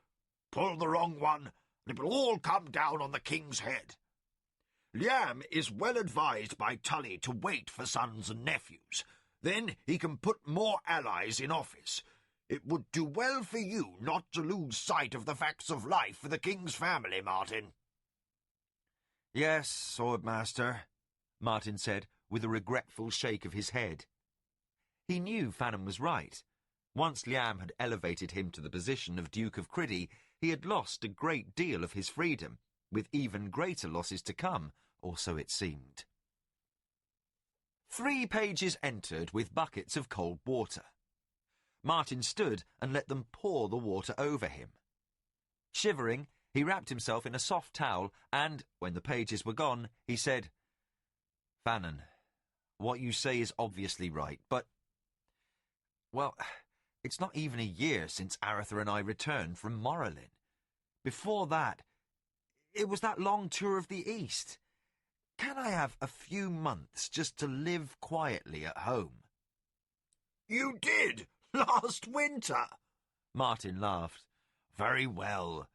Pull the wrong one, and it will all come down on the king's head. Liam is well advised by Tully to wait for sons and nephews. Then he can put more allies in office. It would do well for you not to lose sight of the facts of life for the king's family, Martin. Yes, Swordmaster, Martin said, with a regretful shake of his head. He knew Fanon was right. Once Liam had elevated him to the position of Duke of Criddy, he had lost a great deal of his freedom, with even greater losses to come, or so it seemed. 3 pages entered with buckets of cold water. Martin stood and let them pour the water over him. Shivering, he wrapped himself in a soft towel and, when the pages were gone, he said, Fanon, what you say is obviously right, but, well, it's not even a year since Aretha and I returned from Morrollin. Before that, it was that long tour of the East. Can I have a few months just to live quietly at home? You did, last winter, Martin laughed. Very well,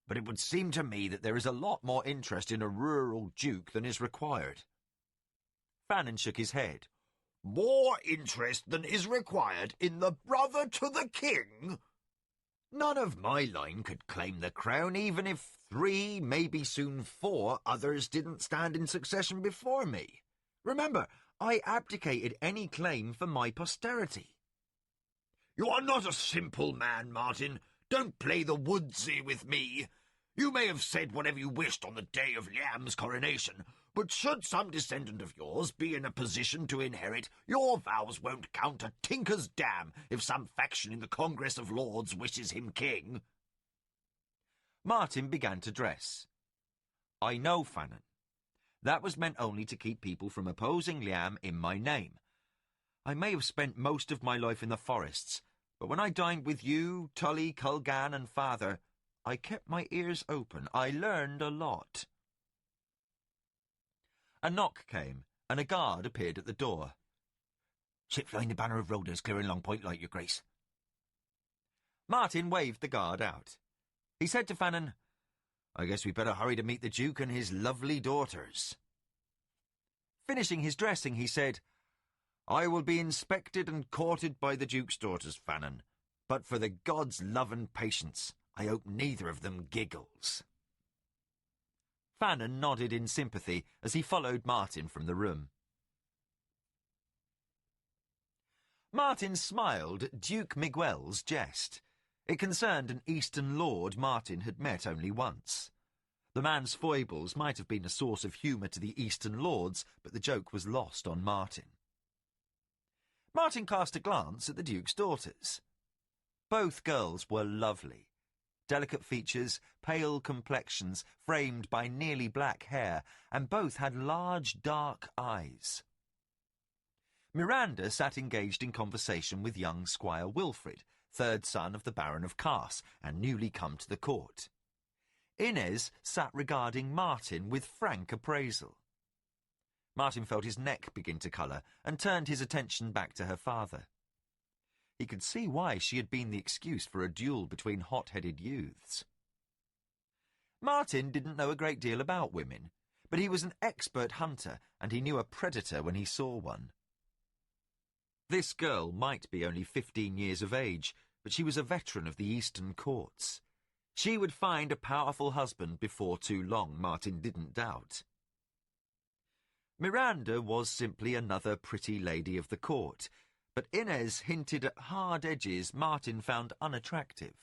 but it would seem to me that there is a lot more interest in a rural duke than is required. Fanon shook his head. More interest than is required in the brother to the king? None of my line could claim the crown, even if 3, maybe soon 4, others didn't stand in succession before me. Remember, I abdicated any claim for my posterity. You are not a simple man, Martin. Don't play the woodsy with me. You may have said whatever you wished on the day of Liam's coronation, but should some descendant of yours be in a position to inherit, your vows won't count a tinker's dam if some faction in the Congress of Lords wishes him king. Martin began to dress. I know, Fanon. That was meant only to keep people from opposing Liam in my name. I may have spent most of my life in the forests, but when I dined with you, Tully, Culgan and Father, I kept my ears open. I learned a lot. A knock came, and a guard appeared at the door. Ship flying the banner of Roders clearing Long Point Light, your grace. Martin waved the guard out. He said to Fanon, I guess we better hurry to meet the Duke and his lovely daughters. Finishing his dressing, he said, I will be inspected and courted by the Duke's daughters, Fanon, but for the gods' love and patience, I hope neither of them giggles. Fanon nodded in sympathy as he followed Martin from the room. Martin smiled at Duke Miguel's jest. It concerned an Eastern lord Martin had met only once. The man's foibles might have been a source of humour to the Eastern lords, but the joke was lost on Martin. Martin cast a glance at the Duke's daughters. Both girls were lovely. Delicate features, pale complexions, framed by nearly black hair, and both had large, dark eyes. Miranda sat engaged in conversation with young Squire Wilfrid, third son of the Baron of Cars, and newly come to the court. Inez sat regarding Martin with frank appraisal. Martin felt his neck begin to colour and turned his attention back to her father. He could see why she had been the excuse for a duel between hot-headed youths. Martin didn't know a great deal about women, but he was an expert hunter, and he knew a predator when he saw one. This girl might be only 15 years of age, but she was a veteran of the Eastern courts. She would find a powerful husband before too long, Martin didn't doubt. Miranda was simply another pretty lady of the court, but Inez hinted at hard edges Martin found unattractive.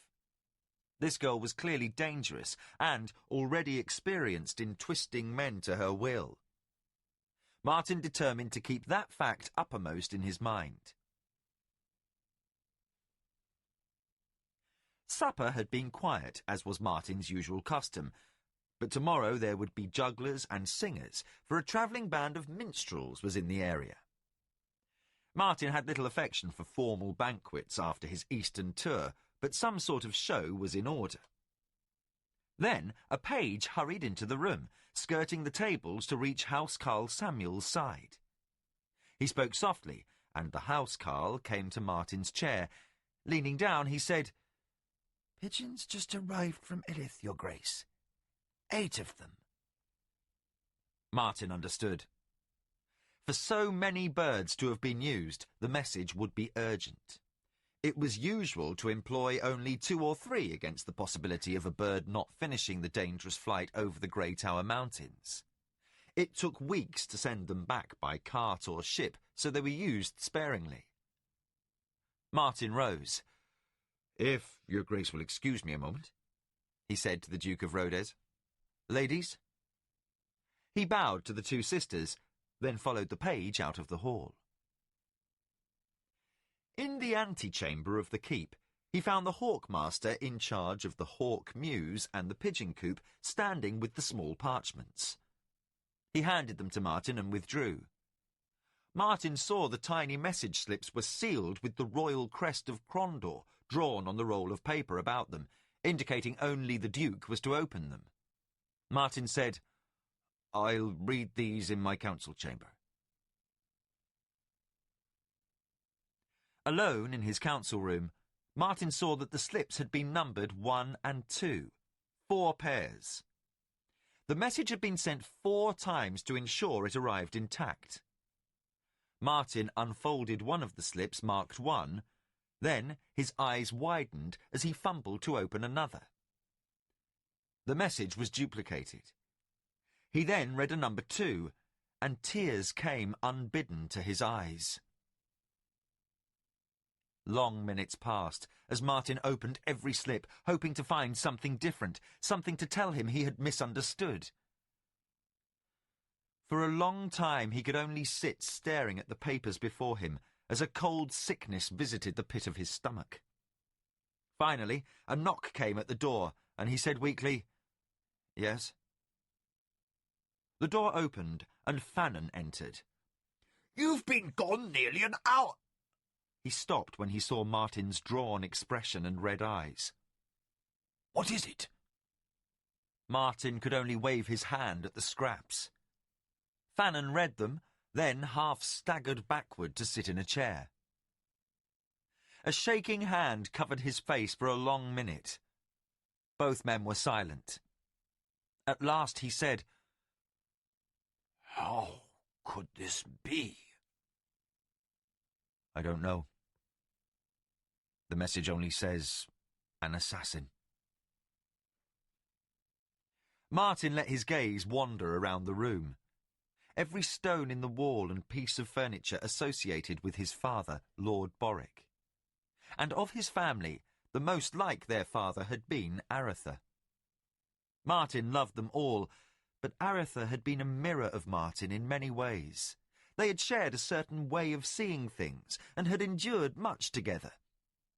This girl was clearly dangerous and already experienced in twisting men to her will. Martin determined to keep that fact uppermost in his mind. Supper had been quiet, as was Martin's usual custom, but tomorrow there would be jugglers and singers, for a travelling band of minstrels was in the area. Martin had little affection for formal banquets after his Eastern tour, but some sort of show was in order. Then a page hurried into the room, skirting the tables to reach housecarl Samuel's side. He spoke softly, and the housecarl came to Martin's chair. Leaning down, he said, "Pigeons just arrived from Elith, Your Grace. 8 of them." Martin understood. For so many birds to have been used, the message would be urgent. It was usual to employ only 2 or 3 against the possibility of a bird not finishing the dangerous flight over the Grey Tower Mountains. It took weeks to send them back by cart or ship, so they were used sparingly. Martin rose. "If your Grace will excuse me a moment," he said to the Duke of Rodez. "Ladies?" He bowed to the 2 sisters, then followed the page out of the hall. In the antechamber of the keep, he found the Hawkmaster in charge of the hawk mews and the pigeon coop standing with the small parchments. He handed them to Martin and withdrew. Martin saw the tiny message slips were sealed with the royal crest of Crondor drawn on the roll of paper about them, indicating only the Duke was to open them. Martin said, "I'll read these in my council chamber." Alone in his council room, Martin saw that the slips had been numbered 1 and 2, 4 pairs. The message had been sent 4 times to ensure it arrived intact. Martin unfolded one of the slips marked 1, then his eyes widened as he fumbled to open another. The message was duplicated. He then read a number 2, and tears came unbidden to his eyes. Long minutes passed as Martin opened every slip, hoping to find something different, something to tell him he had misunderstood. For a long time he could only sit staring at the papers before him as a cold sickness visited the pit of his stomach. Finally, a knock came at the door, and he said weakly, "Yes?" The door opened, and Fannon entered. "You've been gone nearly an hour." He stopped when he saw Martin's drawn expression and red eyes. "What is it?" Martin could only wave his hand at the scraps. Fannon read them, then half staggered backward to sit in a chair. A shaking hand covered his face for a long minute. Both men were silent. At last he said, "How could this be?" "I don't know. The message only says, an assassin." Martin let his gaze wander around the room. Every stone in the wall and piece of furniture associated with his father, Lord Borwick. And of his family, the most like their father had been Aretha. Martin loved them all, but Aretha had been a mirror of Martin in many ways. They had shared a certain way of seeing things, and had endured much together.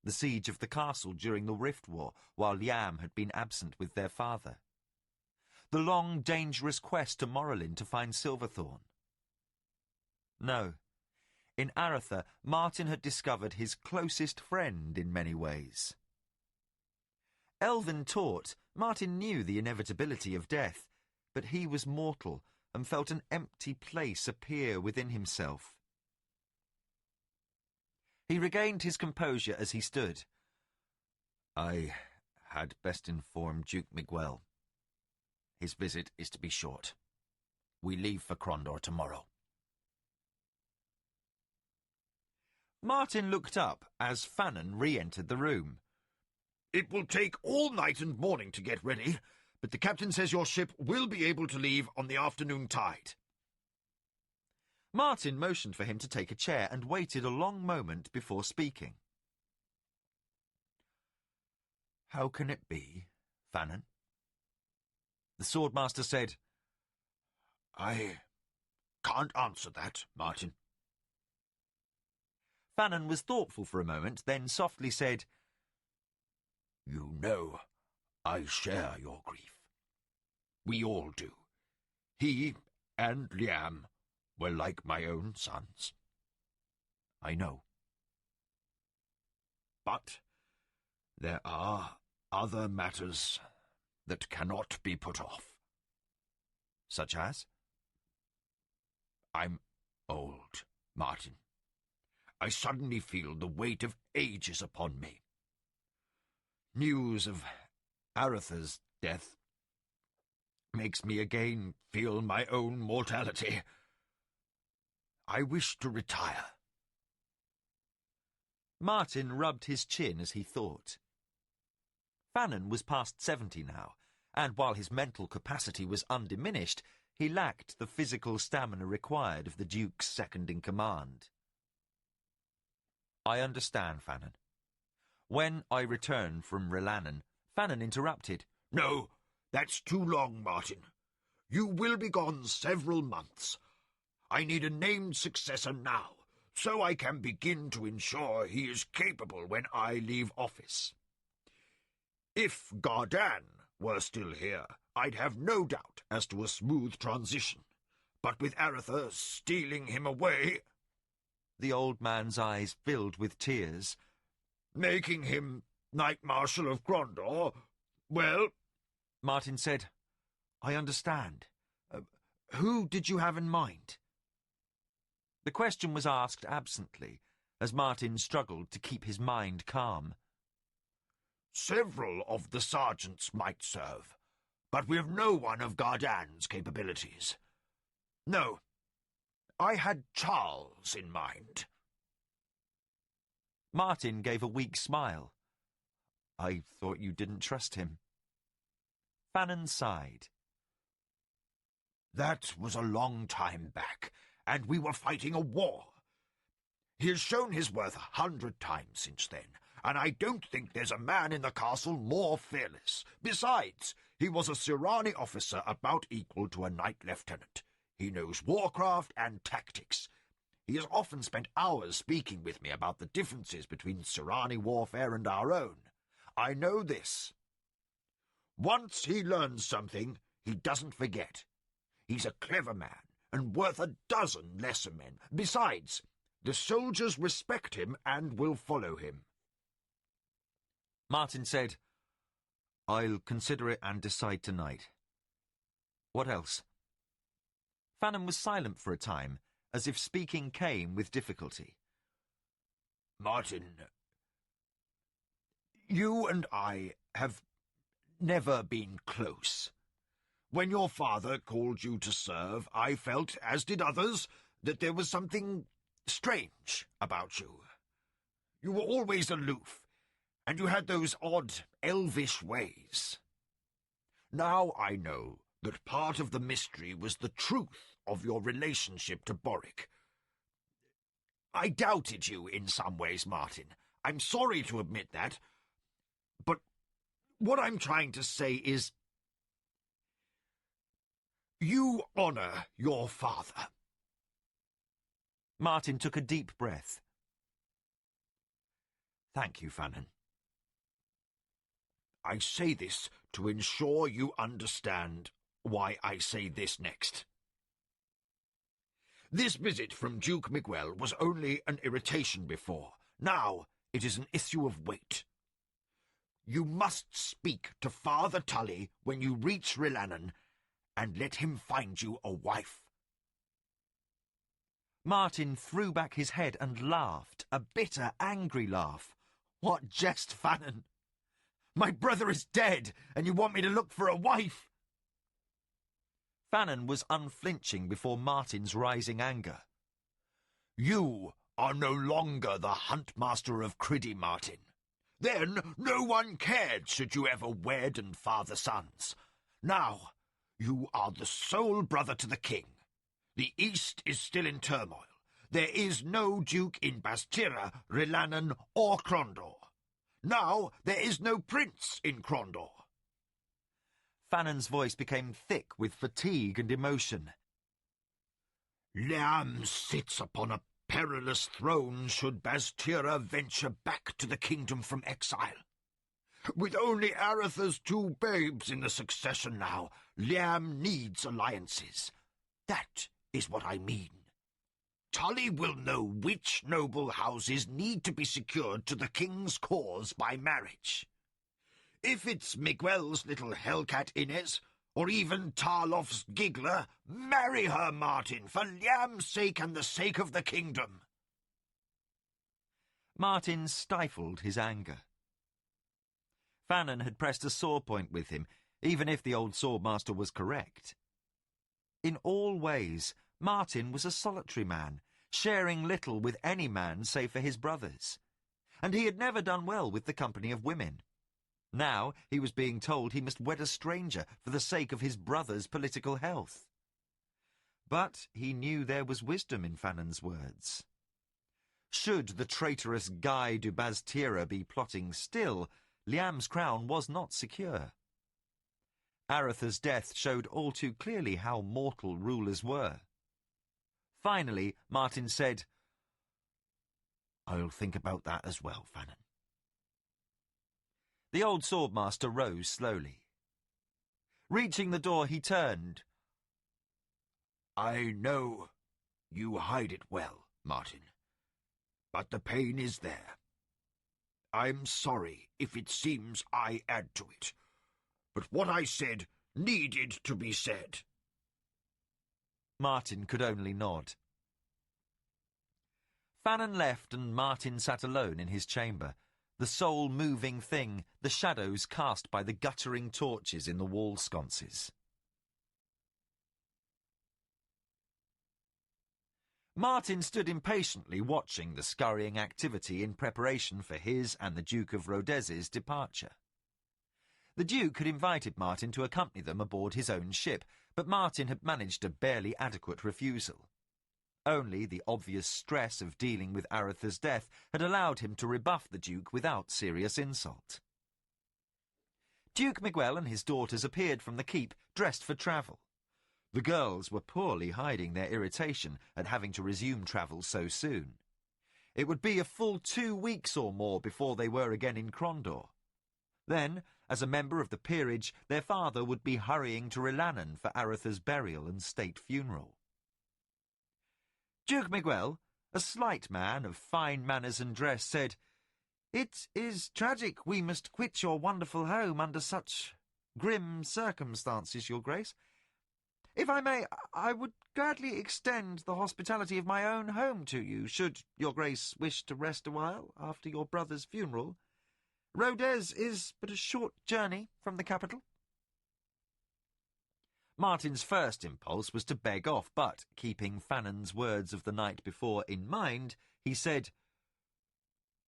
The siege of the castle during the Rift War, while Liam had been absent with their father. The long, dangerous quest to Morrowind to find Silverthorn. No, in Aretha, Martin had discovered his closest friend in many ways. Elven taught, Martin knew the inevitability of death, but he was mortal and felt an empty place appear within himself. He regained his composure as he stood. "I had best inform Duke Miguel. His visit is to be short. We leave for Crondor tomorrow." Martin looked up as Fannon re-entered the room. "It will take all night and morning to get ready, but the captain says your ship will be able to leave on the afternoon tide." Martin motioned for him to take a chair and waited a long moment before speaking. "How can it be, Fannon?" The swordmaster said, "I can't answer that, Martin." Fannon was thoughtful for a moment, then softly said, "You know, I share your grief. We all do. He and Liam were like my own sons." "I know." "But there are other matters that cannot be put off." "Such as?" "I'm old, Martin. I suddenly feel the weight of ages upon me. News of Aretha's death makes me again feel my own mortality. I wish to retire." Martin rubbed his chin as he thought. Fannon was past 70 now, and while his mental capacity was undiminished, he lacked the physical stamina required of the Duke's second-in-command. "I understand, Fannon." When I returned from Rilannon, Fannon interrupted. "No, that's too long, Martin. You will be gone several months. I need a named successor now, so I can begin to ensure he is capable when I leave office. If Gardan were still here, I'd have no doubt as to a smooth transition. But with Aretha stealing him away—" The old man's eyes filled with tears. "Making him Knight Marshal of Grondor, well—" Martin said, "I understand. Who did you have in mind?" The question was asked absently, as Martin struggled to keep his mind calm. "Several of the sergeants might serve, but we have no one of Gardan's capabilities. No, I had Charles in mind." Martin gave a weak smile. "I thought you didn't trust him." Fannon sighed. "That was a long time back, and we were fighting a war. He has shown his worth 100 times since then, and I don't think there's a man in the castle more fearless. Besides, he was a Sirani officer about equal to a knight lieutenant. He knows warcraft and tactics. He has often spent hours speaking with me about the differences between Sirani warfare and our own. I know this. Once he learns something, he doesn't forget. He's a clever man, and worth a dozen lesser men. Besides, the soldiers respect him and will follow him." Martin said, "I'll consider it and decide tonight. What else?" Fannon was silent for a time, as if speaking came with difficulty. "Martin, you and I have never been close. When your father called you to serve, I felt, as did others, that there was something strange about you. You were always aloof, and you had those odd, elvish ways. Now I know that part of the mystery was the truth of your relationship to Boric. I doubted you in some ways, Martin. I'm sorry to admit that, but what I'm trying to say is, you honour your father." Martin took a deep breath. "Thank you, Fannon." I say this to ensure you understand why I say this next. This visit from Duke Miguel was only an irritation before. Now it is an issue of weight. You must speak to Father Tully when you reach Rilannon, and let him find you a wife." Martin threw back his head and laughed, a bitter, angry laugh. "What jest, Fannon! My brother is dead, and you want me to look for a wife?" Fannon was unflinching before Martin's rising anger. You are no longer the huntmaster of Criddy, Martin. Then no one cared should you ever wed and father sons. Now you are the sole brother to the king. The East is still in turmoil. There is no duke in Bastira, Rilanan, or Crondor. Now there is no prince in Crondor. Fannon's voice became thick with fatigue and emotion. Liam sits upon a perilous throne should Bastira venture back to the kingdom from exile. With only Aretha's 2 babes in the succession now, Liam needs alliances. That is what I mean. Tully will know which noble houses need to be secured to the king's cause by marriage. If it's Miguel's little hellcat Inez, or even Tarloff's giggler, marry her, Martin, for Liam's sake and the sake of the kingdom. Martin stifled his anger. Fannon had pressed a sore point with him, even if the old swordmaster was correct. In all ways, Martin was a solitary man, sharing little with any man save for his brothers, and he had never done well with the company of women. Now he was being told he must wed a stranger for the sake of his brother's political health. But he knew there was wisdom in Fannon's words. Should the traitorous Guy du Bastira be plotting still, Liam's crown was not secure. Aretha's death showed all too clearly how mortal rulers were. Finally, Martin said, "I'll think about that as well, Fannon." The old swordmaster rose slowly. Reaching the door, he turned. I know you hide it well, Martin, but the pain is there. I'm sorry if it seems I add to it, but what I said needed to be said. Martin could only nod. Fannon left and Martin sat alone in his chamber, the sole moving thing, the shadows cast by the guttering torches in the wall sconces. Martin stood impatiently watching the scurrying activity in preparation for his and the Duke of Rodez's departure. The Duke had invited Martin to accompany them aboard his own ship, but Martin had managed a barely adequate refusal. Only the obvious stress of dealing with Aretha's death had allowed him to rebuff the Duke without serious insult. Duke Miguel and his daughters appeared from the keep, dressed for travel. The girls were poorly hiding their irritation at having to resume travel so soon. It would be a full 2 weeks or more before they were again in Crondor. Then, as a member of the peerage, their father would be hurrying to Rilanan for Aretha's burial and state funeral. Duke Miguel, a slight man of fine manners and dress, said, "It is tragic we must quit your wonderful home under such grim circumstances, Your Grace. If I may, I would gladly extend the hospitality of my own home to you, should Your Grace wish to rest a while after your brother's funeral. Rodez is but a short journey from the capital." Martin's first impulse was to beg off, but, keeping Fannon's words of the night before in mind, he said,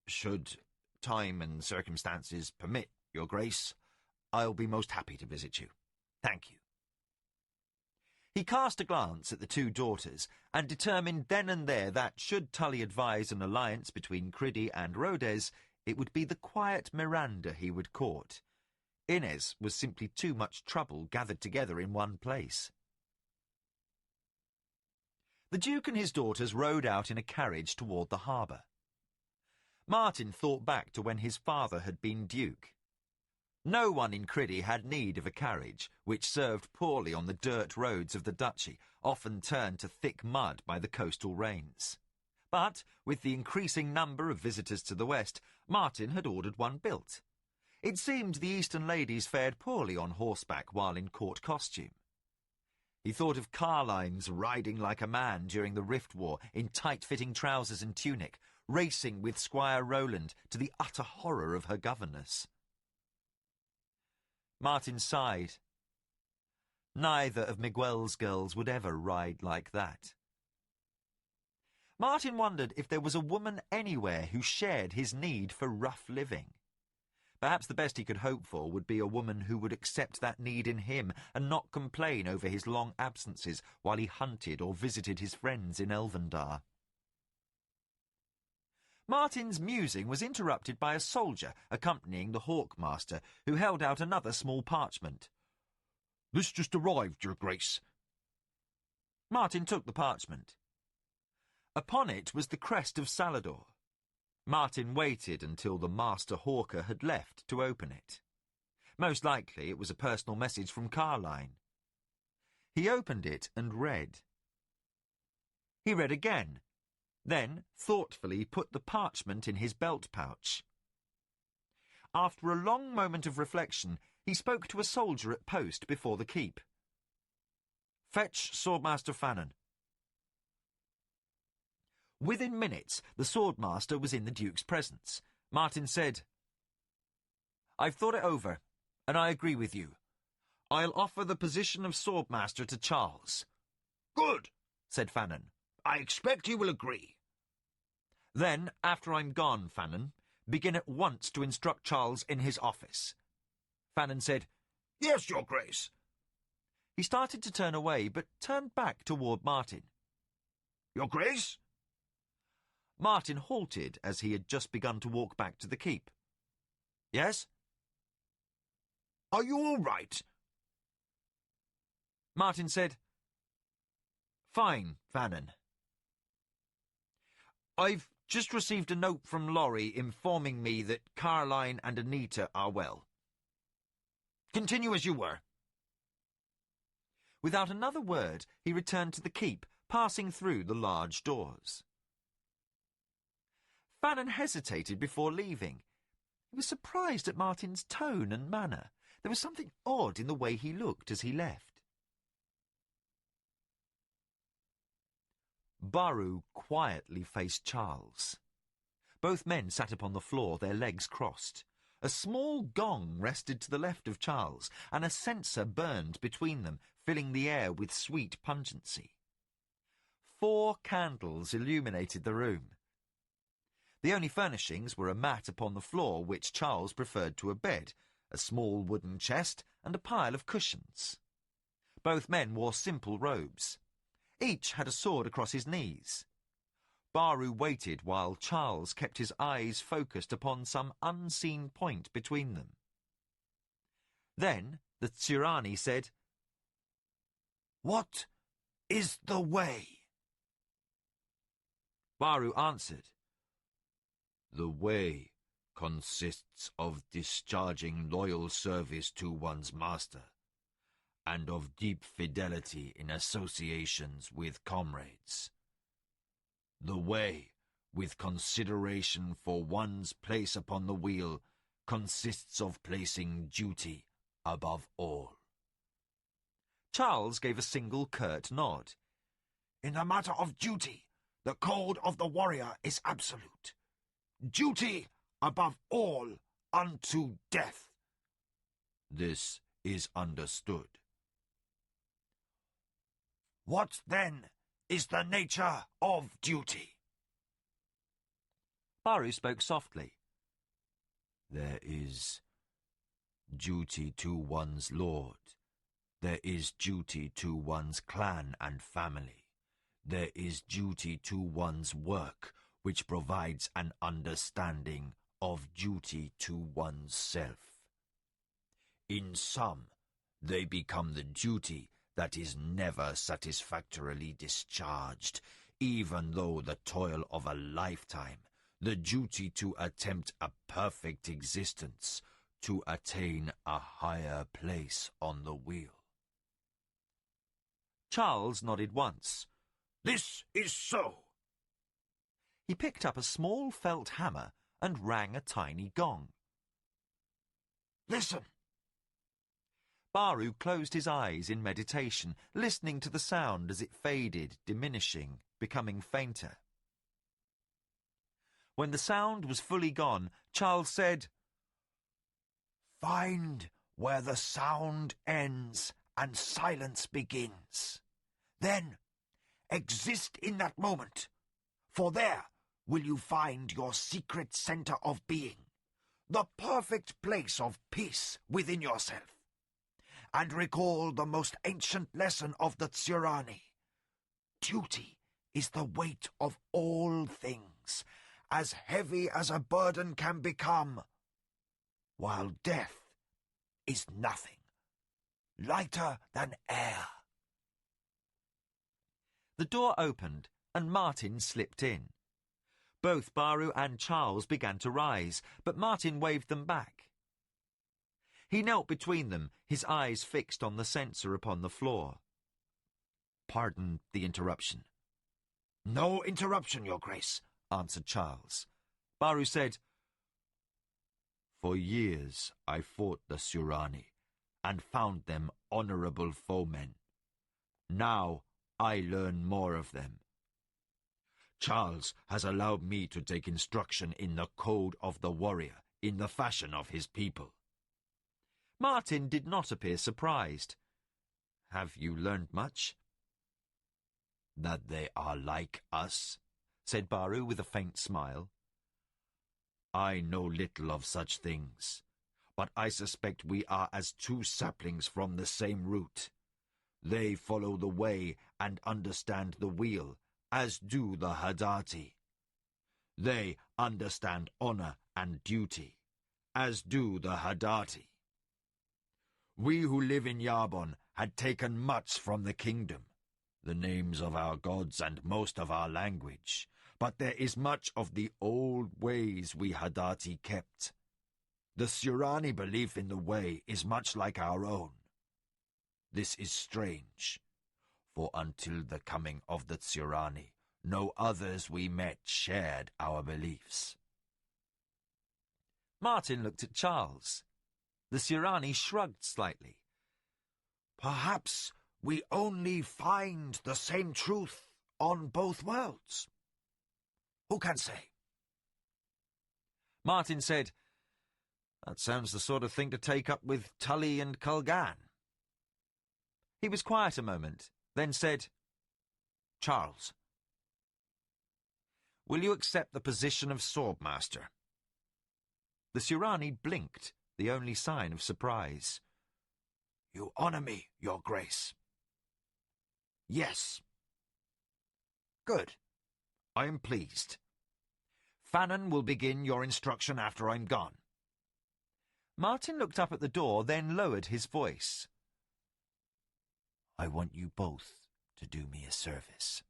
"Should time and circumstances permit, Your Grace, I'll be most happy to visit you. Thank you." He cast a glance at the 2 daughters, and determined then and there that, should Tully advise an alliance between Criddy and Rodez, it would be the quiet Miranda he would court. Inez was simply too much trouble gathered together in one place. The Duke and his daughters rode out in a carriage toward the harbour. Martin thought back to when his father had been Duke. No one in Criddy had need of a carriage, which served poorly on the dirt roads of the duchy, often turned to thick mud by the coastal rains. But, with the increasing number of visitors to the west, Martin had ordered one built. It seemed the Eastern ladies fared poorly on horseback while in court costume. He thought of Carline's riding like a man during the Riftwar in tight-fitting trousers and tunic, racing with Squire Rowland to the utter horror of her governess. Martin sighed. Neither of Miguel's girls would ever ride like that. Martin wondered if there was a woman anywhere who shared his need for rough living. Perhaps the best he could hope for would be a woman who would accept that need in him and not complain over his long absences while he hunted or visited his friends in Elvendar. Martin's musing was interrupted by a soldier accompanying the Hawkmaster, who held out another small parchment. "This just arrived, Your Grace." Martin took the parchment. Upon it was the crest of Salador. Martin waited until the Master Hawker had left to open it. Most likely it was a personal message from Carline. He opened it and read. He read again, then thoughtfully put the parchment in his belt pouch. After a long moment of reflection, he spoke to a soldier at post before the keep. "Fetch Swordmaster Fannon." Within minutes, the Swordmaster was in the Duke's presence. Martin said, "I've thought it over, and I agree with you. I'll offer the position of Swordmaster to Charles." "Good," said Fannon. "I expect he will agree." "Then, after I'm gone, Fannon, begin at once to instruct Charles in his office." Fannon said, "Yes, Your Grace." He started to turn away, but turned back toward Martin. "Your Grace?" Martin halted as he had just begun to walk back to the keep. "Yes?" "Are you all right?" Martin said, "Fine, Fannon. I've just received a note from Laurie informing me that Carline and Anita are well. Continue as you were." Without another word, he returned to the keep, passing through the large doors. Fannon hesitated before leaving. He was surprised at Martin's tone and manner. There was something odd in the way he looked as he left. Baru quietly faced Charles. Both men sat upon the floor, their legs crossed. A small gong rested to the left of Charles, and a censer burned between them, filling the air with sweet pungency. 4 candles illuminated the room. The only furnishings were a mat upon the floor, which Charles preferred to a bed, a small wooden chest, and a pile of cushions. Both men wore simple robes. Each had a sword across his knees. Baru waited while Charles kept his eyes focused upon some unseen point between them. Then the Tsurani said, "What is the way?" Baru answered, "The way consists of discharging loyal service to one's master, and of deep fidelity in associations with comrades. The way, with consideration for one's place upon the wheel, consists of placing duty above all." Charles gave a single curt nod. "In the matter of duty, the code of the warrior is absolute. Duty above all unto death." This is understood. "What, then, is the nature of duty?" Baru spoke softly. There is duty to one's lord. There is duty to one's clan and family. There is duty to one's work, which provides an understanding of duty to one's self. In sum, they become the duty that is never satisfactorily discharged, even though the toil of a lifetime, the duty to attempt a perfect existence, to attain a higher place on the wheel. Charles nodded once. "This is so." He picked up a small felt hammer and rang a tiny gong. "Listen." Baru closed his eyes in meditation, listening to the sound as it faded, diminishing, becoming fainter. When the sound was fully gone, Charles said, "Find where the sound ends and silence begins. Then exist in that moment. For there will you find your secret center of being, the perfect place of peace within yourself. And recall the most ancient lesson of the Tsurani. Duty is the weight of all things, as heavy as a burden can become, while death is nothing, lighter than air. The door opened, and Martin slipped in. Both Baru and Charles began to rise, but Martin waved them back. He knelt between them, his eyes fixed on the censer upon the floor. "Pardon the interruption." "No interruption, Your Grace," answered Charles. Baru said, "For years I fought the Tsurani, and found them honorable foemen. Now I learn more of them. Charles has allowed me to take instruction in the code of the warrior, in the fashion of his people." Martin did not appear surprised. "Have you learned much?" "That they are like us," said Baru with a faint smile. "I know little of such things, but I suspect we are as two saplings from the same root. They follow the way and understand the wheel, as do the Hadati. They understand honor and duty, as do the Hadati. We who live in Yarbon had taken much from the kingdom, the names of our gods and most of our language, but there is much of the old ways we Hadati kept. The Tsurani belief in the way is much like our own. This is strange, for until the coming of the Tsurani, no others we met shared our beliefs." Martin looked at Charles. The Tsurani shrugged slightly. "Perhaps we only find the same truth on both worlds. Who can say?" Martin said, "That sounds the sort of thing to take up with Tully and Kulgan." He was quiet a moment, then said, "Charles, will you accept the position of Swordmaster?" The Tsurani blinked, the only sign of surprise. "You honor me, Your Grace." "Yes." "Good. I am pleased. Fannon will begin your instruction after I'm gone." Martin looked up at the door, then lowered his voice. "I want you both to do me a service."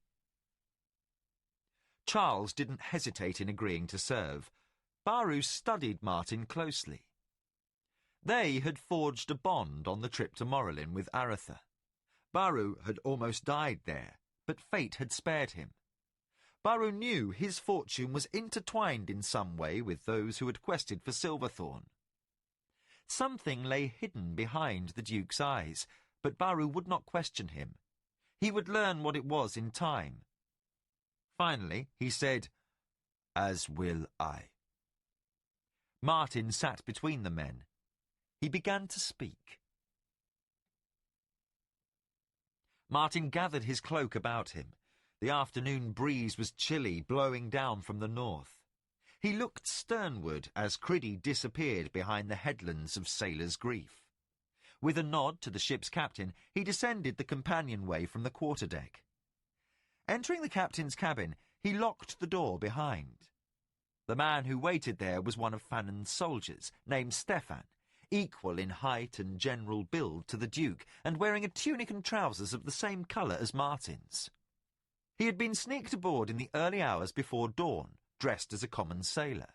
Charles didn't hesitate in agreeing to serve. Baru studied Martin closely. They had forged a bond on the trip to Morrollin with Aratha. Baru had almost died there, but fate had spared him. Baru knew his fortune was intertwined in some way with those who had quested for Silverthorn. Something lay hidden behind the Duke's eyes, but Baru would not question him. He would learn what it was in time. Finally, he said, "As will I." Martin sat between the men. He began to speak. Martin gathered his cloak about him. The afternoon breeze was chilly, blowing down from the north. He looked sternward as Criddy disappeared behind the headlands of Sailor's Grief. With a nod to the ship's captain, he descended the companionway from the quarterdeck. Entering the captain's cabin, he locked the door behind. The man who waited there was one of Fannon's soldiers, named Stefan, equal in height and general build to the Duke, and wearing a tunic and trousers of the same colour as Martin's. He had been sneaked aboard in the early hours before dawn, dressed as a common sailor.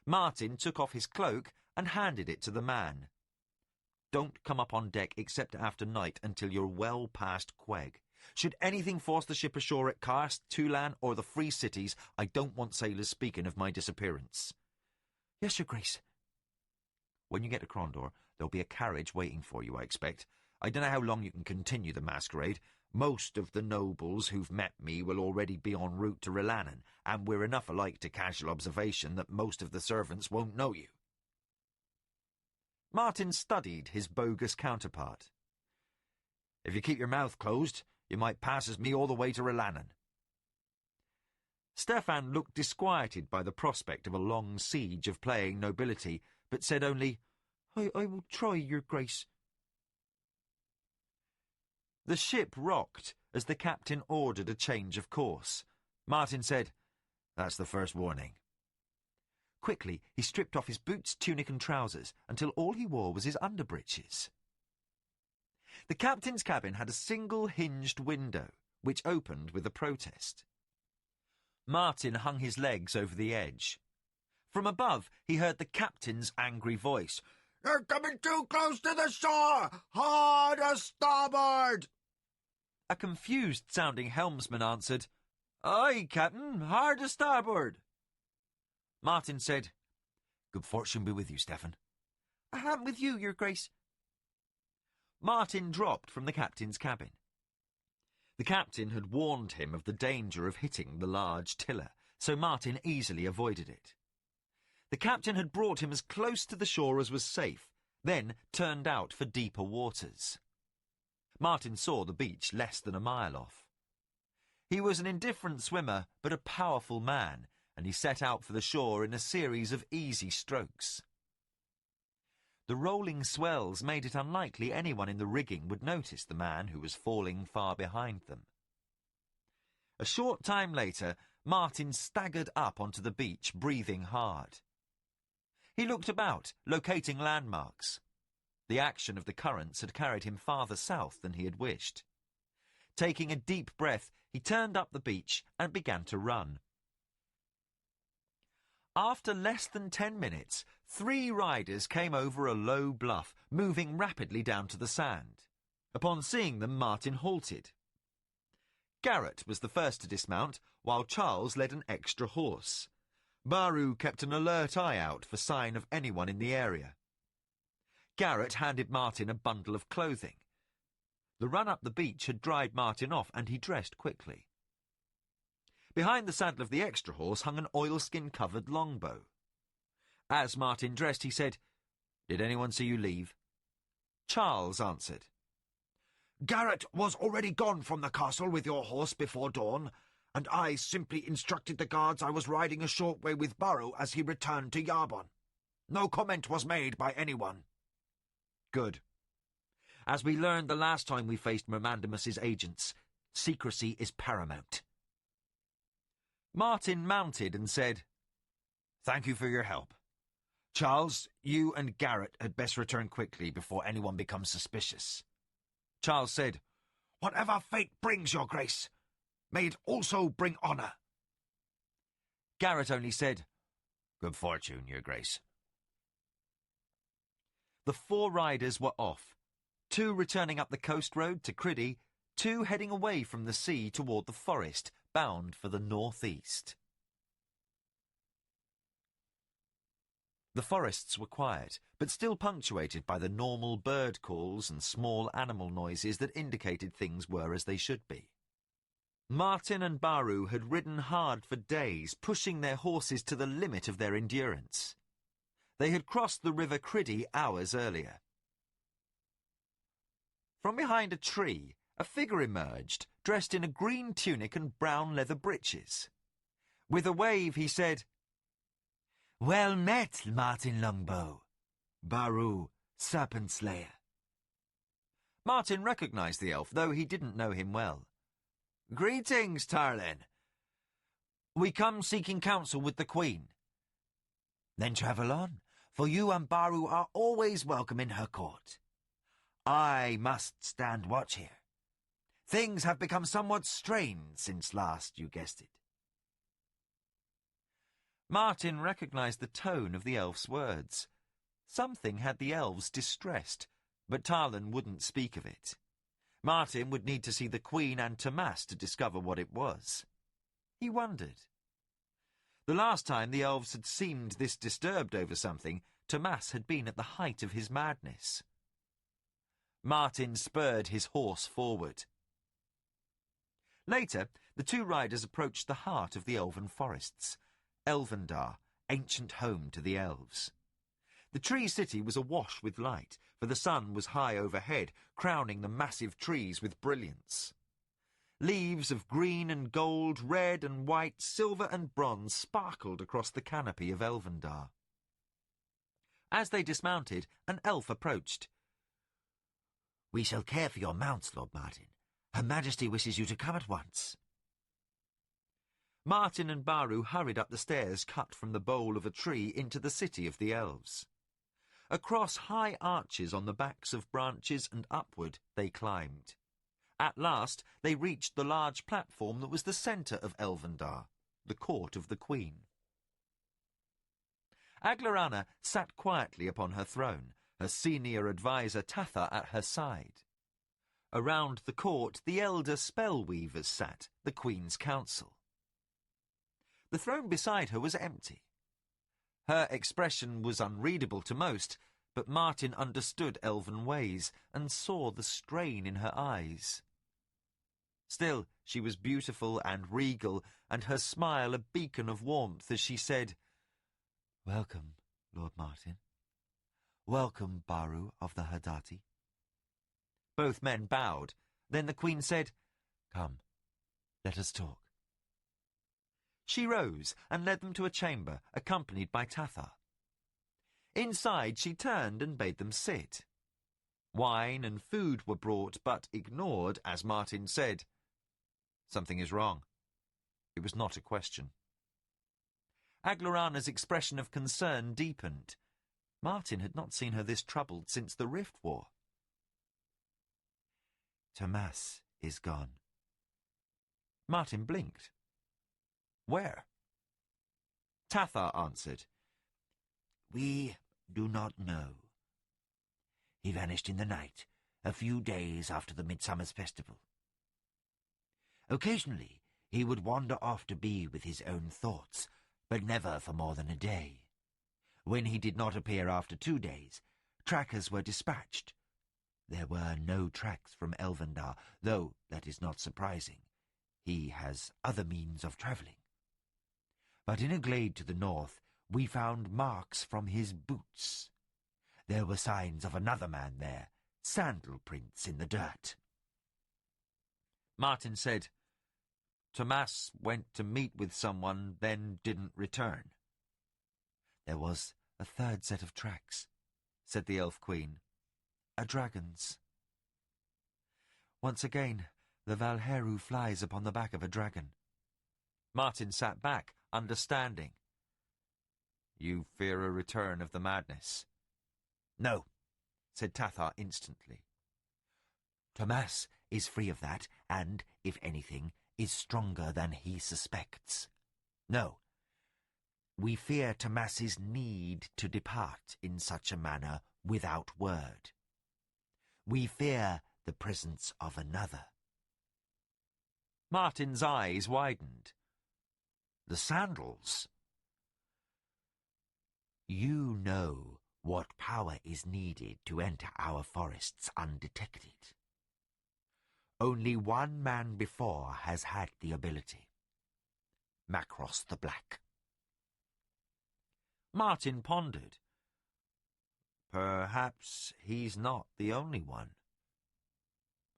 Martin took off his cloak and handed it to the man. "Don't come up on deck except after night until you're well past Queg. Should anything force the ship ashore at Karst, Tulan, or the Free Cities, I don't want sailors speaking of my disappearance." "Yes, Your Grace." "When you get to Crondor, there'll be a carriage waiting for you, I expect. I don't know how long you can continue the masquerade. Most of the nobles who've met me will already be en route to Rilannon, and we're enough alike to casual observation that most of the servants won't know you." Martin studied his bogus counterpart. "If you keep your mouth closed, you might pass as me all the way to Rilannon." Stefan looked disquieted by the prospect of a long siege of playing nobility, but said only, I will try, your grace. The ship rocked as the captain ordered a change of course. Martin said, That's the first warning. Quickly, he stripped off his boots, tunic and trousers, until all he wore was his underbreeches. The captain's cabin had a single hinged window, which opened with a protest. Martin hung his legs over the edge. From above, he heard the captain's angry voice. You're coming too close to the shore! Hard a starboard! A confused-sounding helmsman answered, Aye, Captain, hard a starboard. Martin said, Good fortune be with you, Stefan. I am with you, your grace. Martin dropped from the captain's cabin. The captain had warned him of the danger of hitting the large tiller, so Martin easily avoided it. The captain had brought him as close to the shore as was safe, then turned out for deeper waters. Martin saw the beach less than a mile off. He was an indifferent swimmer, but a powerful man, and he set out for the shore in a series of easy strokes. The rolling swells made it unlikely anyone in the rigging would notice the man who was falling far behind them. A short time later, Martin staggered up onto the beach, breathing hard. He looked about, locating landmarks. The action of the currents had carried him farther south than he had wished. Taking a deep breath, he turned up the beach and began to run. After less than 10 minutes, 3 riders came over a low bluff, moving rapidly down to the sand. Upon seeing them, Martin halted. Garrett was the first to dismount, while Charles led an extra horse. Baru kept an alert eye out for sign of anyone in the area. Garrett handed Martin a bundle of clothing. The run up the beach had dried Martin off, and he dressed quickly. Behind the saddle of the extra horse hung an oilskin-covered longbow. As Martin dressed, he said, Did anyone see you leave? Charles answered, Garrett was already gone from the castle with your horse before dawn, and I simply instructed the guards I was riding a short way with Baru as he returned to Yarbon. No comment was made by anyone. Good. As we learned the last time we faced Mermandamus's agents, secrecy is paramount. Martin mounted and said, Thank you for your help. Charles, you and Garrett had best return quickly before anyone becomes suspicious. Charles said, Whatever fate brings, your grace, may it also bring honour. Garrett only said, Good fortune, your grace. The 4 riders were off, 2 returning up the coast road to Criddy, 2 heading away from the sea toward the forest, bound for the northeast. The forests were quiet, but still punctuated by the normal bird calls and small animal noises that indicated things were as they should be. Martin and Baru had ridden hard for days, pushing their horses to the limit of their endurance. They had crossed the river Criddy hours earlier. From behind a tree, a figure emerged, dressed in a green tunic and brown leather breeches. With a wave, he said, Well met, Martin Longbow. Baru, Serpent Slayer. Martin recognized the elf, though he didn't know him well. Greetings, Tarlin. We come seeking counsel with the Queen. Then travel on, for you and Baru are always welcome in her court. I must stand watch here. Things have become somewhat strained since last you guessed it. Martin recognized the tone of the elf's words. Something had the elves distressed, but Tarlin wouldn't speak of it. Martin would need to see the Queen and Tomas to discover what it was. He wondered. The last time the elves had seemed this disturbed over something, Tomas had been at the height of his madness. Martin spurred his horse forward. Later, the 2 riders approached the heart of the elven forests, Elvendar, ancient home to the elves. The tree city was awash with light, for the sun was high overhead, crowning the massive trees with brilliance. Leaves of green and gold, red and white, silver and bronze sparkled across the canopy of Elvendar. As they dismounted, an elf approached. "We shall care for your mounts, Lord Martin. Her Majesty wishes you to come at once." Martin and Baru hurried up the stairs cut from the bole of a tree into the city of the elves. Across high arches on the backs of branches and upward they climbed. At last they reached the large platform that was the centre of Elvendar, the court of the Queen. Aglarana sat quietly upon her throne, her senior adviser Tatha at her side. Around the court the elder spellweavers sat, the Queen's council. The throne beside her was empty. Her expression was unreadable to most, but Martin understood elven ways and saw the strain in her eyes. Still, she was beautiful and regal, and her smile a beacon of warmth as she said, "Welcome, Lord Martin. Welcome, Baru of the Hadati." Both men bowed. Then the Queen said, "Come, let us talk." She rose and led them to a chamber, accompanied by Tatha. Inside she turned and bade them sit. Wine and food were brought, but ignored, as Martin said. "Something is wrong." It was not a question. Aglarana's expression of concern deepened. Martin had not seen her this troubled since the Riftwar. "Tomas is gone." Martin blinked. "Where?" Tatha answered. "We do not know. He vanished in the night, a few days after the Midsummer's Festival. Occasionally he would wander off to be with his own thoughts, but never for more than a day. When he did not appear after 2 days, trackers were dispatched. There were no tracks from Elvendar, though that is not surprising. He has other means of travelling. But in a glade to the north, we found marks from his boots. There were signs of another man there, sandal prints in the dirt." Martin said, "Tomas went to meet with someone, then didn't return." "There was a third set of tracks," said the Elf Queen. "A dragon's. Once again, the Valheru flies upon the back of a dragon." Martin sat back, understanding. "You fear a return of the madness?" "No," said Tatha instantly. "Tomas is free of that, and, if anything, is stronger than he suspects. No. We fear Tomas's need to depart in such a manner without word. We fear the presence of another." Martin's eyes widened. "The sandals?" "You know what power is needed to enter our forests undetected. Only one man before has had the ability. Macross the Black." Martin pondered. "Perhaps he's not the only one.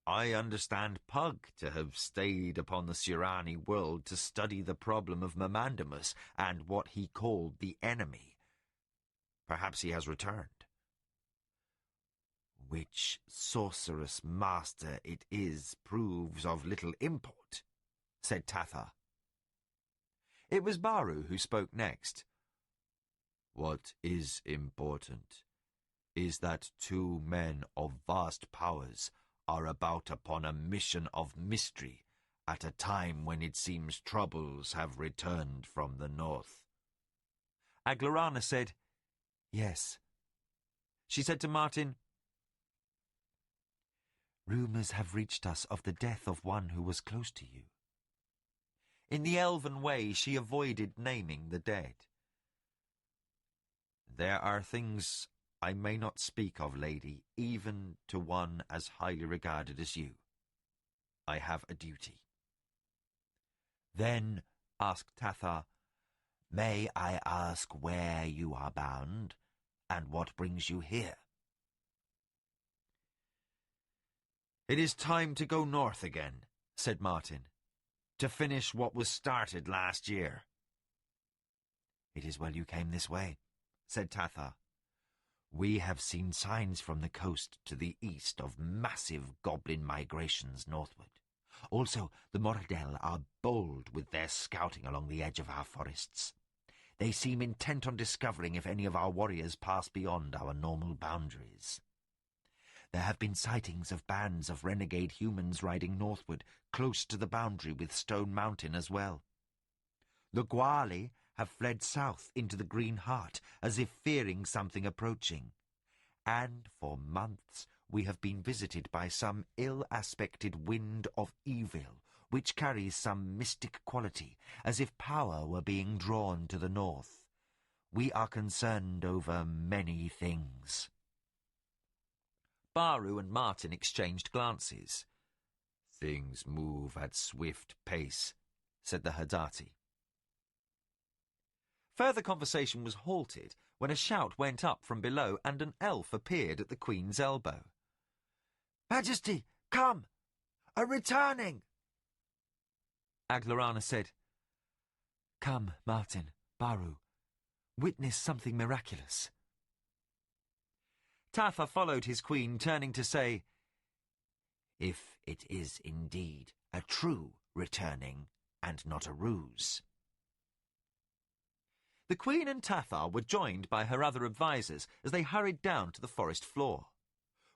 I understand Pug to have stayed upon the Sorcery world to study the problem of Mamandamus and what he called the enemy. Perhaps he has returned." "Which sorcerous master it is proves of little import," said Tatha. It was Baru who spoke next. "What is important is that 2 men of vast powers are about upon a mission of mystery at a time when it seems troubles have returned from the north." Aglarana said, "Yes." She said to Martin, "Rumours have reached us of the death of one who was close to you." In the elven way she avoided naming the dead. "There are things I may not speak of, lady, even to one as highly regarded as you. I have a duty." "Then," asked Tatha, "may I ask where you are bound, and what brings you here?" "It is time to go north again," said Martin. "To finish what was started last year." "It is well you came this way," said Tathar. "We have seen signs from the coast to the east of massive goblin migrations northward. Also, the Moradel are bold with their scouting along the edge of our forests. They seem intent on discovering if any of our warriors pass beyond our normal boundaries. There have been sightings of bands of renegade humans riding northward, close to the boundary with Stone Mountain as well. The Gwali have fled south into the Green Heart, as if fearing something approaching. And for months we have been visited by some ill-aspected wind of evil, which carries some mystic quality, as if power were being drawn to the north. We are concerned over many things." Baru and Martin exchanged glances. "Things move at swift pace," said the Hadati. Further conversation was halted when a shout went up from below and an elf appeared at the Queen's elbow. "Majesty, come! A returning!" Aglarana said, "Come, Martin, Baru. Witness something miraculous." Tathar followed his queen, turning to say, "If it is indeed a true returning and not a ruse." The Queen and Tathar were joined by her other advisers as they hurried down to the forest floor.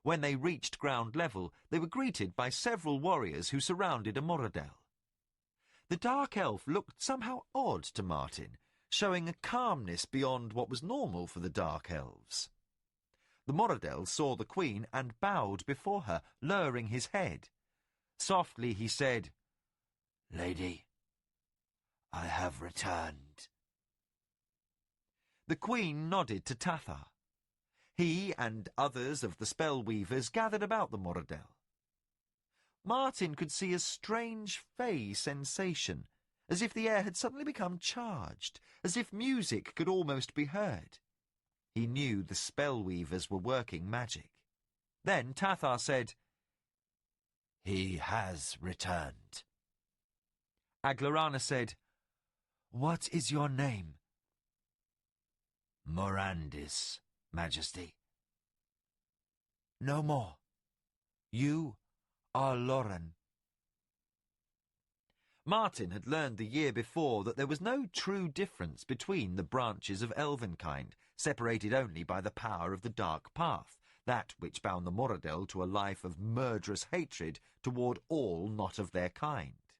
When they reached ground level, they were greeted by several warriors who surrounded a Moradel. The dark elf looked somehow odd to Martin, showing a calmness beyond what was normal for the dark elves. The Moradel saw the Queen and bowed before her, lowering his head. Softly he said, "Lady, I have returned." The Queen nodded to Tathar. He and others of the spellweavers gathered about the Moradel. Martin could see a strange fey sensation, as if the air had suddenly become charged, as if music could almost be heard. He knew the spellweavers were working magic. Then Tathar said, "He has returned." Aglarana said, "What is your name?" "Morandis, Majesty." "No more. You are Lauren." Martin had learned the year before that there was no true difference between the branches of elvenkind, separated only by the power of the dark path, that which bound the Moradel to a life of murderous hatred toward all not of their kind.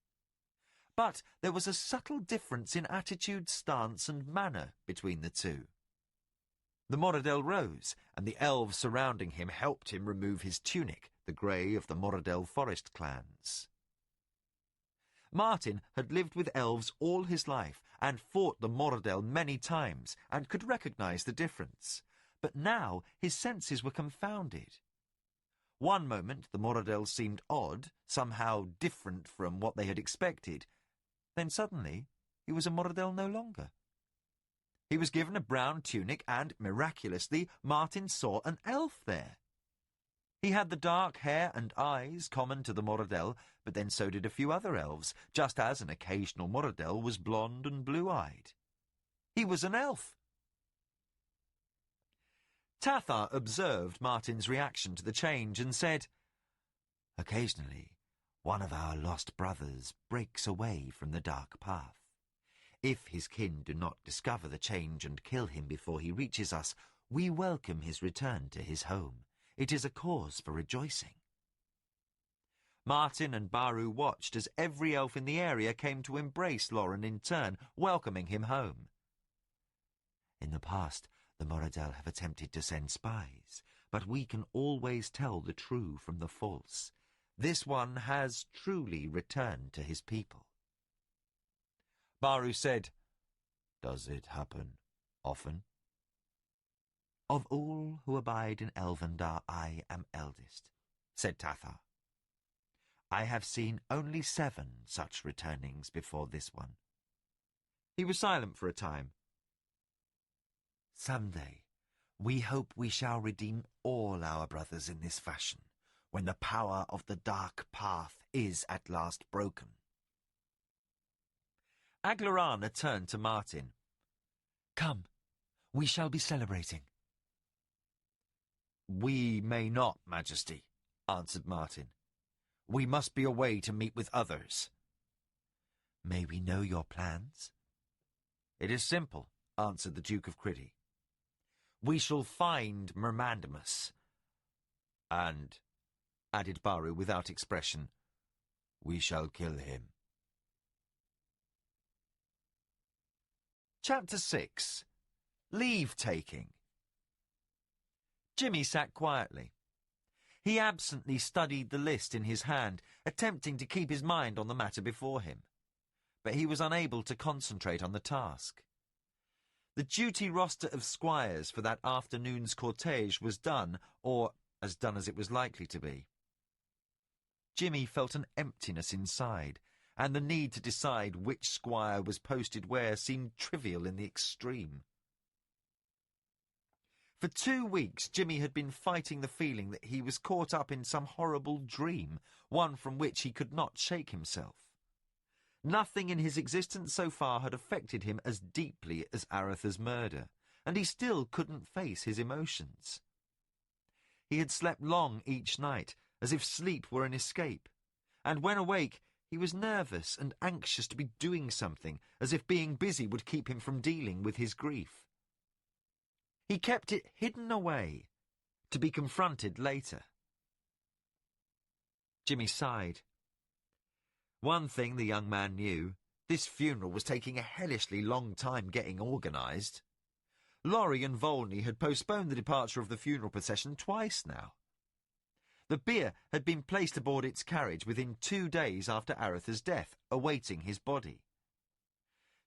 But there was a subtle difference in attitude, stance, and manner between the two. The Moradel rose, and the elves surrounding him helped him remove his tunic, the grey of the Moradel forest clans. Martin had lived with elves all his life and fought the Moradel many times and could recognize the difference. But now his senses were confounded. One moment the Moradel seemed odd, somehow different from what they had expected. Then suddenly he was a Moradel no longer. He was given a brown tunic and, miraculously, Martin saw an elf there. He had the dark hair and eyes common to the Moradel, but then so did a few other elves, just as an occasional Moradel was blonde and blue-eyed. He was an elf. Tathar observed Martin's reaction to the change and said, "Occasionally, one of our lost brothers breaks away from the dark path. If his kin do not discover the change and kill him before he reaches us, we welcome his return to his home. It is a cause for rejoicing." Martin and Baru watched as every elf in the area came to embrace Lauren in turn, welcoming him home. "In the past, the Moradel have attempted to send spies, but we can always tell the true from the false. This one has truly returned to his people." Baru said, "Does it happen often?" "Of all who abide in Elvendar, I am eldest," said Tathar. "I have seen only 7 such returnings before this one." He was silent for a time. "Someday, we hope we shall redeem all our brothers in this fashion. when the power of the dark path is at last broken. Aglarana turned to Martin. "Come, we shall be celebrating." "We may not, Majesty," answered Martin. "We must be away to meet with others." "May we know your plans?" "It is simple," answered the Duke of Criddy. "We shall find Mermandamus, and," added Baru without expression, "we shall kill him." Chapter 6. Leave-taking. Jimmy sat quietly. He absently studied the list in his hand, attempting to keep his mind on the matter before him. But he was unable to concentrate on the task. The duty roster of squires for that afternoon's cortege was done, or as done as it was likely to be. Jimmy felt an emptiness inside, and the need to decide which squire was posted where seemed trivial in the extreme. For 2 weeks, Jimmy had been fighting the feeling that he was caught up in some horrible dream, one from which he could not shake himself. Nothing in his existence so far had affected him as deeply as Aretha's murder, and he still couldn't face his emotions. He had slept long each night, as if sleep were an escape, and when awake, he was nervous and anxious to be doing something, as if being busy would keep him from dealing with his grief. He kept it hidden away, to be confronted later. Jimmy sighed. One thing the young man knew, this funeral was taking a hellishly long time getting organised. Laurie and Volney had postponed the departure of the funeral procession twice now. The bier had been placed aboard its carriage within 2 days after Aretha's death, awaiting his body.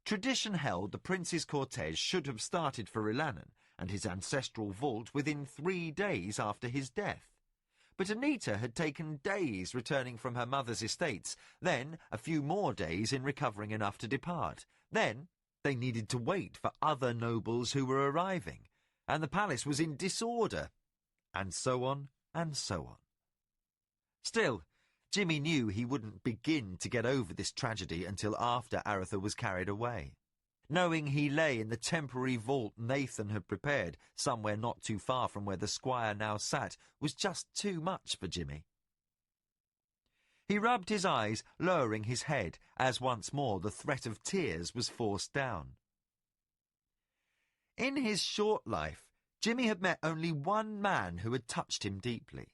Tradition held the prince's cortege should have started for Rilanan and his ancestral vault within 3 days after his death. But Anita had taken days returning from her mother's estates, then a few more days in recovering enough to depart. Then they needed to wait for other nobles who were arriving, and the palace was in disorder, and so on and so on. Still, Jimmy knew he wouldn't begin to get over this tragedy until after Aretha was carried away. Knowing he lay in the temporary vault Nathan had prepared, somewhere not too far from where the squire now sat, was just too much for Jimmy. He rubbed his eyes, lowering his head, as once more the threat of tears was forced down. In his short life, Jimmy had met only one man who had touched him deeply.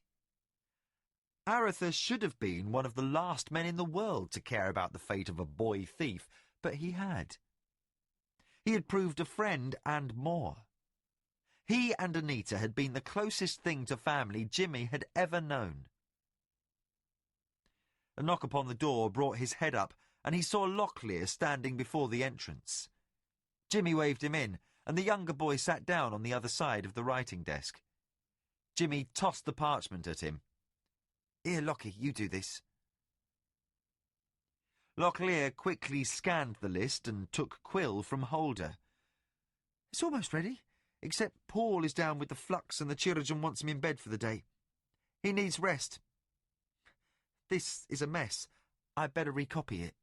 Aretha should have been one of the last men in the world to care about the fate of a boy thief, but he had. He had proved a friend and more. He and Anita had been the closest thing to family Jimmy had ever known. A knock upon the door brought his head up, and he saw Locklear standing before the entrance. Jimmy waved him in, and the younger boy sat down on the other side of the writing desk. Jimmy tossed the parchment at him. "Here, Lockie, you do this." Locklear quickly scanned the list and took quill from holder. "It's almost ready, except Paul is down with the flux and the chirurgeon wants him in bed for the day. He needs rest. This is a mess. I'd better recopy it."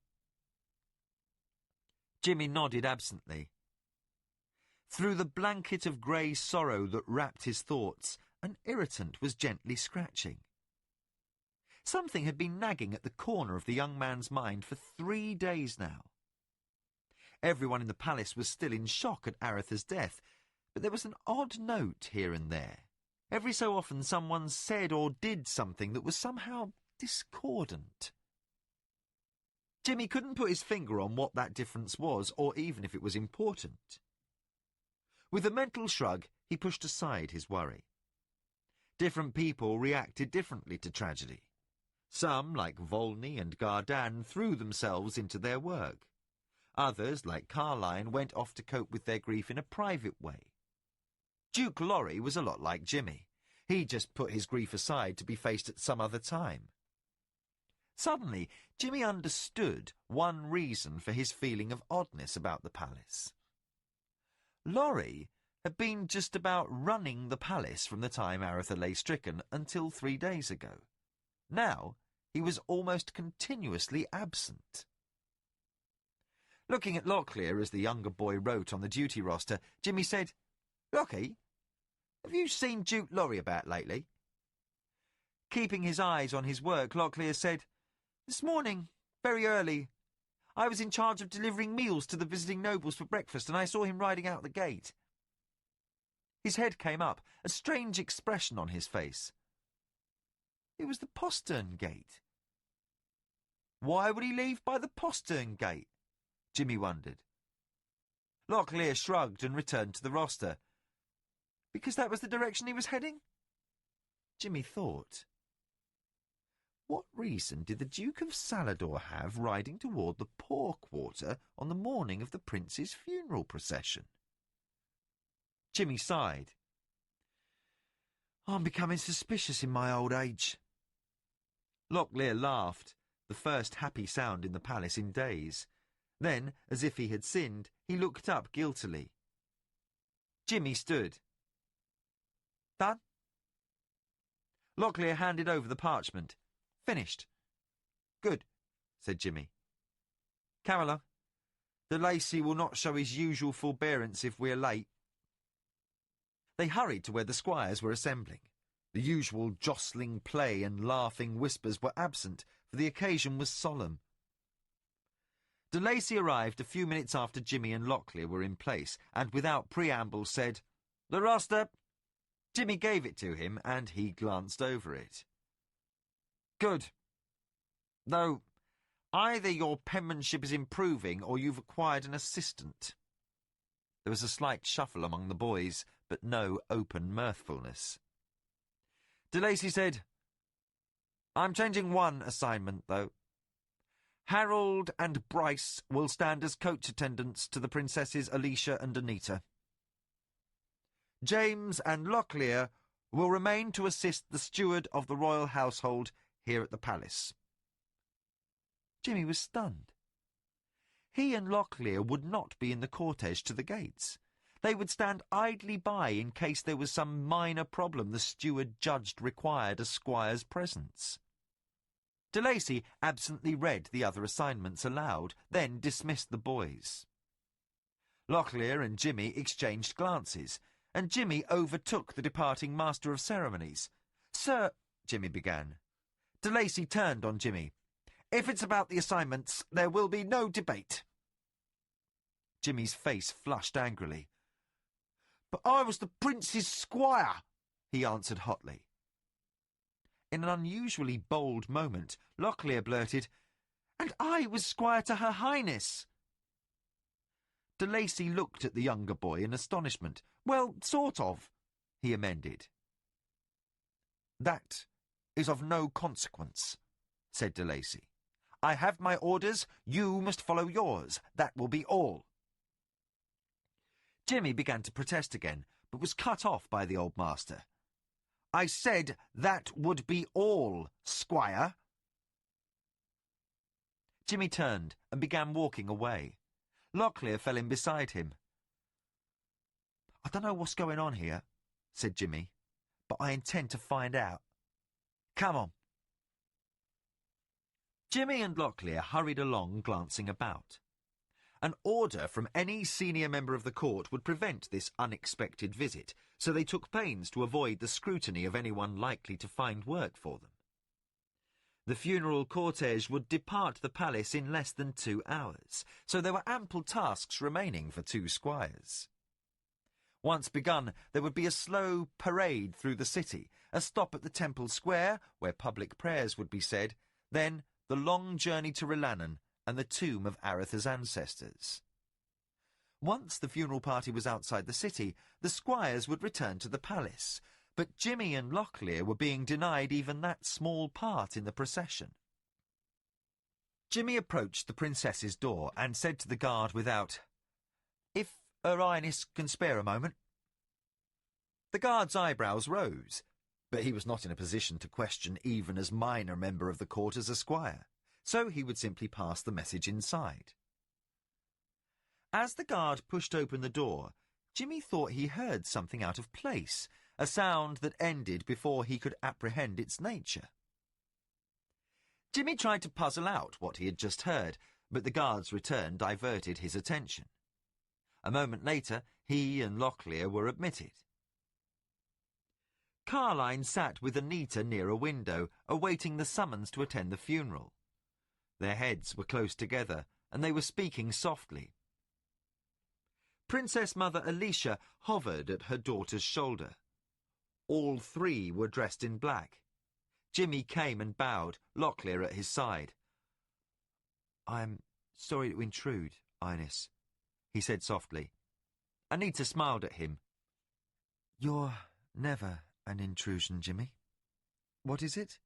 Jimmy nodded absently. Through the blanket of grey sorrow that wrapped his thoughts, an irritant was gently scratching. Something had been nagging at the corner of the young man's mind for 3 days now. Everyone in the palace was still in shock at Aretha's death, but there was an odd note here and there. Every so often someone said or did something that was somehow discordant. Jimmy couldn't put his finger on what that difference was, or even if it was important. With a mental shrug, he pushed aside his worry. Different people reacted differently to tragedy. Some, like Volney and Gardan, threw themselves into their work. Others, like Carline, went off to cope with their grief in a private way. Duke Laurie was a lot like Jimmy. He just put his grief aside to be faced at some other time. Suddenly, Jimmy understood one reason for his feeling of oddness about the palace. Laurie had been just about running the palace from the time Aretha lay stricken until 3 days ago. Now he was almost continuously absent. Looking at Locklear as the younger boy wrote on the duty roster, Jimmy said, "Lockie, have you seen Duke Laurie about lately?" Keeping his eyes on his work, Locklear said, "This morning, very early, I was in charge of delivering meals to the visiting nobles for breakfast, and I saw him riding out the gate." His head came up, a strange expression on his face. It was the postern gate. Why would he leave by the postern gate? Jimmy wondered. Locklear shrugged and returned to the roster. Because that was the direction he was heading? Jimmy thought. What reason did the Duke of Salador have riding toward the poor quarter on the morning of the prince's funeral procession? Jimmy sighed. I'm becoming suspicious in my old age. Locklear laughed, the first happy sound in the palace in days. Then, as if he had sinned, he looked up guiltily. Jimmy stood. Done? Locklear handed over the parchment. Finished. Good, said Jimmy. Carola, de Lacy will not show his usual forbearance if we are late. They hurried to where the squires were assembling. The usual jostling play and laughing whispers were absent, for the occasion was solemn. De Lacy arrived a few minutes after Jimmy and Locklear were in place, and without preamble said, "The roster." Jimmy gave it to him, and he glanced over it. Good. Though, either your penmanship is improving, or you've acquired an assistant. There was a slight shuffle among the boys, but no open mirthfulness. De Lacy said, I'm changing one assignment, though. Harold and Bryce will stand as coach attendants to the princesses Alicia and Anita. James and Locklear will remain to assist the steward of the royal household here at the palace. Jimmy was stunned. He and Locklear would not be in the cortege to the gates. They would stand idly by in case there was some minor problem the steward judged required a squire's presence. De Lacy absently read the other assignments aloud, then dismissed the boys. Locklear and Jimmy exchanged glances, and Jimmy overtook the departing master of ceremonies. Sir, Jimmy began. De Lacy turned on Jimmy. If it's about the assignments, there will be no debate. Jimmy's face flushed angrily. But I was the prince's squire, he answered hotly. In an unusually bold moment, Locklear blurted, And I was squire to her highness. De Lacy looked at the younger boy in astonishment. Well, sort of, he amended. That is of no consequence, said De Lacy. I have my orders, you must follow yours. That will be all. Jimmy began to protest again, but was cut off by the old master. I said that would be all, squire. Jimmy turned and began walking away. Locklear fell in beside him. I don't know what's going on here, said Jimmy, but I intend to find out. Come on. Jimmy and Locklear hurried along, glancing about. An order from any senior member of the court would prevent this unexpected visit, so they took pains to avoid the scrutiny of anyone likely to find work for them. The funeral cortege would depart the palace in less than 2 hours, so there were ample tasks remaining for 2 squires. Once begun, there would be a slow parade through the city, a stop at the Temple Square, where public prayers would be said, then the long journey to Rilanan and the tomb of Aretha's ancestors. Once the funeral party was outside the city, the squires would return to the palace, but Jimmy and Locklear were being denied even that small part in the procession. Jimmy approached the princess's door and said to the guard without, If Her Highness can spare a moment. The guard's eyebrows rose, but he was not in a position to question even as minor member of the court as a squire, so he would simply pass the message inside. As the guard pushed open the door, Jimmy thought he heard something out of place, a sound that ended before he could apprehend its nature. Jimmy tried to puzzle out what he had just heard, but the guard's return diverted his attention. A moment later, he and Locklear were admitted. Carline sat with Anita near a window, awaiting the summons to attend the funeral. Their heads were close together, and they were speaking softly. Princess Mother Alicia hovered at her daughter's shoulder. All three were dressed in black. Jimmy came and bowed, Locklear at his side. "I'm sorry to intrude, Ines," he said softly. Anita smiled at him. "You're never an intrusion, Jimmy. What is it?"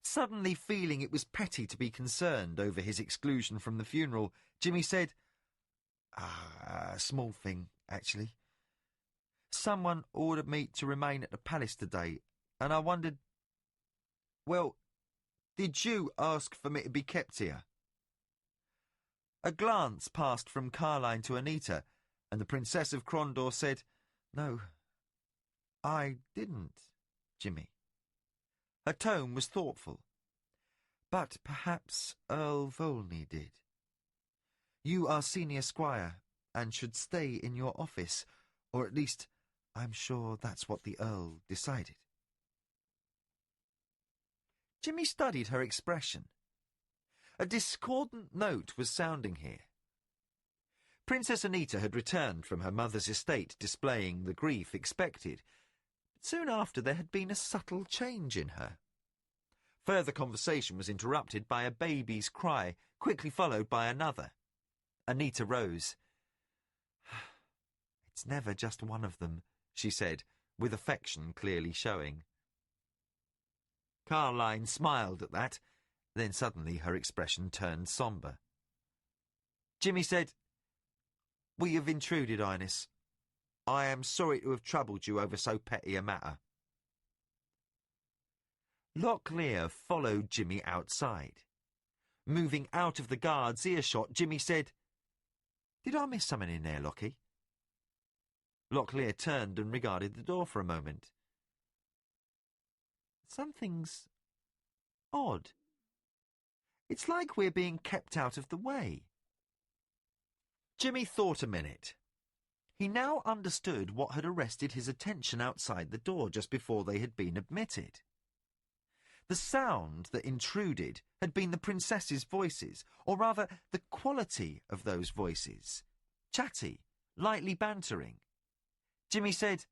Suddenly feeling it was petty to be concerned over his exclusion from the funeral, Jimmy said, "A small thing, actually. Someone ordered me to remain at the palace today, and I wondered, well, did you ask for me to be kept here?" A glance passed from Carline to Anita, and the Princess of Krondor said, "No, I didn't, Jimmy." Her tone was thoughtful. "But perhaps Earl Volney did. You are senior squire, and should stay in your office, or at least I'm sure that's what the Earl decided." Jimmy studied her expression. A discordant note was sounding here. Princess Anita had returned from her mother's estate, displaying the grief expected. But soon after there had been a subtle change in her. Further conversation was interrupted by a baby's cry, quickly followed by another. Anita rose. "It's never just one of them," she said, with affection clearly showing. Carline smiled at that, then suddenly her expression turned sombre. Jimmy said, "We have intruded, Ines. I am sorry to have troubled you over so petty a matter." Locklear followed Jimmy outside. Moving out of the guard's earshot, Jimmy said, "Did I miss something in there, Lockie?" Locklear turned and regarded the door for a moment. "Something's odd. It's like we're being kept out of the way." Jimmy thought a minute. He now understood what had arrested his attention outside the door just before they had been admitted. The sound that intruded had been the princess's voices, or rather the quality of those voices. Chatty, lightly bantering. Jimmy said,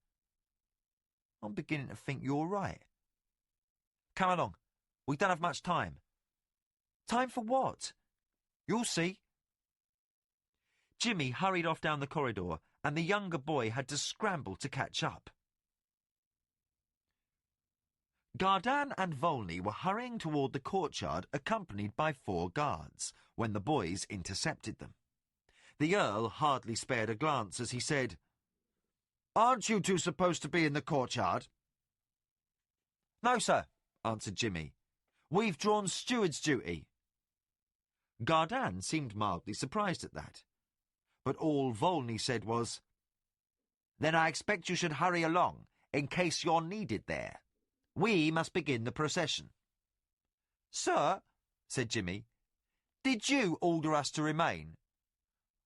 "I'm beginning to think you're right. Come along, we don't have much time." "Time for what?" "You'll see." Jimmy hurried off down the corridor, and the younger boy had to scramble to catch up. Gardan and Volney were hurrying toward the courtyard, accompanied by 4 guards, when the boys intercepted them. The Earl hardly spared a glance as he said, "Aren't you two supposed to be in the courtyard?" "No, sir," answered Jimmy. "We've drawn steward's duty." Gardan seemed mildly surprised at that, but all Volney said was, "Then I expect you should hurry along, in case you're needed there. We must begin the procession." "Sir," said Jimmy, "did you order us to remain?"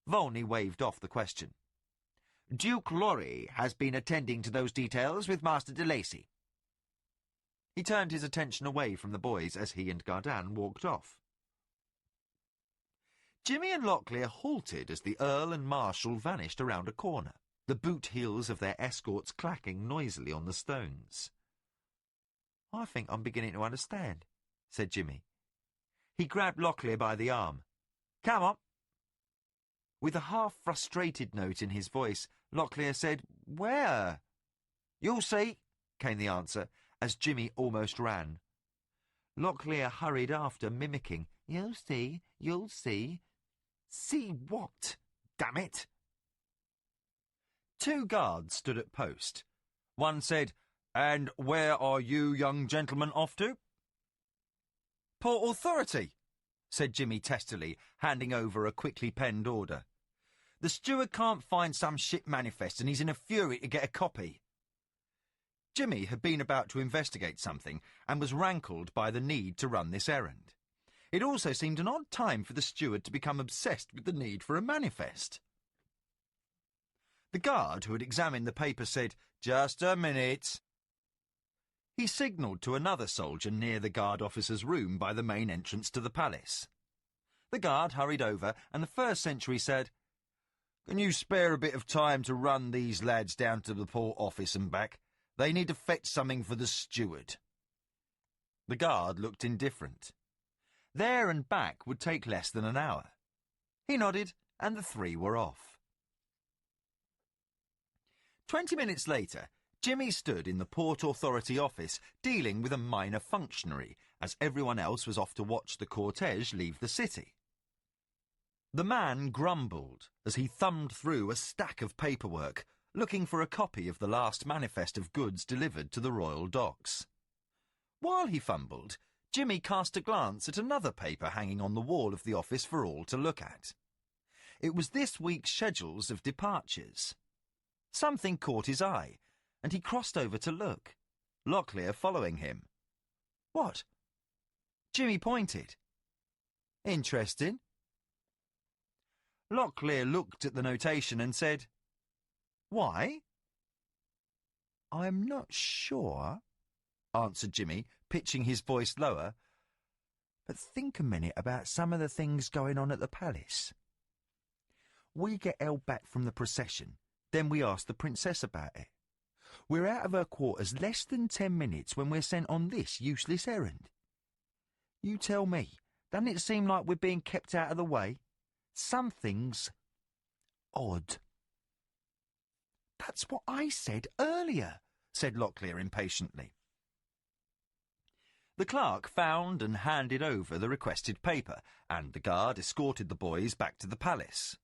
Volney waved off the question. "Duke Laurie has been attending to those details with Master de Lacy." He turned his attention away from the boys as he and Gardan walked off. Jimmy and Locklear halted as the Earl and Marshal vanished around a corner, the boot heels of their escorts clacking noisily on the stones. "I think I'm beginning to understand," said Jimmy. He grabbed Locklear by the arm. "Come on." With a half-frustrated note in his voice, Locklear said, "Where?" "You'll see," came the answer, as Jimmy almost ran. Locklear hurried after, mimicking, "You'll see, you'll see." "See what? Damn it!" 2 guards stood at post. One said, "And where are you young gentlemen off to?" "Port Authority," said Jimmy testily, handing over a quickly penned order. "The steward can't find some ship manifest and he's in a fury to get a copy." Jimmy had been about to investigate something and was rankled by the need to run this errand. It also seemed an odd time for the steward to become obsessed with the need for a manifest. The guard who had examined the paper said, "Just a minute." He signalled to another soldier near the guard officer's room by the main entrance to the palace. The guard hurried over, and the first sentry said, "Can you spare a bit of time to run these lads down to the port office and back? They need to fetch something for the steward." The guard looked indifferent. There and back would take less than an hour. He nodded, and the three were off. 20 minutes later, Jimmy stood in the Port Authority office dealing with a minor functionary, as everyone else was off to watch the cortege leave the city. The man grumbled as he thumbed through a stack of paperwork, looking for a copy of the last manifest of goods delivered to the royal docks. While he fumbled, Jimmy cast a glance at another paper hanging on the wall of the office for all to look at. It was this week's schedules of departures. Something caught his eye, and he crossed over to look, Locklear following him. "What?" Jimmy pointed. "Interesting." Locklear looked at the notation and said, "Why?" "I'm not sure," answered Jimmy, pitching his voice lower. "But think a minute about some of the things going on at the palace. We get held back from the procession, then we ask the princess about it. We're out of her quarters less than 10 minutes when we're sent on this useless errand. You tell me, doesn't it seem like we're being kept out of the way? Something's odd." "That's what I said earlier," said Locklear impatiently. The clerk found and handed over the requested paper, and the guard escorted the boys back to the palace.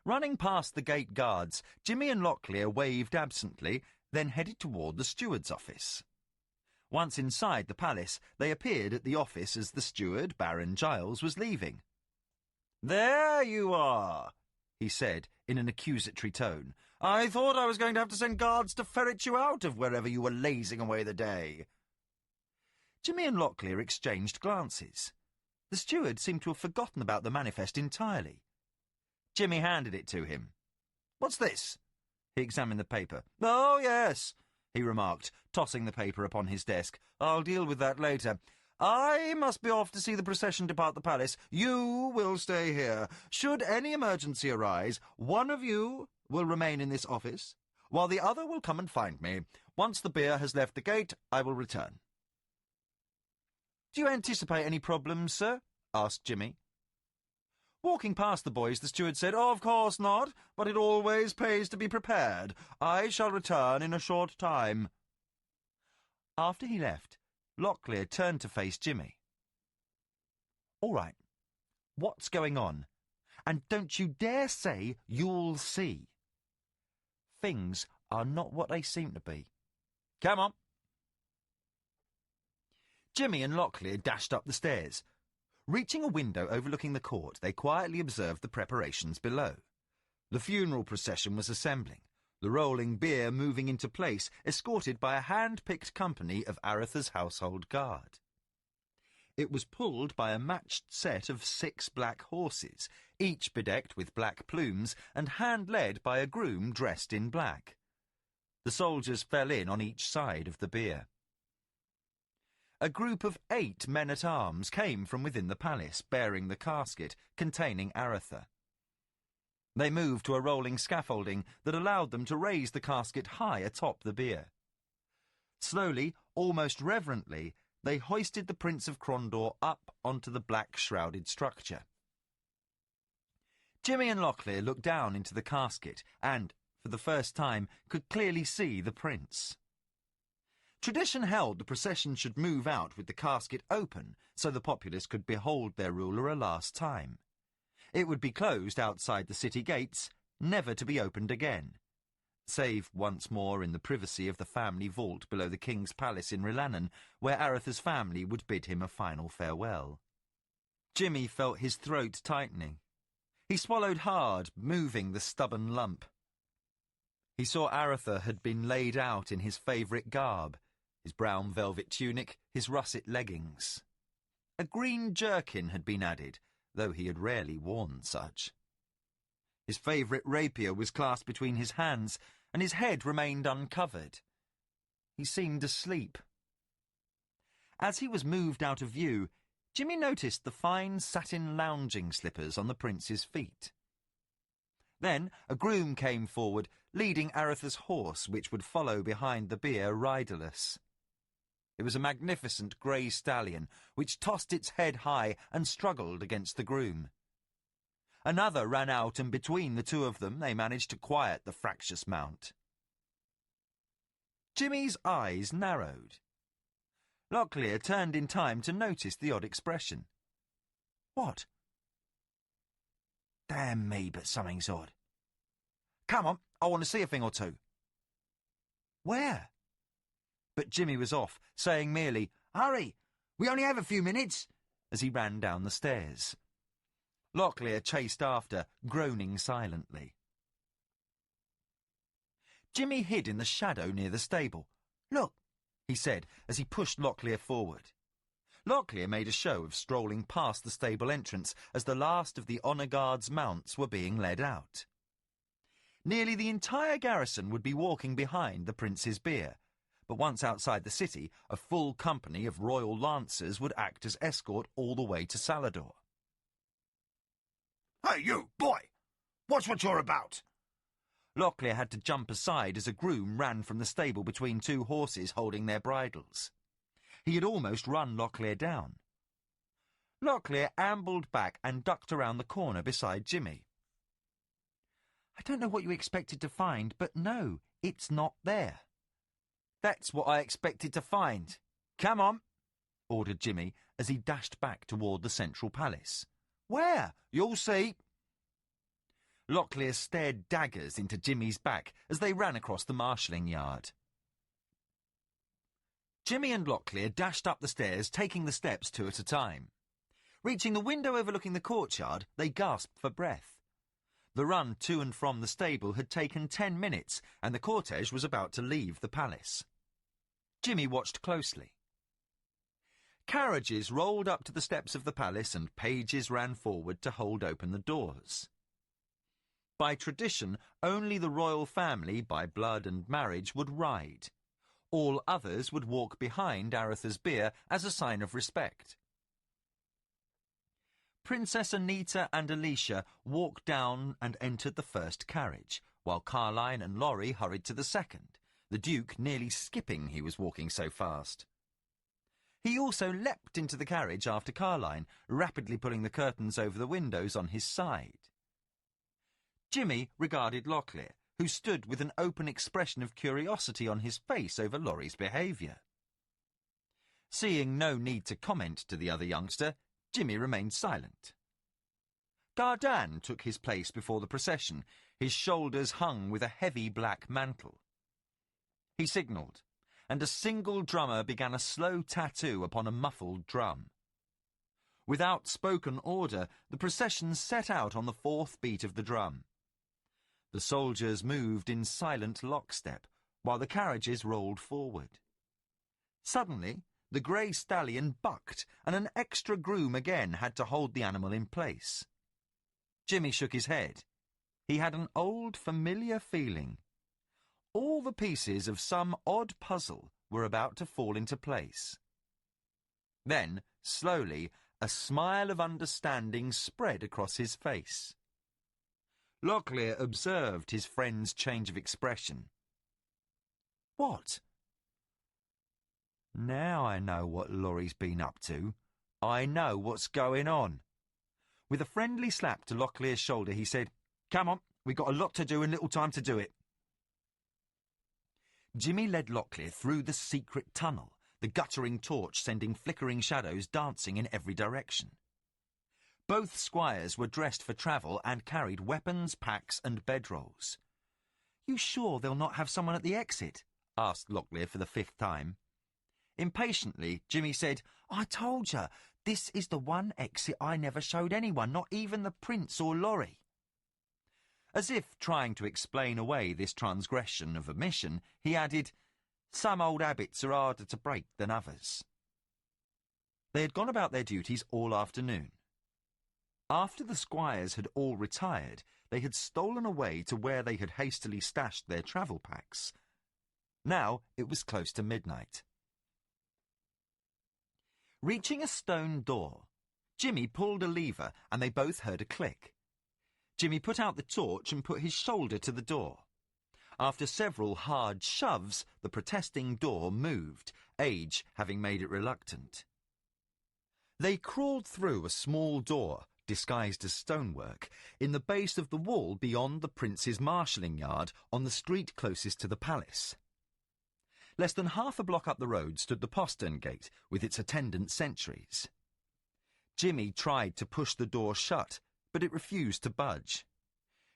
Running past the gate guards, Jimmy and Locklear waved absently, then headed toward the steward's office. Once inside the palace, they appeared at the office as the steward, Baron Giles, was leaving. "There you are," he said in an accusatory tone. "I thought I was going to have to send guards to ferret you out of wherever you were lazing away the day." Jimmy and Locklear exchanged glances. The steward seemed to have forgotten about the manifest entirely. Jimmy handed it to him. "What's this?" He examined the paper. "Oh, yes," he remarked, tossing the paper upon his desk. "I'll deal with that later. I must be off to see the procession depart the palace. You will stay here. Should any emergency arise, one of you will remain in this office, while the other will come and find me. Once the beer has left the gate, I will return." "Do you anticipate any problems, sir?" asked Jimmy. Walking past the boys, the steward said, "Of course not, but it always pays to be prepared. I shall return in a short time." After he left, Locklear turned to face Jimmy. "All right, what's going on? And don't you dare say you'll see. Things are not what they seem to be. Come on." Jimmy and Locklear dashed up the stairs. Reaching a window overlooking the court, they quietly observed the preparations below. The funeral procession was assembling, the rolling bier moving into place, escorted by a hand-picked company of Aretha's household guard. It was pulled by a matched set of 6 black horses, each bedecked with black plumes and hand-led by a groom dressed in black. The soldiers fell in on each side of the bier. A group of 8 men-at-arms came from within the palace, bearing the casket containing Aretha. They moved to a rolling scaffolding that allowed them to raise the casket high atop the bier. Slowly, almost reverently, they hoisted the Prince of Krondor up onto the black-shrouded structure. Jimmy and Locklear looked down into the casket and, for the first time, could clearly see the prince. Tradition held the procession should move out with the casket open so the populace could behold their ruler a last time. It would be closed outside the city gates, never to be opened again, save once more in the privacy of the family vault below the king's palace in Rilannon, where Aretha's family would bid him a final farewell. Jimmy felt his throat tightening. He swallowed hard, moving the stubborn lump. He saw Aretha had been laid out in his favourite garb, his brown velvet tunic, his russet leggings. A green jerkin had been added, though he had rarely worn such. His favourite rapier was clasped between his hands, and his head remained uncovered. He seemed asleep. As he was moved out of view, Jimmy noticed the fine satin lounging slippers on the prince's feet. Then a groom came forward, leading Aretha's horse, which would follow behind the bier riderless. It was a magnificent grey stallion, which tossed its head high and struggled against the groom. Another ran out, and between the two of them they managed to quiet the fractious mount. Jimmy's eyes narrowed. Locklear turned in time to notice the odd expression. "What?" Damn me, but something's odd. "Come on, I want to see a thing or two." Where? But Jimmy was off, saying merely, Hurry! We only have a few minutes! As he ran down the stairs. Locklear chased after, groaning silently. Jimmy hid in the shadow near the stable. "Look," he said, as he pushed Locklear forward. Locklear made a show of strolling past the stable entrance as the last of the honour guard's mounts were being led out. Nearly the entire garrison would be walking behind the prince's bier, but once outside the city, a full company of royal lancers would act as escort all the way to Salador. "Hey, you, boy! Watch what you're about!" Locklear had to jump aside as a groom ran from the stable between two horses holding their bridles. He had almost run Locklear down. Locklear ambled back and ducked around the corner beside Jimmy. "I don't know what you expected to find, but no, it's not there." "That's what I expected to find. Come on," ordered Jimmy as he dashed back toward the central palace. "Where? You'll see." Locklear stared daggers into Jimmy's back as they ran across the marshalling yard. Jimmy and Locklear dashed up the stairs, taking the steps two at a time. Reaching the window overlooking the courtyard, they gasped for breath. The run to and from the stable had taken 10 minutes, and the cortege was about to leave the palace. Jimmy watched closely. Carriages rolled up to the steps of the palace, and pages ran forward to hold open the doors. By tradition, only the royal family, by blood and marriage, would ride. All others would walk behind Aretha's bier as a sign of respect. Princess Anita and Alicia walked down and entered the first carriage, while Carline and Laurie hurried to the second, the Duke nearly skipping, he was walking so fast. He also leapt into the carriage after Carline, rapidly pulling the curtains over the windows on his side. Jimmy regarded Locklear, who stood with an open expression of curiosity on his face over Laurie's behaviour. Seeing no need to comment to the other youngster, Jimmy remained silent. Gardan took his place before the procession, his shoulders hung with a heavy black mantle. He signalled, and a single drummer began a slow tattoo upon a muffled drum. Without spoken order, the procession set out on the fourth beat of the drum. The soldiers moved in silent lockstep, while the carriages rolled forward. Suddenly, the grey stallion bucked, and an extra groom again had to hold the animal in place. Jimmy shook his head. He had an old, familiar feeling. All the pieces of some odd puzzle were about to fall into place. Then, slowly, a smile of understanding spread across his face. Locklear observed his friend's change of expression. "What?" "Now I know what Laurie's been up to. I know what's going on." With a friendly slap to Locklear's shoulder, he said, "Come on, we've got a lot to do and little time to do it." Jimmy led Locklear through the secret tunnel, the guttering torch sending flickering shadows dancing in every direction. Both squires were dressed for travel and carried weapons, packs and bedrolls. "You sure they'll not have someone at the exit?" asked Locklear for the 5th time. Impatiently, Jimmy said, "I told you, this is the one exit I never showed anyone, not even the prince or Laurie." As if trying to explain away this transgression of a mission, he added, "Some old habits are harder to break than others." They had gone about their duties all afternoon. After the squires had all retired, they had stolen away to where they had hastily stashed their travel packs. Now it was close to midnight. Reaching a stone door, Jimmy pulled a lever and they both heard a click. Jimmy put out the torch and put his shoulder to the door. After several hard shoves, the protesting door moved, age having made it reluctant. They crawled through a small door, disguised as stonework, in the base of the wall beyond the prince's marshalling yard on the street closest to the palace. Less than half a block up the road stood the postern gate with its attendant sentries. Jimmy tried to push the door shut, but it refused to budge.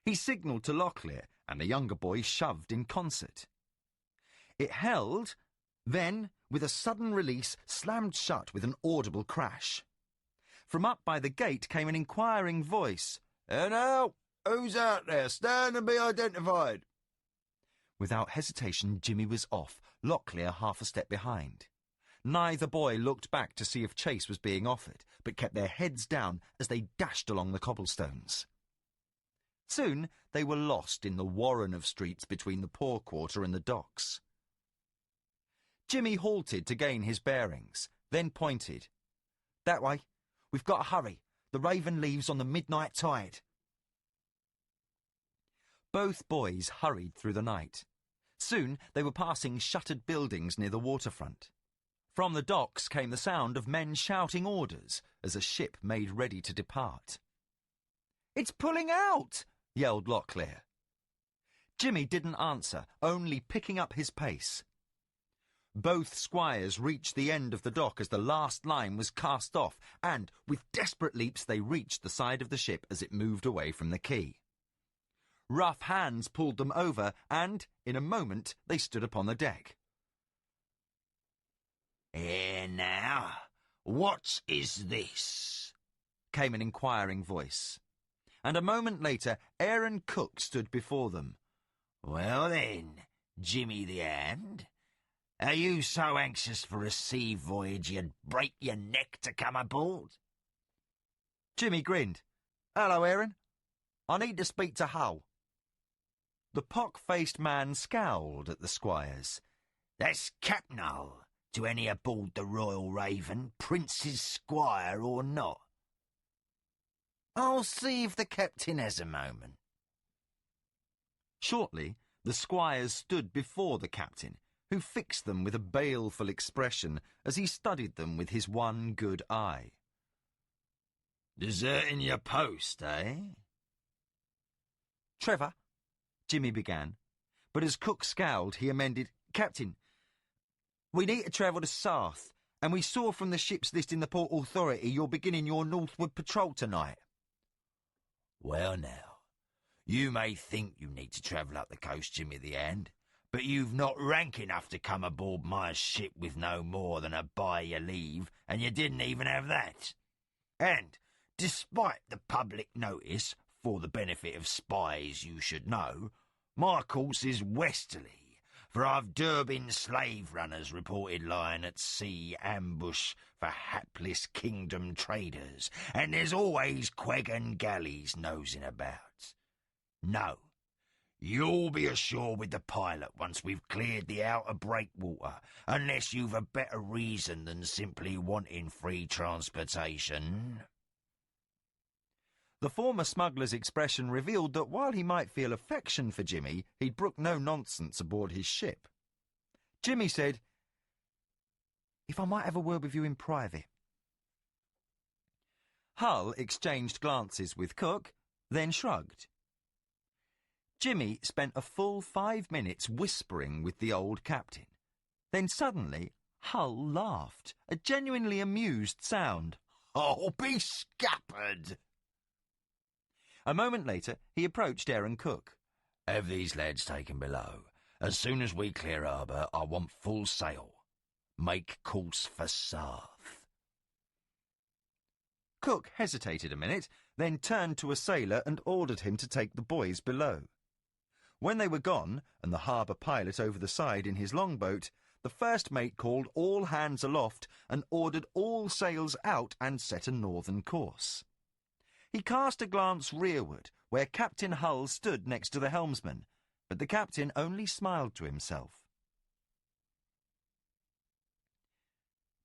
He signalled to Locklear, and the younger boy shoved in concert. It held, then, with a sudden release, slammed shut with an audible crash. From up by the gate came an inquiring voice. "And now, who's out there? Stand and be identified." Without hesitation, Jimmy was off, Locklear half a step behind. Neither boy looked back to see if chase was being offered, but kept their heads down as they dashed along the cobblestones. Soon they were lost in the warren of streets between the Poor Quarter and the docks. Jimmy halted to gain his bearings, then pointed. "That way. We've got to hurry. The Raven leaves on the midnight tide." Both boys hurried through the night. Soon they were passing shuttered buildings near the waterfront. From the docks came the sound of men shouting orders as a ship made ready to depart. "It's pulling out!" yelled Locklear. Jimmy didn't answer, only picking up his pace. Both squires reached the end of the dock as the last line was cast off, and, with desperate leaps, they reached the side of the ship as it moved away from the quay. Rough hands pulled them over, and, in a moment, they stood upon the deck. "Here now, what is this?" came an inquiring voice. And a moment later, Aaron Cook stood before them. "Well then, Jimmy the Hand, are you so anxious for a sea voyage you'd break your neck to come aboard?" Jimmy grinned. "Hello, Aaron. I need to speak to Hull." The pock-faced man scowled at the squires. "That's Captain Hull, to any aboard the Royal Raven, Prince's squire or not." "I'll see if the captain has a moment." Shortly, the squires stood before the captain, who fixed them with a baleful expression as he studied them with his one good eye. "Deserting your post, eh?" "Trevor," Jimmy began, but as Cook scowled, he amended, "Captain, we need to travel to south, and we saw from the ship's list in the Port Authority you're beginning your northward patrol tonight." "Well now, you may think you need to travel up the coast, Jimmy the Hand, but you've not rank enough to come aboard my ship with no more than a by your leave, and you didn't even have that. And, despite the public notice, for the benefit of spies you should know, my course is westerly, for I've Durbin slave runners reported lying at sea ambush for hapless kingdom traders, and there's always Queggan galleys nosing about. No, you'll be ashore with the pilot once we've cleared the outer breakwater, unless you've a better reason than simply wanting free transportation." The former smuggler's expression revealed that while he might feel affection for Jimmy, he'd brook no nonsense aboard his ship. Jimmy said, "If I might have a word with you in private." Hull exchanged glances with Cook, then shrugged. Jimmy spent a full 5 minutes whispering with the old captain. Then suddenly, Hull laughed, a genuinely amused sound. "Oh, be scuppered!" A moment later, he approached Aaron Cook. "Have these lads taken below. As soon as we clear harbour, I want full sail. Make course for south." Cook hesitated a minute, then turned to a sailor and ordered him to take the boys below. When they were gone, and the harbour pilot over the side in his longboat, the first mate called all hands aloft and ordered all sails out and set a northern course. He cast a glance rearward, where Captain Hull stood next to the helmsman, but the captain only smiled to himself.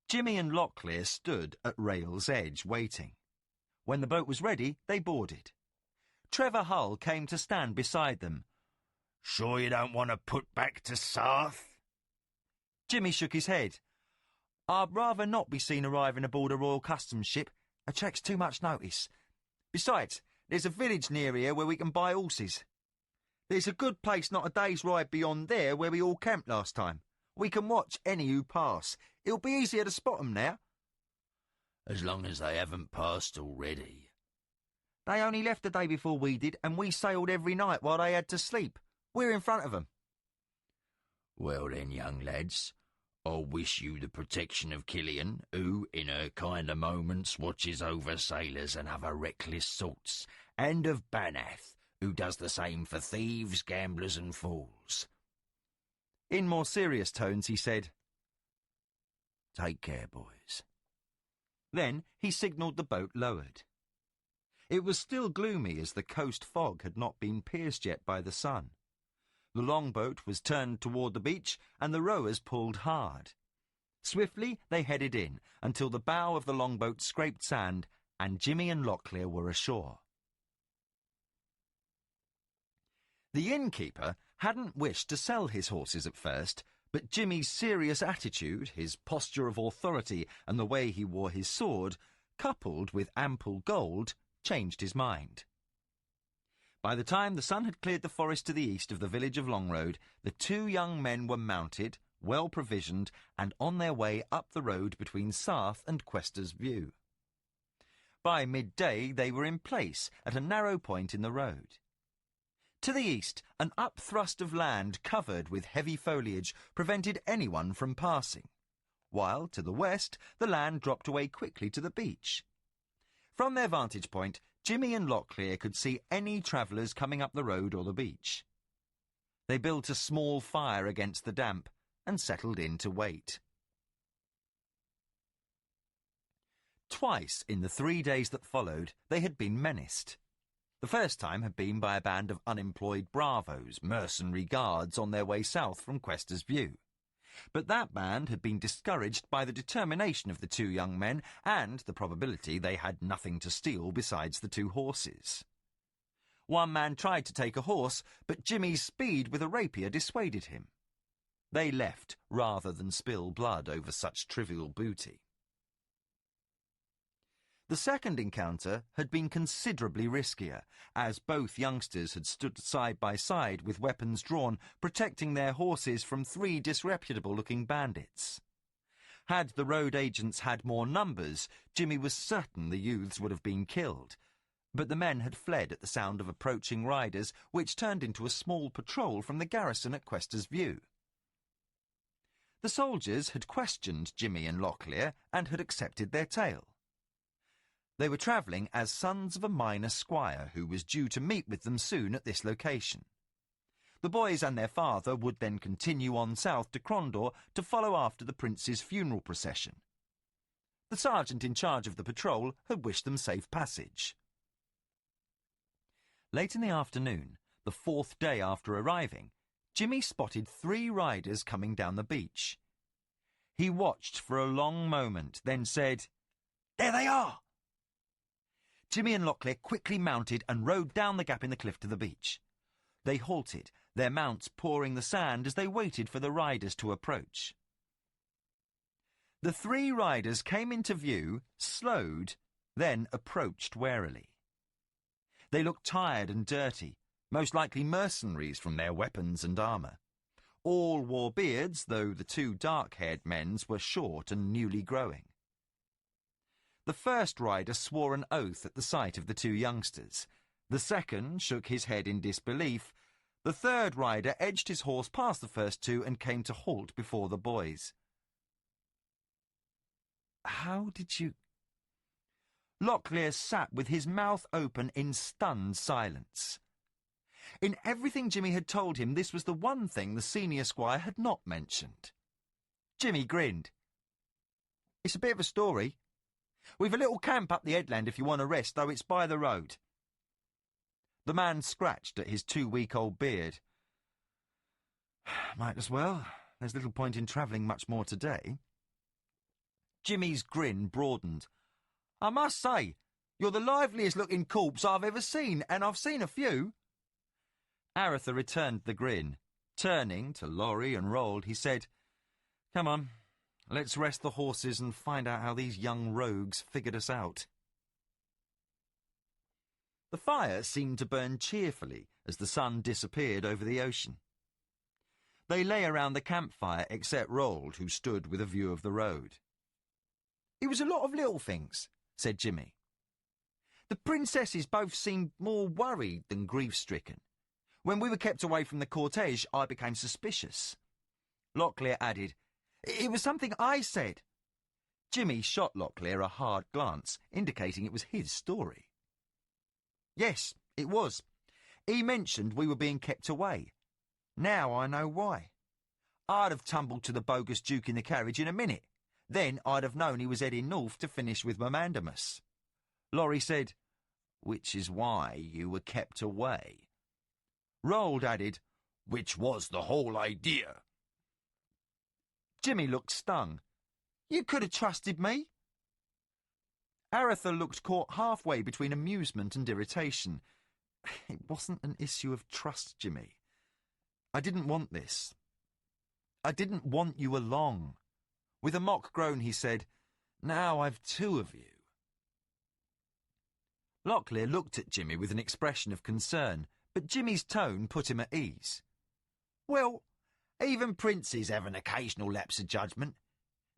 Jimmy and Locklear stood at rail's edge, waiting. When the boat was ready, they boarded. Trevor Hull came to stand beside them. "Sure you don't want to put back to South?" Jimmy shook his head. "I'd rather not be seen arriving aboard a Royal Customs ship. Attracts too much notice. Besides, there's a village near here where we can buy horses. There's a good place not a day's ride beyond there where we all camped last time. We can watch any who pass. It'll be easier to spot 'em now." As long as they haven't passed already. They only left the day before we did, and we sailed every night while they had to sleep. We're in front of 'em. Well then, young lads, I'll wish you the protection of Killian, who, in her kinder moments, watches over sailors and other reckless sorts, and of Banath, who does the same for thieves, gamblers and fools. In more serious tones he said, "Take care, boys." Then he signalled the boat lowered. It was still gloomy as the coast fog had not been pierced yet by the sun. The longboat was turned toward the beach and the rowers pulled hard. Swiftly they headed in until the bow of the longboat scraped sand and Jimmy and Locklear were ashore. The innkeeper hadn't wished to sell his horses at first, but Jimmy's serious attitude, his posture of authority and the way he wore his sword, coupled with ample gold, changed his mind. By the time the sun had cleared the forest to the east of the village of Longroad, the two young men were mounted, well provisioned, and on their way up the road between Sarth and Quester's View. By midday they were in place at a narrow point in the road. To the east, an upthrust of land covered with heavy foliage prevented anyone from passing, while to the west the land dropped away quickly to the beach. From their vantage point, Jimmy and Locklear could see any travellers coming up the road or the beach. They built a small fire against the damp and settled in to wait. Twice in the 3 days that followed, they had been menaced. The first time had been by a band of unemployed bravos, mercenary guards on their way south from Quester's View. But that band had been discouraged by the determination of the two young men and the probability they had nothing to steal besides the 2 horses. One man tried to take a horse, but Jimmy's speed with a rapier dissuaded him. They left rather than spill blood over such trivial booty. The second encounter had been considerably riskier, as both youngsters had stood side by side with weapons drawn, protecting their horses from 3 disreputable-looking bandits. Had the road agents had more numbers, Jimmy was certain the youths would have been killed. But the men had fled at the sound of approaching riders, which turned into a small patrol from the garrison at Quester's View. The soldiers had questioned Jimmy and Locklear and had accepted their tale. They were travelling as sons of a minor squire who was due to meet with them soon at this location. The boys and their father would then continue on south to Crondor to follow after the prince's funeral procession. The sergeant in charge of the patrol had wished them safe passage. Late in the afternoon, the 4th day after arriving, Jimmy spotted 3 riders coming down the beach. He watched for a long moment, then said, "There they are!" Jimmy and Locklear quickly mounted and rode down the gap in the cliff to the beach. They halted, their mounts pawing the sand as they waited for the riders to approach. The 3 riders came into view, slowed, then approached warily. They looked tired and dirty, most likely mercenaries from their weapons and armour. All wore beards, though the 2 dark-haired men's were short and newly growing. The first rider swore an oath at the sight of the 2 youngsters. The second shook his head in disbelief. The third rider edged his horse past the first 2 and came to halt before the boys. "How did you—" Locklear sat with his mouth open in stunned silence. In everything Jimmy had told him, this was the one thing the senior squire had not mentioned. Jimmy grinned. "It's a bit of a story. We've a little camp up the headland if you want to rest, though it's by the road." The man scratched at his 2-week-old beard. "Might as well. There's little point in travelling much more today." Jimmy's grin broadened. "I must say, you're the liveliest-looking corpse I've ever seen, and I've seen a few." Aretha returned the grin. Turning to Laurie and Rold, he said, "Come on, let's rest the horses and find out how these young rogues figured us out." The fire seemed to burn cheerfully as the sun disappeared over the ocean. They lay around the campfire except Rold, who stood with a view of the road. "It was a lot of little things," said Jimmy. "The princesses both seemed more worried than grief-stricken. When we were kept away from the cortege, I became suspicious." Locklear added, "It was something I said." Jimmy shot Locklear a hard glance, indicating it was his story. "Yes, it was. He mentioned we were being kept away. Now I know why. I'd have tumbled to the bogus Duke in the carriage in a minute. Then I'd have known he was heading north to finish with Mamandamus." Laurie said, "Which is why you were kept away." Rold added, "Which was the whole idea." Jimmy looked stung. "You could have trusted me." Aretha looked caught halfway between amusement and irritation. "It wasn't an issue of trust, Jimmy. I didn't want this. I didn't want you along." With a mock groan, he said, "Now I've two of you." Locklear looked at Jimmy with an expression of concern, but Jimmy's tone put him at ease. "Well, even princes have an occasional lapse of judgment.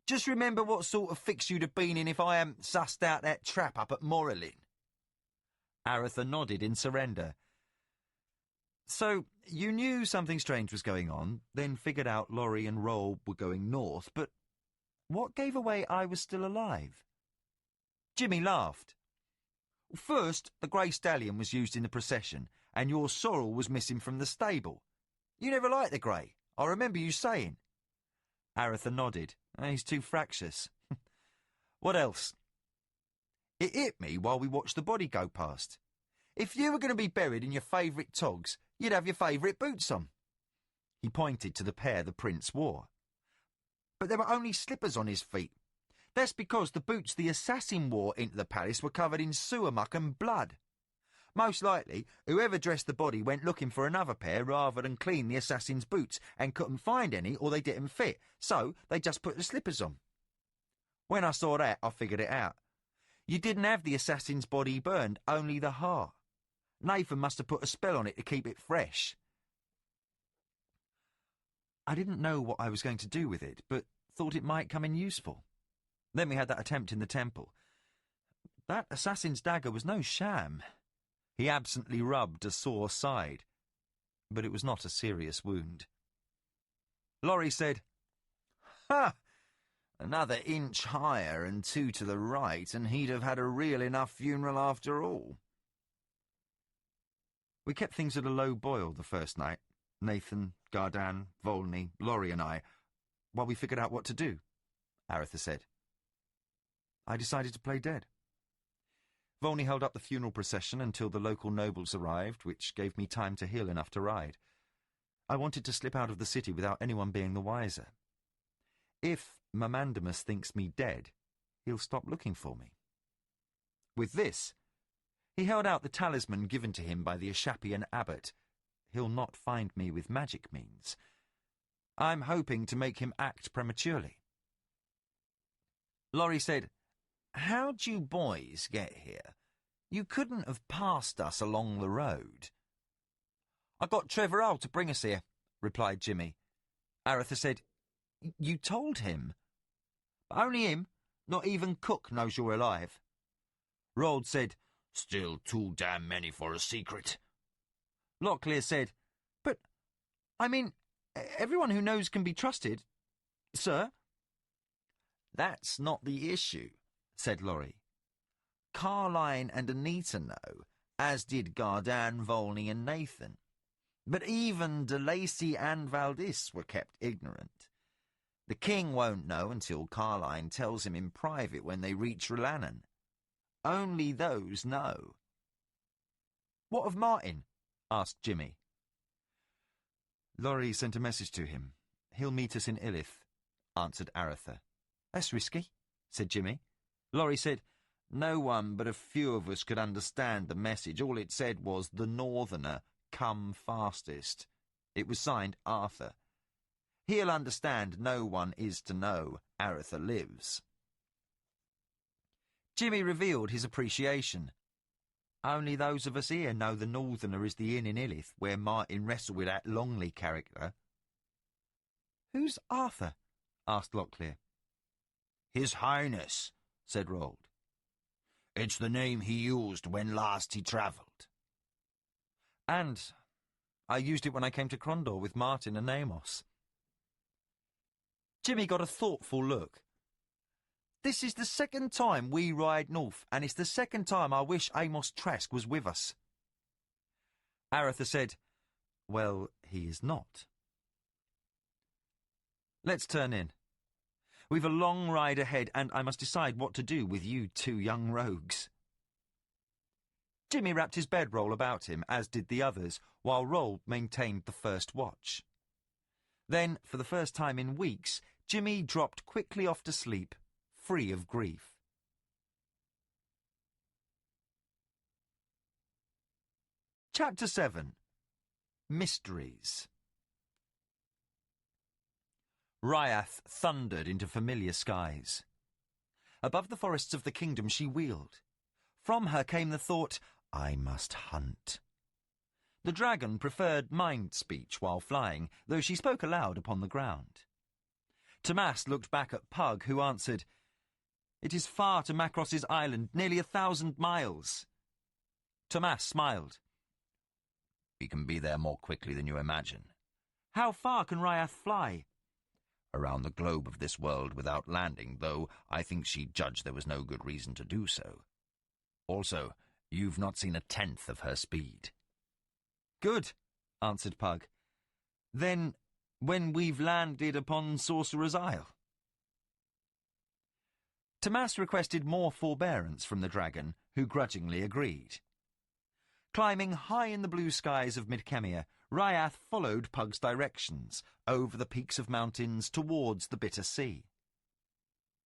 Just remember what sort of fix you'd have been in if I hadn't sussed out that trap up at Morelin." Aretha nodded in surrender. "So, you knew something strange was going on, then figured out Laurie and Roll were going north, but what gave away I was still alive?" Jimmy laughed. "First, the grey stallion was used in the procession, and your sorrel was missing from the stable. You never liked the grey, I remember you saying." Aretha nodded. "He's too fractious." "What else?" "It hit me while we watched the body go past. If you were going to be buried in your favourite togs, you'd have your favourite boots on." He pointed to the pair the prince wore. "But there were only slippers on his feet. That's because the boots the assassin wore into the palace were covered in sewer muck and blood. Most likely, whoever dressed the body went looking for another pair rather than clean the assassin's boots and couldn't find any or they didn't fit, so they just put the slippers on. When I saw that, I figured it out. You didn't have the assassin's body burned, only the heart. Nathan must have put a spell on it to keep it fresh." I didn't know what I was going to do with it, but thought it might come in useful. Then we had that attempt in the temple. That assassin's dagger was no sham. He absently rubbed a sore side, but it was not a serious wound. Laurie said, "Ha! Another inch higher and 2 to the right, and he'd have had a real enough funeral after all." We kept things at a low boil the first night, Nathan, Gardan, Volney, Laurie and I, while we figured out what to do, Aretha said. I decided to play dead. Volney held up the funeral procession until the local nobles arrived, which gave me time to heal enough to ride. I wanted to slip out of the city without anyone being the wiser. If Mamandamus thinks me dead, he'll stop looking for me. With this, he held out the talisman given to him by the Ashapian abbot. He'll not find me with magic means. I'm hoping to make him act prematurely. Laurie said, "How'd you boys get here? You couldn't have passed us along the road." "I got Trevor Hull to bring us here," replied Jimmy. Aretha said, "You told him?" "Only him. Not even Cook knows you're alive." Rold said, "Still too damn many for a secret." Locklear said, "But, I mean, everyone who knows can be trusted, sir." "That's not the issue," said Laurie. Carline and Anita know, as did Gardan, Volney and Nathan. But even De Lacy and Valdis were kept ignorant. The king won't know until Carline tells him in private when they reach Rhiannon. Only those know. "What of Martin?" asked Jimmy. "Laurie sent a message to him. He'll meet us in Illith," answered Aretha. "That's risky," said Jimmy. Laurie said, "No one but a few of us could understand the message. All it said was, 'The Northerner, come fastest.' It was signed Arthur. He'll understand no one is to know Aretha lives." Jimmy revealed his appreciation. "Only those of us here know the Northerner is the inn in Illith where Martin wrestled with that Longley character." "Who's Arthur?" asked Locklear. "His Highness," said Rold. "It's the name he used when last he travelled." "And I used it when I came to Crondor with Martin and Amos." Jimmy got a thoughtful look. "This is the second time we ride north, and it's the second time I wish Amos Trask was with us." Aretha said, "Well, he is not." "Let's turn in. We've a long ride ahead, and I must decide what to do with you two young rogues." Jimmy wrapped his bedroll about him, as did the others, while Rold maintained the first watch. Then, for the first time in weeks, Jimmy dropped quickly off to sleep, free of grief. Chapter 7. Mysteries. Ryath thundered into familiar skies. Above the forests of the kingdom she wheeled. From her came the thought, "I must hunt." The dragon preferred mind speech while flying, though she spoke aloud upon the ground. Tomas looked back at Pug, who answered, "It is far to Macross's island, nearly 1,000 miles. Tomas smiled. "We can be there more quickly than you imagine. "How far can Ryath fly?" Around the globe of this world without landing, though I think she'd judge there was no good reason to do so. Also, you've not seen a tenth of her speed." "Good," answered Pug. "Then, when we've landed upon Sorcerer's Isle." Tomas requested more forbearance from the dragon, who grudgingly agreed. Climbing high in the blue skies of Midkemia, Ryath followed Pug's directions, over the peaks of mountains towards the bitter sea.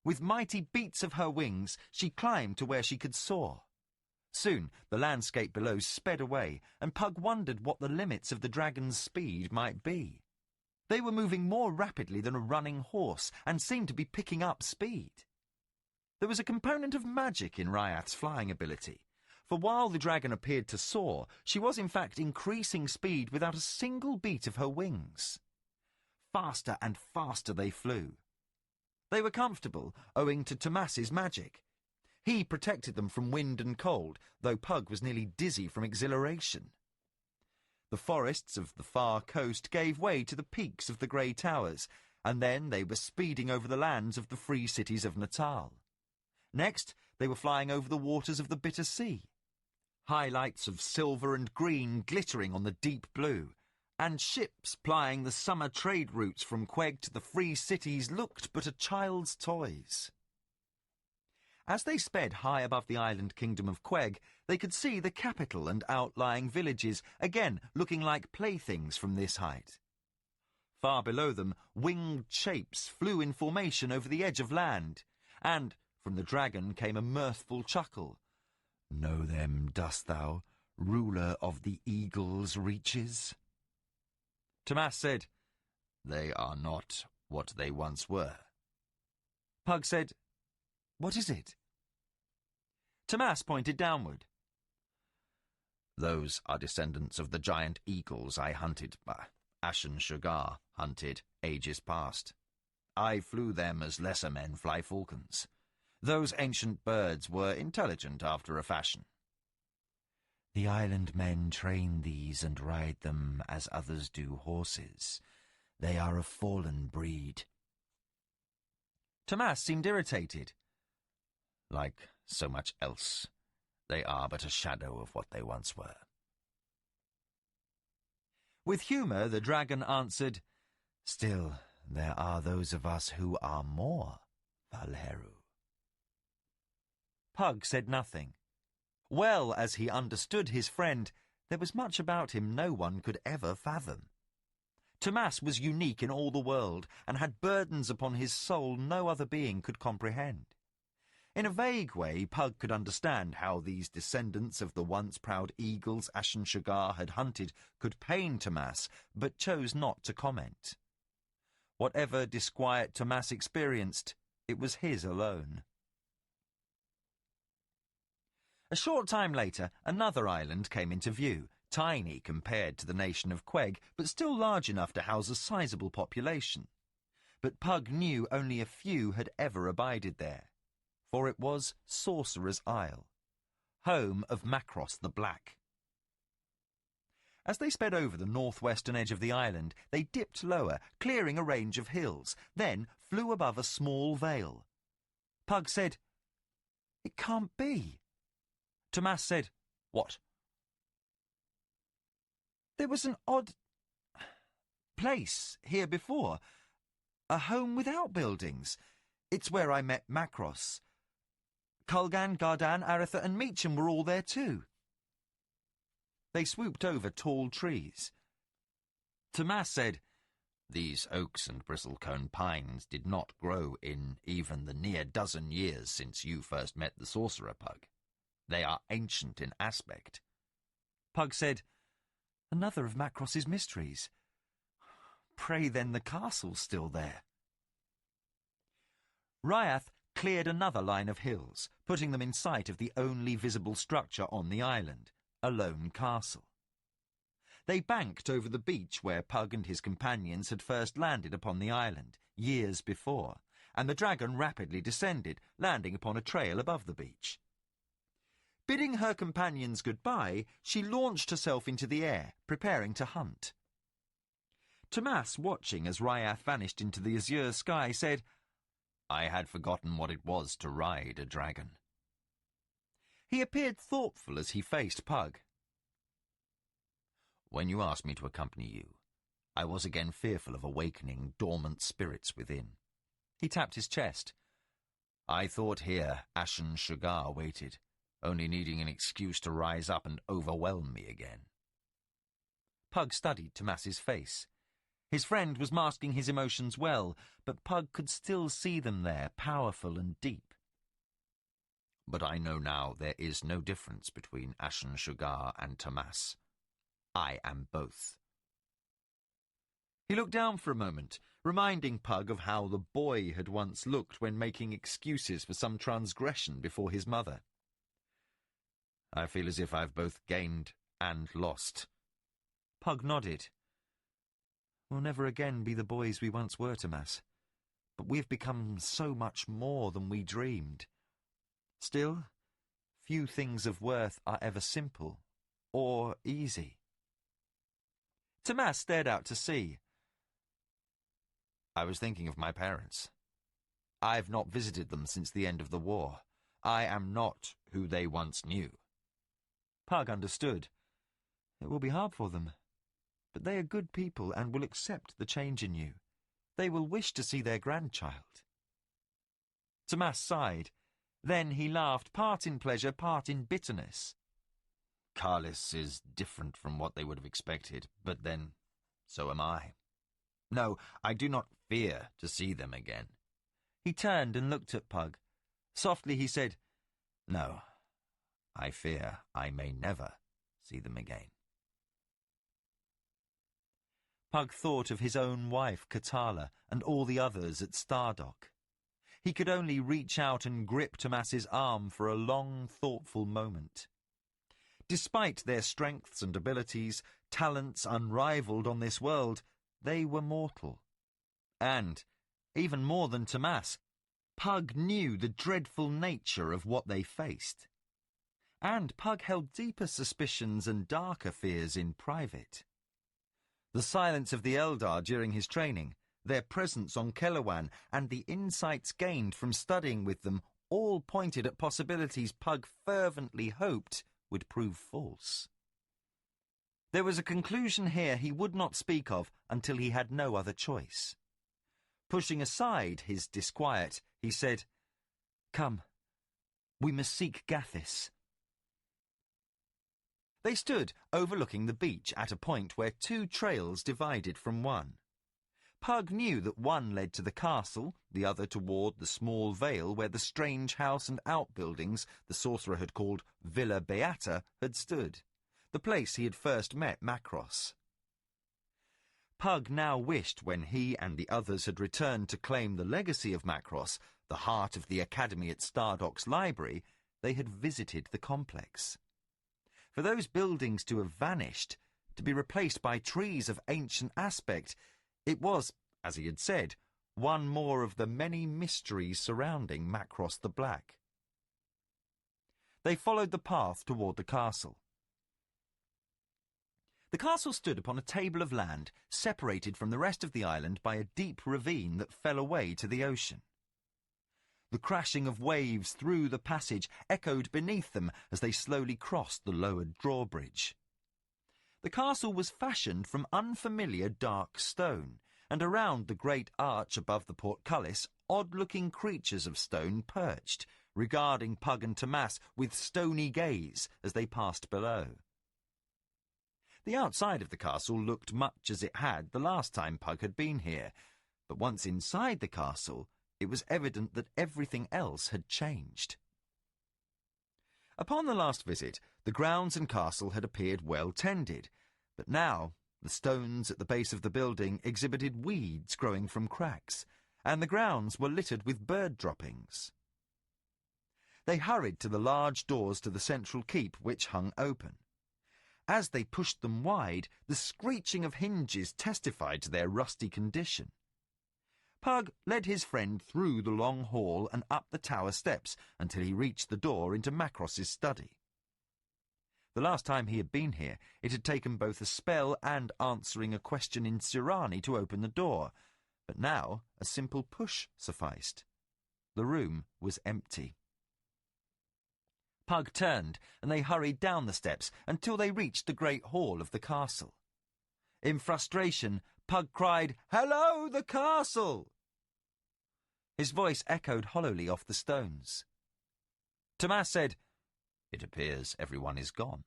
With mighty beats of her wings, she climbed to where she could soar. Soon the landscape below sped away, and Pug wondered what the limits of the dragon's speed might be. They were moving more rapidly than a running horse, and seemed to be picking up speed. There was a component of magic in Ryath's flying ability, for while the dragon appeared to soar, she was in fact increasing speed without a single beat of her wings. Faster and faster they flew. They were comfortable, owing to Tomas's magic. He protected them from wind and cold, though Pug was nearly dizzy from exhilaration. The forests of the far coast gave way to the peaks of the grey towers, and then they were speeding over the lands of the free cities of Natal. Next, they were flying over the waters of the bitter sea. Highlights of silver and green glittering on the deep blue, and ships plying the summer trade routes from Queg to the free cities looked but a child's toys. As they sped high above the island kingdom of Queg, they could see the capital and outlying villages, again looking like playthings from this height. Far below them, winged shapes flew in formation over the edge of land, and from the dragon came a mirthful chuckle. "Know them, dost thou, ruler of the eagle's reaches?" Tomas said, They are not what they once were. Pug said, "What is it?" Tomas pointed downward. Those are descendants of the giant eagles I hunted, Ashen Sugar hunted, ages past. I flew them as lesser men fly falcons. Those ancient birds were intelligent after a fashion. The island men train these and ride them as others do horses. They are a fallen breed. Tomas seemed irritated. Like so much else, They are but a shadow of what they once were. With humour, the dragon answered, Still, there are those of us who are more, Valheru. Pug said nothing. Well as he understood his friend, there was much about him no one could ever fathom. Tomas was unique in all the world, and had burdens upon his soul no other being could comprehend. In a vague way, Pug could understand how these descendants of the once proud eagles Ashen Shugar had hunted could pain Tomas, but chose not to comment. Whatever disquiet Tomas experienced, it was his alone. A short time later, another island came into view, tiny compared to the nation of Queg, but still large enough to house a sizable population. But Pug knew only a few had ever abided there, for it was Sorcerer's Isle, home of Macross the Black. As they sped over the northwestern edge of the island, they dipped lower, clearing a range of hills, then flew above a small vale. Pug said, "It can't be." Tomas said, "What?" "There was an odd place here before. A home without buildings. It's where I met Macross. Kulgan, Gardan, Aretha and Meacham were all there too." They swooped over tall trees. Tomas said, "These oaks and bristlecone pines did not grow in even the near dozen years since you first met the sorcerer, Pug. They are ancient in aspect." Pug said, "Another of Macross's mysteries. Pray then the castle's still there." Ryath cleared another line of hills, putting them in sight of the only visible structure on the island, a lone castle. They banked over the beach where Pug and his companions had first landed upon the island, years before, and the dragon rapidly descended, landing upon a trail above the beach. Bidding her companions goodbye, she launched herself into the air, preparing to hunt. Tomas, watching as Ryath vanished into the azure sky, said, "I had forgotten what it was to ride a dragon." He appeared thoughtful as he faced Pug. "When you asked me to accompany you, I was again fearful of awakening dormant spirits within." He tapped his chest. "I thought here Ashen Shugar waited, only needing an excuse to rise up and overwhelm me again." Pug studied Tomas's face. His friend was masking his emotions well, but Pug could still see them there, powerful and deep. "But I know now there is no difference between Ashen Shugar and Tomas. I am both." He looked down for a moment, reminding Pug of how the boy had once looked when making excuses for some transgression before his mother. "I feel as if I've both gained and lost." Pug nodded. "We'll never again be the boys we once were, Tomas, but we've become so much more than we dreamed. Still, few things of worth are ever simple or easy." Tomas stared out to sea. "I was thinking of my parents. I've not visited them since the end of the war. I am not who they once knew." Pug understood. It will be hard for them, but they are good people and will accept the change in you. They will wish to see their grandchild. Tomas sighed. Then he laughed, part in pleasure, part in bitterness. "Carlis is different from what they would have expected, but then so am I. No, I do not fear to see them again." He turned and looked at Pug. Softly he said, "No, I fear I may never see them again." Pug thought of his own wife, Katala, and all the others at Stardock. He could only reach out and grip Tomas's arm for a long, thoughtful moment. Despite their strengths and abilities, talents unrivalled on this world, they were mortal. And, even more than Tomas, Pug knew the dreadful nature of what they faced. And Pug held deeper suspicions and darker fears in private. The silence of the Eldar during his training, their presence on Kellowan, and the insights gained from studying with them all pointed at possibilities Pug fervently hoped would prove false. There was a conclusion here he would not speak of until he had no other choice. Pushing aside his disquiet, he said, "Come, we must seek Gathis." They stood overlooking the beach at a point where two trails divided from one. Pug knew that one led to the castle, the other toward the small vale where the strange house and outbuildings the sorcerer had called Villa Beata had stood, the place he had first met Macross. Pug now wished, when he and the others had returned to claim the legacy of Macross, the heart of the academy at Stardock's library, they had visited the complex. For those buildings to have vanished, to be replaced by trees of ancient aspect, it was, as he had said, one more of the many mysteries surrounding Macross the Black. They followed the path toward the castle. The castle stood upon a table of land, separated from the rest of the island by a deep ravine that fell away to the ocean. The crashing of waves through the passage echoed beneath them as they slowly crossed the lowered drawbridge. The castle was fashioned from unfamiliar dark stone, and around the great arch above the portcullis, odd-looking creatures of stone perched, regarding Pug and Tomas with stony gaze as they passed below. The outside of the castle looked much as it had the last time Pug had been here, but once inside the castle, it was evident that everything else had changed. Upon the last visit, the grounds and castle had appeared well tended, but now the stones at the base of the building exhibited weeds growing from cracks, and the grounds were littered with bird droppings. They hurried to the large doors to the central keep, which hung open. As they pushed them wide, the screeching of hinges testified to their rusty condition. Pug led his friend through the long hall and up the tower steps until he reached the door into Macross's study. The last time he had been here, it had taken both a spell and answering a question in Sorcery to open the door, but now a simple push sufficed. The room was empty. Pug turned, and they hurried down the steps until they reached the great hall of the castle. In frustration, Pug cried, "Hello, the castle!" His voice echoed hollowly off the stones. Tomas said, "It appears everyone is gone."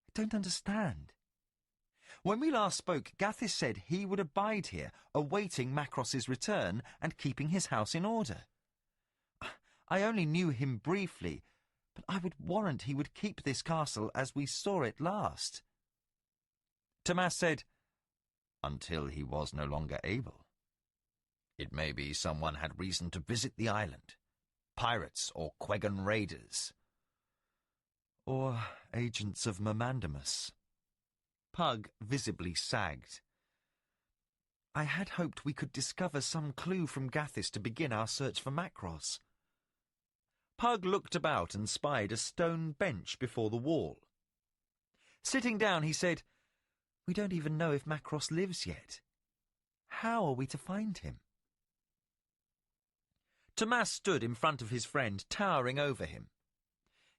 "I don't understand. When we last spoke, Gathis said he would abide here, awaiting Macross's return and keeping his house in order. I only knew him briefly, but I would warrant he would keep this castle as we saw it last." Tomas said, "Until he was no longer able. It may be someone had reason to visit the island. Pirates or Quegan raiders. Or agents of Mamandamus." Pug visibly sagged. "I had hoped we could discover some clue from Gathis to begin our search for Macross." Pug looked about and spied a stone bench before the wall. Sitting down, he said, "We don't even know if Macross lives yet. How are we to find him?" Tomas stood in front of his friend, towering over him.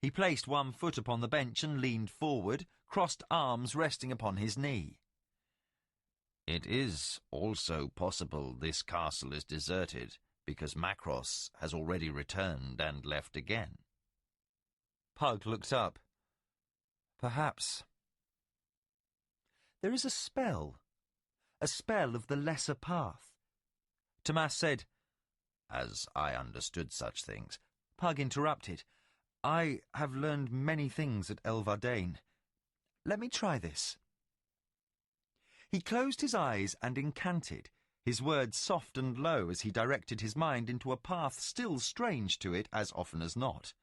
He placed one foot upon the bench and leaned forward, crossed arms resting upon his knee. "It is also possible this castle is deserted because Macross has already returned and left again." Pug looked up. "Perhaps. There is a spell of the lesser path." Tomas said, "As I understood such things." Pug interrupted, "I have learned many things at Elvardane. Let me try this." He closed his eyes and incanted, his words soft and low as he directed his mind into a path still strange to it as often as not.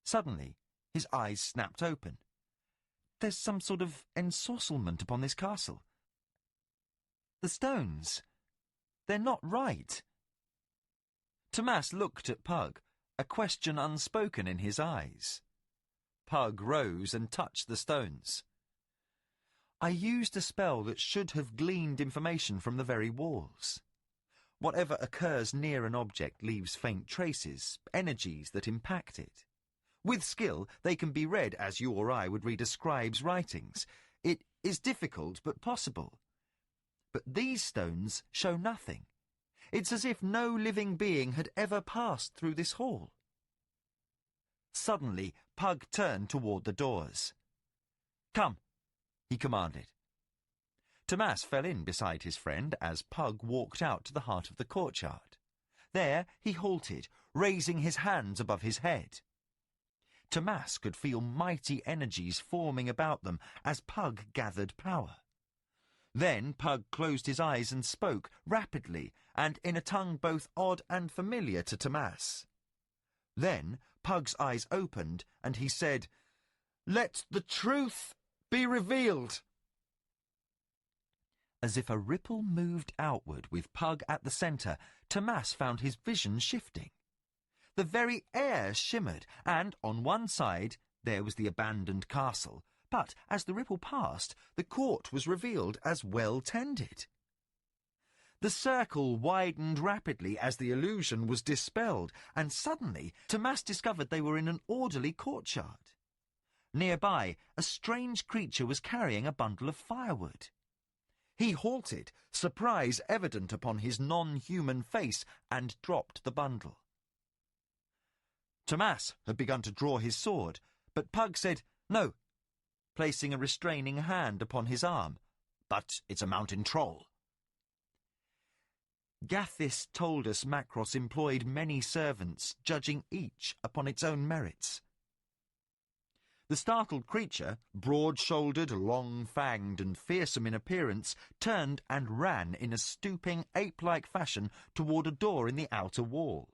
Suddenly, his eyes snapped open. "There's some sort of ensorcelment upon this castle. The stones, they're not right." Tomas looked at Pug, a question unspoken in his eyes. Pug rose and touched the stones. "I used a spell that should have gleaned information from the very walls. Whatever occurs near an object leaves faint traces, energies that impact it. With skill, they can be read as you or I would read a scribe's writings. It is difficult, but possible. But these stones show nothing. It's as if no living being had ever passed through this hall. Suddenly, Pug turned toward the doors. "Come," he commanded. Tomas fell in beside his friend as Pug walked out to the heart of the courtyard. There he halted, raising his hands above his head. Tomas could feel mighty energies forming about them as Pug gathered power. Then Pug closed his eyes and spoke, rapidly, and in a tongue both odd and familiar to Tomas. Then Pug's eyes opened, and he said, "Let the truth be revealed." As if a ripple moved outward with Pug at the centre, Tomas found his vision shifting. The very air shimmered, and on one side there was the abandoned castle, but as the ripple passed, the court was revealed as well tended. The circle widened rapidly as the illusion was dispelled, and suddenly Tomas discovered they were in an orderly courtyard. Nearby, a strange creature was carrying a bundle of firewood. He halted, surprise evident upon his non-human face, and dropped the bundle. Tomas had begun to draw his sword, but Pug said, "No," placing a restraining hand upon his arm. "But it's a mountain troll." Gathis told us Macross employed many servants, judging each upon its own merits. The startled creature, broad-shouldered, long-fanged and fearsome in appearance, turned and ran in a stooping, ape-like fashion toward a door in the outer wall.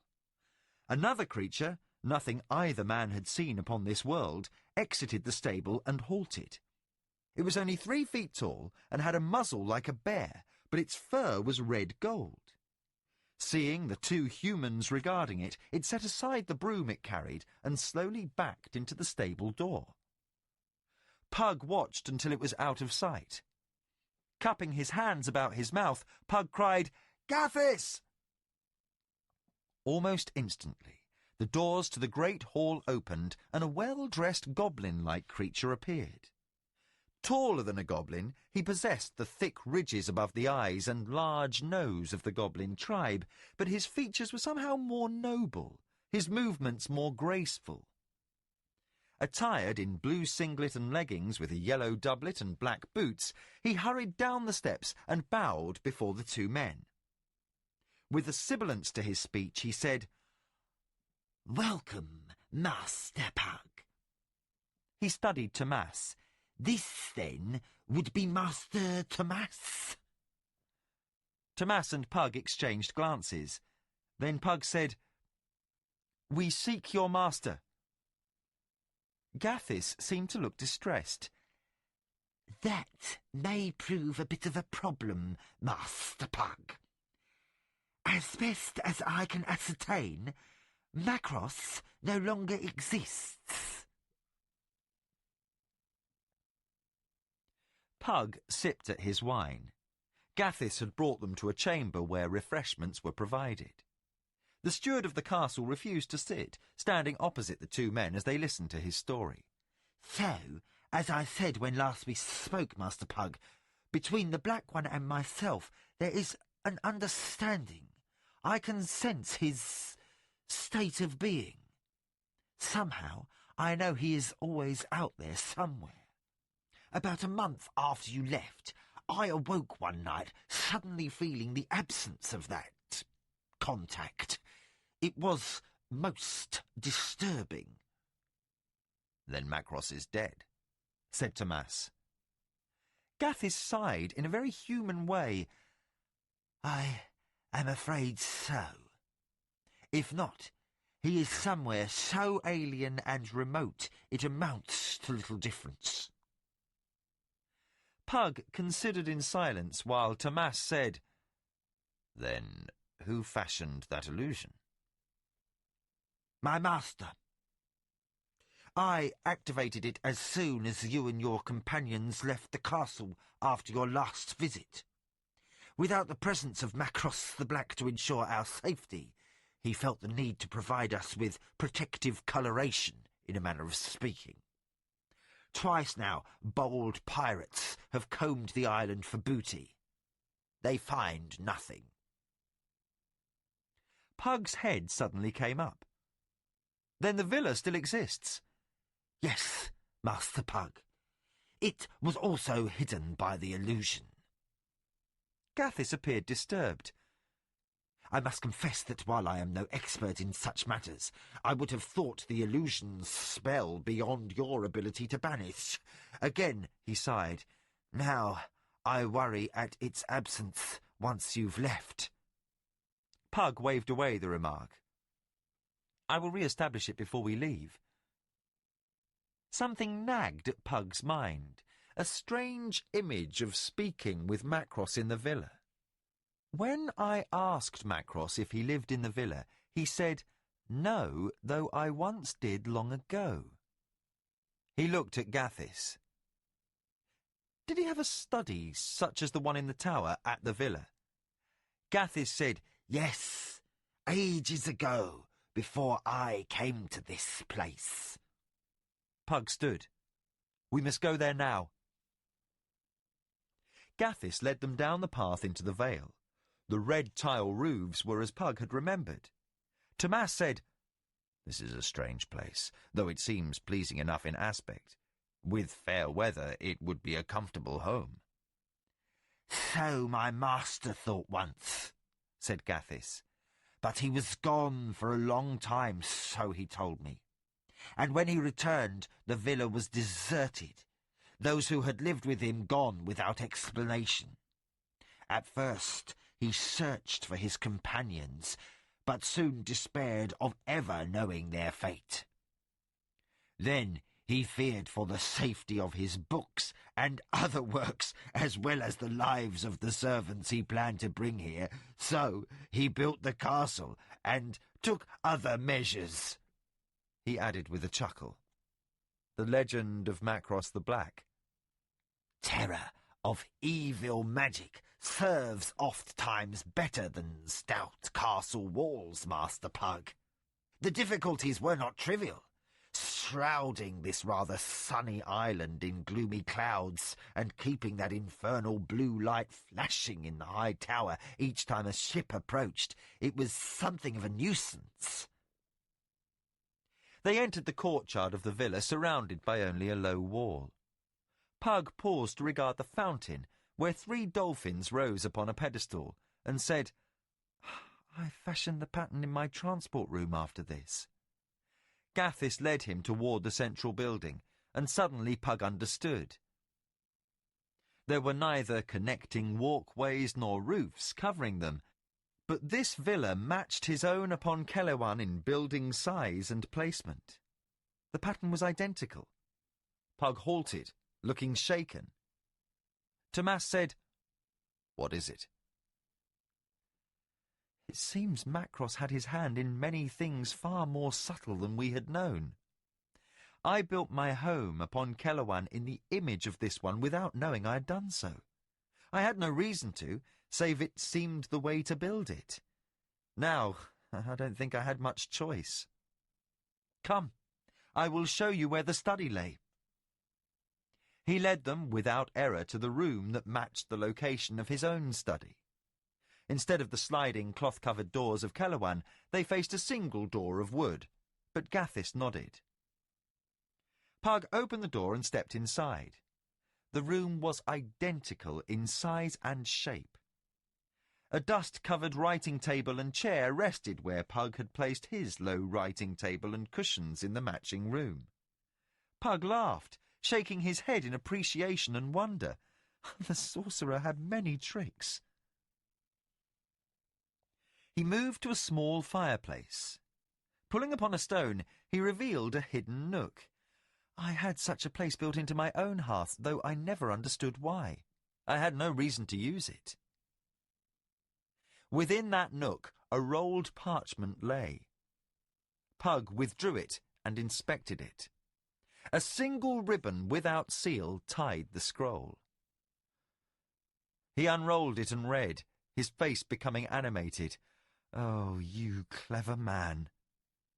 Another creature, nothing either man had seen upon this world, exited the stable and halted. It was only 3 feet tall and had a muzzle like a bear, but its fur was red gold. Seeing the 2 humans regarding it, it set aside the broom it carried and slowly backed into the stable door. Pug watched until it was out of sight. Cupping his hands about his mouth, Pug cried, "Gathis!" Almost instantly, the doors to the great hall opened and a well-dressed goblin-like creature appeared. Taller than a goblin, he possessed the thick ridges above the eyes and large nose of the goblin tribe, but his features were somehow more noble, his movements more graceful. Attired in blue singlet and leggings with a yellow doublet and black boots, he hurried down the steps and bowed before the 2 men. With a sibilance to his speech, he said, "Welcome, Master Pug." He studied Tomas. "This, then, would be Master Tomas?" Tomas and Pug exchanged glances. Then Pug said, "We seek your master." Gathis seemed to look distressed. "That may prove a bit of a problem, Master Pug. As best as I can ascertain, Macross no longer exists." Pug sipped at his wine. Gathis had brought them to a chamber where refreshments were provided. The steward of the castle refused to sit, standing opposite the 2 men as they listened to his story. "So, as I said when last we spoke, Master Pug, between the Black One and myself there is an understanding. I can sense his state of being. Somehow, I know he is always out there somewhere. About a month after you left, I awoke one night, suddenly feeling the absence of that contact. It was most disturbing." "Then Macross is dead," said Tomas. Gathis sighed in a very human way. "I am afraid so. If not, he is somewhere so alien and remote it amounts to little difference." Pug considered in silence while Tomas said, "Then who fashioned that illusion?" "My master. I activated it as soon as you and your companions left the castle after your last visit. Without the presence of Macross the Black to ensure our safety, he felt the need to provide us with protective coloration, in a manner of speaking. Twice now, bold pirates have combed the island for booty. They find nothing. Pug's head suddenly came up. Then the villa still exists? Yes, Master Pug. It was also hidden by the illusion. Gathis appeared disturbed. I must confess that while I am no expert in such matters, I would have thought the illusion's spell beyond your ability to banish. Again, he sighed. Now, I worry at its absence once you've left. Pug waved away the remark. I will re-establish it before we leave. Something nagged at Pug's mind, a strange image of speaking with Macross in the villa. When I asked Macross if he lived in the villa, he said, no, though I once did long ago. He looked at Gathis. Did he have a study such as the one in the tower at the villa? Gathis said, yes, ages ago, before I came to this place. Pug stood. We must go there now. Gathis led them down the path into the vale. The red tile roofs were as Pug had remembered. Tomas said, this is a strange place, though it seems pleasing enough in aspect. With fair weather, it would be a comfortable home. So my master thought once, said Gathis. But he was gone for a long time, so he told me. And when he returned, the villa was deserted. Those who had lived with him gone without explanation. At first, he searched for his companions, but soon despaired of ever knowing their fate. Then he feared for the safety of his books and other works, as well as the lives of the servants he planned to bring here, so he built the castle and took other measures. He added with a chuckle. The legend of Macross the Black. Terror of evil magic serves oft-times better than stout castle walls, Master Pug. The difficulties were not trivial. Shrouding this rather sunny island in gloomy clouds and keeping that infernal blue light flashing in the high tower each time a ship approached, it was something of a nuisance. They entered the courtyard of the villa, surrounded by only a low wall. Pug paused to regard the fountain, where 3 dolphins rose upon a pedestal, and said, I fashioned the pattern in my transport room after this. Gathis led him toward the central building, and suddenly Pug understood. There were neither connecting walkways nor roofs covering them, but this villa matched his own upon Kelewan in building size and placement. The pattern was identical. Pug halted, looking shaken. Tomas said, What is it? It seems Macross had his hand in many things far more subtle than we had known. I built my home upon Kelewan in the image of this one without knowing I had done so. I had no reason to, save it seemed the way to build it. Now, I don't think I had much choice. Come, I will show you where the study lay. He led them without error to the room that matched the location of his own study. Instead of the sliding cloth-covered doors of Kelewan, they faced a single door of wood, but Gathis nodded. Pug opened the door and stepped inside. The room was identical in size and shape. A dust-covered writing table and chair rested where Pug had placed his low writing table and cushions in the matching room. Pug laughed, shaking his head in appreciation and wonder. The sorcerer had many tricks. He moved to a small fireplace. Pulling upon a stone, he revealed a hidden nook. I had such a place built into my own hearth, though I never understood why. I had no reason to use it. Within that nook, a rolled parchment lay. Pug withdrew it and inspected it. A single ribbon without seal tied the scroll. He unrolled it and read, his face becoming animated. "Oh, you clever man,"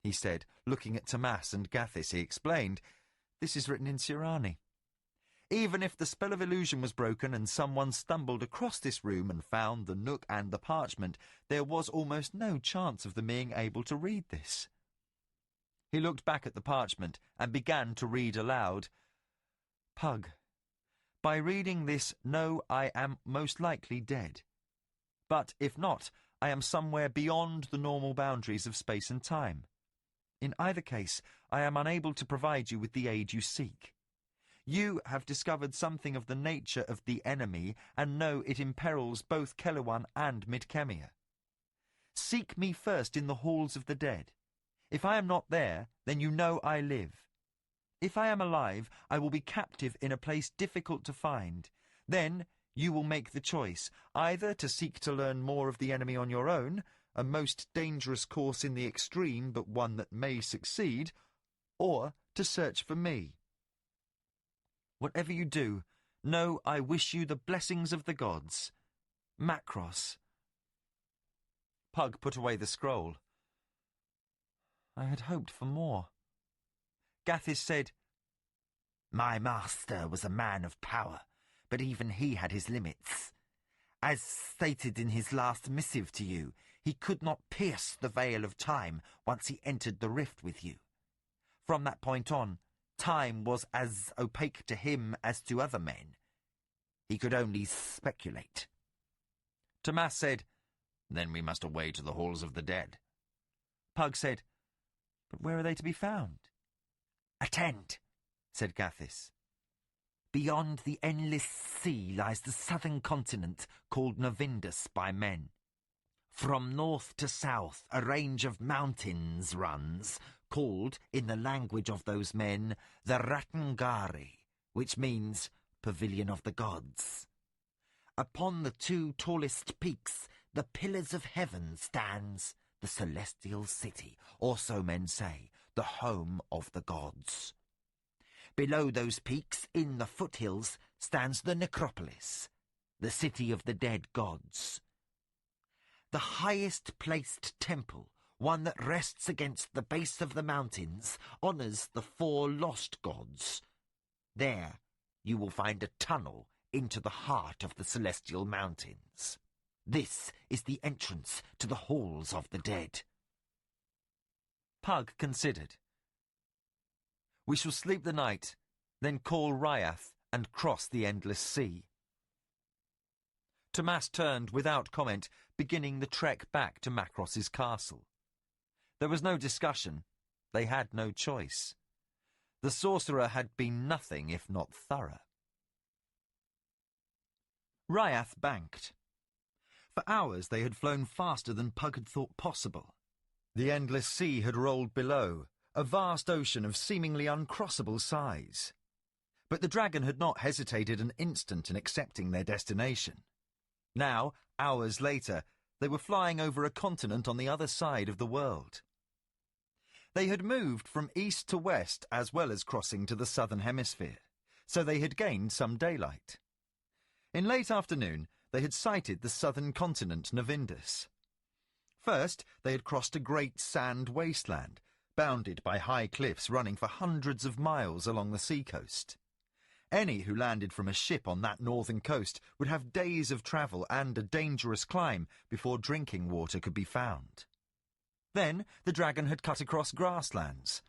he said, looking at Tomas and Gathis. He explained, "This is written in Sorcery. Even if the spell of illusion was broken and someone stumbled across this room and found the nook and the parchment, there was almost no chance of them being able to read this." He looked back at the parchment and began to read aloud. "Pug, by reading this, know I am most likely dead. But if not, I am somewhere beyond the normal boundaries of space and time. In either case, I am unable to provide you with the aid you seek. You have discovered something of the nature of the enemy and know it imperils both Kelewan and Midkemia. Seek me first in the halls of the dead. If I am not there, then you know I live. If I am alive, I will be captive in a place difficult to find. Then you will make the choice, either to seek to learn more of the enemy on your own, a most dangerous course in the extreme, but one that may succeed, or to search for me. Whatever you do, know I wish you the blessings of the gods. Macross." Pug put away the scroll. "I had hoped for more." Gathis said, "My master was a man of power, but even he had his limits. As stated in his last missive to you, he could not pierce the veil of time once he entered the rift with you. From that point on, time was as opaque to him as to other men. He could only speculate." Tomas said, "Then we must away to the halls of the dead." Pug said, "But where are they to be found?" "Attend," said Gathis. "Beyond the endless sea lies the southern continent called Novindus by men. From north to south a range of mountains runs, called, in the language of those men, the Ratangari, which means Pavilion of the Gods. Upon the two tallest peaks, the Pillars of Heaven stands, the celestial city, or so men say, the home of the gods. Below those peaks, in the foothills, stands the Necropolis, the city of the dead gods. The highest placed temple, one that rests against the base of the mountains, honours the four lost gods. There you will find a tunnel into the heart of the celestial mountains. This is the entrance to the halls of the dead." Pug considered. "We shall sleep the night, then call Ryath and cross the endless sea." Tomas turned without comment, beginning the trek back to Macross's castle. There was no discussion. They had no choice. The sorcerer had been nothing if not thorough. Ryath banked. For hours they had flown faster than Pug had thought possible. The endless sea had rolled below, a vast ocean of seemingly uncrossable size. But the dragon had not hesitated an instant in accepting their destination. Now, hours later, they were flying over a continent on the other side of the world. They had moved from east to west as well as crossing to the southern hemisphere, so they had gained some daylight. In late afternoon, they had sighted the southern continent Novindus. First, they had crossed a great sand wasteland, bounded by high cliffs running for hundreds of miles along the seacoast. Any who landed from a ship on that northern coast would have days of travel and a dangerous climb before drinking water could be found. Then the dragon had cut across grasslands.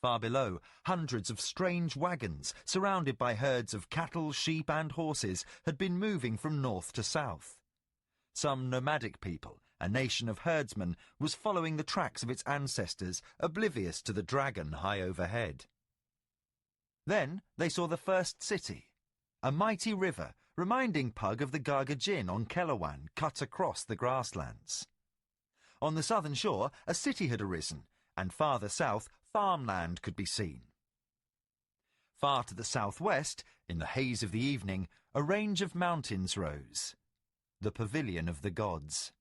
Far below, hundreds of strange wagons, surrounded by herds of cattle, sheep and horses, had been moving from north to south. Some nomadic people, a nation of herdsmen, was following the tracks of its ancestors, oblivious to the dragon high overhead. Then they saw the first city, a mighty river, reminding Pug of the Gargajin on Kelewan, cut across the grasslands. On the southern shore, a city had arisen, and farther south, farmland could be seen. Far to the southwest, in the haze of the evening, a range of mountains rose, the Pavilion of the Gods.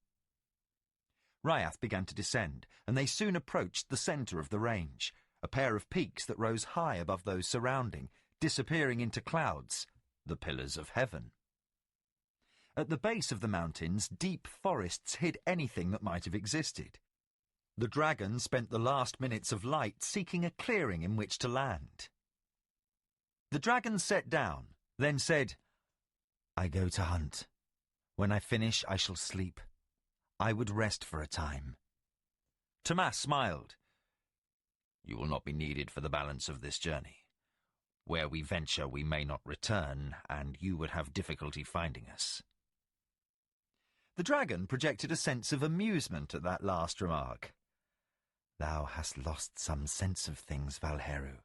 Ryath began to descend, and they soon approached the centre of the range, a pair of peaks that rose high above those surrounding, disappearing into clouds, the Pillars of Heaven. At the base of the mountains, deep forests hid anything that might have existed. The dragon spent the last minutes of light seeking a clearing in which to land. The dragon sat down, then said, "I go to hunt. When I finish, I shall sleep. I would rest for a time." Tomas smiled. "You will not be needed for the balance of this journey. Where we venture, we may not return, and you would have difficulty finding us." The dragon projected a sense of amusement at that last remark. "Thou hast lost some sense of things, Valheru.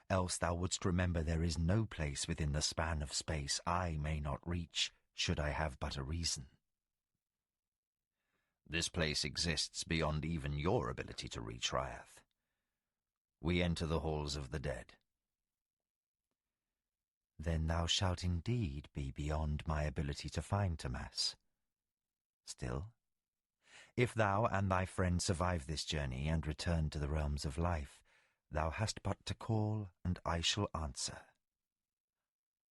Else thou wouldst remember there is no place within the span of space I may not reach, should I have but a reason." "This place exists beyond even your ability to reach, Ryath. We enter the halls of the dead." "Then thou shalt indeed be beyond my ability to find, Tomas. Still, if thou and thy friend survive this journey and return to the realms of life, thou hast but to call, and I shall answer.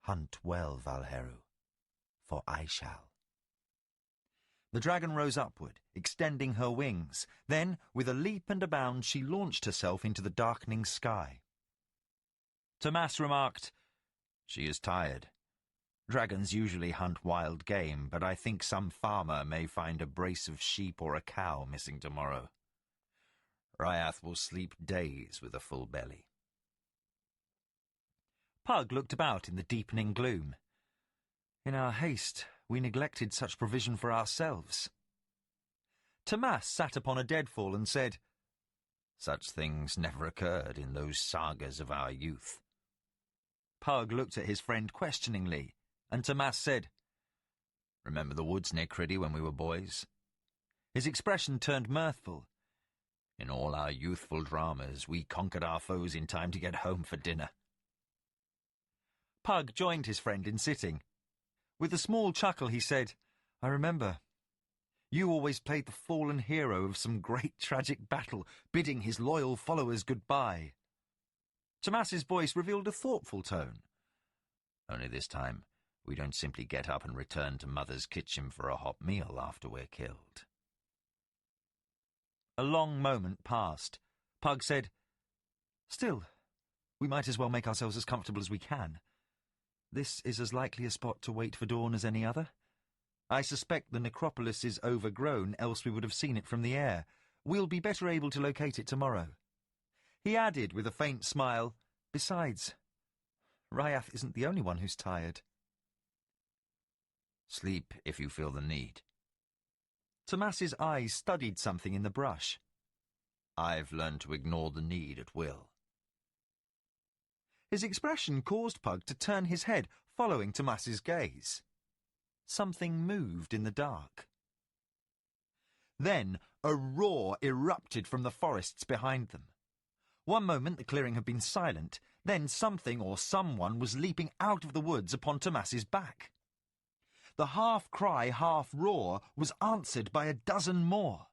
Hunt well, Valheru, for I shall." The dragon rose upward, extending her wings. Then, with a leap and a bound, she launched herself into the darkening sky. Tomas remarked, "She is tired. Dragons usually hunt wild game, but I think some farmer may find a brace of sheep or a cow missing tomorrow. Ryath will sleep days with a full belly." Pug looked about in the deepening gloom. "In our haste, we neglected such provision for ourselves." Tomas sat upon a deadfall and said, "Such things never occurred in those sagas of our youth." Pug looked at his friend questioningly, and Tomas said, "Remember the woods near Criddy when we were boys?" His expression turned mirthful. "In all our youthful dramas, we conquered our foes in time to get home for dinner." Pug joined his friend in sitting. With a small chuckle he said, "I remember. You always played the fallen hero of some great tragic battle, bidding his loyal followers goodbye." Tomas's voice revealed a thoughtful tone. "Only this time, we don't simply get up and return to Mother's kitchen for a hot meal after we're killed." A long moment passed. Pug said, "Still, we might as well make ourselves as comfortable as we can. This is as likely a spot to wait for dawn as any other. I suspect the necropolis is overgrown, else we would have seen it from the air. We'll be better able to locate it tomorrow." He added with a faint smile, "Besides, Ryath isn't the only one who's tired." "Sleep if you feel the need." Tomas's eyes studied something in the brush. "I've learned to ignore the need at will." His expression caused Pug to turn his head, following Tomas's gaze. Something moved in the dark. Then a roar erupted from the forests behind them. One moment the clearing had been silent, then something or someone was leaping out of the woods upon Tomas's back. The half-cry, half-roar was answered by a dozen more.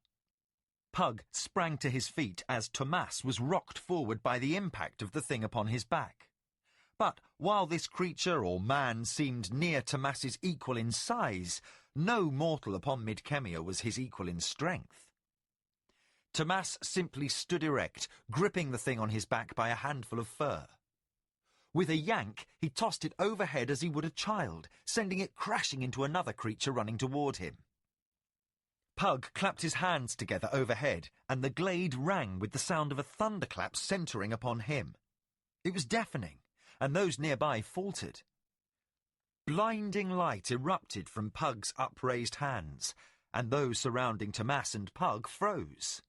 Pug sprang to his feet as Tomas was rocked forward by the impact of the thing upon his back. But while this creature or man seemed near Tomas's equal in size, no mortal upon Midkemia was his equal in strength. Tomas simply stood erect, gripping the thing on his back by a handful of fur. With a yank, he tossed it overhead as he would a child, sending it crashing into another creature running toward him. Pug clapped his hands together overhead, and the glade rang with the sound of a thunderclap centering upon him. It was deafening, and those nearby faltered. Blinding light erupted from Pug's upraised hands, and those surrounding Tomas and Pug froze.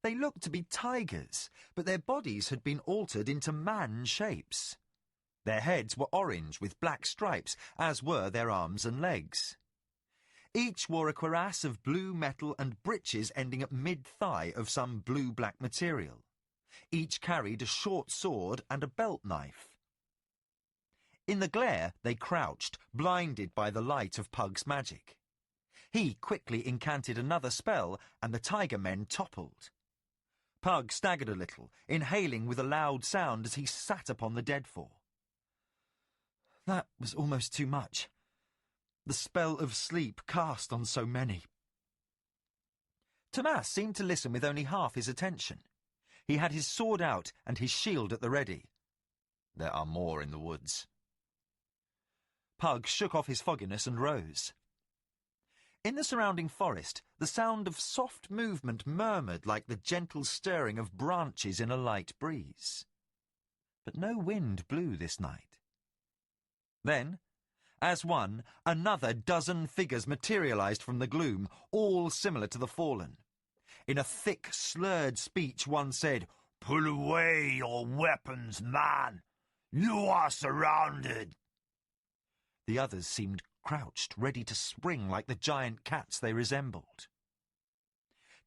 They looked to be tigers, but their bodies had been altered into man shapes. Their heads were orange with black stripes, as were their arms and legs. Each wore a cuirass of blue metal and breeches ending at mid-thigh of some blue-black material. Each carried a short sword and a belt knife. In the glare they crouched, blinded by the light of Pug's magic. He quickly incanted another spell, and the tiger men toppled. Pug staggered a little, inhaling with a loud sound as he sat upon the deadfall. That was almost too much. the spell of sleep cast on so many. Tomas seemed to listen with only half his attention. He had his sword out and his shield at the ready. There are more in the woods. Pug shook off his fogginess and rose. In the surrounding forest, the sound of soft movement murmured like the gentle stirring of branches in a light breeze. But no wind blew this night. Then, as one, another dozen figures materialized from the gloom, all similar to the fallen. In a thick, slurred speech, one said, "Pull away your weapons, man! You are surrounded!" The others seemed crouched, ready to spring like the giant cats they resembled.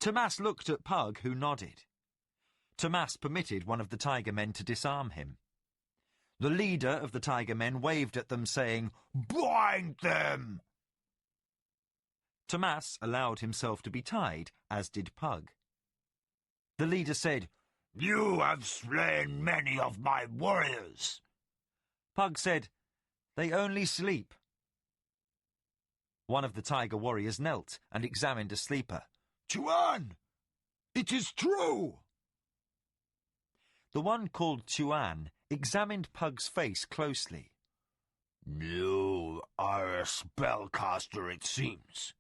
Tomas looked at Pug, who nodded. Tomas permitted one of the tiger men to disarm him. The leader of the tiger men waved at them, saying, "Bind them!" Tomas allowed himself to be tied, as did Pug. The leader said, "You have slain many of my warriors." Pug said, "They only sleep." One of the tiger warriors knelt and examined a sleeper. "Chuan! It is true!" The one called Chuan examined Pug's face closely. "You are a spellcaster, it seems.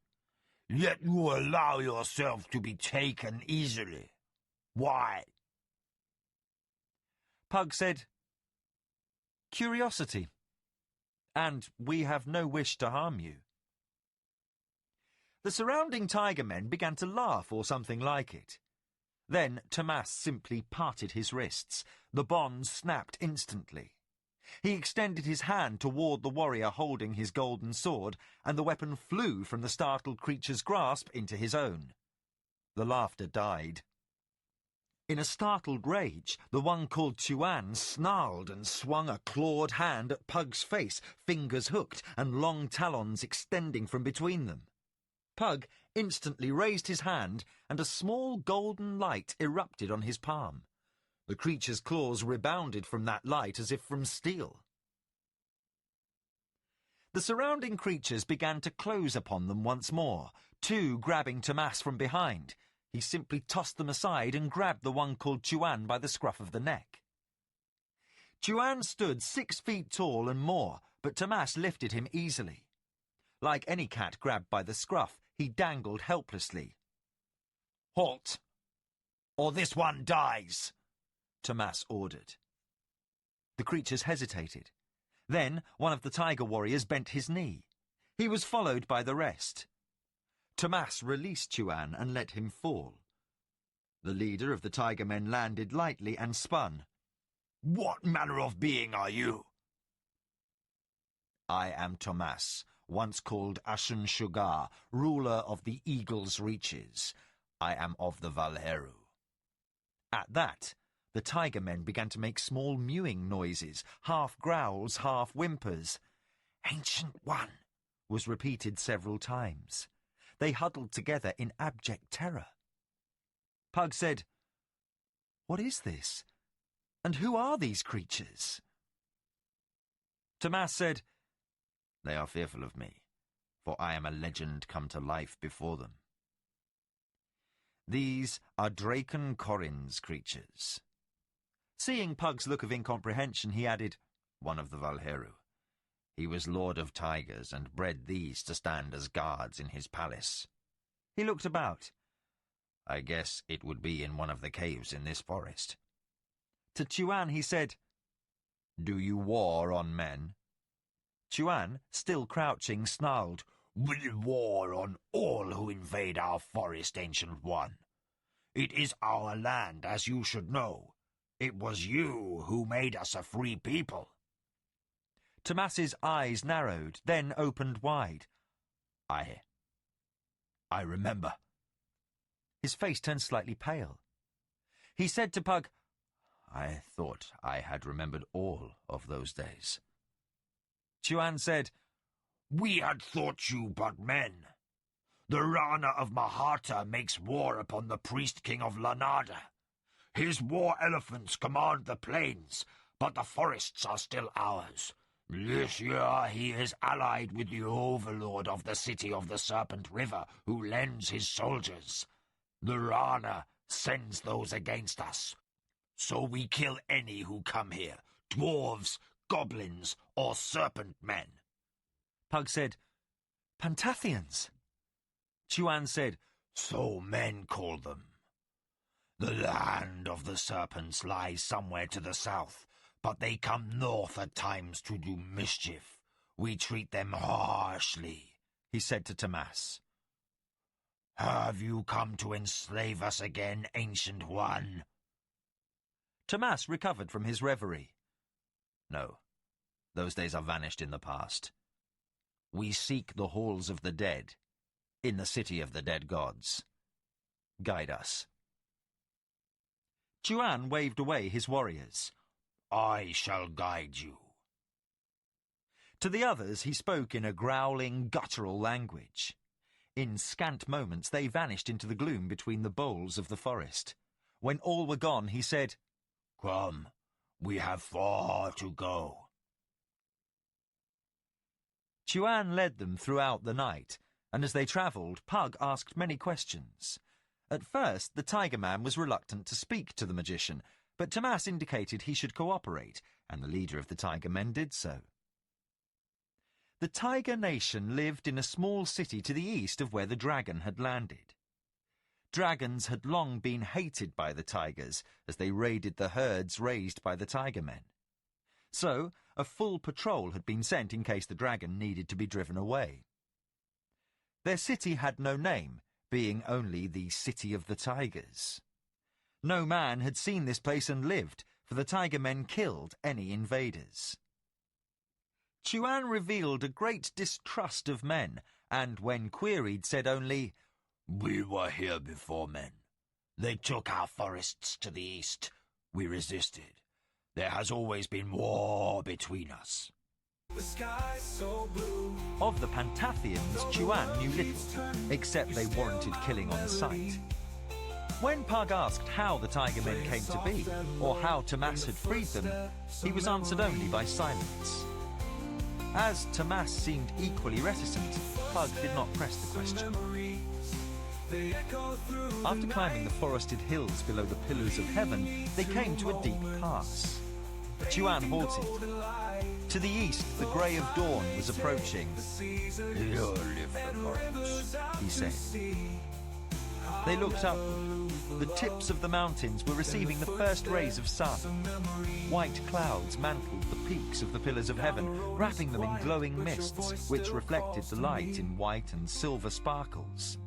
Yet you allow yourself to be taken easily. Why?" Pug said, "Curiosity. And we have no wish to harm you." The surrounding tiger men began to laugh or something like it. Then Tomas simply parted his wrists. The bonds snapped instantly. He extended his hand toward the warrior holding his golden sword, and the weapon flew from the startled creature's grasp into his own. The laughter died. In a startled rage, the one called Chuan snarled and swung a clawed hand at Pug's face, fingers hooked and long talons extending from between them. Pug instantly raised his hand, and a small golden light erupted on his palm. The creature's claws rebounded from that light as if from steel. The surrounding creatures began to close upon them once more, two grabbing Tomas from behind. He simply tossed them aside and grabbed the one called Chuan by the scruff of the neck. Chuan stood 6 feet tall and more, but Tomas lifted him easily. Like any cat grabbed by the scruff, he dangled helplessly. "Halt! Or this one dies!" Tomas ordered. The creatures hesitated. Then one of the tiger warriors bent his knee. He was followed by the rest. Tomas released Chuan and let him fall. The leader of the tiger men landed lightly and spun. "What manner of being are you?" "I am Tomas, once called Ashen Sugar, ruler of the Eagle's Reaches. I am of the Valheru." At that, the tiger men began to make small mewing noises, half growls, half whimpers. "Ancient One," was repeated several times. They huddled together in abject terror. Pug said, "What is this? And who are these creatures?" Tomas said, "They are fearful of me, for I am a legend come to life before them. These are Draken Corin's creatures." Seeing Pug's look of incomprehension, he added, "One of the Valheru. He was lord of tigers and bred these to stand as guards in his palace." He looked about. "I guess it would be in one of the caves in this forest." To Chuan he said, "Do you war on men?" Chuan, still crouching, snarled, "We war on all who invade our forest, Ancient One. It is our land, as you should know. It was you who made us a free people." Tomas's eyes narrowed, then opened wide. I remember." His face turned slightly pale. He said to Pug, "I thought I had remembered all of those days." Chuan said, "We had thought you but men. The Rana of Maharta makes war upon the priest-king of Lanada. His war elephants command the plains, but the forests are still ours. This year he is allied with the overlord of the city of the Serpent River, who lends his soldiers. The Rana sends those against us. So we kill any who come here, dwarves, goblins, or serpent men. Pug said, Pantathians. Chuan said, So men call them. The land of the serpents lies somewhere to the south, but they come north at times to do mischief. We treat them harshly, he said to Tomas. Have you come to enslave us again, Ancient One? Tomas recovered from his reverie. No, those days are vanished in the past. We seek the halls of the dead, in the city of the dead gods. Guide us. Chuan waved away his warriors. I shall guide you. To the others he spoke in a growling, guttural language. In scant moments they vanished into the gloom between the boles of the forest. When all were gone, he said, Come, we have far to go. Chuan led them throughout the night, and as they travelled, Pug asked many questions. At first, the Tiger Man was reluctant to speak to the magician, but Tomas indicated he should cooperate, and the leader of the Tiger Men did so. The Tiger Nation lived in a small city to the east of where the dragon had landed. Dragons had long been hated by the tigers as they raided the herds raised by the Tiger Men. So, a full patrol had been sent in case the dragon needed to be driven away. Their city had no name, being only the City of the Tigers. No man had seen this place and lived, for the Tiger Men killed any invaders. Chuan revealed a great distrust of men, and when queried said only, We were here before men. They took our forests to the east. We resisted. There has always been war between us. The sky's so blue. Of the Pantathians, Chuan knew little, except they warranted killing on sight. When Pug asked how the Tiger Men came to be, or how Tomas had freed them, he was answered only by silence. As Tomas seemed equally reticent, Pug did not press the question. After climbing the forested hills below the Pillars of Heaven, they came to a deep pass. Chuan halted. To the east, the grey of dawn was approaching. Here live the monks, he said. They looked upward. The tips of the mountains were receiving the first rays of sun. White clouds mantled the peaks of the Pillars of Heaven, wrapping them in glowing mists, which reflected the light in white and silver sparkles.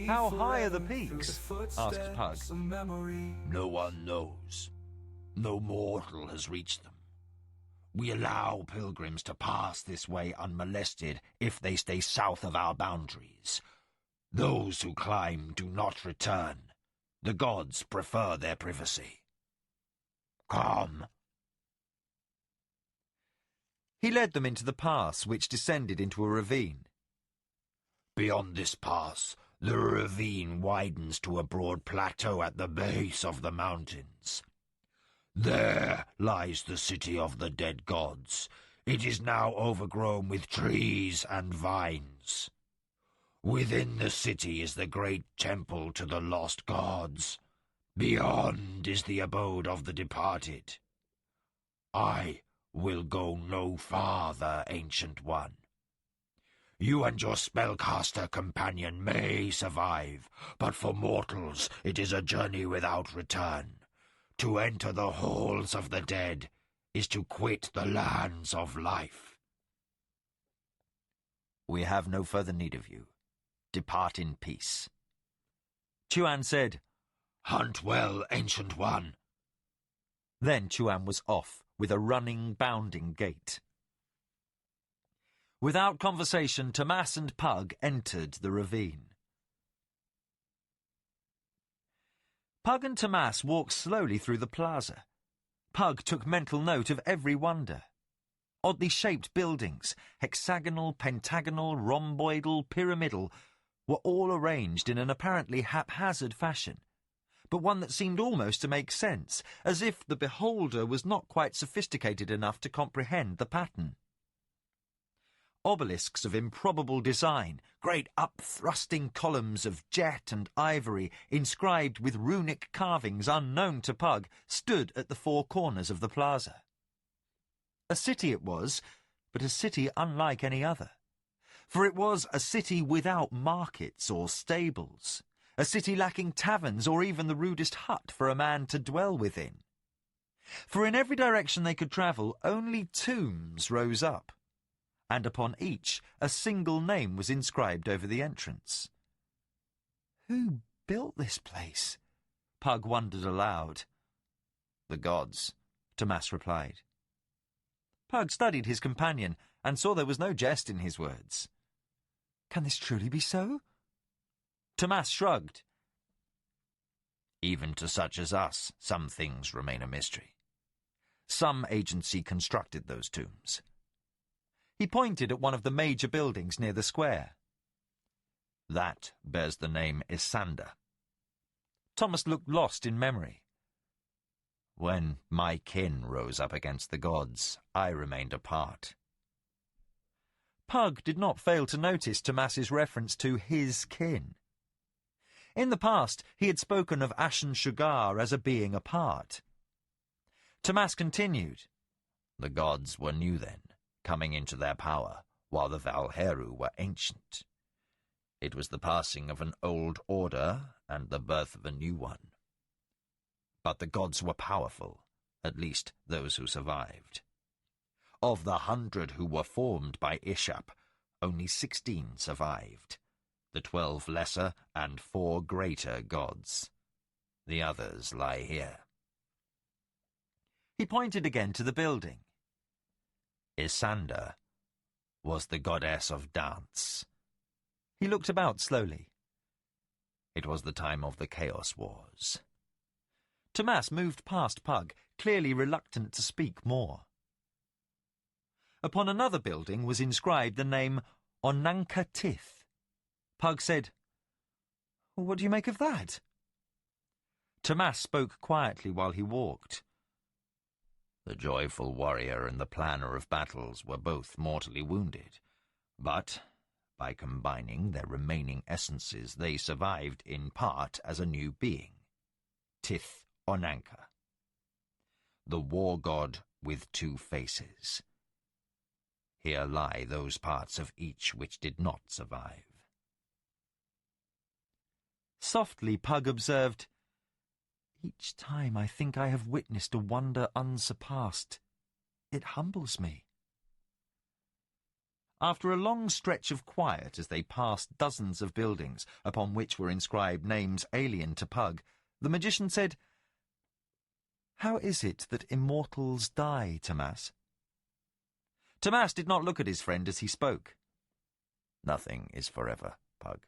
How high are the peaks? Asked Pug. No one knows. No mortal has reached them. We allow pilgrims to pass this way unmolested if they stay south of our boundaries. Those who climb do not return. The gods prefer their privacy. Come. He led them into the pass, which descended into a ravine. Beyond this pass, the ravine widens to a broad plateau at the base of the mountains. There lies the city of the dead gods. It is now overgrown with trees and vines. Within the city is the great temple to the lost gods. Beyond is the abode of the departed. I will go no farther, Ancient One. You and your spellcaster companion may survive, but for mortals it is a journey without return. To enter the halls of the dead is to quit the lands of life. We have no further need of you. Depart in peace. Chuan said, Hunt well, Ancient One. Then Chuan was off, with a running, bounding gait. Without conversation, Tomas and Pug entered the ravine. Pug and Tomas walked slowly through the plaza. Pug took mental note of every wonder. Oddly shaped buildings, hexagonal, pentagonal, rhomboidal, pyramidal, were all arranged in an apparently haphazard fashion. but one that seemed almost to make sense, as if the beholder was not quite sophisticated enough to comprehend the pattern. Obelisks of improbable design, great up-thrusting columns of jet and ivory, inscribed with runic carvings unknown to Pug, stood at the four corners of the plaza. A city it was, but a city unlike any other. For it was a city without markets or stables, a city lacking taverns or even the rudest hut for a man to dwell within. For in every direction they could travel, only tombs rose up, and upon each a single name was inscribed over the entrance. Who built this place? Pug wondered aloud. The gods, Tomas replied. Pug studied his companion and saw there was no jest in his words. Can this truly be so? Tomas shrugged. Even to such as us, some things remain a mystery. Some agency constructed those tombs. He pointed at one of the major buildings near the square. That bears the name Isander. Thomas looked lost in memory. When my kin rose up against the gods, I remained apart. Pug did not fail to notice Tomas's reference to his kin. In the past, he had spoken of Ashen Sugar as a being apart. Tomas continued. The gods were new then, coming into their power, while the Valheru were ancient. It was the passing of an old order and the birth of a new one. But the gods were powerful, at least those who survived. Of the 100 who were formed by Ishap, only 16 survived, the 12 lesser and 4 greater gods. The others lie here. He pointed again to the building. Isander was the goddess of dance. He looked about slowly. It was the time of the Chaos Wars. Tomas moved past Pug, clearly reluctant to speak more. Upon another building was inscribed the name Onanka Tith. Pug said, What do you make of that? Tomas spoke quietly while he walked. The joyful warrior and the planner of battles were both mortally wounded, but by combining their remaining essences they survived in part as a new being, Tith Onanka, the war god with 2 faces. Here lie those parts of each which did not survive. Softly Pug observed, Each time I think I have witnessed a wonder unsurpassed. It humbles me. After a long stretch of quiet as they passed dozens of buildings upon which were inscribed names alien to Pug, the magician said, How is it that immortals die, Tomas? Tomas did not look at his friend as he spoke. Nothing is forever, Pug.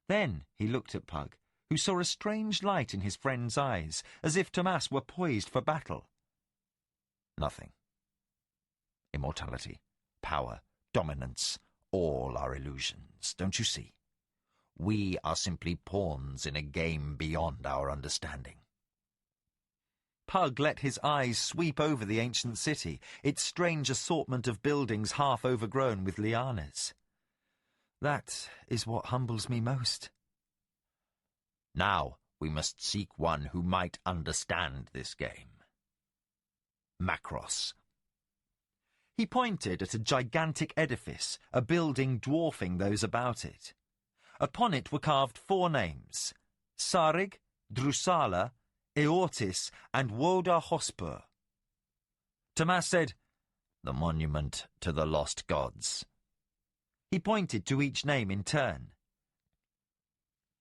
Then he looked at Pug, who saw a strange light in his friend's eyes, as if Tomas were poised for battle. Nothing. Immortality, power, dominance, all are illusions, don't you see? We are simply pawns in a game beyond our understanding. Pug let his eyes sweep over the ancient city, its strange assortment of buildings half overgrown with lianas. That is what humbles me most. Now we must seek one who might understand this game. Macross. He pointed at a gigantic edifice, a building dwarfing those about it. Upon it were carved 4 names, Sarig, Drusala, Eortis, and Woda Hospur. Tomas said, The monument to the lost gods. He pointed to each name in turn.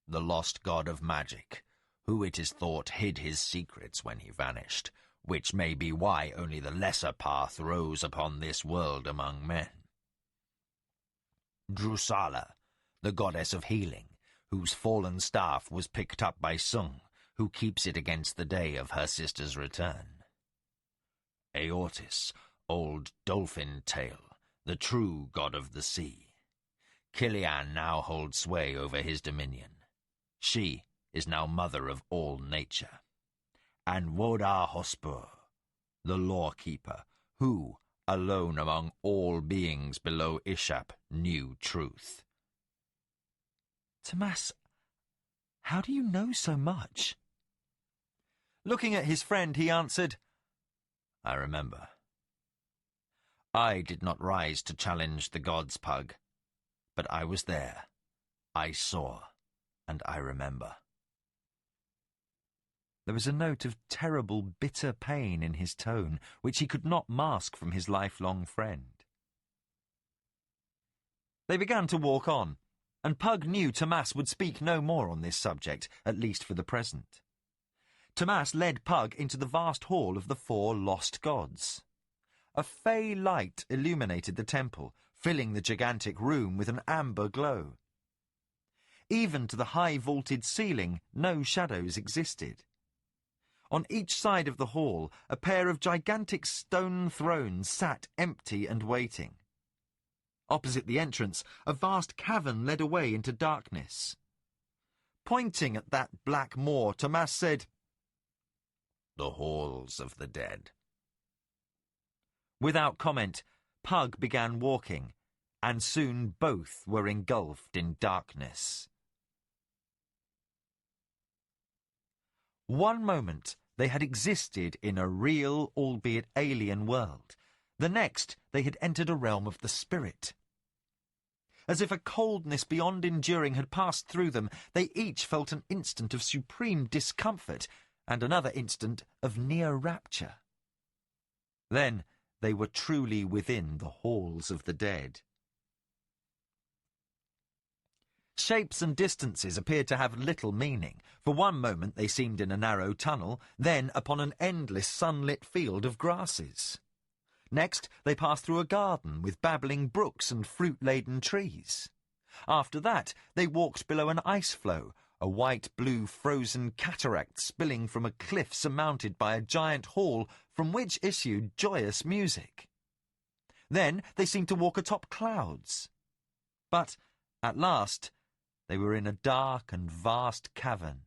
The lost god of magic, who it is thought hid his secrets when he vanished, which may be why only the lesser path rose upon this world among men. Drusala, the goddess of healing, whose fallen staff was picked up by Sung, who keeps it against the day of her sister's return. Eortis, old dolphin tail, the true god of the sea. Kilian now holds sway over his dominion. She is now mother of all nature. And Wodar Hotspur, The lawkeeper, who, alone among all beings below Ishap, knew truth. Tomas, how do you know so much? Looking at his friend, he answered, I remember. I did not rise to challenge the gods, Pug, but I was there. I saw, and I remember. There was a note of terrible, bitter pain in his tone, which he could not mask from his lifelong friend. They began to walk on, and Pug knew Tomas would speak no more on this subject, at least for the present. Tomas led Pug into the vast hall of the 4 lost gods. A fey light illuminated the temple, filling the gigantic room with an amber glow. Even to the high-vaulted ceiling, no shadows existed. On each side of the hall, a pair of gigantic stone thrones sat empty and waiting. Opposite the entrance, a vast cavern led away into darkness. Pointing at that black maw, Tomas said, The halls of the dead. Without comment, Pug began walking, and soon both were engulfed in darkness. One moment they had existed in a real, albeit alien world. The next they had entered a realm of the spirit. As if a coldness beyond enduring had passed through them, they each felt an instant of supreme discomfort and another instant of near rapture. Then they were truly within the halls of the dead. Shapes and distances appeared to have little meaning. For one moment they seemed in a narrow tunnel, then upon an endless sunlit field of grasses. Next they passed through a garden with babbling brooks and fruit-laden trees. After that they walked below an ice floe, a white-blue frozen cataract spilling from a cliff surmounted by a giant hall from which issued joyous music. Then they seemed to walk atop clouds. But, at last, they were in a dark and vast cavern.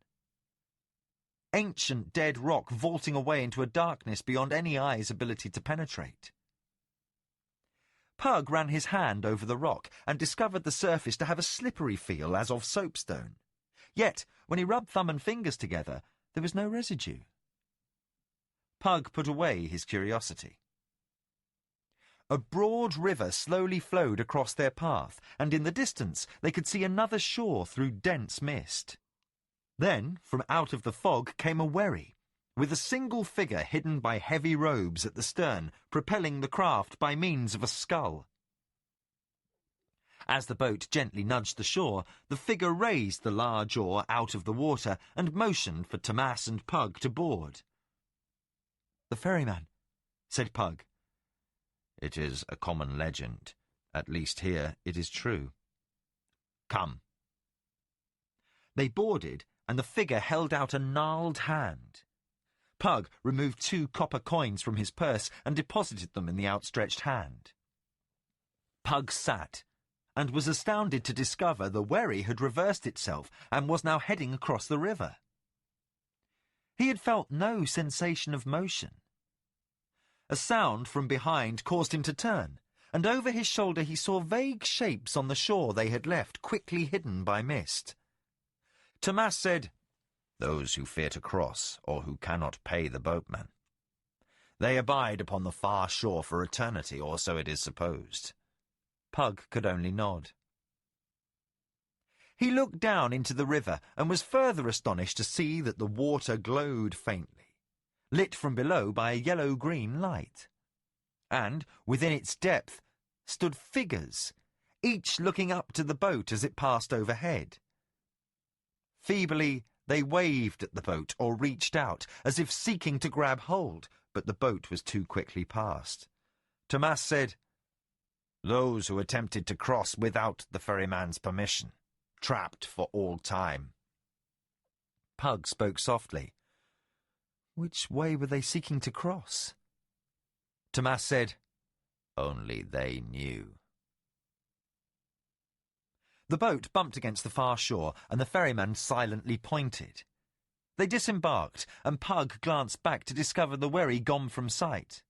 Ancient dead rock vaulting away into a darkness beyond any eye's ability to penetrate. Pug ran his hand over the rock and discovered the surface to have a slippery feel as of soapstone. Yet, when he rubbed thumb and fingers together, there was no residue. Pug put away his curiosity. A broad river slowly flowed across their path, and in the distance they could see another shore through dense mist. Then, from out of the fog came a wherry, with a single figure hidden by heavy robes at the stern, propelling the craft by means of a scull. As the boat gently nudged the shore, the figure raised the large oar out of the water and motioned for Tomas and Pug to board. "The ferryman," said Pug. "It is a common legend. At least here it is true. Come." They boarded, and the figure held out a gnarled hand. Pug removed 2 copper coins from his purse and deposited them in the outstretched hand. Pug sat, and was astounded to discover the wherry had reversed itself and was now heading across the river. He had felt no sensation of motion. A sound from behind caused him to turn, and over his shoulder he saw vague shapes on the shore they had left, quickly hidden by mist. Tomas said, "Those who fear to cross, or who cannot pay the boatman. They abide upon the far shore for eternity, or so it is supposed." Pug could only nod. He looked down into the river and was further astonished to see that the water glowed faintly, lit from below by a yellow-green light. And, within its depth, stood figures, each looking up to the boat as it passed overhead. Feebly, they waved at the boat or reached out, as if seeking to grab hold, but the boat was too quickly past. Tomas said, "Those who attempted to cross without the ferryman's permission, trapped for all time." Pug spoke softly. Which way were they seeking to cross? Tomas said, "Only they knew." The boat bumped against the far shore, and the ferryman silently pointed. They disembarked, and Pug glanced back to discover the wherry gone from sight.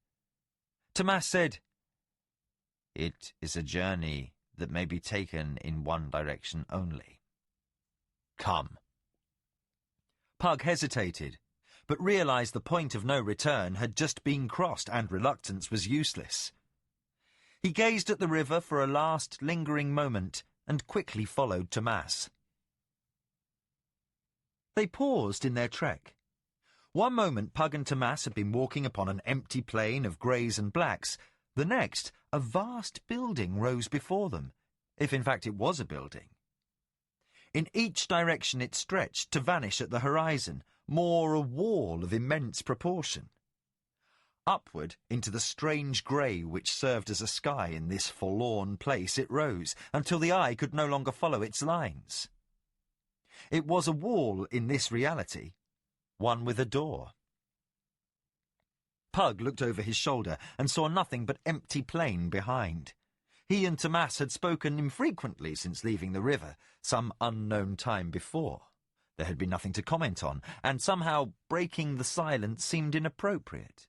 Tomas said, "It is a journey that may be taken in one direction only. Come." Pug hesitated, but realised the point of no return had just been crossed, and reluctance was useless. He gazed at the river for a last lingering moment, and quickly followed Tomas. They paused in their trek. One moment Pug and Tomas had been walking upon an empty plain of greys and blacks. The next, a vast building rose before them, if in fact it was a building. In each direction it stretched to vanish at the horizon, more a wall of immense proportion. Upward into the strange grey which served as a sky in this forlorn place it rose, until the eye could no longer follow its lines. It was a wall in this reality, one with a door. Pug looked over his shoulder and saw nothing but empty plain behind. He and Tomas had spoken infrequently since leaving the river, some unknown time before. There had been nothing to comment on, and somehow breaking the silence seemed inappropriate.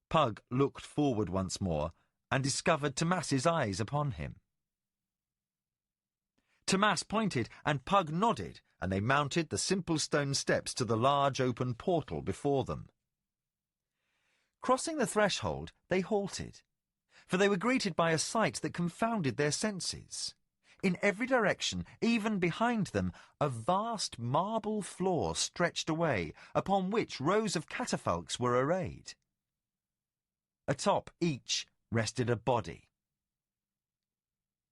Pug looked forward once more and discovered Tomas's eyes upon him. Tomas pointed and Pug nodded, and they mounted the simple stone steps to the large open portal before them. Crossing the threshold, they halted, for they were greeted by a sight that confounded their senses. In every direction, even behind them, a vast marble floor stretched away, upon which rows of catafalques were arrayed. Atop each rested a body.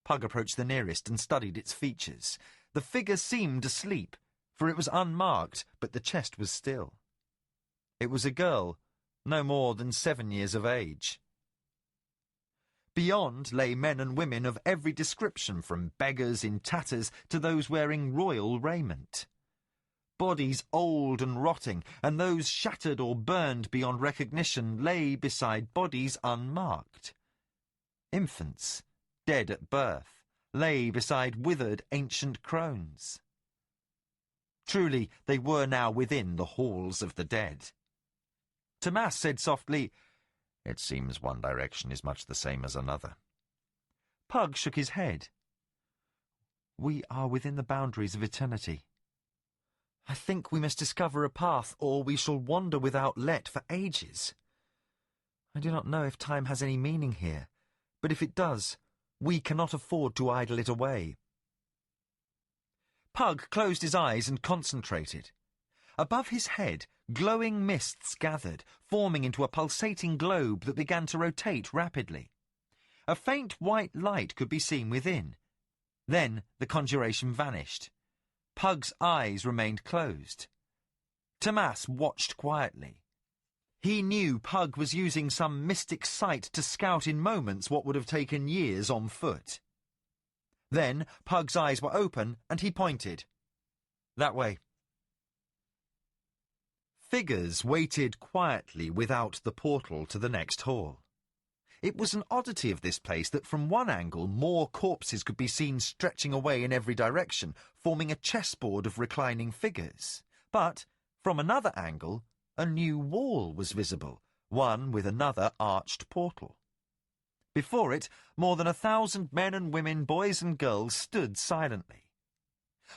Pug approached the nearest and studied its features. The figure seemed asleep, for it was unmarked, but the chest was still. It was a girl, no more than 7 years of age. Beyond lay men and women of every description, from beggars in tatters to those wearing royal raiment. Bodies old and rotting, and those shattered or burned beyond recognition, lay beside bodies unmarked. Infants, dead at birth, lay beside withered ancient crones. Truly, they were now within the halls of the dead. Tomas said softly, "It seems one direction is much the same as another." Pug shook his head. "We are within the boundaries of eternity. I think we must discover a path, or we shall wander without let for ages. I do not know if time has any meaning here, but if it does, we cannot afford to idle it away." Pug closed his eyes and concentrated. Above his head, glowing mists gathered, forming into a pulsating globe that began to rotate rapidly. A faint white light could be seen within. Then the conjuration vanished. Pug's eyes remained closed. Tomas watched quietly. He knew Pug was using some mystic sight to scout in moments what would have taken years on foot. Then Pug's eyes were open and he pointed. "That way." Figures waited quietly without the portal to the next hall. It was an oddity of this place that from one angle more corpses could be seen stretching away in every direction, forming a chessboard of reclining figures. But from another angle, a new wall was visible, one with another arched portal. Before it, more than 1,000 men and women, boys and girls stood silently.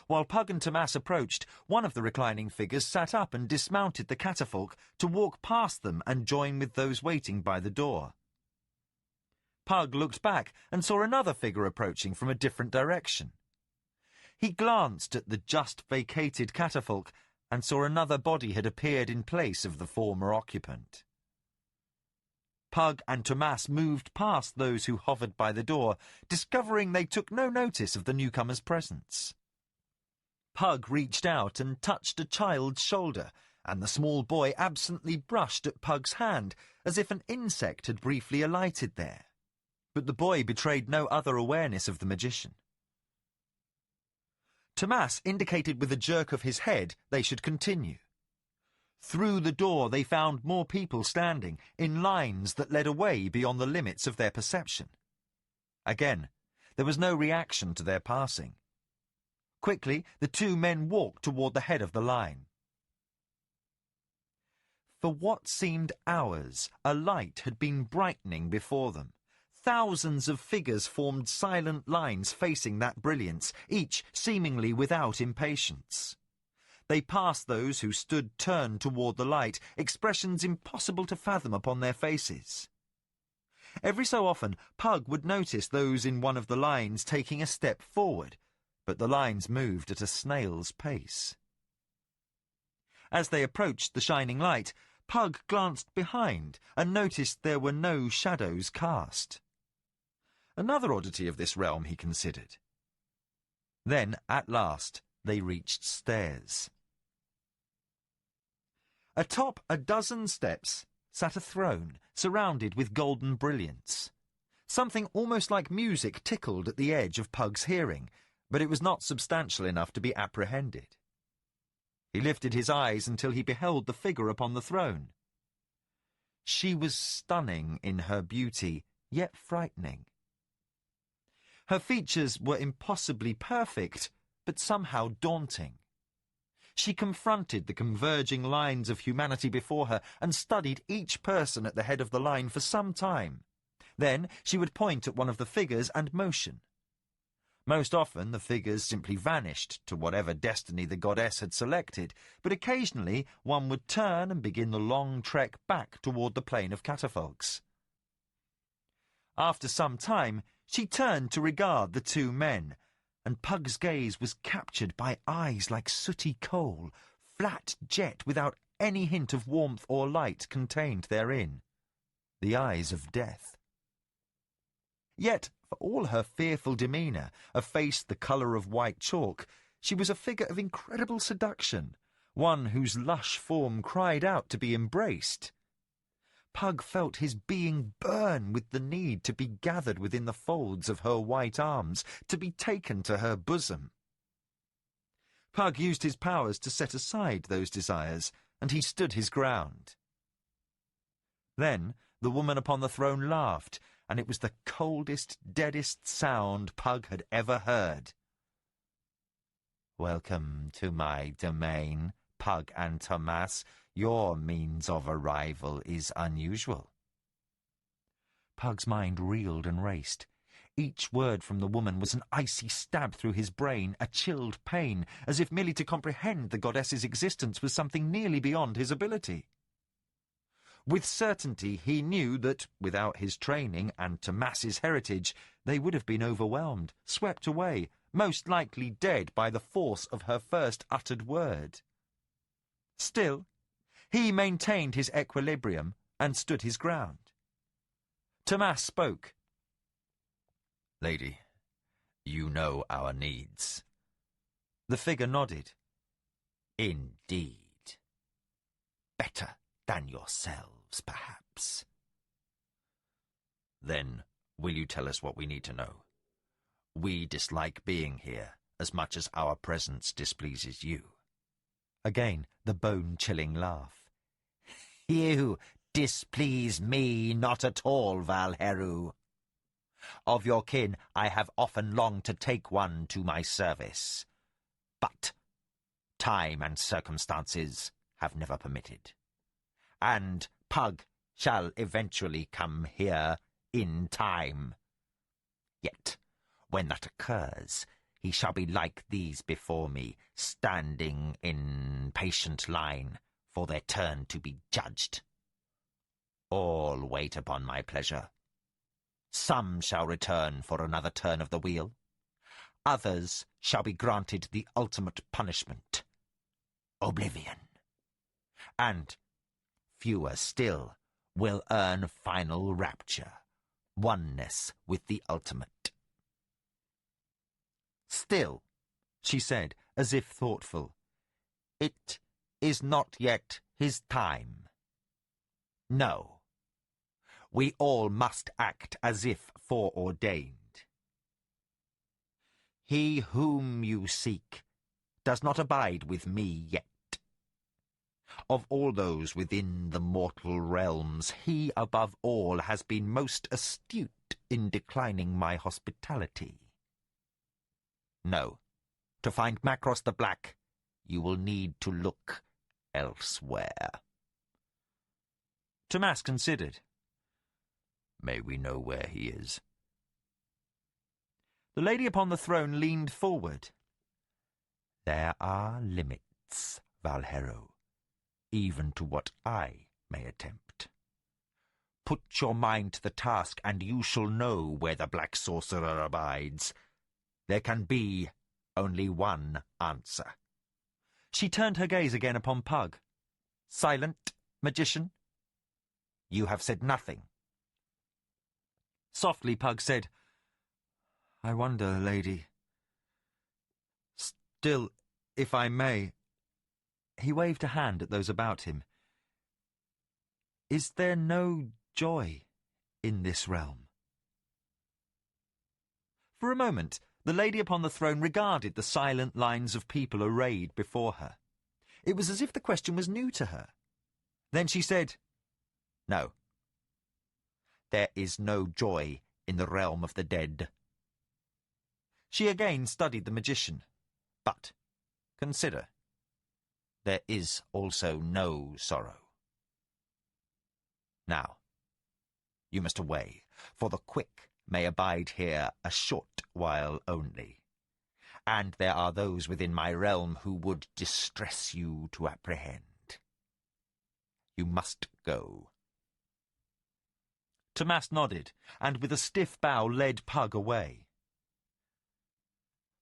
While Pug and Tomas approached, one of the reclining figures sat up and dismounted the catafalque to walk past them and join with those waiting by the door. Pug looked back and saw another figure approaching from a different direction. He glanced at the just vacated catafalque and saw another body had appeared in place of the former occupant. Pug and Tomas moved past those who hovered by the door, discovering they took no notice of the newcomer's presence. Pug reached out and touched a child's shoulder, and the small boy absently brushed at Pug's hand, as if an insect had briefly alighted there. But the boy betrayed no other awareness of the magician. Tomas indicated with a jerk of his head they should continue. Through the door they found more people standing, in lines that led away beyond the limits of their perception. Again, there was no reaction to their passing. Quickly, the two men walked toward the head of the line. For what seemed hours, a light had been brightening before them. Thousands of figures formed silent lines facing that brilliance, each seemingly without impatience. They passed those who stood turned toward the light, expressions impossible to fathom upon their faces. Every so often, Pug would notice those in one of the lines taking a step forward, but the lines moved at a snail's pace. As they approached the shining light, Pug glanced behind and noticed there were no shadows cast. Another oddity of this realm, he considered. Then, at last, they reached stairs. Atop a dozen steps sat a throne, surrounded with golden brilliance. Something almost like music tickled at the edge of Pug's hearing, but it was not substantial enough to be apprehended. He lifted his eyes until he beheld the figure upon the throne. She was stunning in her beauty, yet frightening. Her features were impossibly perfect, but somehow daunting. She confronted the converging lines of humanity before her and studied each person at the head of the line for some time. Then she would point at one of the figures and motion. Most often the figures simply vanished to whatever destiny the goddess had selected, but occasionally one would turn and begin the long trek back toward the plain of catafalques. After some time, she turned to regard the two men, and Pug's gaze was captured by eyes like sooty coal, flat jet without any hint of warmth or light contained therein. The eyes of death. Yet, for all her fearful demeanour, a face the colour of white chalk, she was a figure of incredible seduction, one whose lush form cried out to be embraced. Pug felt his being burn with the need to be gathered within the folds of her white arms, to be taken to her bosom. Pug used his powers to set aside those desires, and he stood his ground. Then the woman upon the throne laughed, and it was the coldest, deadest sound Pug had ever heard. "Welcome to my domain, Pug and Tomas. Your means of arrival is unusual." Pug's mind reeled and raced. Each word from the woman was an icy stab through his brain, a chilled pain, as if merely to comprehend the goddess's existence was something nearly beyond his ability. With certainty he knew that, without his training and Tomas's heritage, they would have been overwhelmed, swept away, most likely dead by the force of her first uttered word. Still, he maintained his equilibrium and stood his ground. Tomas spoke. "Lady, you know our needs." The figure nodded. "Indeed. Better than yourselves, perhaps." "Then will you tell us what we need to know? We dislike being here as much as our presence displeases you." Again the bone-chilling laugh. "You displease me not at all, Valheru. Of your kin I have often longed to take one to my service, but time and circumstances have never permitted. And Pug shall eventually come here in time. Yet, when that occurs, he shall be like these before me, standing in patient line for their turn to be judged. All wait upon my pleasure. Some shall return for another turn of the wheel. Others shall be granted the ultimate punishment, oblivion. And fewer still will earn final rapture, oneness with the ultimate." "Still," she said, as if thoughtful, "it is not yet his time. No. We all must act as if foreordained. He whom you seek does not abide with me yet. Of all those within the mortal realms, he above all has been most astute in declining my hospitality. No. To find Macross the Black, you will need to look elsewhere. Tomas considered. May we know where he is? The lady upon the throne leaned forward. There are limits, Valhero, even to what I may attempt. Put your mind to the task, and you shall know where the Black Sorcerer abides. There can be only one answer. She turned her gaze again upon Pug. Silent, magician? You have said nothing. Softly, Pug said, I wonder, lady. Still, if I may... He waved a hand at those about him. Is there no joy in this realm? For a moment, the lady upon the throne regarded the silent lines of people arrayed before her. It was as if the question was new to her. Then she said, No. There is no joy in the realm of the dead. She again studied the magician. But, consider, there is also no sorrow. Now, you must away, for the quick may abide here a short while only, and there are those within my realm who would distress you to apprehend. You must go. Tomas nodded, and with a stiff bow led Pug away.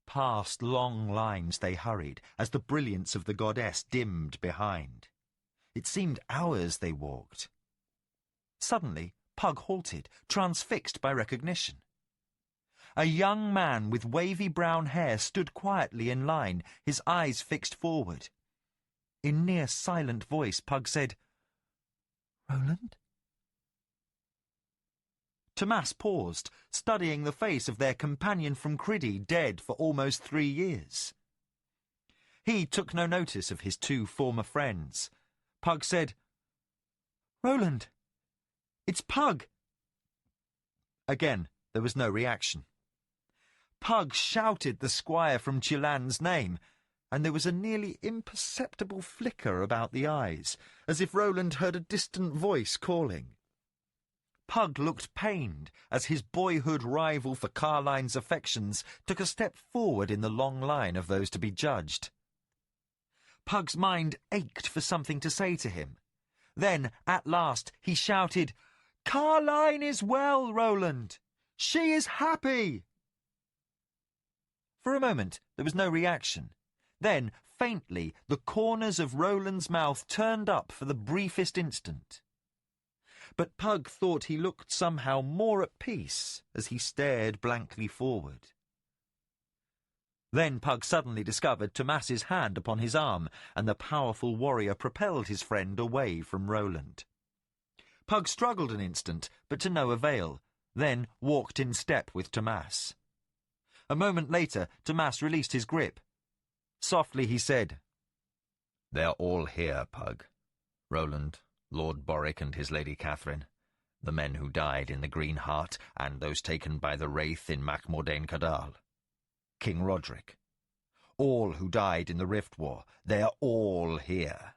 Past long lines they hurried, as the brilliance of the goddess dimmed behind. It seemed hours they walked. Suddenly, Pug halted, transfixed by recognition. A young man with wavy brown hair stood quietly in line, his eyes fixed forward. In near silent voice, Pug said, Roland? Tomas paused, studying the face of their companion from Criddy, dead for almost 3 years. He took no notice of his 2 former friends. Pug said, Roland, it's Pug. Again, there was no reaction. Pug shouted the squire from Chilan's name, and there was a nearly imperceptible flicker about the eyes, as if Roland heard a distant voice calling. Pug looked pained as his boyhood rival for Carline's affections took a step forward in the long line of those to be judged. Pug's mind ached for something to say to him. Then, at last, he shouted, Carline is well, Roland! She is happy! For a moment, there was no reaction. Then, faintly, the corners of Roland's mouth turned up for the briefest instant. But Pug thought he looked somehow more at peace as he stared blankly forward. Then Pug suddenly discovered Tomas's hand upon his arm, and the powerful warrior propelled his friend away from Roland. Pug struggled an instant, but to no avail, then walked in step with Tomas. A moment later, Tomas released his grip. Softly he said, They're all here, Pug. Roland, Lord Boric and his Lady Catherine, the men who died in the Green Heart, and those taken by the Wraith in Macmordain Cadal. King Roderick. All who died in the Rift War, they're all here.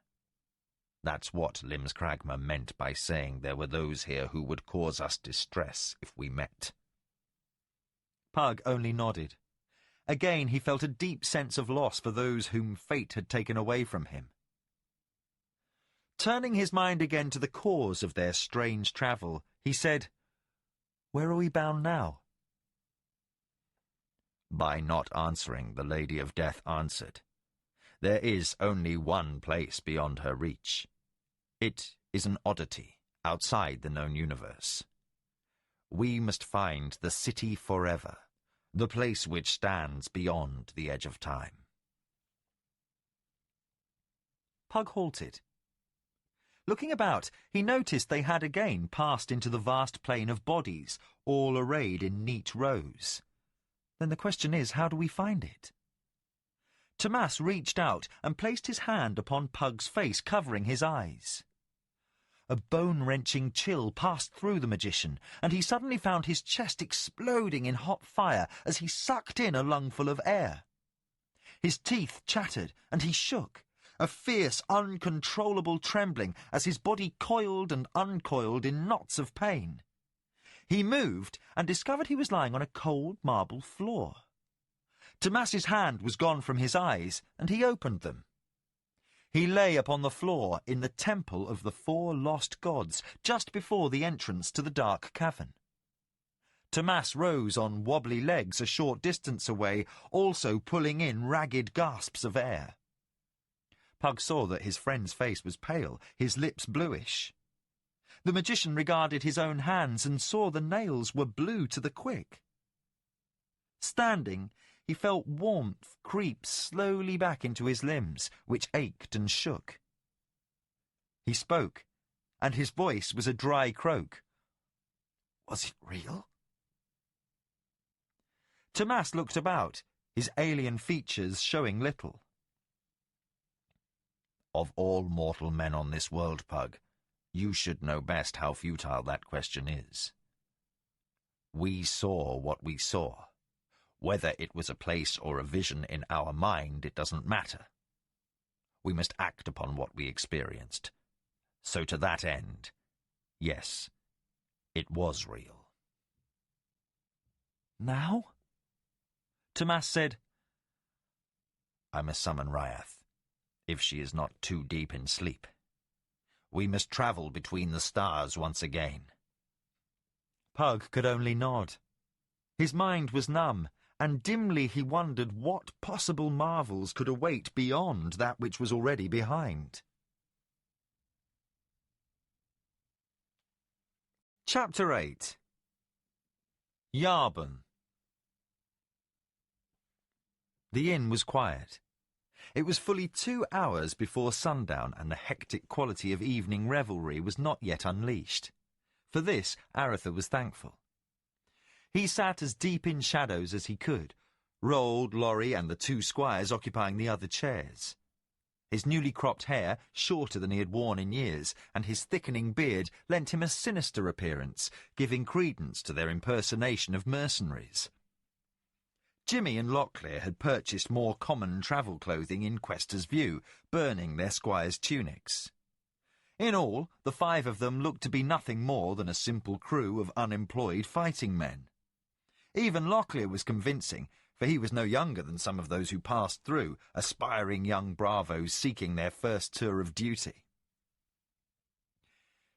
That's what Limscragma meant by saying there were those here who would cause us distress if we met. Pug only nodded. Again he felt a deep sense of loss for those whom fate had taken away from him. Turning his mind again to the cause of their strange travel, he said, Where are we bound now? By not answering, the Lady of Death answered, There is only one place beyond her reach. It is an oddity outside the known universe. We must find the city forever, the place which stands beyond the edge of time. Pug halted. Looking about, he noticed they had again passed into the vast plain of bodies, all arrayed in neat rows. Then the question is, how do we find it? Tomas reached out and placed his hand upon Pug's face, covering his eyes. A bone-wrenching chill passed through the magician, and he suddenly found his chest exploding in hot fire as he sucked in a lungful of air. His teeth chattered, and he shook, a fierce, uncontrollable trembling as his body coiled and uncoiled in knots of pain. He moved and discovered he was lying on a cold marble floor. Tomas's hand was gone from his eyes, and he opened them. He lay upon the floor in the temple of the 4 lost gods, just before the entrance to the dark cavern. Tomas rose on wobbly legs a short distance away, also pulling in ragged gasps of air. Pug saw that his friend's face was pale, his lips bluish. The magician regarded his own hands and saw the nails were blue to the quick. Standing, he felt warmth creep slowly back into his limbs, which ached and shook. He spoke, and his voice was a dry croak. Was it real? Tomas looked about, his alien features showing little. Of all mortal men on this world, Pug, you should know best how futile that question is. We saw what we saw. Whether it was a place or a vision in our mind, it doesn't matter. We must act upon what we experienced. So to that end, yes, it was real. Now? Tomas said, I must summon Ryath, if she is not too deep in sleep. We must travel between the stars once again. Pug could only nod. His mind was numb, and dimly he wondered what possible marvels could await beyond that which was already behind. Chapter 8. Yarburn. The inn was quiet. It was fully 2 hours before sundown, and the hectic quality of evening revelry was not yet unleashed. For this, Aretha was thankful. He sat as deep in shadows as he could, Rold, Laurie, and the 2 squires occupying the other chairs. His newly cropped hair, shorter than he had worn in years, and his thickening beard lent him a sinister appearance, giving credence to their impersonation of mercenaries. Jimmy and Locklear had purchased more common travel clothing in Quester's View, burning their squires' tunics. In all, the 5 of them looked to be nothing more than a simple crew of unemployed fighting men. Even Locklear was convincing, for he was no younger than some of those who passed through, aspiring young bravos seeking their first tour of duty.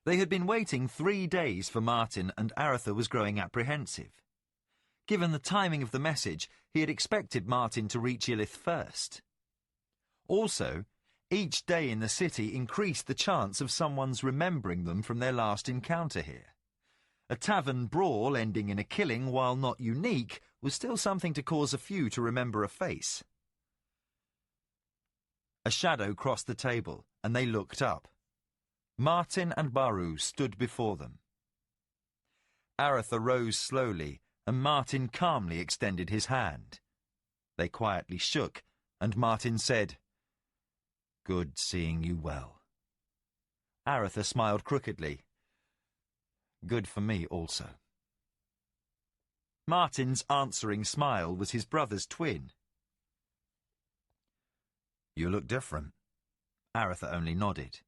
They had been waiting 3 days for Martin, and Aretha was growing apprehensive. Given the timing of the message, he had expected Martin to reach Ylith first. Also, each day in the city increased the chance of someone's remembering them from their last encounter here. A tavern brawl ending in a killing, while not unique, was still something to cause a few to remember a face. A shadow crossed the table, and they looked up. Martin and Baru stood before them. Aretha rose slowly, and Martin calmly extended his hand. They quietly shook, and Martin said, "Good seeing you well." Aretha smiled crookedly. "Good for me also." Martin's answering smile was his brother's twin. "You look different." Aretha only nodded.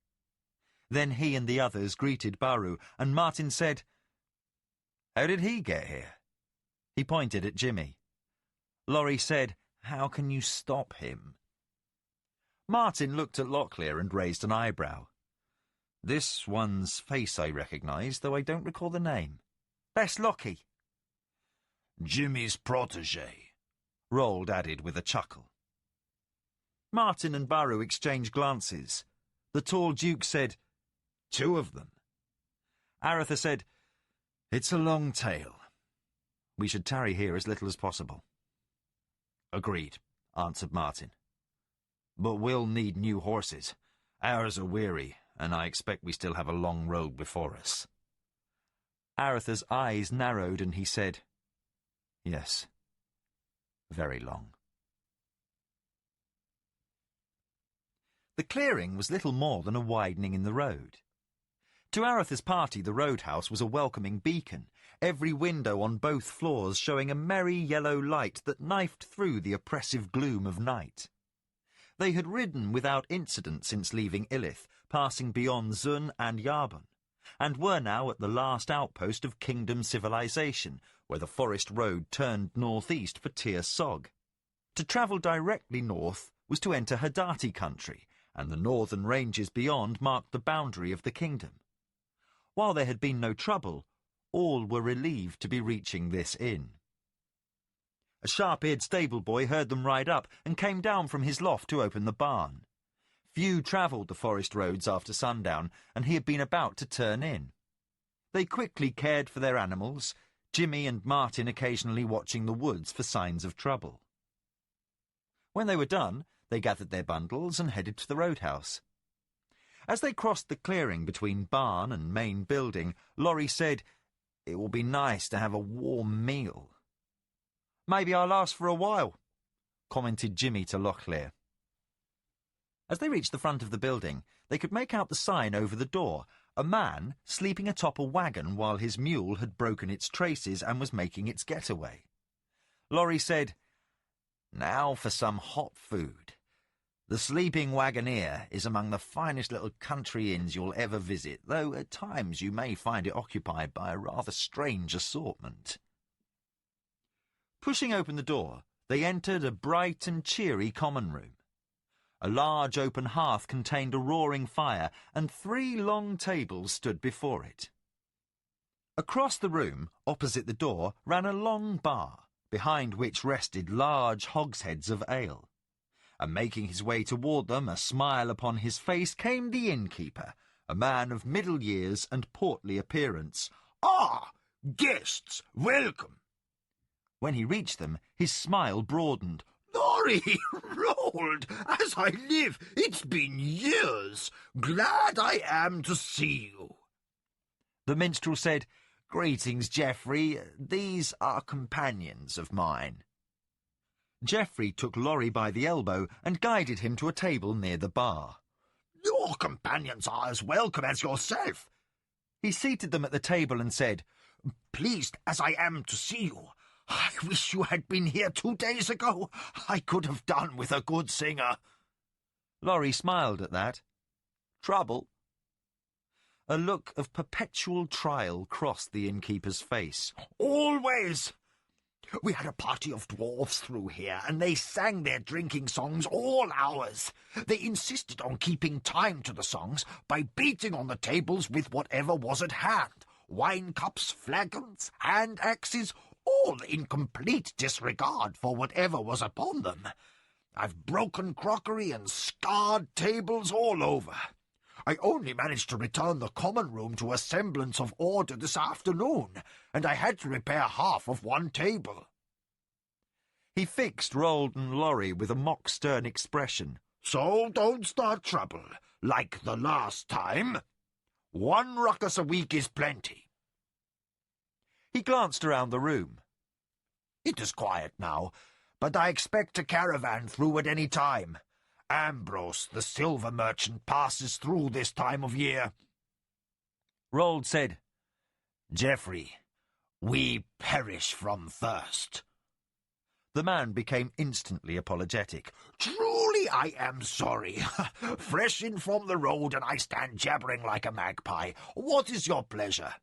Then he and the others greeted Baru, and Martin said, "How did he get here?" He pointed at Jimmy. Laurie said, "How can you stop him?" Martin looked at Locklear and raised an eyebrow. "This one's face I recognise, though I don't recall the name." "That's Lockie." Jimmy's protégé, Rold added with a chuckle. Martin and Baru exchanged glances. The tall Duke said, "2 of them." Aretha said, "It's a long tale. We should tarry here as little as possible." "Agreed," answered Martin. "But we'll need new horses. Ours are weary, and I expect we still have a long road before us." Aretha's eyes narrowed, and he said, "Yes, very long." The clearing was little more than a widening in the road. To Aretha's party, the roadhouse was a welcoming beacon, every window on both floors showing a merry yellow light that knifed through the oppressive gloom of night. They had ridden without incident since leaving Illith, passing beyond Zun and Yarbon, and were now at the last outpost of kingdom civilization, where the forest road turned northeast for Tir Sog. To travel directly north was to enter Hadati country, and the northern ranges beyond marked the boundary of the kingdom. While there had been no trouble, all were relieved to be reaching this inn. A sharp-eared stable boy heard them ride up and came down from his loft to open the barn. Few travelled the forest roads after sundown, and he had been about to turn in. They quickly cared for their animals, Jimmy and Martin occasionally watching the woods for signs of trouble. When they were done, they gathered their bundles and headed to the roadhouse. As they crossed the clearing between barn and main building, Laurie said, "It will be nice to have a warm meal." "Maybe I'll last for a while," commented Jimmy to Lochlear. As they reached the front of the building, they could make out the sign over the door, a man sleeping atop a wagon while his mule had broken its traces and was making its getaway. Laurie said, "Now for some hot food. The Sleeping Wagoneer is among the finest little country inns you'll ever visit, though at times you may find it occupied by a rather strange assortment." Pushing open the door, they entered a bright and cheery common room. A large open hearth contained a roaring fire, and 3 long tables stood before it. Across the room, opposite the door, ran a long bar, behind which rested large hogsheads of ale. And making his way toward them, a smile upon his face, came the innkeeper, a man of middle years and portly appearance. "Ah, guests, welcome." When he reached them, his smile broadened. "Laurie, Rold, as I live, it's been years. Glad I am to see you." The minstrel said, "Greetings, Geoffrey. These are companions of mine." Geoffrey took Laurie by the elbow and guided him to a table near the bar. "Your companions are as welcome as yourself." He seated them at the table and said, "Pleased as I am to see you. I wish you had been here 2 days ago. I could have done with a good singer." Laurie smiled at that. "Trouble?" A look of perpetual trial crossed the innkeeper's face. "Always. We had a party of dwarfs through here, and they sang their drinking songs all hours. They insisted on keeping time to the songs by beating on the tables with whatever was at hand. Wine cups, flagons, hand axes, all in complete disregard for whatever was upon them. I've broken crockery and scarred tables all over. I only managed to return the common room to a semblance of order this afternoon, and I had to repair half of one table." He fixed Roald and Laurie with a mock-stern expression. "So don't start trouble, like the last time. 1 ruckus a week is plenty." He glanced around the room. "It is quiet now, but I expect a caravan through at any time. Ambrose, the silver merchant, passes through this time of year." Roald said, "Geoffrey, we perish from thirst." The man became instantly apologetic. "Truly I am sorry. Fresh in from the road, and I stand jabbering like a magpie. What is your pleasure?"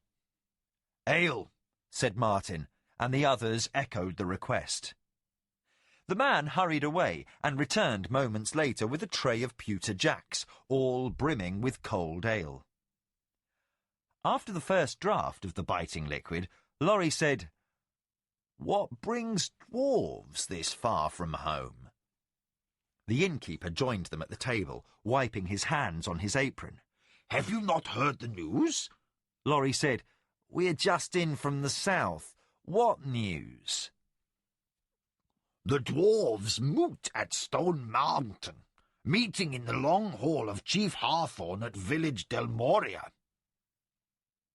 "Ale," said Martin, and the others echoed the request. The man hurried away and returned moments later with a tray of pewter jacks, all brimming with cold ale. After the first draught of the biting liquid, Laurie said, "What brings dwarves this far from home?" The innkeeper joined them at the table, wiping his hands on his apron. "Have you not heard the news?" Laurie said, "We're just in from the south. What news?" "The dwarves moot at Stone Mountain, meeting in the long hall of Chief Hawthorne at village Del Moria."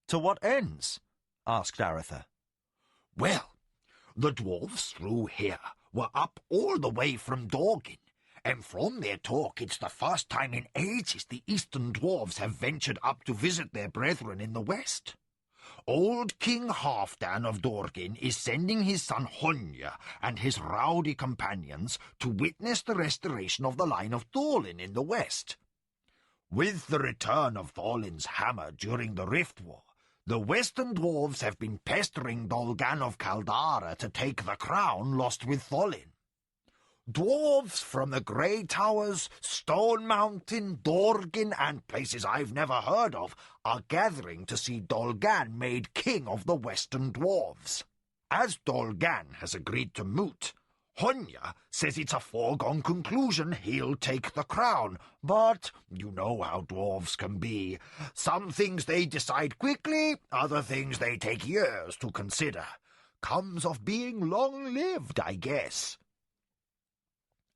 "To what ends?" asked Aretha. "Well, the dwarfs through here were up all the way from Dorgin, And from their talk, it's the first time in ages the Eastern Dwarves have ventured up to visit their brethren in the West. Old King Halfdan of Dorgin is sending his son Honja and his rowdy companions to witness the restoration of the line of Thorlin in the West. With the return of Thorlin's hammer during the Riftwar, the Western Dwarves have been pestering Dolgan of Caldara to take the crown lost with Thorlin. Dwarves from the Grey Towers, Stone Mountain, Dorgin, and places I've never heard of are gathering to see Dolgan made king of the Western Dwarves. As Dolgan has agreed to moot, Honja says it's a foregone conclusion he'll take the crown, but you know how dwarves can be. Some things they decide quickly, other things they take years to consider. Comes of being long-lived, I guess.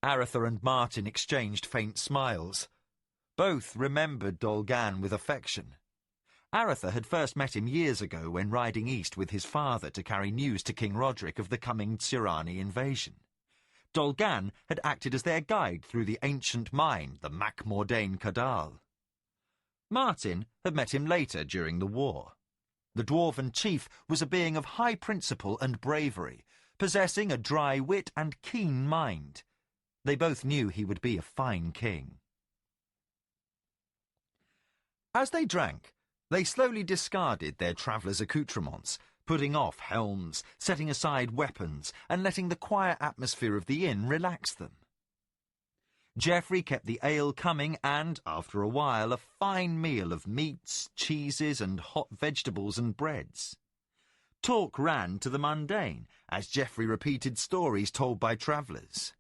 Aretha and Martin exchanged faint smiles. Both remembered Dolgan with affection. Aretha had first met him years ago when riding east with his father to carry news to King Roderick of the coming Sorcery invasion. Dolgan had acted as their guide through the ancient mine, the Mac Mordain Cadal. Martin had met him later during the war. The dwarven chief was a being of high principle and bravery, possessing a dry wit and keen mind. They both knew he would be a fine king. As they drank, they slowly discarded their travellers' accoutrements, putting off helms, setting aside weapons, and letting the quiet atmosphere of the inn relax them. Geoffrey kept the ale coming and, after a while, a fine meal of meats, cheeses, and hot vegetables and breads. Talk ran to the mundane, as Geoffrey repeated stories told by travellers.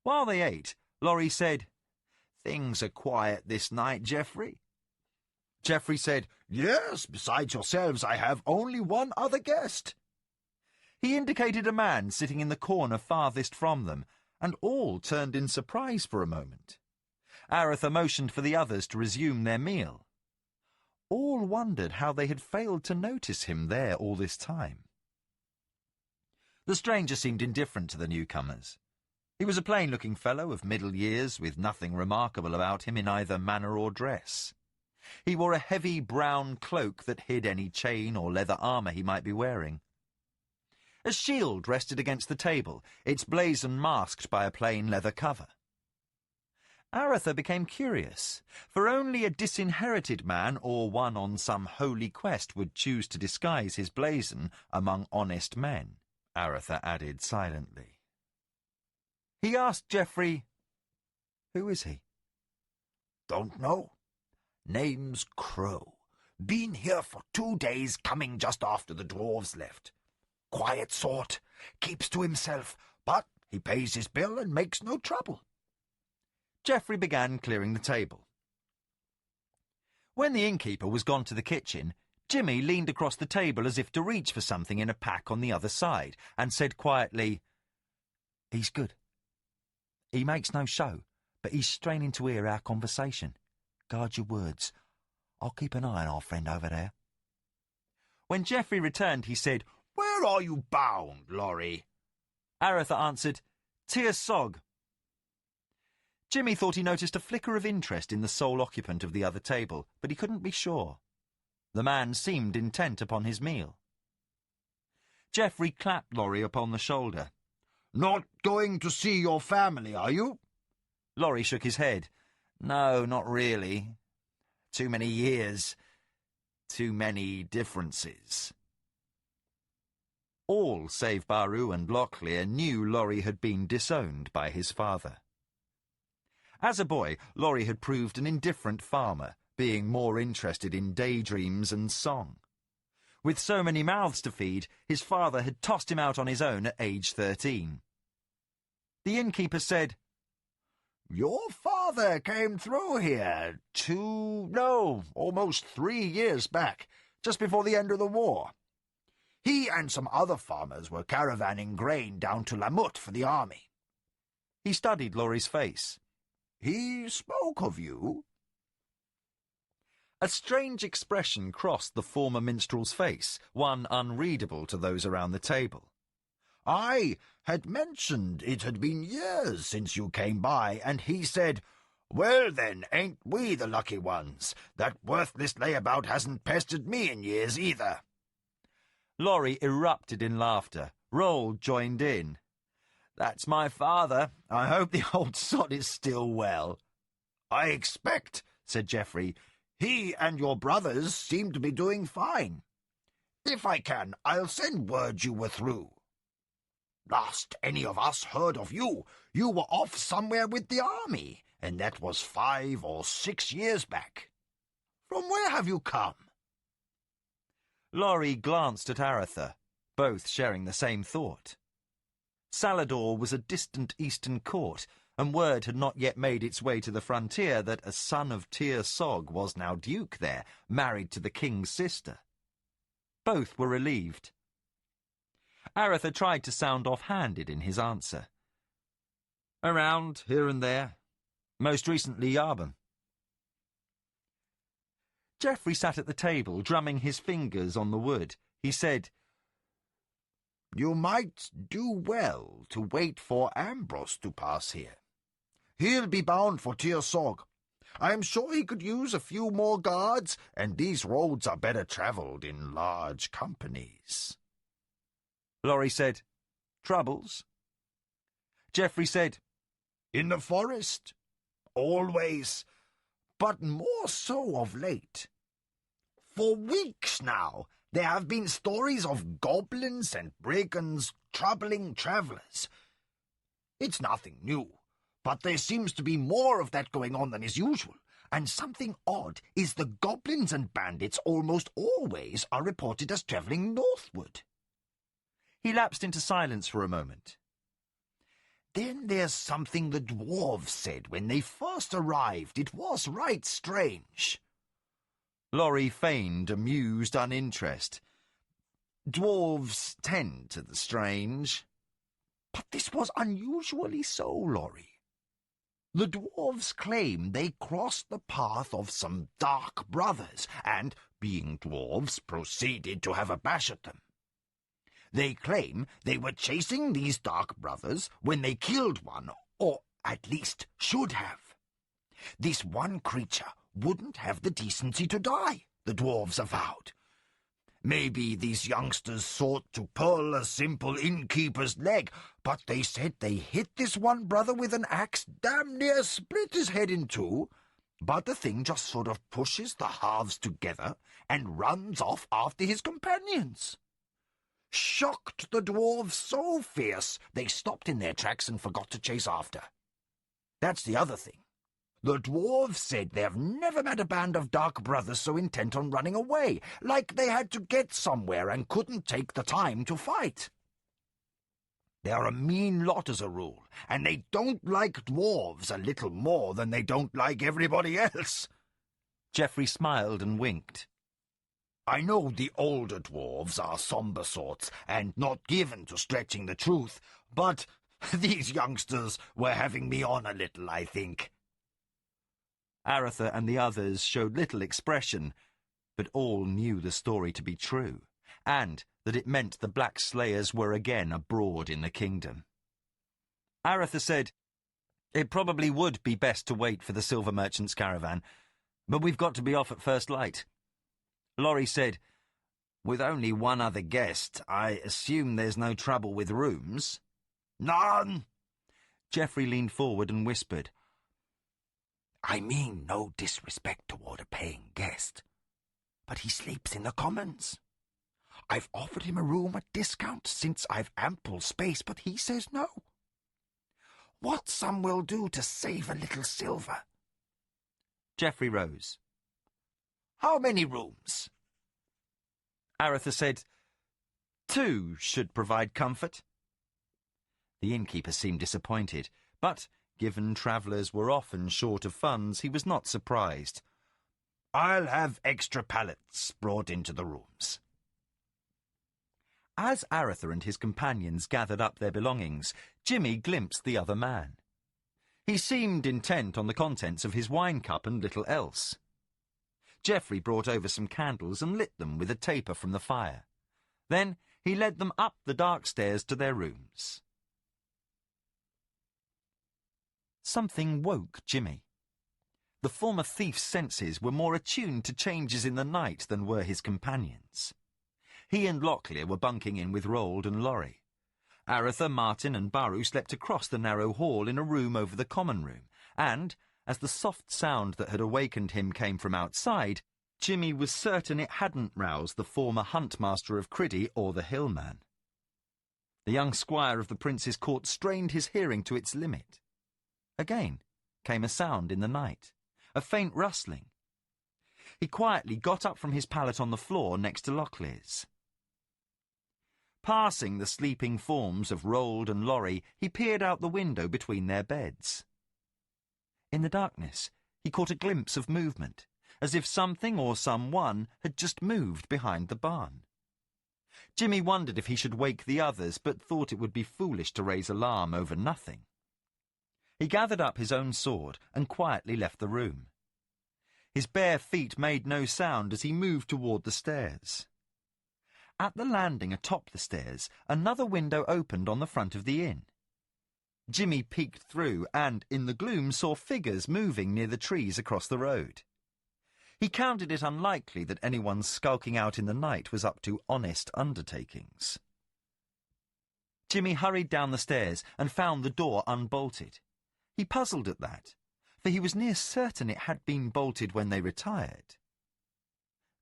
While they ate, Laurie said, "Things are quiet this night, Geoffrey." Geoffrey said, "Yes, besides yourselves I have only one other guest." He indicated a man sitting in the corner farthest from them, and all turned in surprise for a moment. Aretha motioned for the others to resume their meal. All wondered how they had failed to notice him there all this time. The stranger seemed indifferent to the newcomers. He was a plain-looking fellow of middle years, with nothing remarkable about him in either manner or dress. He wore a heavy brown cloak that hid any chain or leather armour he might be wearing. A shield rested against the table, its blazon masked by a plain leather cover. Aretha became curious, for only a disinherited man or one on some holy quest would choose to disguise his blazon among honest men, Aretha added silently. He asked Geoffrey, "Who is he?" "Don't know. Name's Crow. Been here for 2 days, coming just after the dwarves left. Quiet sort, keeps to himself, but he pays his bill and makes no trouble." Geoffrey began clearing the table. When the innkeeper was gone to the kitchen, Jimmy leaned across the table as if to reach for something in a pack on the other side, and said quietly, "He's good. He makes no show, but he's straining to hear our conversation. Guard your words. I'll keep an eye on our friend over there." When Geoffrey returned, he said, "Where are you bound, Laurie?" Aretha answered, "Tir Sog." Jimmy thought he noticed a flicker of interest in the sole occupant of the other table, but he couldn't be sure. The man seemed intent upon his meal. Geoffrey clapped Laurie upon the shoulder. "Not going to see your family, are you?" Laurie shook his head. "No, not really. Too many years. Too many differences." All save Baru and Locklear knew Laurie had been disowned by his father. As a boy, Laurie had proved an indifferent farmer, being more interested in daydreams and song. With so many mouths to feed, his father had tossed him out on his own at age 13. The innkeeper said, "Your father came through here almost 3 years back, just before the end of the war. He and some other farmers were caravanning grain down to Lamut for the army." He studied Laurie's face. "He spoke of you." A strange expression crossed the former minstrel's face, one unreadable to those around the table. I had mentioned it had been years since you came by, and he said, 'Well then, ain't we the lucky ones? That worthless layabout hasn't pestered me in years either.' Laurie erupted in laughter. Roll joined in. "That's my father. I hope the old sod is still well." "I expect," said Geoffrey, "he and your brothers seem to be doing fine. If I can, I'll send word you were through. Last any of us heard of you, you were off somewhere with the army, and that was 5 or 6 years back. From where have you come?" Laurie glanced at Aratha, both sharing the same thought. Salador was a distant eastern court, and word had not yet made its way to the frontier that a son of Tir Sog was now duke there, married to the king's sister. Both were relieved. Aratha tried to sound off-handed in his answer. "Around, here and there. Most recently Yarbon." Geoffrey sat at the table, drumming his fingers on the wood. He said, "You might do well to wait for Ambrose to pass here. He'll be bound for Tir Sog. I'm sure he could use a few more guards, and these roads are better travelled in large companies." Laurie said, "Troubles?" Geoffrey said, "In the forest. Always. But more so of late. For weeks now, there have been stories of goblins and brigands troubling travellers. It's nothing new, but there seems to be more of that going on than is usual, and something odd is the goblins and bandits almost always are reported as travelling northward." He lapsed into silence for a moment. "Then there's something the dwarves said when they first arrived. It was right strange." Laurie feigned amused uninterest. Dwarves tend to the strange. "But this was unusually so, Laurie. The dwarves claim they crossed the path of some dark brothers, and, being dwarves, proceeded to have a bash at them. They claim they were chasing these dark brothers when they killed one, or at least should have. This one creature wouldn't have the decency to die, the dwarves avowed. Maybe these youngsters sought to pull a simple innkeeper's leg, but they said they hit this one brother with an axe, damn near split his head in two, but the thing just sort of pushes the halves together and runs off after his companions. Shocked the dwarves so fierce they stopped in their tracks and forgot to chase after. That's the other thing. The dwarves said they've never met a band of dark brothers so intent on running away, like they had to get somewhere and couldn't take the time to fight. They're a mean lot as a rule, and they don't like dwarves a little more than they don't like everybody else." Geoffrey smiled and winked. "I know the older dwarves are sombre sorts and not given to stretching the truth, but these youngsters were having me on a little, I think." Aratha and the others showed little expression, but all knew the story to be true, and that it meant the Black Slayers were again abroad in the kingdom. Aratha said, "It probably would be best to wait for the silver merchant's caravan, but we've got to be off at first light." Laurie said, "With only one other guest, I assume there's no trouble with rooms?" "None." Geoffrey leaned forward and whispered, "I mean no disrespect toward a paying guest, but he sleeps in the commons. I've offered him a room at discount since I've ample space, but he says no. What some will do to save a little silver." Geoffrey rose. "How many rooms?" Aratha said, 2 should provide comfort." The innkeeper seemed disappointed, but given travellers were often short of funds, he was not surprised. "I'll have extra pallets brought into the rooms." As Aratha and his companions gathered up their belongings, Jimmy glimpsed the other man. He seemed intent on the contents of his wine cup and little else. Geoffrey brought over some candles and lit them with a taper from the fire. Then He led them up the dark stairs to their rooms. Something woke Jimmy. The former thief's senses were more attuned to changes in the night than were his companions. He and Locklear were bunking in with Roald and Laurie. Aritha, Martin and Baru slept across the narrow hall in a room over the common room, and, as the soft sound that had awakened him came from outside, Jimmy was certain it hadn't roused the former huntmaster of Criddy or the hillman. The young squire of the prince's court strained his hearing to its limit. Again came a sound in the night, a faint rustling. He quietly got up from his pallet on the floor next to Locklear's. Passing the sleeping forms of Roald and Laurie, he peered out the window between their beds. In the darkness, he caught a glimpse of movement, as if something or someone had just moved behind the barn. Jimmy wondered if he should wake the others, but thought it would be foolish to raise alarm over nothing. He gathered up his own sword and quietly left the room. His bare feet made no sound as he moved toward the stairs. At the landing atop the stairs, another window opened on the front of the inn. Jimmy peeked through and, in the gloom, saw figures moving near the trees across the road. He counted it unlikely that anyone skulking out in the night was up to honest undertakings. Jimmy hurried down the stairs and found the door unbolted. He puzzled at that, for he was near certain it had been bolted when they retired.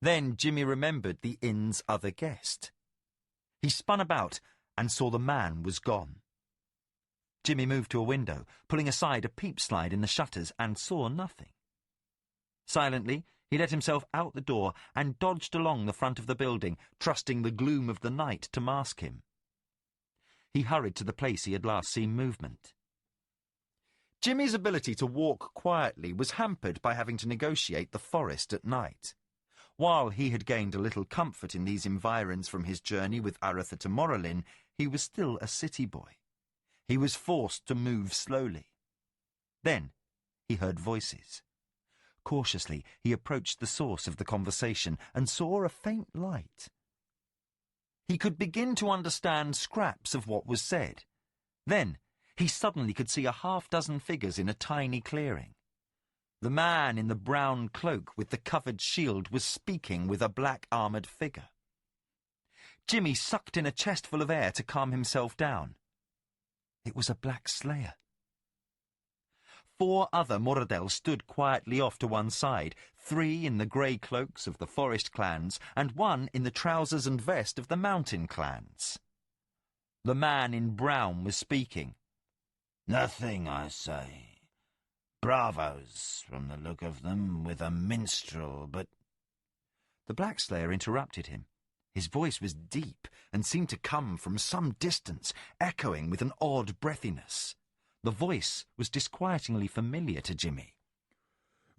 Then Jimmy remembered the inn's other guest. He spun about and saw the man was gone. Jimmy moved to a window, pulling aside a peep slide in the shutters, and saw nothing. Silently, he let himself out the door and dodged along the front of the building, trusting the gloom of the night to mask him. He hurried to the place he had last seen movement. Jimmy's ability to walk quietly was hampered by having to negotiate the forest at night. While he had gained a little comfort in these environs from his journey with Aritha to Morolin, he was still a city boy. He was forced to move slowly. Then he heard voices. Cautiously, he approached the source of the conversation and saw a faint light. He could begin to understand scraps of what was said. Then he suddenly could see a half-dozen figures in a tiny clearing. The man in the brown cloak with the covered shield was speaking with a black-armoured figure. Jimmy sucked in a chestful of air to calm himself down. It was a black slayer. 4 other Moradel stood quietly off to one side, 3 in the grey cloaks of the forest clans, and 1 in the trousers and vest of the mountain clans. The man in brown was speaking. Nothing, I say. Bravos, from the look of them, with a minstrel, but... The black slayer interrupted him. His voice was deep and seemed to come from some distance, echoing with an odd breathiness. The voice was disquietingly familiar to Jimmy.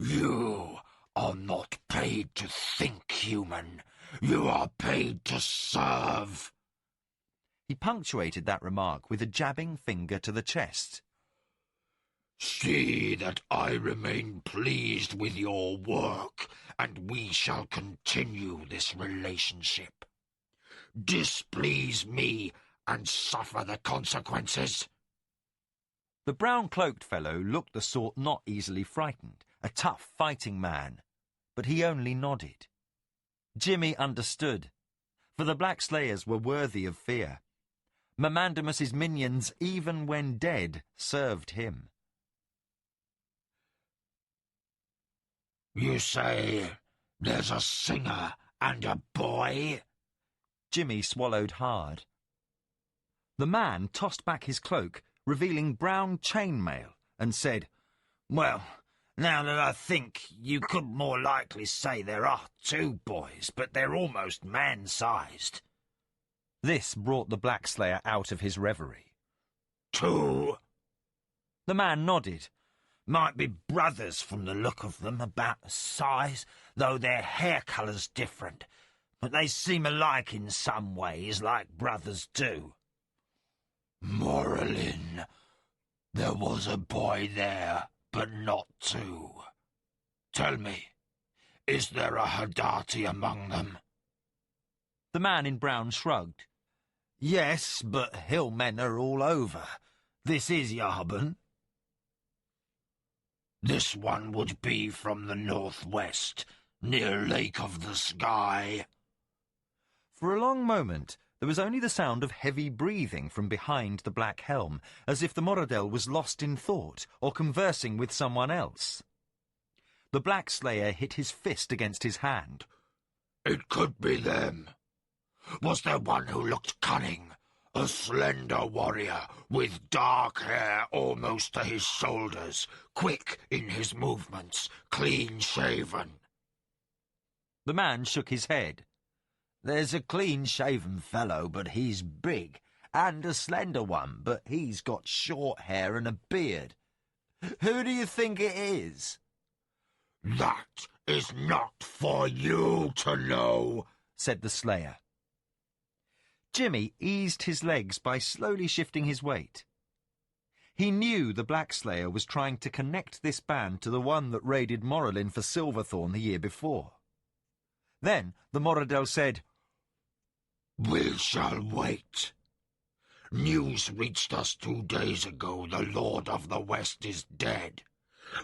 You are not paid to think, human. You are paid to serve. He punctuated that remark with a jabbing finger to the chest. See that I remain pleased with your work, and we shall continue this relationship. Displease me, and suffer the consequences. The brown-cloaked fellow looked the sort not easily frightened, a tough fighting man, but he only nodded. Jimmy understood, for the Black Slayers were worthy of fear. Mamandamus's minions, even when dead, served him. You say there's a singer and a boy? Jimmy swallowed hard. The man tossed back his cloak, revealing brown chainmail, and said, Well, now that I think, you could more likely say there are 2 boys, but they're almost man-sized. This brought the Black Slayer out of his reverie. 2? The man nodded. Might be brothers from the look of them, about the size, though their hair colour's different. But they seem alike in some ways, like brothers do. Morolin, there was a boy there, but not 2. Tell me, is there a Hadati among them? The man in brown shrugged. Yes, but hillmen are all over. This is Yarburn. This one would be from the northwest, near Lake of the Sky. For a long moment, there was only the sound of heavy breathing from behind the black helm, as if the Moradel was lost in thought or conversing with someone else. The Black Slayer hit his fist against his hand. It could be them. Was there one who looked cunning? A slender warrior with dark hair almost to his shoulders, quick in his movements, clean-shaven. The man shook his head. There's a clean-shaven fellow, but he's big, and a slender one, but he's got short hair and a beard. Who do you think it is? That is not for you to know, said the Slayer. Jimmy eased his legs by slowly shifting his weight. He knew the Black Slayer was trying to connect this band to the one that raided Morrelin for Silverthorn the year before. Then the Moradel said, We shall wait. News reached us 2 days ago the Lord of the West is dead.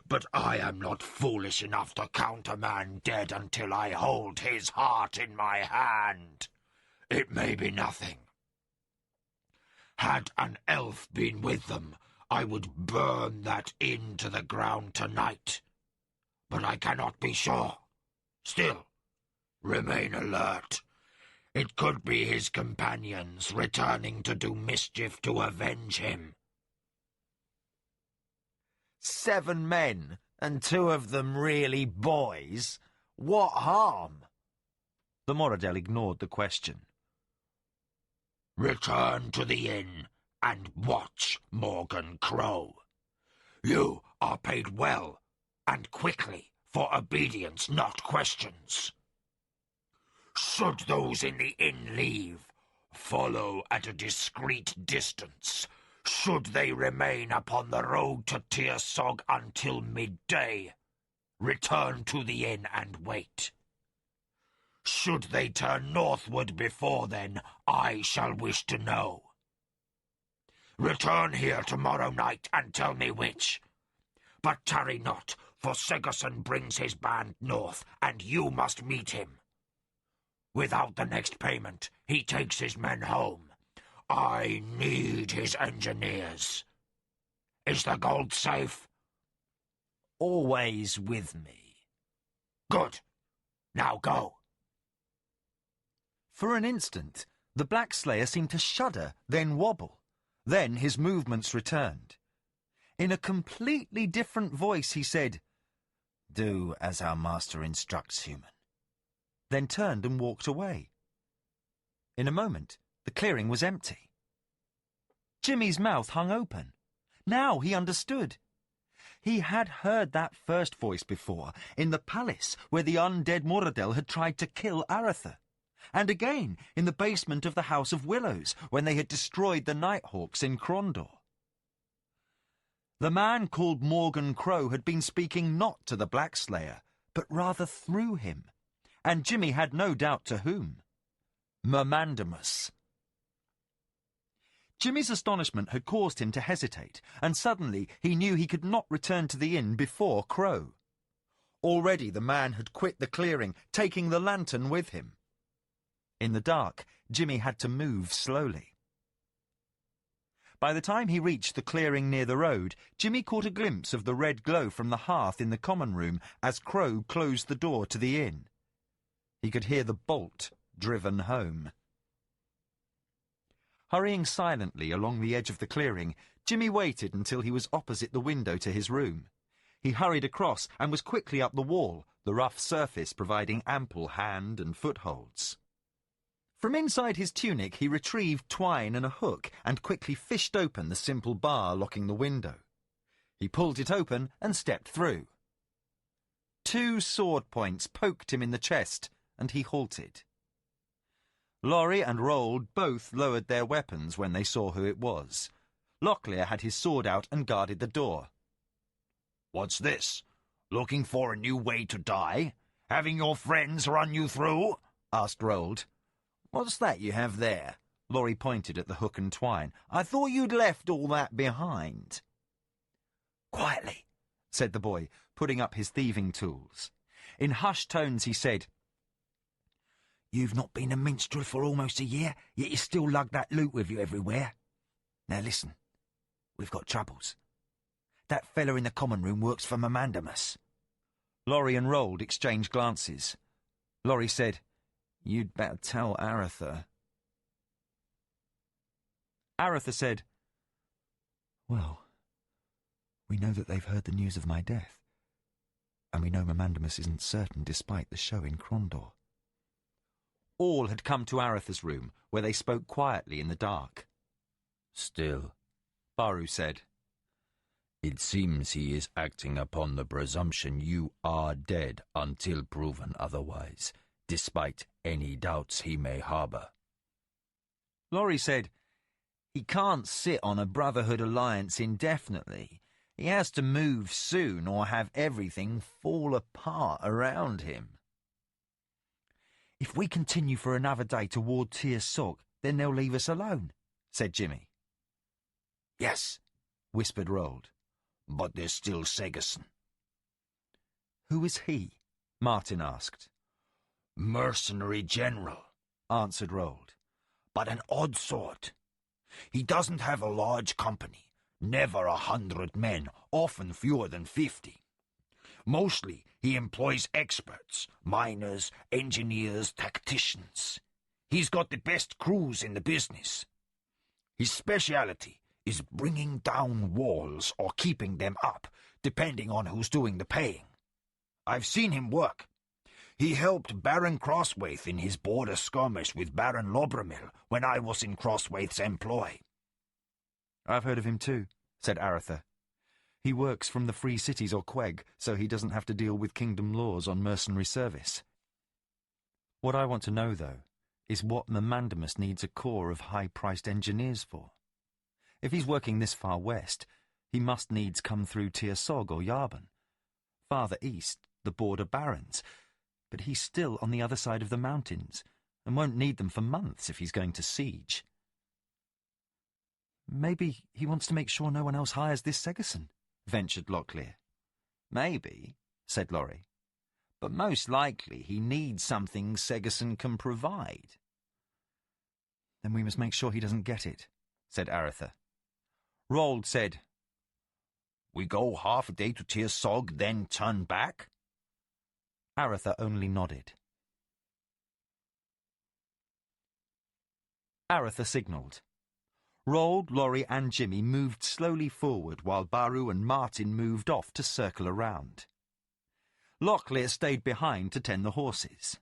But I am not foolish enough to count a man dead until I hold his heart in my hand. It may be nothing. Had an elf been with them, I would burn that inn to the ground tonight. But I cannot be sure. Still, remain alert. It could be his companions returning to do mischief to avenge him. 7 men, and 2 of them really boys? What harm? The Moradel ignored the question. Return to the inn and watch Morgan Crow. You are paid well and quickly for obedience, not questions. Should those in the inn leave, follow at a discreet distance. Should they remain upon the road to Tirsog until midday, return to the inn and wait. Should they turn northward before then, I shall wish to know. Return here tomorrow night and tell me which. But tarry not, for Segerson brings his band north, and you must meet him. Without the next payment, he takes his men home. I need his engineers. Is the gold safe? Always with me. Good. Now go. For an instant, the Black Slayer seemed to shudder, then wobble. Then his movements returned. In a completely different voice he said, Do as our master instructs, human. Then turned and walked away. In a moment, the clearing was empty. Jimmy's mouth hung open. Now he understood. He had heard that first voice before, in the palace where the undead Moradel had tried to kill Aratha, and again in the basement of the House of Willows when they had destroyed the Nighthawks in Krondor. The man called Morgan Crow had been speaking not to the Black Slayer, but rather through him, and Jimmy had no doubt to whom. Mermandamus. Jimmy's astonishment had caused him to hesitate, and suddenly he knew he could not return to the inn before Crow. Already the man had quit the clearing, taking the lantern with him. In the dark, Jimmy had to move slowly. By the time he reached the clearing near the road, Jimmy caught a glimpse of the red glow from the hearth in the common room as Crow closed the door to the inn. He could hear the bolt driven home. Hurrying silently along the edge of the clearing, Jimmy waited until he was opposite the window to his room. He hurried across and was quickly up the wall, the rough surface providing ample hand and footholds. From inside his tunic he retrieved twine and a hook and quickly fished open the simple bar locking the window. He pulled it open and stepped through. 2 sword points poked him in the chest, and he halted. Laurie and Roald both lowered their weapons when they saw who it was. Locklear had his sword out and guarded the door. What's this? Looking for a new way to die? Having your friends run you through? Asked Roald. What's that you have there? Laurie pointed at the hook and twine. "I thought you'd left all that behind." Quietly, said the boy, putting up his thieving tools. In hushed tones he said, "You've not been a minstrel for almost a year, yet you still lug that loot with you everywhere. Now listen, we've got troubles. That fella in the common room works for Mamandamus." Laurie and Rold exchanged glances. Laurie said, "You'd better tell Aretha." Aretha said, "Well, we know that they've heard the news of my death, and we know Mamandamus isn't certain despite the show in Krondor." All had come to Aretha's room, where they spoke quietly in the dark. "Still," Baru said, "it seems he is acting upon the presumption you are dead until proven otherwise, despite any doubts he may harbour." Laurie said, "He can't sit on a Brotherhood alliance indefinitely. He has to move soon or have everything fall apart around him." "If we continue for another day toward Tir Sog, then they'll leave us alone," said Jimmy. "Yes," whispered Rold, "but there's still Segerson." "Who is he?" Martin asked. "Mercenary general," answered Rold, "but an odd sort. He doesn't have a large company, never 100 men, often fewer than 50. Mostly he employs experts, miners, engineers, tacticians. He's got the best crews in the business. His speciality is bringing down walls or keeping them up, depending on who's doing the paying. I've seen him work. He helped Baron Crosswaith in his border skirmish with Baron Lobramil when I was in Crosswaith's employ." "I've heard of him too," said Aretha. "He works from the Free Cities or Queg, so he doesn't have to deal with kingdom laws on mercenary service. What I want to know, though, is what Mamandamus needs a corps of high-priced engineers for. If he's working this far west, he must needs come through Tir Sog or Yarban. Farther east, the border barons, but he's still on the other side of the mountains, and won't need them for months if he's going to siege. Maybe he wants to make sure no one else hires this Segerson," ventured Locklear. "Maybe," said Laurie. "But most likely he needs something Segerson can provide." "Then we must make sure he doesn't get it," said Aretha. Rold said, "We go half a day to Tir Sog, then turn back?" Aretha only nodded. Aretha signalled. Rold, Laurie and Jimmy moved slowly forward while Baru and Martin moved off to circle around. Locklear stayed behind to tend the horses.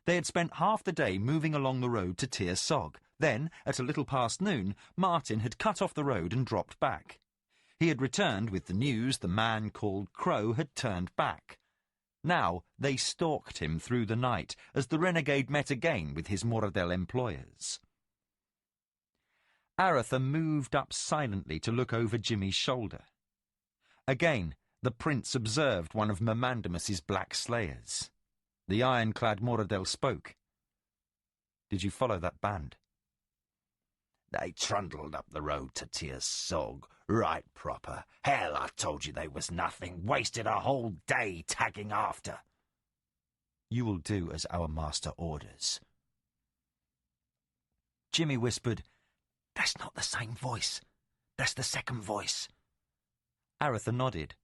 They had spent half the day moving along the road to Tir Sog. Then, at a little past noon, Martin had cut off the road and dropped back. He had returned with the news the man called Crow had turned back. Now they stalked him through the night as the renegade met again with his Moradel employers. Aretha moved up silently to look over Jimmy's shoulder. Again, the prince observed one of Mamandamus's black slayers. The ironclad Moradel spoke. "Did you follow that band?" "They trundled up the road to Tir Sog, right proper. Hell, I told you they was nothing. Wasted a whole day tagging after." "You will do as our master orders." Jimmy whispered, "That's not the same voice. That's the second voice." Aretha nodded.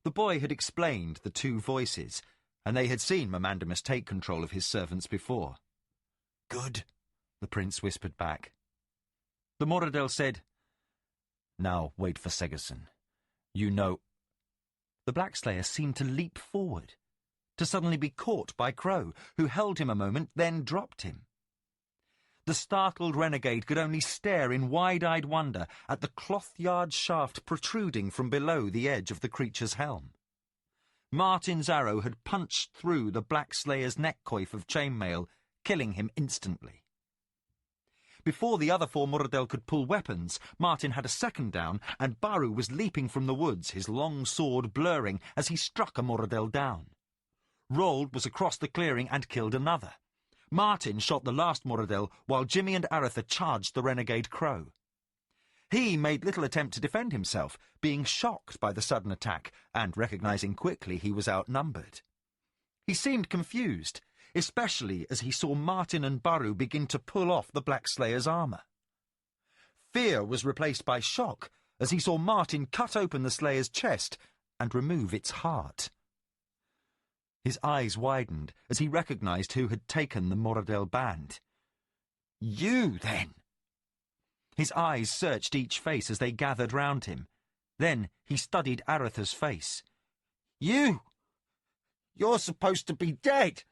The boy had explained the two voices, and they had seen Mamandamus take control of his servants before. "Good," the prince whispered back. The Moradel said, "Now wait for Segerson. You know—" The Blackslayer seemed to leap forward, to suddenly be caught by Crow, who held him a moment, then dropped him. The startled renegade could only stare in wide-eyed wonder at the cloth-yard shaft protruding from below the edge of the creature's helm. Martin's arrow had punched through the Blackslayer's neck-coif of chainmail, killing him instantly. Before the other four Moradel could pull weapons, Martin had a second down, and Baru was leaping from the woods, his long sword blurring as he struck a Moradel down. Rold was across the clearing and killed another. Martin shot the last Moradel while Jimmy and Aratha charged the renegade crow. He made little attempt to defend himself, being shocked by the sudden attack and recognizing quickly he was outnumbered. He seemed confused, especially as he saw Martin and Baru begin to pull off the Black Slayer's armour. Fear was replaced by shock as he saw Martin cut open the Slayer's chest and remove its heart. His eyes widened as he recognized who had taken the Moradel band. "You, then?" His eyes searched each face as they gathered round him. Then he studied Aratha's face. "You! You're supposed to be dead!"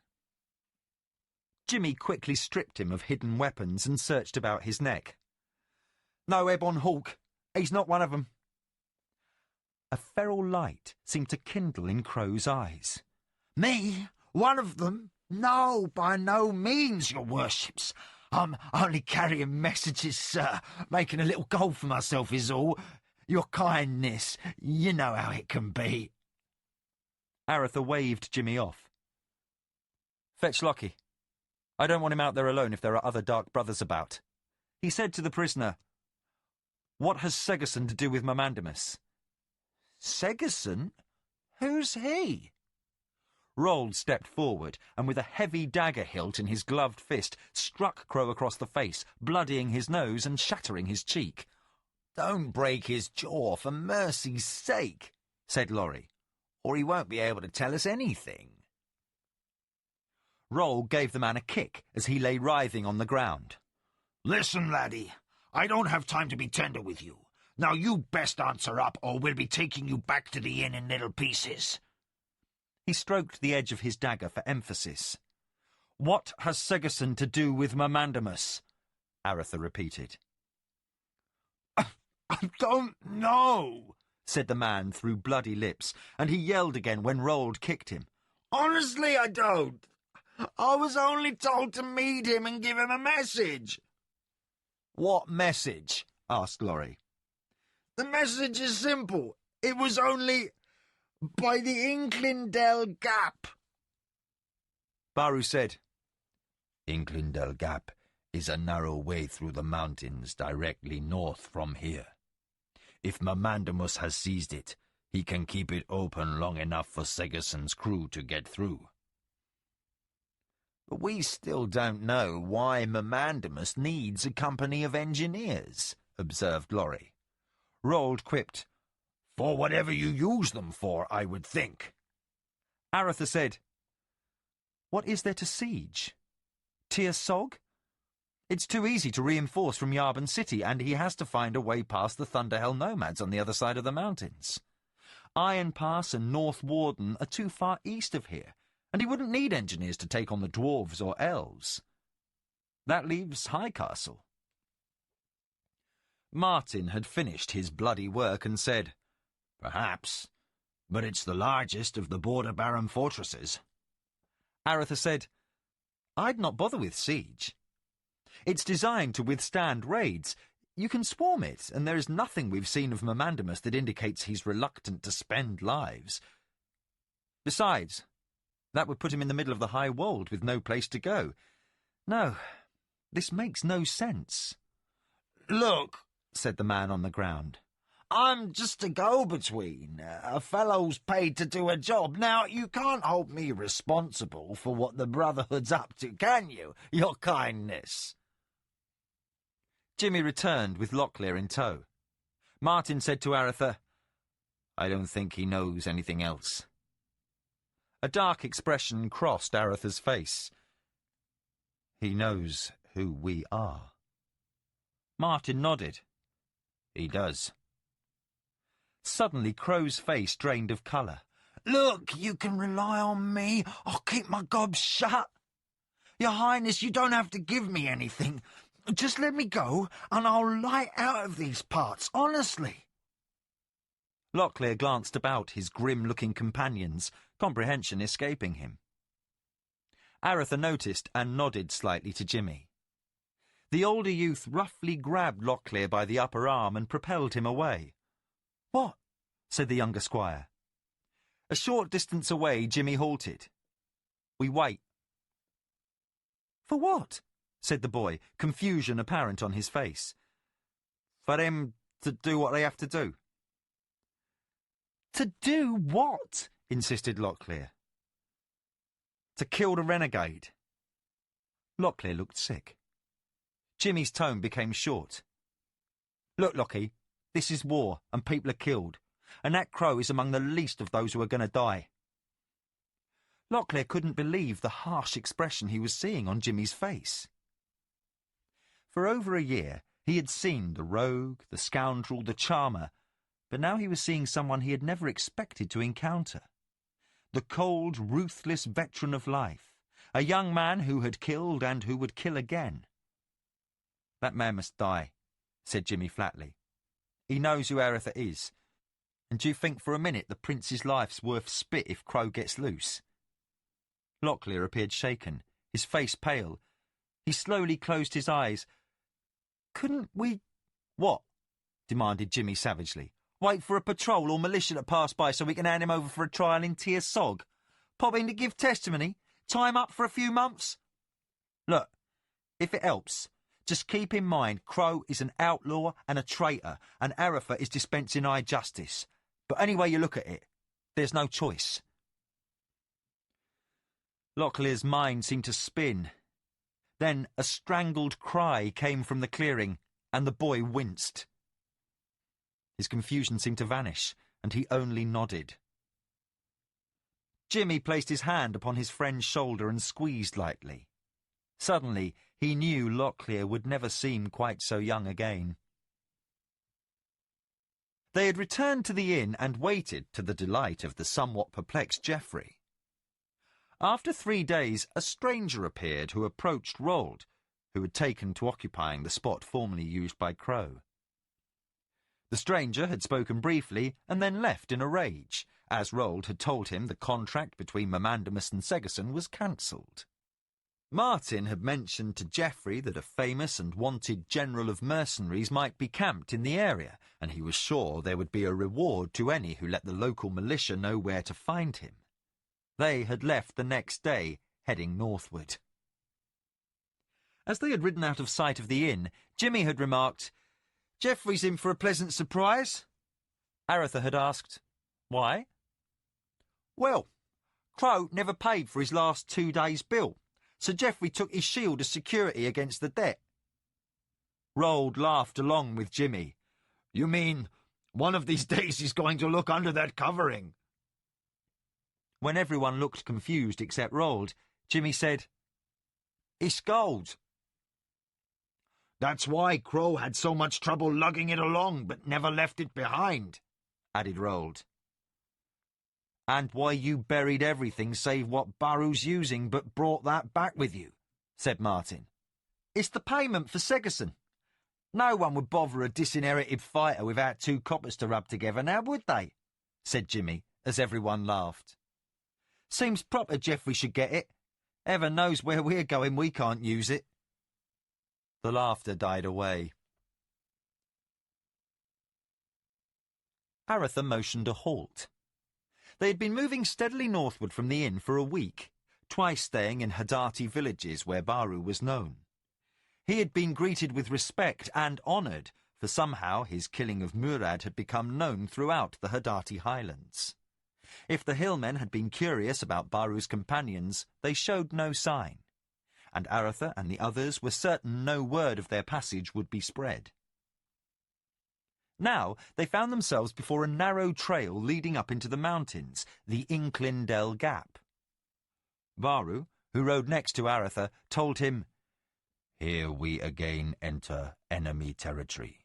Jimmy quickly stripped him of hidden weapons and searched about his neck. "No, Ebon Hawk. He's not one of them." A feral light seemed to kindle in Crow's eyes. Me? One of them? No, by no means, your worships. I'm only carrying messages, sir. Making a little goal for myself is all. Your kindness, you know how it can be. Aratha waved Jimmy off. "Fetch Lockie. I don't want him out there alone if there are other Dark Brothers about." He said to the prisoner, "What has Segerson to do with Mamandamus?" Segerson? Who's he? Rold stepped forward and with a heavy dagger hilt in his gloved fist struck Crow across the face, bloodying his nose and shattering his cheek. "Don't break his jaw, for mercy's sake," said Laurie, "or he won't be able to tell us anything." Rold gave the man a kick as he lay writhing on the ground. "Listen, laddie, I don't have time to be tender with you. Now you best answer up, or we'll be taking you back to the inn in little pieces." He stroked the edge of his dagger for emphasis. "What has Segerson to do with Mamandamus?" Aratha repeated. "I don't know," said the man through bloody lips, and he yelled again when Rold kicked him. "Honestly, I don't. I was only told to meet him and give him a message." "What message?" asked Laurie. "The message is simple. It was only by the Inklindale Gap." Baru said, "Inklindale Gap is a narrow way through the mountains directly north from here. If Mamandamus has seized it, he can keep it open long enough for Segerson's crew to get through." "But we still don't know why Mamandamus needs a company of engineers," observed Laurie. Rold quipped, "For whatever you use them for, I would think." Aratha said, "What is there to siege? Tir Sog? It's too easy to reinforce from Yarbon City, and he has to find a way past the Thunderhell nomads on the other side of the mountains. Iron Pass and North Warden are too far east of here, and he wouldn't need engineers to take on the dwarves or elves. That leaves High Castle." Martin had finished his bloody work and said, "Perhaps, but it's the largest of the Border Baron fortresses." Aratha said, "I'd not bother with siege. It's designed to withstand raids. You can swarm it, and there is nothing we've seen of Mamandamus that indicates he's reluctant to spend lives. Besides, that would put him in the middle of the High Wold with no place to go. No, this makes no sense." "Look," said the man on the ground, "I'm just a go-between. A fellow's paid to do a job. Now, you can't hold me responsible for what the Brotherhood's up to, can you, your kindness?" Jimmy returned with Locklear in tow. Martin said to Aratha, "I don't think he knows anything else." A dark expression crossed Aratha's face. "He knows who we are." Martin nodded. "He does." Suddenly Crow's face drained of colour. "Look, you can rely on me. I'll keep my gob shut. Your Highness, you don't have to give me anything. Just let me go, and I'll light out of these parts, honestly." Locklear glanced about his grim-looking companions, comprehension escaping him. Aratha noticed and nodded slightly to Jimmy. The older youth roughly grabbed Locklear by the upper arm and propelled him away. "What?" said the younger squire. A short distance away, Jimmy halted. "We wait." For what? Said the boy, confusion apparent on his face. For them to do what they have to do. To do what? Insisted Locklear. To kill the renegade. Locklear looked sick. Jimmy's tone became short. Look, Lockie, this is war, and people are killed, and that crow is among the least of those who are going to die. Locklear couldn't believe the harsh expression he was seeing on Jimmy's face. For over a year, he had seen the rogue, the scoundrel, the charmer, but now he was seeing someone he had never expected to encounter. The cold, ruthless veteran of life, a young man who had killed and who would kill again. That man must die, said Jimmy flatly. He knows who Aretha is. And do you think for a minute the prince's life's worth spit if Crow gets loose? Locklear appeared shaken, his face pale. He slowly closed his eyes. Couldn't we... What? Demanded Jimmy savagely. Wait for a patrol or militia to pass by so we can hand him over for a trial in Tir Sog? Pop in to give testimony? Tie him up for a few months? Look, if it helps, just keep in mind Crow is an outlaw and a traitor, and Aretha is dispensing high justice. But any way you look at it, there's no choice. Locklear's mind seemed to spin. Then a strangled cry came from the clearing, and the boy winced. His confusion seemed to vanish, and he only nodded. Jimmy placed his hand upon his friend's shoulder and squeezed lightly. Suddenly, he knew Locklear would never seem quite so young again. They had returned to the inn and waited to the delight of the somewhat perplexed Geoffrey. After 3 days, a stranger appeared who approached Rold, who had taken to occupying the spot formerly used by Crow. The stranger had spoken briefly and then left in a rage, as Rold had told him the contract between Mamandamus and Segerson was cancelled. Martin had mentioned to Geoffrey that a famous and wanted general of mercenaries might be camped in the area, and he was sure there would be a reward to any who let the local militia know where to find him. They had left the next day, heading northward. As they had ridden out of sight of the inn, Jimmy had remarked, "Geoffrey's in for a pleasant surprise." Aretha had asked, "Why?" "Well, Crow never paid for his last 2 days' bill, so Geoffrey took his shield as security against the debt." Rold laughed along with Jimmy. "You mean one of these days he's going to look under that covering?" When everyone looked confused except Rold, Jimmy said, "It's gold." "That's why Crow had so much trouble lugging it along, but never left it behind," added Rold. "And why you buried everything save what Baru's using, but brought that back with you," said Martin. "It's the payment for Segerson. No one would bother a disinherited fighter without 2 coppers to rub together, now would they?" said Jimmy, as everyone laughed. "Seems proper Geoffrey should get it. Heaven knows where we're going, we can't use it." The laughter died away. Aretha motioned a halt. They had been moving steadily northward from the inn for a week, twice staying in Hadati villages where Baru was known. He had been greeted with respect and honoured, for somehow his killing of Murad had become known throughout the Hadati highlands. If the hillmen had been curious about Baru's companions, they showed no sign, and Aretha and the others were certain no word of their passage would be spread. Now they found themselves before a narrow trail leading up into the mountains, the Inclindel Gap. Baru, who rode next to Aretha, told him, "Here we again enter enemy territory.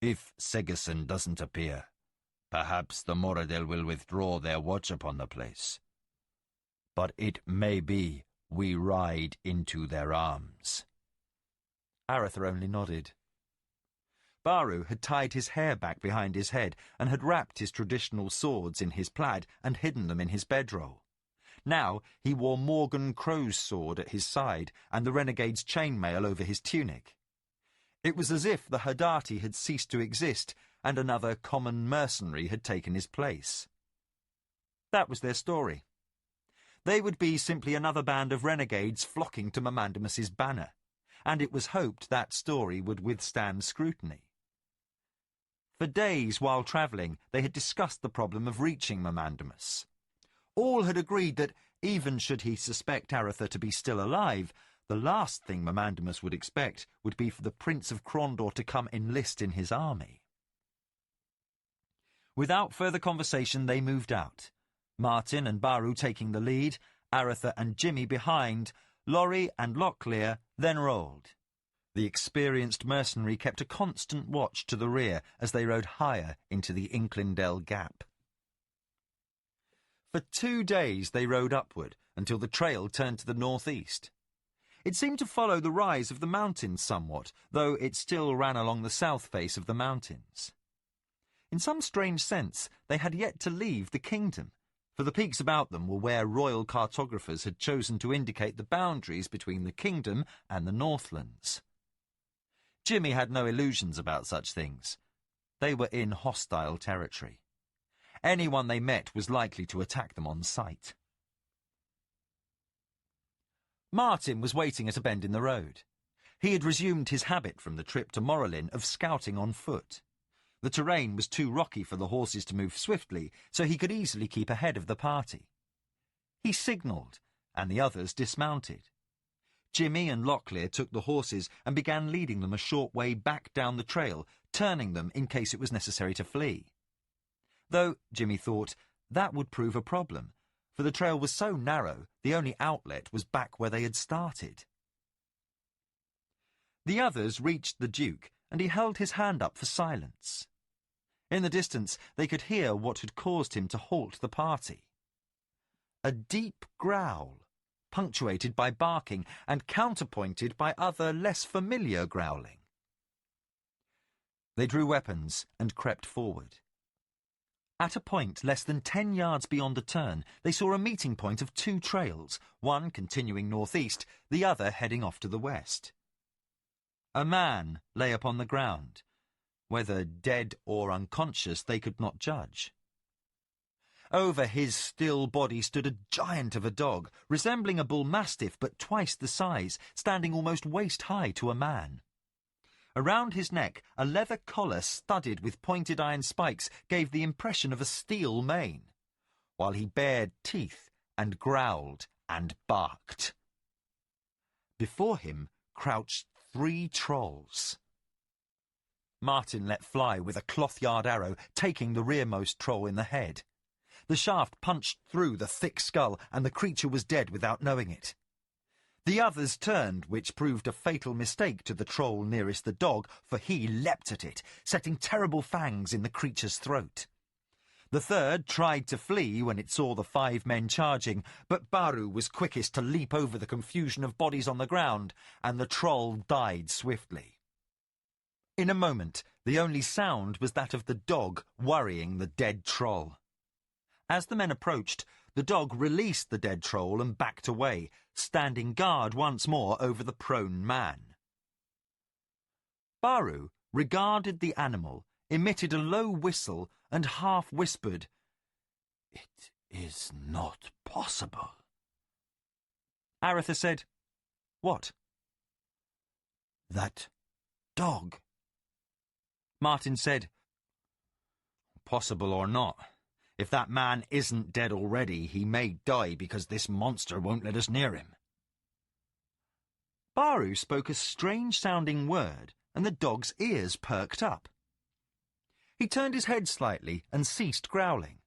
If Segerson doesn't appear, perhaps the Moradel will withdraw their watch upon the place. But it may be we ride into their arms." Aretha only nodded. Baru had tied his hair back behind his head and had wrapped his traditional swords in his plaid and hidden them in his bedroll. Now he wore Morgan Crow's sword at his side and the renegade's chainmail over his tunic. It was as if the Hadati had ceased to exist and another common mercenary had taken his place. That was their story. They would be simply another band of renegades flocking to Mamandamus's banner, and it was hoped that story would withstand scrutiny. For days while travelling, they had discussed the problem of reaching Mamandamus. All had agreed that, even should he suspect Aretha to be still alive, the last thing Mamandamus would expect would be for the Prince of Krondor to come enlist in his army. Without further conversation, they moved out. Martin and Baru taking the lead, Aretha and Jimmy behind, Laurie and Locklear then rolled. The experienced mercenary kept a constant watch to the rear as they rode higher into the Inklindell Gap. For 2 days they rode upward until the trail turned to the northeast. It seemed to follow the rise of the mountains somewhat, though it still ran along the south face of the mountains. In some strange sense, they had yet to leave the kingdom, for the peaks about them were where royal cartographers had chosen to indicate the boundaries between the kingdom and the Northlands. Jimmy had no illusions about such things. They were in hostile territory. Anyone they met was likely to attack them on sight. Martin was waiting at a bend in the road. He had resumed his habit from the trip to Morrelin of scouting on foot. The terrain was too rocky for the horses to move swiftly, so he could easily keep ahead of the party. He signalled, and the others dismounted. Jimmy and Locklear took the horses and began leading them a short way back down the trail, turning them in case it was necessary to flee. Though, Jimmy thought, that would prove a problem, for the trail was so narrow the only outlet was back where they had started. The others reached the Duke, and he held his hand up for silence. In the distance they could hear what had caused him to halt the party. A deep growl, punctuated by barking and counterpointed by other less familiar growling. They drew weapons and crept forward. At a point less than 10 yards beyond a turn, they saw a meeting point of 2 trails, one continuing northeast, the other heading off to the west. A man lay upon the ground. Whether dead or unconscious they could not judge. Over his still body stood a giant of a dog, resembling a bull mastiff but twice the size, standing almost waist-high to a man. Around his neck, a leather collar studded with pointed iron spikes gave the impression of a steel mane, while he bared teeth and growled and barked. Before him crouched 3 trolls. Martin let fly with a cloth-yard arrow, taking the rearmost troll in the head. The shaft punched through the thick skull, and the creature was dead without knowing it. The others turned, which proved a fatal mistake to the troll nearest the dog, for he leapt at it, setting terrible fangs in the creature's throat. The third tried to flee when it saw the 5 men charging, but Baru was quickest to leap over the confusion of bodies on the ground, and the troll died swiftly. In a moment, the only sound was that of the dog worrying the dead troll. As the men approached, the dog released the dead troll and backed away, standing guard once more over the prone man. Baru regarded the animal, emitted a low whistle, and half whispered, "It is not possible." Aretha said, "What?" "That dog." Martin said, "Possible or not. If that man isn't dead already, he may die because this monster won't let us near him." Baru spoke a strange-sounding word, and the dog's ears perked up. He turned his head slightly and ceased growling.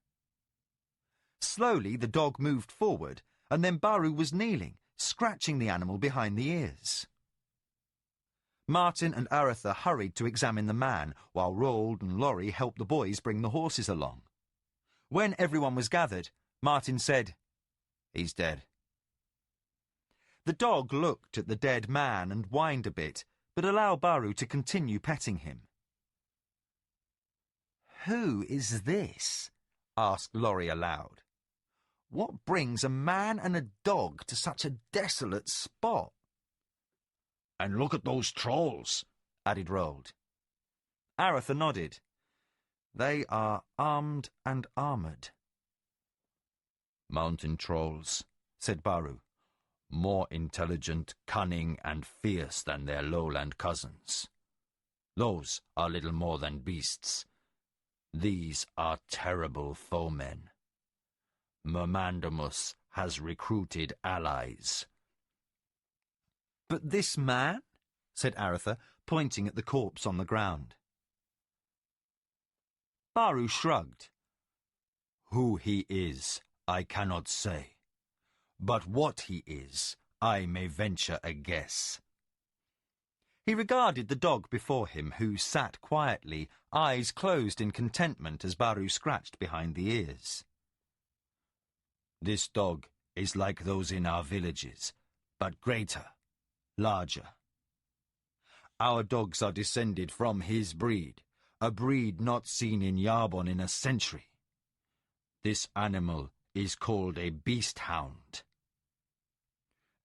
Slowly the dog moved forward, and then Baru was kneeling, scratching the animal behind the ears. Martin and Aretha hurried to examine the man, while Roald and Laurie helped the boys bring the horses along. When everyone was gathered, Martin said, "He's dead." The dog looked at the dead man and whined a bit, but allowed Baru to continue petting him. "Who is this?" asked Laurie aloud. "What brings a man and a dog to such a desolate spot?" "And look at those trolls," added Roald. Aretha nodded. "They are armed and armoured." "Mountain trolls," said Baru. "More intelligent, cunning, and fierce than their lowland cousins. Those are little more than beasts. These are terrible foemen. Mermandamus has recruited allies." "But this man?" said Aretha, pointing at the corpse on the ground. Baru shrugged. "Who he is, I cannot say. But what he is, I may venture a guess." He regarded the dog before him, who sat quietly, eyes closed in contentment as Baru scratched behind the ears. "This dog is like those in our villages, but greater, larger. Our dogs are descended from his breed, a breed not seen in Yarbon in a century. This animal is called a beast hound.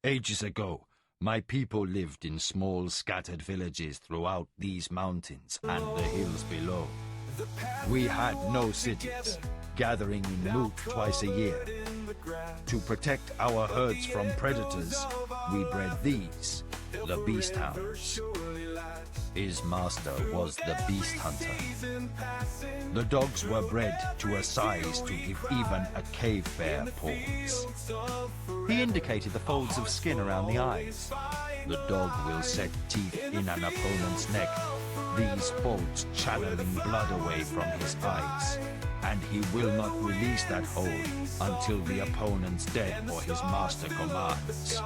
Ages ago, my people lived in small scattered villages throughout these mountains and the hills below. We had no cities, gathering in moot twice a year. To protect our herds from predators, we bred these, the beast hounds. His master was the beast hunter. The dogs were bred to a size to give even a cave bear paws. He indicated the folds of skin around the eyes. The dog will set teeth in an opponent's neck, these folds channeling blood away from his eyes, and he will not release that hold until the opponent's dead or his master commands.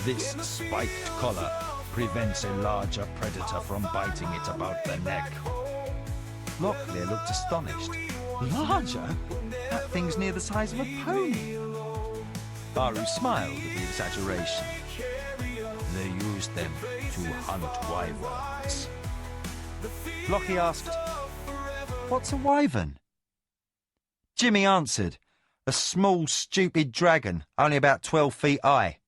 This spiked collar prevents a larger predator from biting it about the neck. Locklear looked astonished. "Larger? That thing's near the size of a pony." Baru smiled at the exaggeration. They use them to hunt wyverns. Lockie asked, "What's a wyvern?" Jimmy answered, "A small, stupid dragon, only about 12 feet high."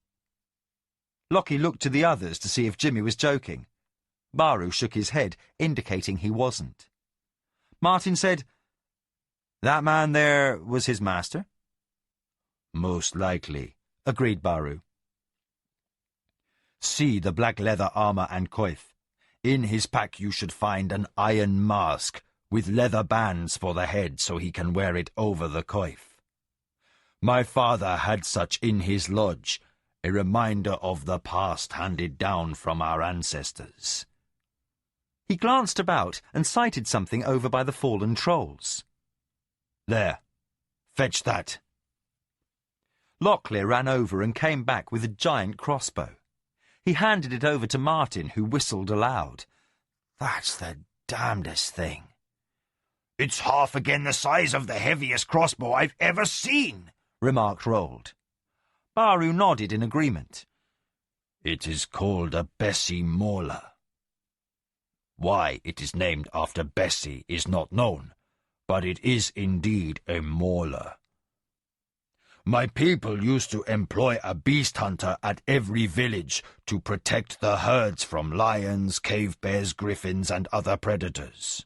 Lockie looked to the others to see if Jimmy was joking. Baru shook his head, indicating he wasn't. Martin said, "That man there was his master?" "Most likely," agreed Baru. "See the black leather armor and coif. In his pack you should find an iron mask with leather bands for the head so he can wear it over the coif. My father had such in his lodge, a reminder of the past handed down from our ancestors." He glanced about and sighted something over by the fallen trolls. "There, fetch that." Locklear ran over and came back with a giant crossbow. He handed it over to Martin, who whistled aloud. "That's the damnedest thing." "It's half again the size of the heaviest crossbow I've ever seen," remarked Rold. Baru nodded in agreement. "It is called a Bessie Mauler. Why it is named after Bessie is not known, but it is indeed a mauler. My people used to employ a beast hunter at every village to protect the herds from lions, cave bears, griffins, and other predators.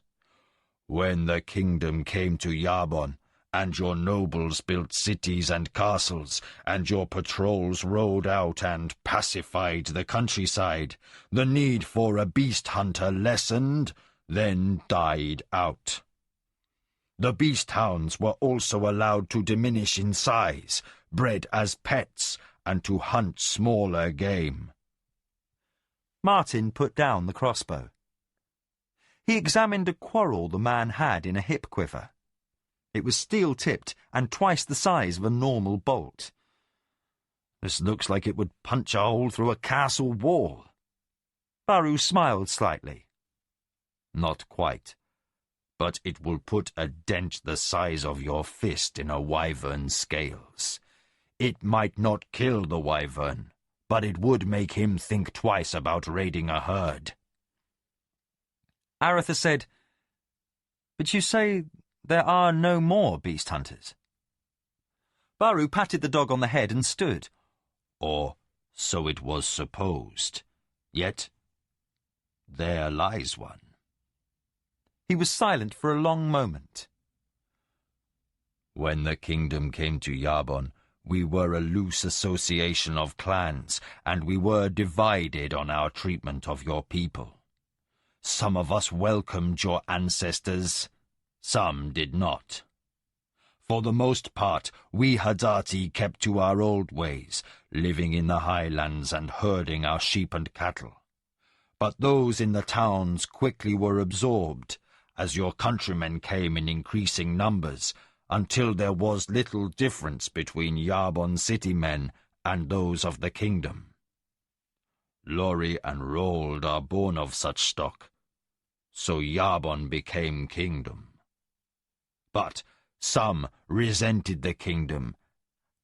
When the kingdom came to Yarbon, and your nobles built cities and castles, and your patrols rode out and pacified the countryside, the need for a beast hunter lessened, then died out. The beast hounds were also allowed to diminish in size, bred as pets, and to hunt smaller game." Martin put down the crossbow. He examined a quarrel the man had in a hip quiver. It was steel-tipped and twice the size of a normal bolt. "This looks like it would punch a hole through a castle wall." Baru smiled slightly. "Not quite, but it will put a dent the size of your fist in a wyvern's scales. It might not kill the wyvern, but it would make him think twice about raiding a herd." Aretha said, "But you say there are no more beast hunters?" Baru patted the dog on the head and stood. "Or so it was supposed. Yet there lies one." He was silent for a long moment. "When the kingdom came to Yarbon, We were a loose association of clans, and we were divided on our treatment of your people. Some of us welcomed your ancestors, some did not. For the most part, we Hadati kept to our old ways, living in the highlands and herding our sheep and cattle. But those in the towns quickly were absorbed, as your countrymen came in increasing numbers, until there was little difference between Yarbon city men and those of the kingdom. Lori and Rold are born of such stock, so Yarbon became kingdom. But some resented the kingdom,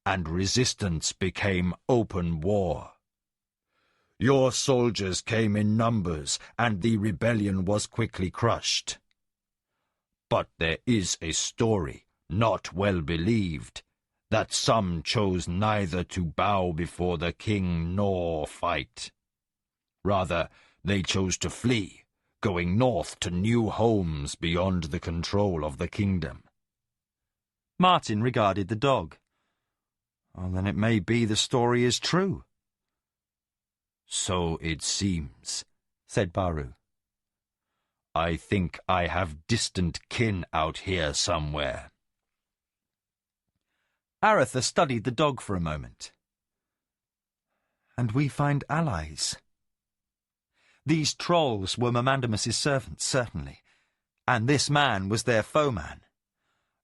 and resistance became open war. Your soldiers came in numbers, and the rebellion was quickly crushed. But there is a story, not well believed, that some chose neither to bow before the king nor fight. Rather, they chose to flee, going north to new homes beyond the control of the kingdom. Martin regarded the dog. Well, then it may be the story is true. So it seems, said Baru. I think I have distant kin out here somewhere. Aretha studied the dog for a moment. And we find allies. These trolls were Mamandamus's servants, certainly, and this man was their foeman.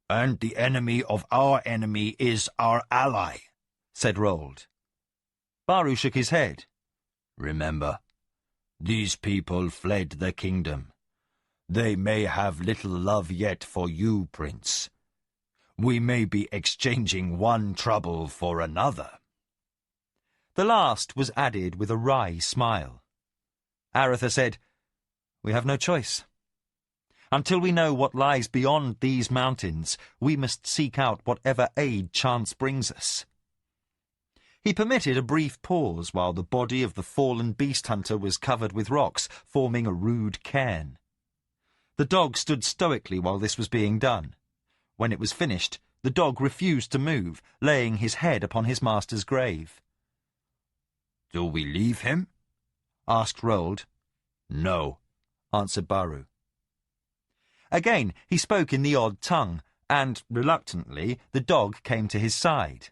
And the enemy of our enemy is our ally, said Rold. Baru shook his head. Remember, these people fled the kingdom. They may have little love yet for you, Prince. We may be exchanging one trouble for another. The last was added with a wry smile. Aretha said, We have no choice. Until we know what lies beyond these mountains, we must seek out whatever aid chance brings us. He permitted a brief pause while the body of the fallen beast hunter was covered with rocks, forming a rude cairn. The dog stood stoically while this was being done. When it was finished, the dog refused to move, laying his head upon his master's grave. Do we leave him? asked Rold. No, answered Baru. Again he spoke in the odd tongue, and, reluctantly, the dog came to his side.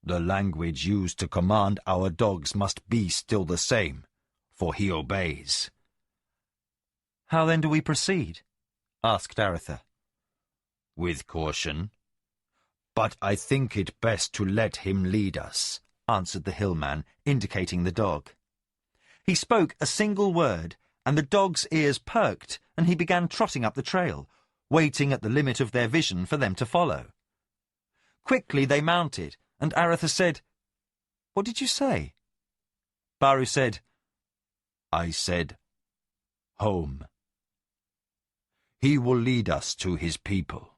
The language used to command our dogs must be still the same, for he obeys. How then do we proceed? asked Aretha. With caution. But I think it best to let him lead us, answered the hillman, indicating the dog. He spoke a single word, and the dog's ears perked, and he began trotting up the trail, waiting at the limit of their vision for them to follow. Quickly they mounted, and Aretha said, What did you say? Baru said, I said, home. He will lead us to his people.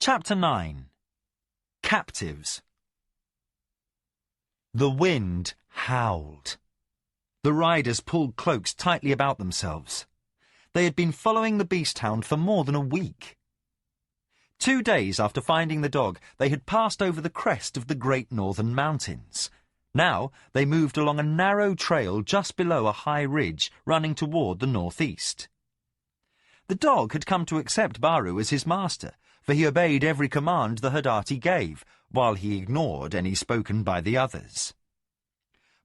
Chapter 9. Captives. The wind howled. The riders pulled cloaks tightly about themselves. They had been following the beast hound for more than a week. 2 days after finding the dog, they had passed over the crest of the Great Northern Mountains. Now they moved along a narrow trail just below a high ridge running toward the northeast. The dog had come to accept Baru as his master, for he obeyed every command the Hadati gave, while he ignored any spoken by the others.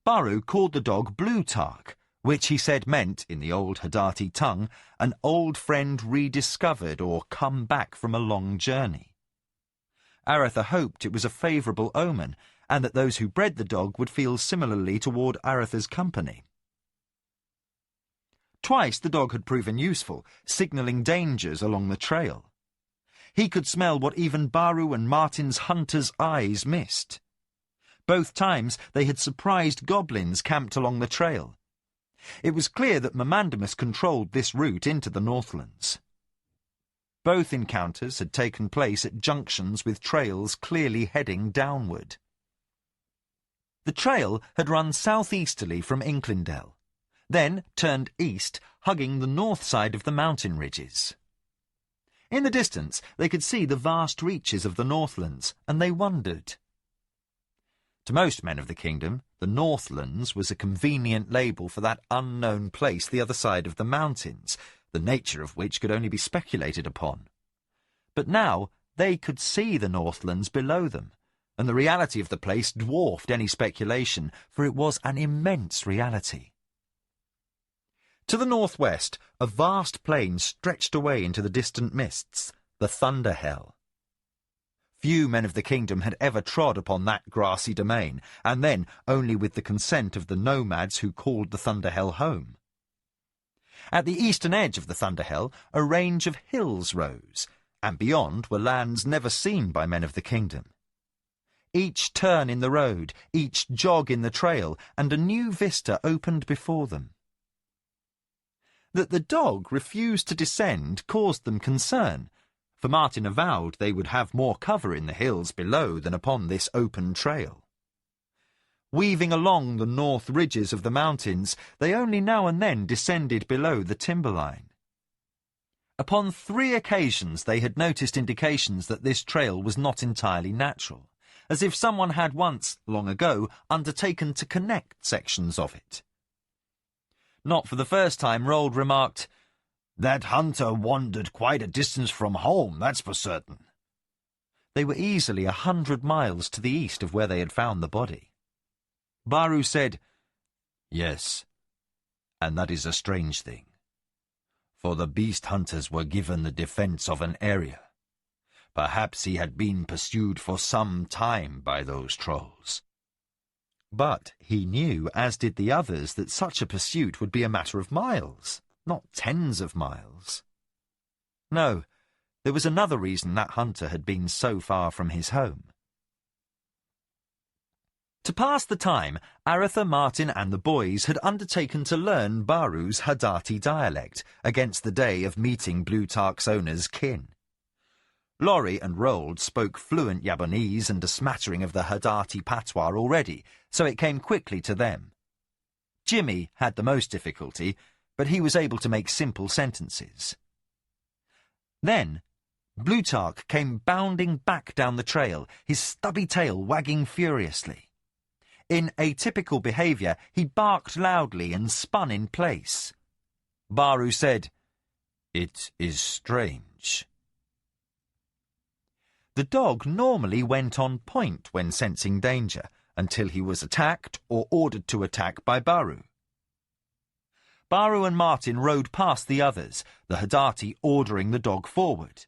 Baru called the dog Blutark, which he said meant, in the old Hadati tongue, an old friend rediscovered or come back from a long journey. Aretha hoped it was a favourable omen, and that those who bred the dog would feel similarly toward Aretha's company. Twice the dog had proven useful, signalling dangers along the trail. He could smell what even Baru and Martin's hunter's eyes missed. Both times they had surprised goblins camped along the trail. It was clear that Mamandamus controlled this route into the Northlands. Both encounters had taken place at junctions with trails clearly heading downward. The trail had run southeasterly from Inklindale. then turned east, hugging the north side of the mountain ridges. In the distance, they could see the vast reaches of the Northlands, and they wondered. To most men of the kingdom, the Northlands was a convenient label for that unknown place the other side of the mountains, the nature of which could only be speculated upon. But now they could see the Northlands below them, and the reality of the place dwarfed any speculation, for it was an immense reality. To the northwest, a vast plain stretched away into the distant mists, the Thunder Hell. Few men of the kingdom had ever trod upon that grassy domain, and then only with the consent of the nomads who called the Thunder Hell home. At the eastern edge of the Thunder Hell, a range of hills rose, and beyond were lands never seen by men of the kingdom. Each turn in the road, each jog in the trail, and a new vista opened before them. That the dog refused to descend caused them concern, for Martin avowed they would have more cover in the hills below than upon this open trail. Weaving along the north ridges of the mountains, they only now and then descended below the timberline. Upon 3 occasions they had noticed indications that this trail was not entirely natural, as if someone had once, long ago, undertaken to connect sections of it. Not for the first time, Rold remarked, "That hunter wandered quite a distance from home, that's for certain." They were easily 100 miles to the east of where they had found the body. Baru said, "Yes, and that is a strange thing. For the beast hunters were given the defense of an area. Perhaps he had been pursued for some time by those trolls." But he knew, as did the others, that such a pursuit would be a matter of miles, not tens of miles. No, there was another reason that hunter had been so far from his home. To pass the time, Aratha, Martin and the boys had undertaken to learn Baru's Hadati dialect against the day of meeting Blutarch's owner's kin. Laurie and Rold spoke fluent Yabonese and a smattering of the Hadati patois already, so it came quickly to them. Jimmy had the most difficulty, but he was able to make simple sentences. Then Blutarch came bounding back down the trail, his stubby tail wagging furiously. In atypical behaviour, he barked loudly and spun in place. Baru said, "It is strange." The dog normally went on point when sensing danger, until he was attacked or ordered to attack by Baru. Baru and Martin rode past the others, the Hadati ordering the dog forward.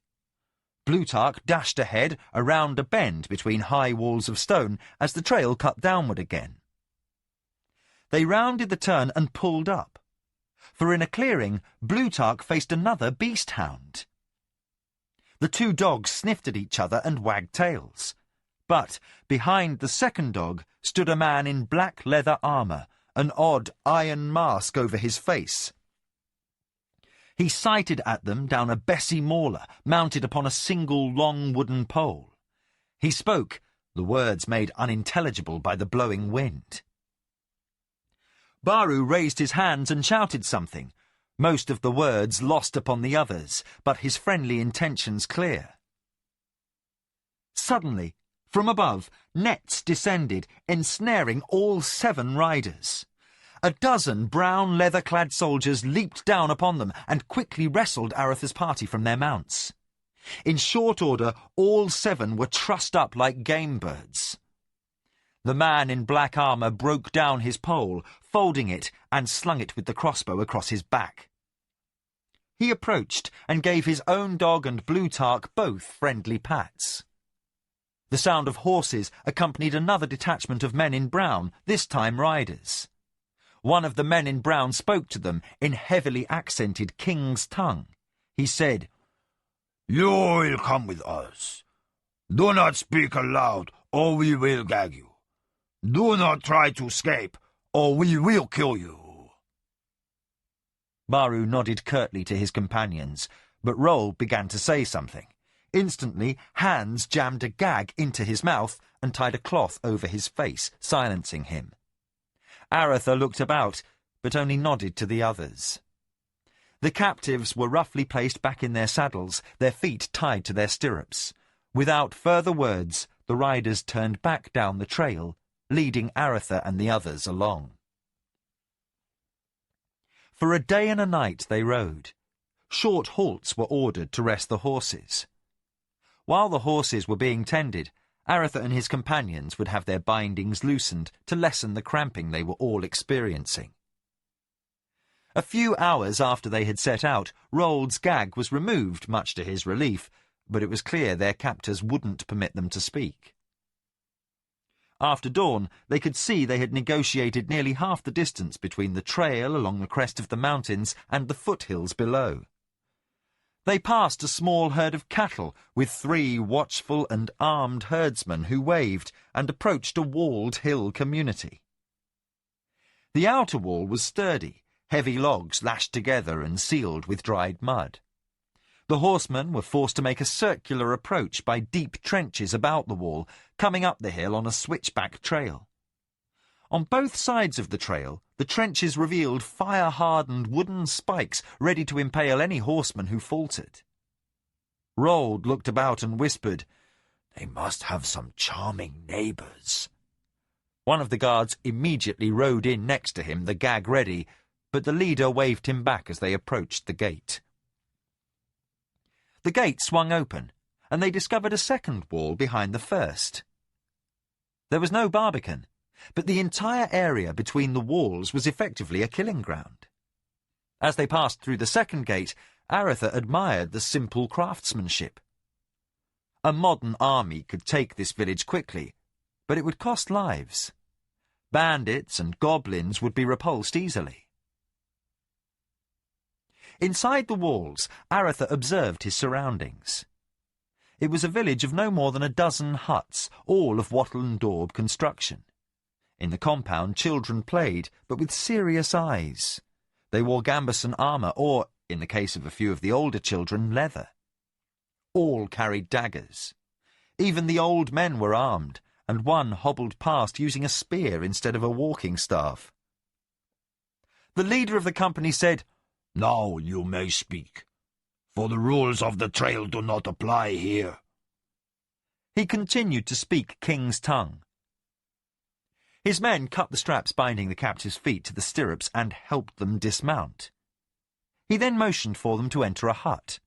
Blutarch dashed ahead around a bend between high walls of stone as the trail cut downward again. They rounded the turn and pulled up, for in a clearing Blutarch faced another beast hound. The 2 dogs sniffed at each other and wagged tails. But behind the second dog stood a man in black leather armour, an odd iron mask over his face. He sighted at them down a Bessie mauler mounted upon a single long wooden pole. He spoke, the words made unintelligible by the blowing wind. Baru raised his hands and shouted something, most of the words lost upon the others, but his friendly intentions clear. Suddenly, from above, nets descended, ensnaring all 7 riders. A dozen brown leather-clad soldiers leaped down upon them and quickly wrestled Aratha's party from their mounts. In short order, all 7 were trussed up like game birds. The man in black armour broke down his pole, folding it, and slung it with the crossbow across his back. He approached and gave his own dog and Blutarch both friendly pats. The sound of horses accompanied another detachment of men in brown, this time riders. One of the men in brown spoke to them in heavily accented king's tongue. He said, "You will come with us. Do not speak aloud, or we will gag you. Do not try to escape, or we will kill you." Baru nodded curtly to his companions, but Rold began to say something. Instantly, Hans jammed a gag into his mouth and tied a cloth over his face, silencing him. Aratha looked about, but only nodded to the others. The captives were roughly placed back in their saddles, their feet tied to their stirrups. Without further words, the riders turned back down the trail, leading Aretha and the others along. For a day and a night they rode. Short halts were ordered to rest the horses. While the horses were being tended, Aretha and his companions would have their bindings loosened to lessen the cramping they were all experiencing. A few hours after they had set out, Roald's gag was removed, much to his relief, but it was clear their captors wouldn't permit them to speak. After dawn, they could see they had negotiated nearly half the distance between the trail along the crest of the mountains and the foothills below. They passed a small herd of cattle with 3 watchful and armed herdsmen who waved, and approached a walled hill community. The outer wall was sturdy, heavy logs lashed together and sealed with dried mud. The horsemen were forced to make a circular approach by deep trenches about the wall, coming up the hill on a switchback trail. On both sides of the trail, the trenches revealed fire-hardened wooden spikes ready to impale any horseman who faltered. Roald looked about and whispered, "They must have some charming neighbours." One of the guards immediately rode in next to him, the gag ready, but the leader waved him back as they approached the gate. The gate swung open, and they discovered a second wall behind the first. There was no barbican, but the entire area between the walls was effectively a killing ground. As they passed through the second gate, Aretha admired the simple craftsmanship. A modern army could take this village quickly, but it would cost lives. Bandits and goblins would be repulsed easily. Inside the walls, Aretha observed his surroundings. It was a village of no more than a dozen huts, all of wattle and daub construction. In the compound, children played, but with serious eyes. They wore gambeson armour or, in the case of a few of the older children, leather. All carried daggers. Even the old men were armed, and one hobbled past using a spear instead of a walking staff. The leader of the company said, "Now you may speak, for the rules of the trail do not apply here." He continued to speak King's tongue. His men cut the straps binding the captives' feet to the stirrups and helped them dismount. He then motioned for them to enter a hut.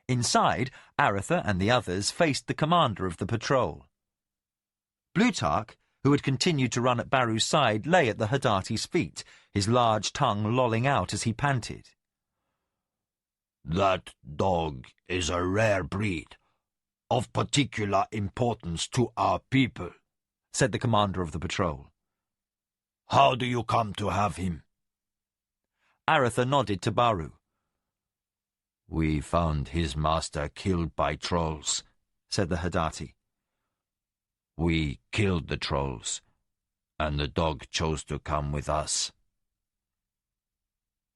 Inside, Aretha and the others faced the commander of the patrol. Plutarch, who had continued to run at Baru's side, lay at the Hadati's feet, his large tongue lolling out as he panted. "That dog is a rare breed, of particular importance to our people," said the commander of the patrol. "How do you come to have him?" Aretha nodded to Baru. "We found his master killed by trolls," said the Hadati. "We killed the trolls, and the dog chose to come with us."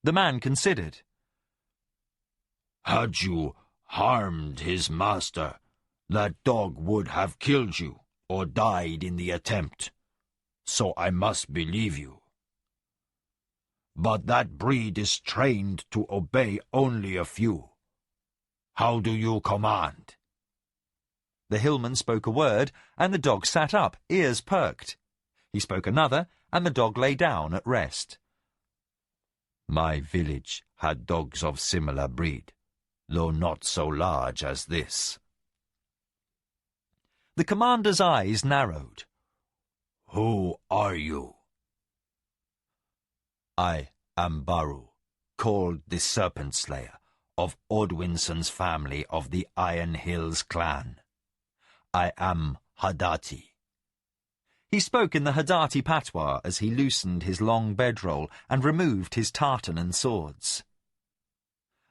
The man considered. "Had you harmed his master, that dog would have killed you or died in the attempt, so I must believe you. But that breed is trained to obey only a few. How do you command?" The hillman spoke a word, and the dog sat up, ears perked. He spoke another, and the dog lay down at rest. "My village had dogs of similar breed, though not so large as this." The commander's eyes narrowed. "Who are you?" "I am Baru, called the Serpent Slayer, of Odwinson's family of the Iron Hills clan. I am Hadati." He spoke in the Hadati patois as he loosened his long bedroll and removed his tartan and swords.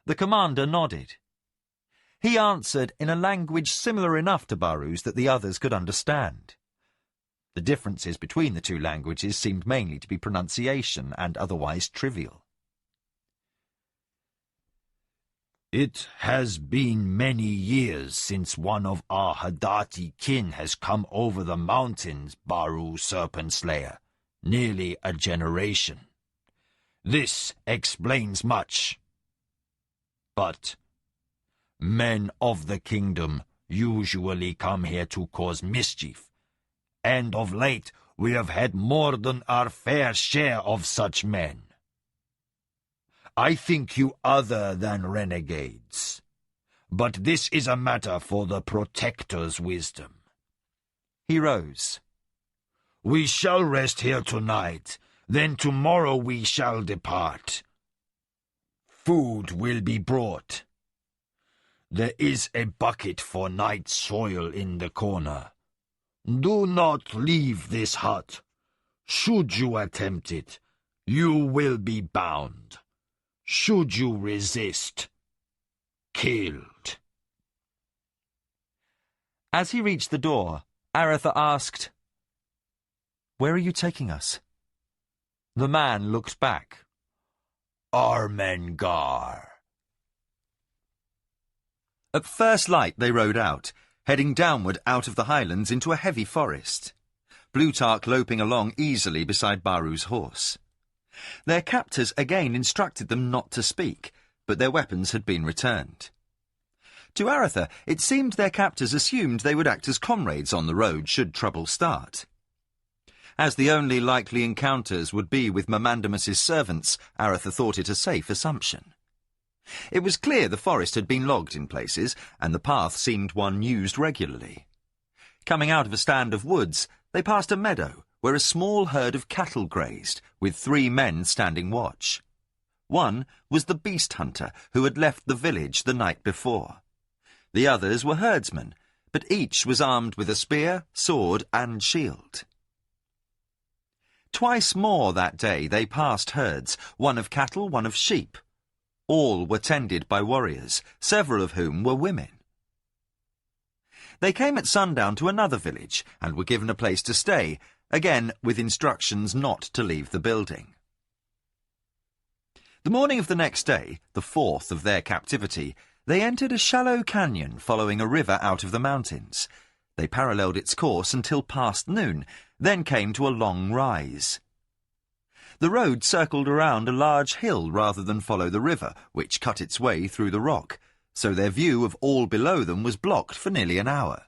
The commander nodded. He answered in a language similar enough to Baru's that the others could understand. The differences between the two languages seemed mainly to be pronunciation and otherwise trivial. "It has been many years since one of our Hadati kin has come over the mountains, Baru Serpent Slayer," Nearly a generation. This explains much. But men of the kingdom usually come here to cause mischief, and of late we have had more than our fair share of such men. I think you other than renegades, but this is a matter for the Protector's wisdom. He rose. We shall rest here tonight, then tomorrow we shall depart. Food will be brought. There is a bucket for night soil in the corner. Do not leave this hut. Should you attempt it, you will be bound. Should you resist, killed. As he reached the door, Aretha asked, "Where are you taking us?" The man looked back. Armengar. At first light they rode out, heading downward out of the highlands into a heavy forest, Plutarch loping along easily beside Baru's horse. Their captors again instructed them not to speak, but their weapons had been returned. To Aretha, it seemed their captors assumed they would act as comrades on the road should trouble start. As the only likely encounters would be with Mamandamus's servants, Aretha thought it a safe assumption. It was clear the forest had been logged in places, and the path seemed one used regularly. Coming out of a stand of woods, they passed a meadow where a small herd of cattle grazed, with 3 men standing watch. One was the beast hunter who had left the village the night before. The others were herdsmen, but each was armed with a spear, sword, and shield. Twice more that day they passed herds, one of cattle, one of sheep. All were tended by warriors, several of whom were women. They came at sundown to another village and were given a place to stay, again with instructions not to leave the building. The morning of the next day, the 4th of their captivity, they entered a shallow canyon following a river out of the mountains. They paralleled its course until past noon, then came to a long rise. The road circled around a large hill rather than follow the river, which cut its way through the rock, so their view of all below them was blocked for nearly an hour.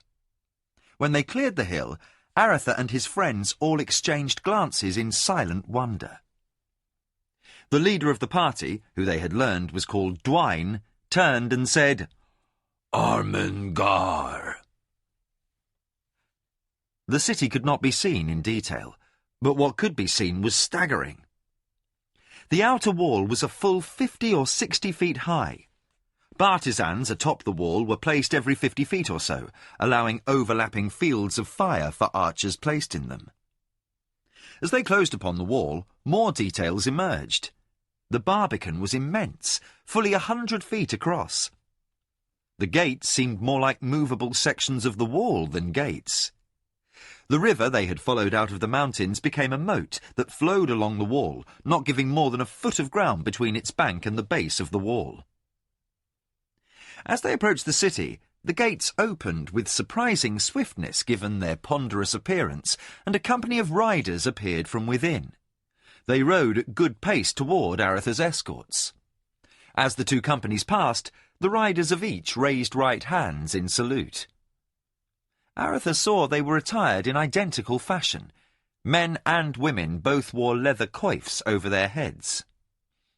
When they cleared the hill, Aretha and his friends all exchanged glances in silent wonder. The leader of the party, who they had learned was called Dwayne, turned and said, "Armengar." The city could not be seen in detail, but what could be seen was staggering. The outer wall was a full 50 or 60 feet high. Partisans atop the wall were placed every 50 feet or so, allowing overlapping fields of fire for archers placed in them. As they closed upon the wall, more details emerged. The barbican was immense, fully 100 feet across. The gates seemed more like movable sections of the wall than gates. The river they had followed out of the mountains became a moat that flowed along the wall, not giving more than a foot of ground between its bank and the base of the wall. As they approached the city, the gates opened with surprising swiftness given their ponderous appearance, and a company of riders appeared from within. They rode at good pace toward Aretha's escorts. As the 2 companies passed, the riders of each raised right hands in salute. Aretha saw they were attired in identical fashion. Men and women both wore leather coifs over their heads.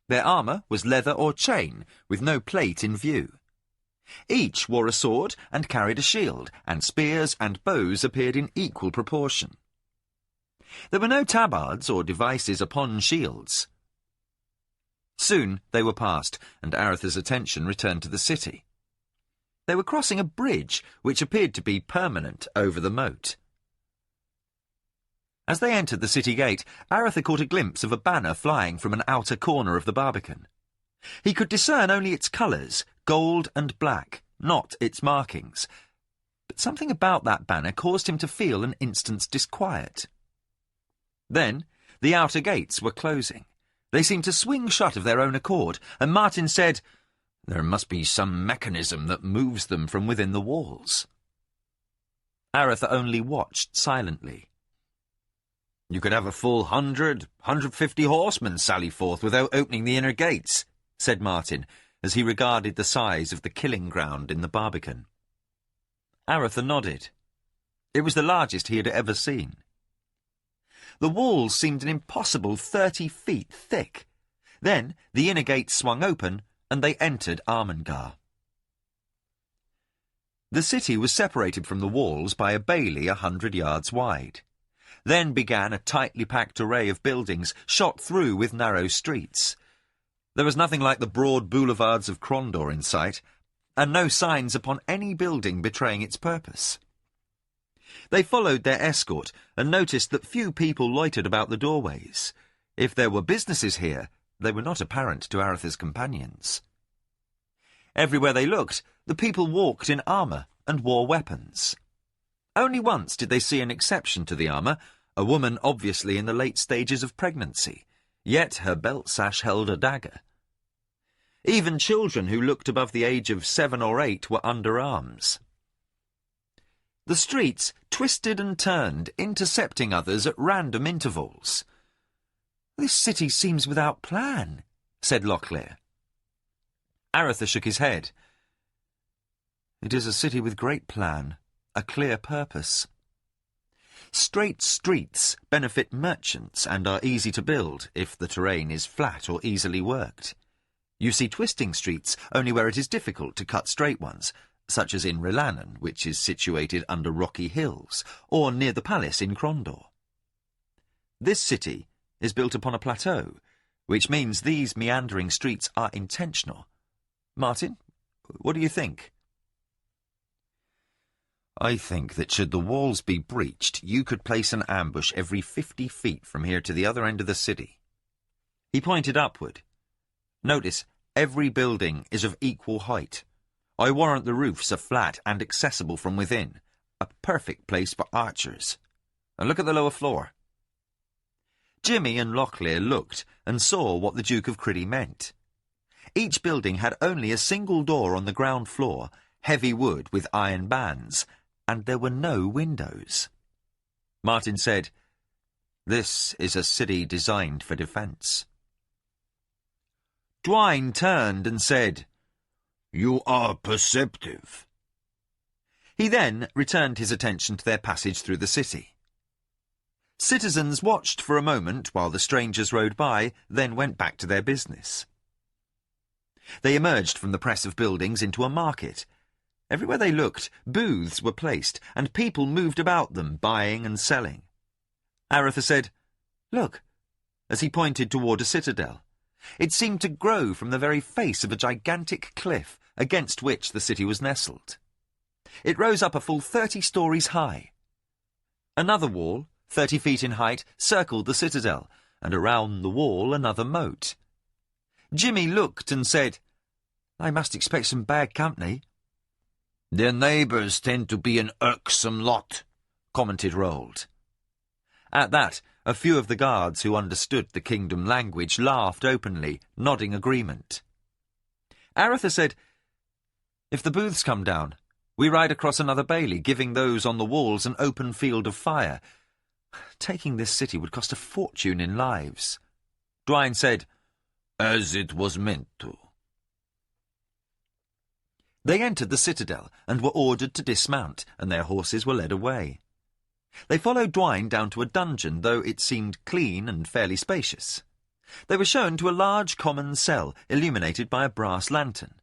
Their armour was leather or chain, with no plate in view. Each wore a sword and carried a shield, and spears and bows appeared in equal proportion. There were no tabards or devices upon shields. Soon they were past, and Aretha's attention returned to the city. They were crossing a bridge which appeared to be permanent over the moat. As they entered the city gate, Aretha caught a glimpse of a banner flying from an outer corner of the barbican. He could discern only its colours, gold and black, not its markings. But something about that banner caused him to feel an instant's disquiet. Then the outer gates were closing. They seemed to swing shut of their own accord, and Martin said, "There must be some mechanism that moves them from within the walls." Aretha only watched silently. You could have a full 150 horsemen sally forth without opening the inner gates, said Martin, as he regarded the size of the killing ground in the Barbican. Aretha nodded. It was the largest he had ever seen. The walls seemed an impossible 30 feet thick. Then the inner gate swung open, and they entered Armengar. The city was separated from the walls by a bailey 100 yards wide. Then began a tightly packed array of buildings shot through with narrow streets. There was nothing like the broad boulevards of Krondor in sight, and no signs upon any building betraying its purpose. They followed their escort and noticed that few people loitered about the doorways. If there were businesses here, they were not apparent to Aretha's companions. Everywhere they looked, the people walked in armour and wore weapons. Only once did they see an exception to the armour, a woman obviously in the late stages of pregnancy, yet her belt sash held a dagger. Even children who looked above the age of 7 or 8 were under arms. The streets twisted and turned, intercepting others at random intervals. "This city seems without plan," said Locklear. Aretha shook his head. "It is a city with great plan, a clear purpose. Straight streets benefit merchants and are easy to build if the terrain is flat or easily worked. You see twisting streets only where it is difficult to cut straight ones, such as in Rilanen, which is situated under rocky hills, or near the palace in Krondor. This city is built upon a plateau, which means these meandering streets are intentional. Martin, what do you think?" "I think that should the walls be breached, you could place an ambush every 50 feet from here to the other end of the city." He pointed upward. "Notice, every building is of equal height. I warrant the roofs are flat and accessible from within. A perfect place for archers. And look at the lower floor." Jimmy and Locklear looked and saw what the Duke of Criddy meant. Each building had only a single door on the ground floor, heavy wood with iron bands, and there were no windows. Martin said, "This is a city designed for defence." Dwine turned and said, "You are perceptive." He then returned his attention to their passage through the city. Citizens watched for a moment while the strangers rode by, then went back to their business. They emerged from the press of buildings into a market. Everywhere they looked, booths were placed, and people moved about them, buying and selling. Aretha said, "Look," as he pointed toward a citadel. It seemed to grow from the very face of a gigantic cliff against which the city was nestled. It rose up a full 30 stories high. Another wall, 30 feet in height, circled the citadel, and around the wall another moat. Jimmy looked and said, "I must expect some bad company." "Their neighbours tend to be an irksome lot," commented Roald. At that, a few of the guards who understood the kingdom language laughed openly, nodding agreement. Aretha said, "If the booths come down, we ride across another bailey, giving those on the walls an open field of fire. Taking this city would cost a fortune in lives." Dwine said, "As it was meant to." They entered the citadel and were ordered to dismount, and their horses were led away. They followed Dwine down to a dungeon, though it seemed clean and fairly spacious. They were shown to a large common cell, illuminated by a brass lantern.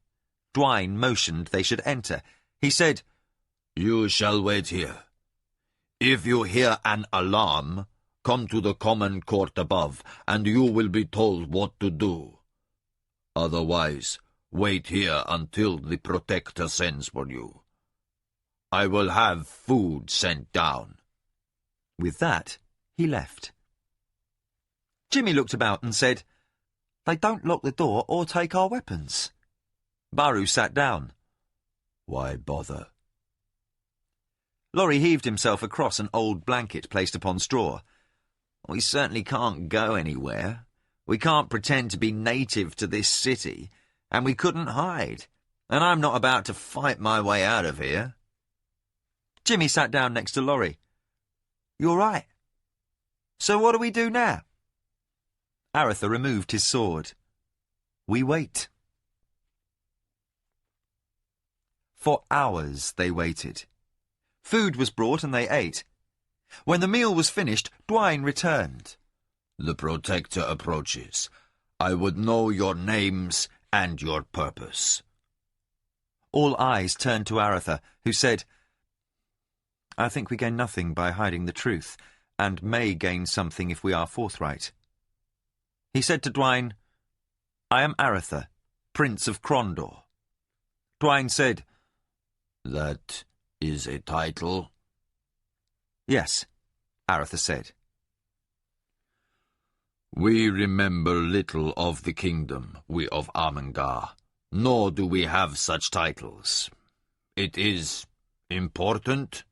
Dwine motioned they should enter. He said, "You shall wait here. If you hear an alarm, come to the common court above, and you will be told what to do. Otherwise, wait here until the Protector sends for you. I will have food sent down." With that, he left. Jimmy looked about and said, "They don't lock the door or take our weapons." Baru sat down. "Why bother?" Laurie heaved himself across an old blanket placed upon straw. "We certainly can't go anywhere. We can't pretend to be native to this city, and we couldn't hide, and I'm not about to fight my way out of here." Jimmy sat down next to Laurie. "You all right?" So what do we do now? Aretha removed his sword. We wait. For hours they waited. Food was brought and they ate. When the meal was finished, Dwayne returned. The Protector approaches. I would know your names and your purpose. All eyes turned to Aretha, who said, I think we gain nothing by hiding the truth, and may gain something if we are forthright. He said to Dwayne, I am Aretha, Prince of Crondor. Dwayne said, That is a title? Yes, Aretha said. We remember little of the kingdom, we of Armengar, nor do we have such titles. It is important?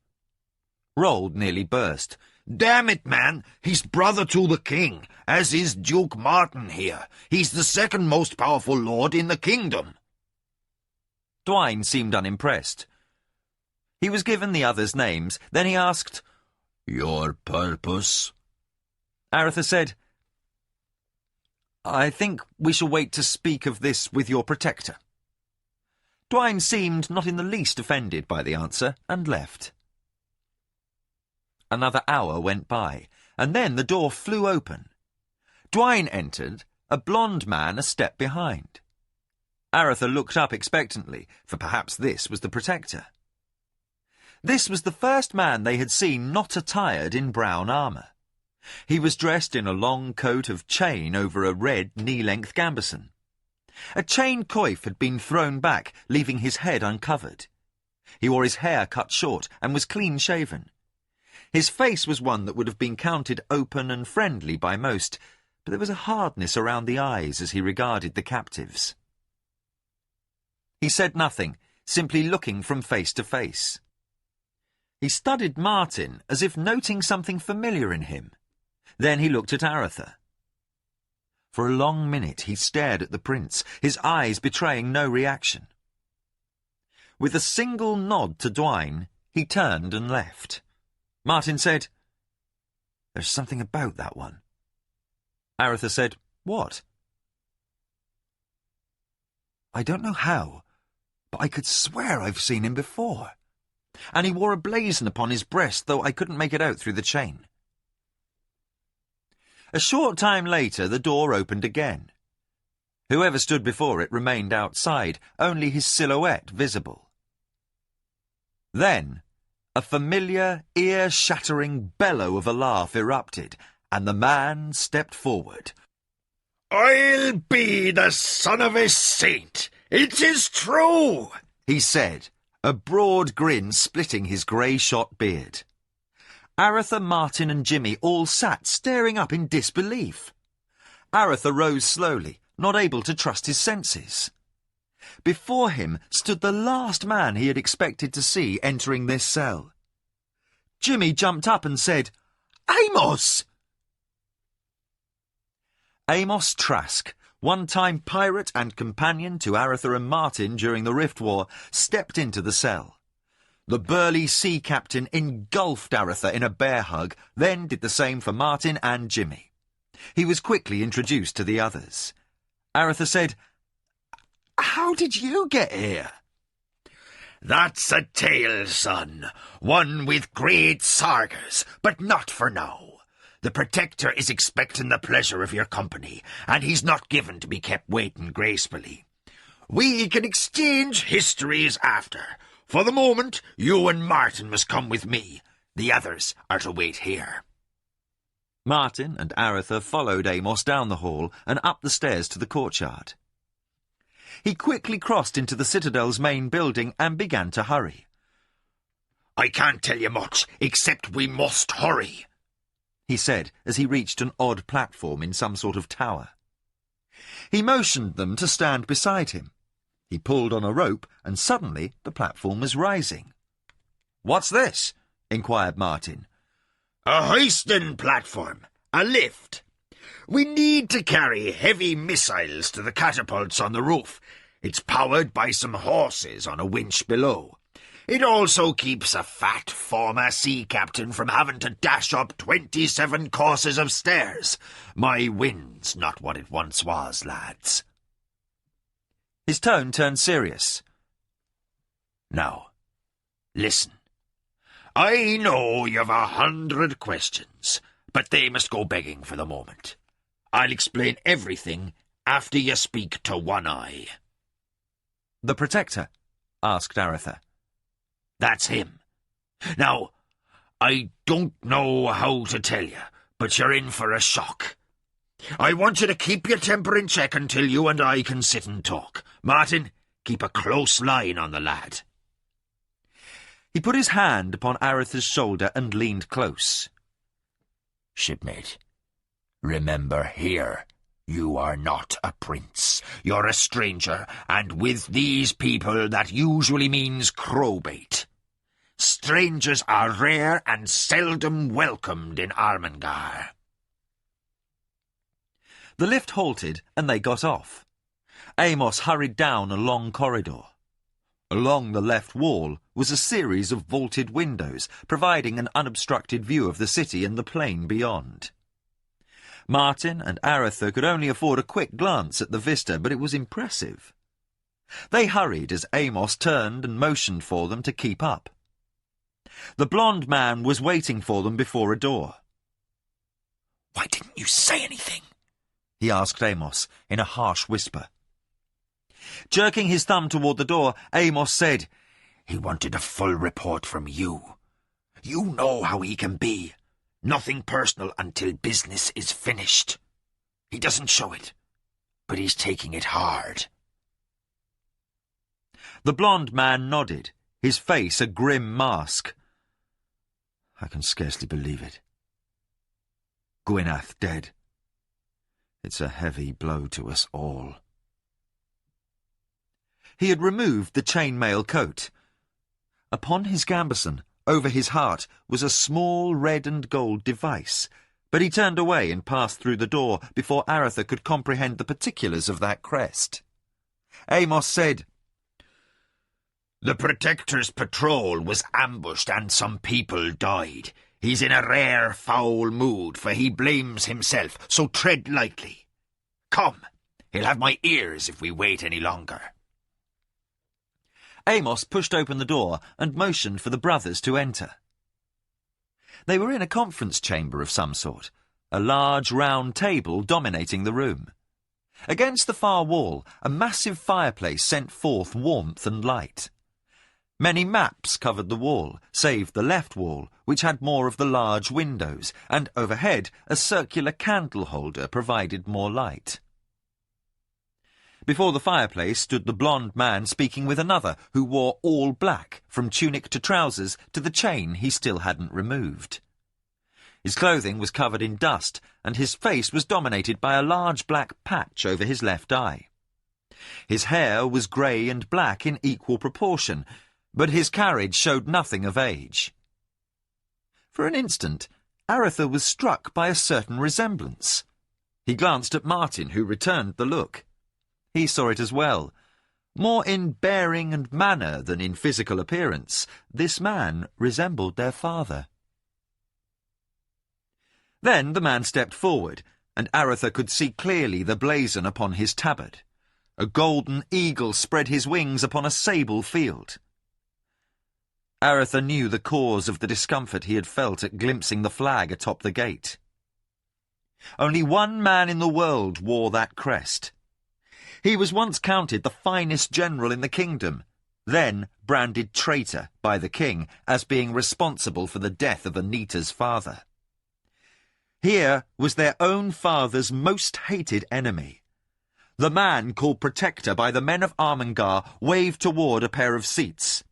Rold nearly burst. Damn it, man! He's brother to the king, as is Duke Martin here. He's the second most powerful lord in the kingdom. Dwayne seemed unimpressed. He was given the others' names, then he asked, Your purpose? Aretha said, I think we shall wait to speak of this with your protector. Dwayne seemed not in the least offended by the answer, and left. Another hour went by, and then the door flew open. Dwayne entered, a blond man a step behind. Aretha looked up expectantly, for perhaps this was the protector. This was the first man they had seen not attired in brown armour. He was dressed in a long coat of chain over a red knee-length gambeson. A chain coif had been thrown back, leaving his head uncovered. He wore his hair cut short and was clean-shaven. His face was one that would have been counted open and friendly by most, but there was a hardness around the eyes as he regarded the captives. He said nothing, simply looking from face to face. He studied Martin as if noting something familiar in him. Then he looked at Aretha. For a long minute he stared at the prince, his eyes betraying no reaction. With a single nod to Dwayne, he turned and left. Martin said, There's something about that one. Aretha said, What? I don't know how, but I could swear I've seen him before. And he wore a blazon upon his breast, though I couldn't make it out through the chain. A short time later, the door opened again. Whoever stood before it remained outside, only his silhouette visible. Then, a familiar, ear-shattering bellow of a laugh erupted, and the man stepped forward. I'll be the son of a saint. It is true, he said, a broad grin splitting his grey-shot beard. Aretha, Martin and Jimmy all sat staring up in disbelief. Aretha rose slowly, not able to trust his senses. Before him stood the last man he had expected to see entering this cell. Jimmy jumped up and said, Amos! Amos Trask, one-time pirate and companion to Aretha and Martin during the Rift War, stepped into the cell. The burly sea captain engulfed Aretha in a bear hug, then did the same for Martin and Jimmy. He was quickly introduced to the others. Aretha said, How did you get here? That's a tale, son. One with great sagas, but not for now. The Protector is expecting the pleasure of your company, and he's not given to be kept waiting gracefully. We can exchange histories after. For the moment, you and Martin must come with me. The others are to wait here. Martin and Aretha followed Amos down the hall and up the stairs to the courtyard. He quickly crossed into the Citadel's main building and began to hurry. I can't tell you much, except we must hurry, he said as he reached an odd platform in some sort of tower. He motioned them to stand beside him. He pulled on a rope, and suddenly the platform was rising. "What's this?" inquired Martin. A hoisting platform, a lift. We need to carry heavy missiles to the catapults on the roof. It's powered by some horses on a winch below. It also keeps a fat former sea captain from having to dash up 27 courses of stairs. My wind's not what it once was, lads. His tone turned serious. Now, listen. I know you've 100 questions, but they must go begging for the moment. I'll explain everything after you speak to One Eye. The Protector? Asked Aretha. That's him. Now, I don't know how to tell you, but you're in for a shock. I want you to keep your temper in check until you and I can sit and talk. Martin, keep a close line on the lad. He put his hand upon Aretha's shoulder and leaned close. Shipmate, remember here, you are not a prince. You're a stranger, and with these people that usually means crowbait. Strangers are rare and seldom welcomed in Armengar. The lift halted and they got off. Amos hurried down a long corridor. Along the left wall was a series of vaulted windows, providing an unobstructed view of the city and the plain beyond. Martin and Aretha could only afford a quick glance at the vista, but it was impressive. They hurried as Amos turned and motioned for them to keep up. The blond man was waiting for them before a door. "Why didn't you say anything?" he asked Amos in a harsh whisper. Jerking his thumb toward the door, Amos said, "He wanted a full report from you. You know how he can be. Nothing personal until business is finished. He doesn't show it, but he's taking it hard." The blond man nodded, his face a grim mask. "I can scarcely believe it. Gwyneth dead. It's a heavy blow to us all." He had removed the chainmail coat. Upon his gambeson, over his heart, was a small red and gold device, but he turned away and passed through the door before Aretha could comprehend the particulars of that crest. Amos said, "The Protector's patrol was ambushed and some people died. He's in a rare foul mood, for he blames himself, so tread lightly. Come, he'll have my ears if we wait any longer." Amos pushed open the door and motioned for the brothers to enter. They were in a conference chamber of some sort, a large round table dominating the room. Against the far wall, a massive fireplace sent forth warmth and light. Many maps covered the wall, save the left wall, which had more of the large windows, and overhead a circular candle holder provided more light. Before the fireplace stood the blond man speaking with another, who wore all black, from tunic to trousers to the chain he still hadn't removed. His clothing was covered in dust, and his face was dominated by a large black patch over his left eye. His hair was grey and black in equal proportion, but his carriage showed nothing of age. For an instant, Aretha was struck by a certain resemblance. He glanced at Martin, who returned the look. He saw it as well. More in bearing and manner than in physical appearance, this man resembled their father. Then the man stepped forward, and Aretha could see clearly the blazon upon his tabard. A golden eagle spread his wings upon a sable field. Aretha knew the cause of the discomfort he had felt at glimpsing the flag atop the gate. Only one man in the world wore that crest. He was once counted the finest general in the kingdom, then branded traitor by the king as being responsible for the death of Anita's father. Here was their own father's most hated enemy. The man called Protector by the men of Armengar waved toward a pair of seats.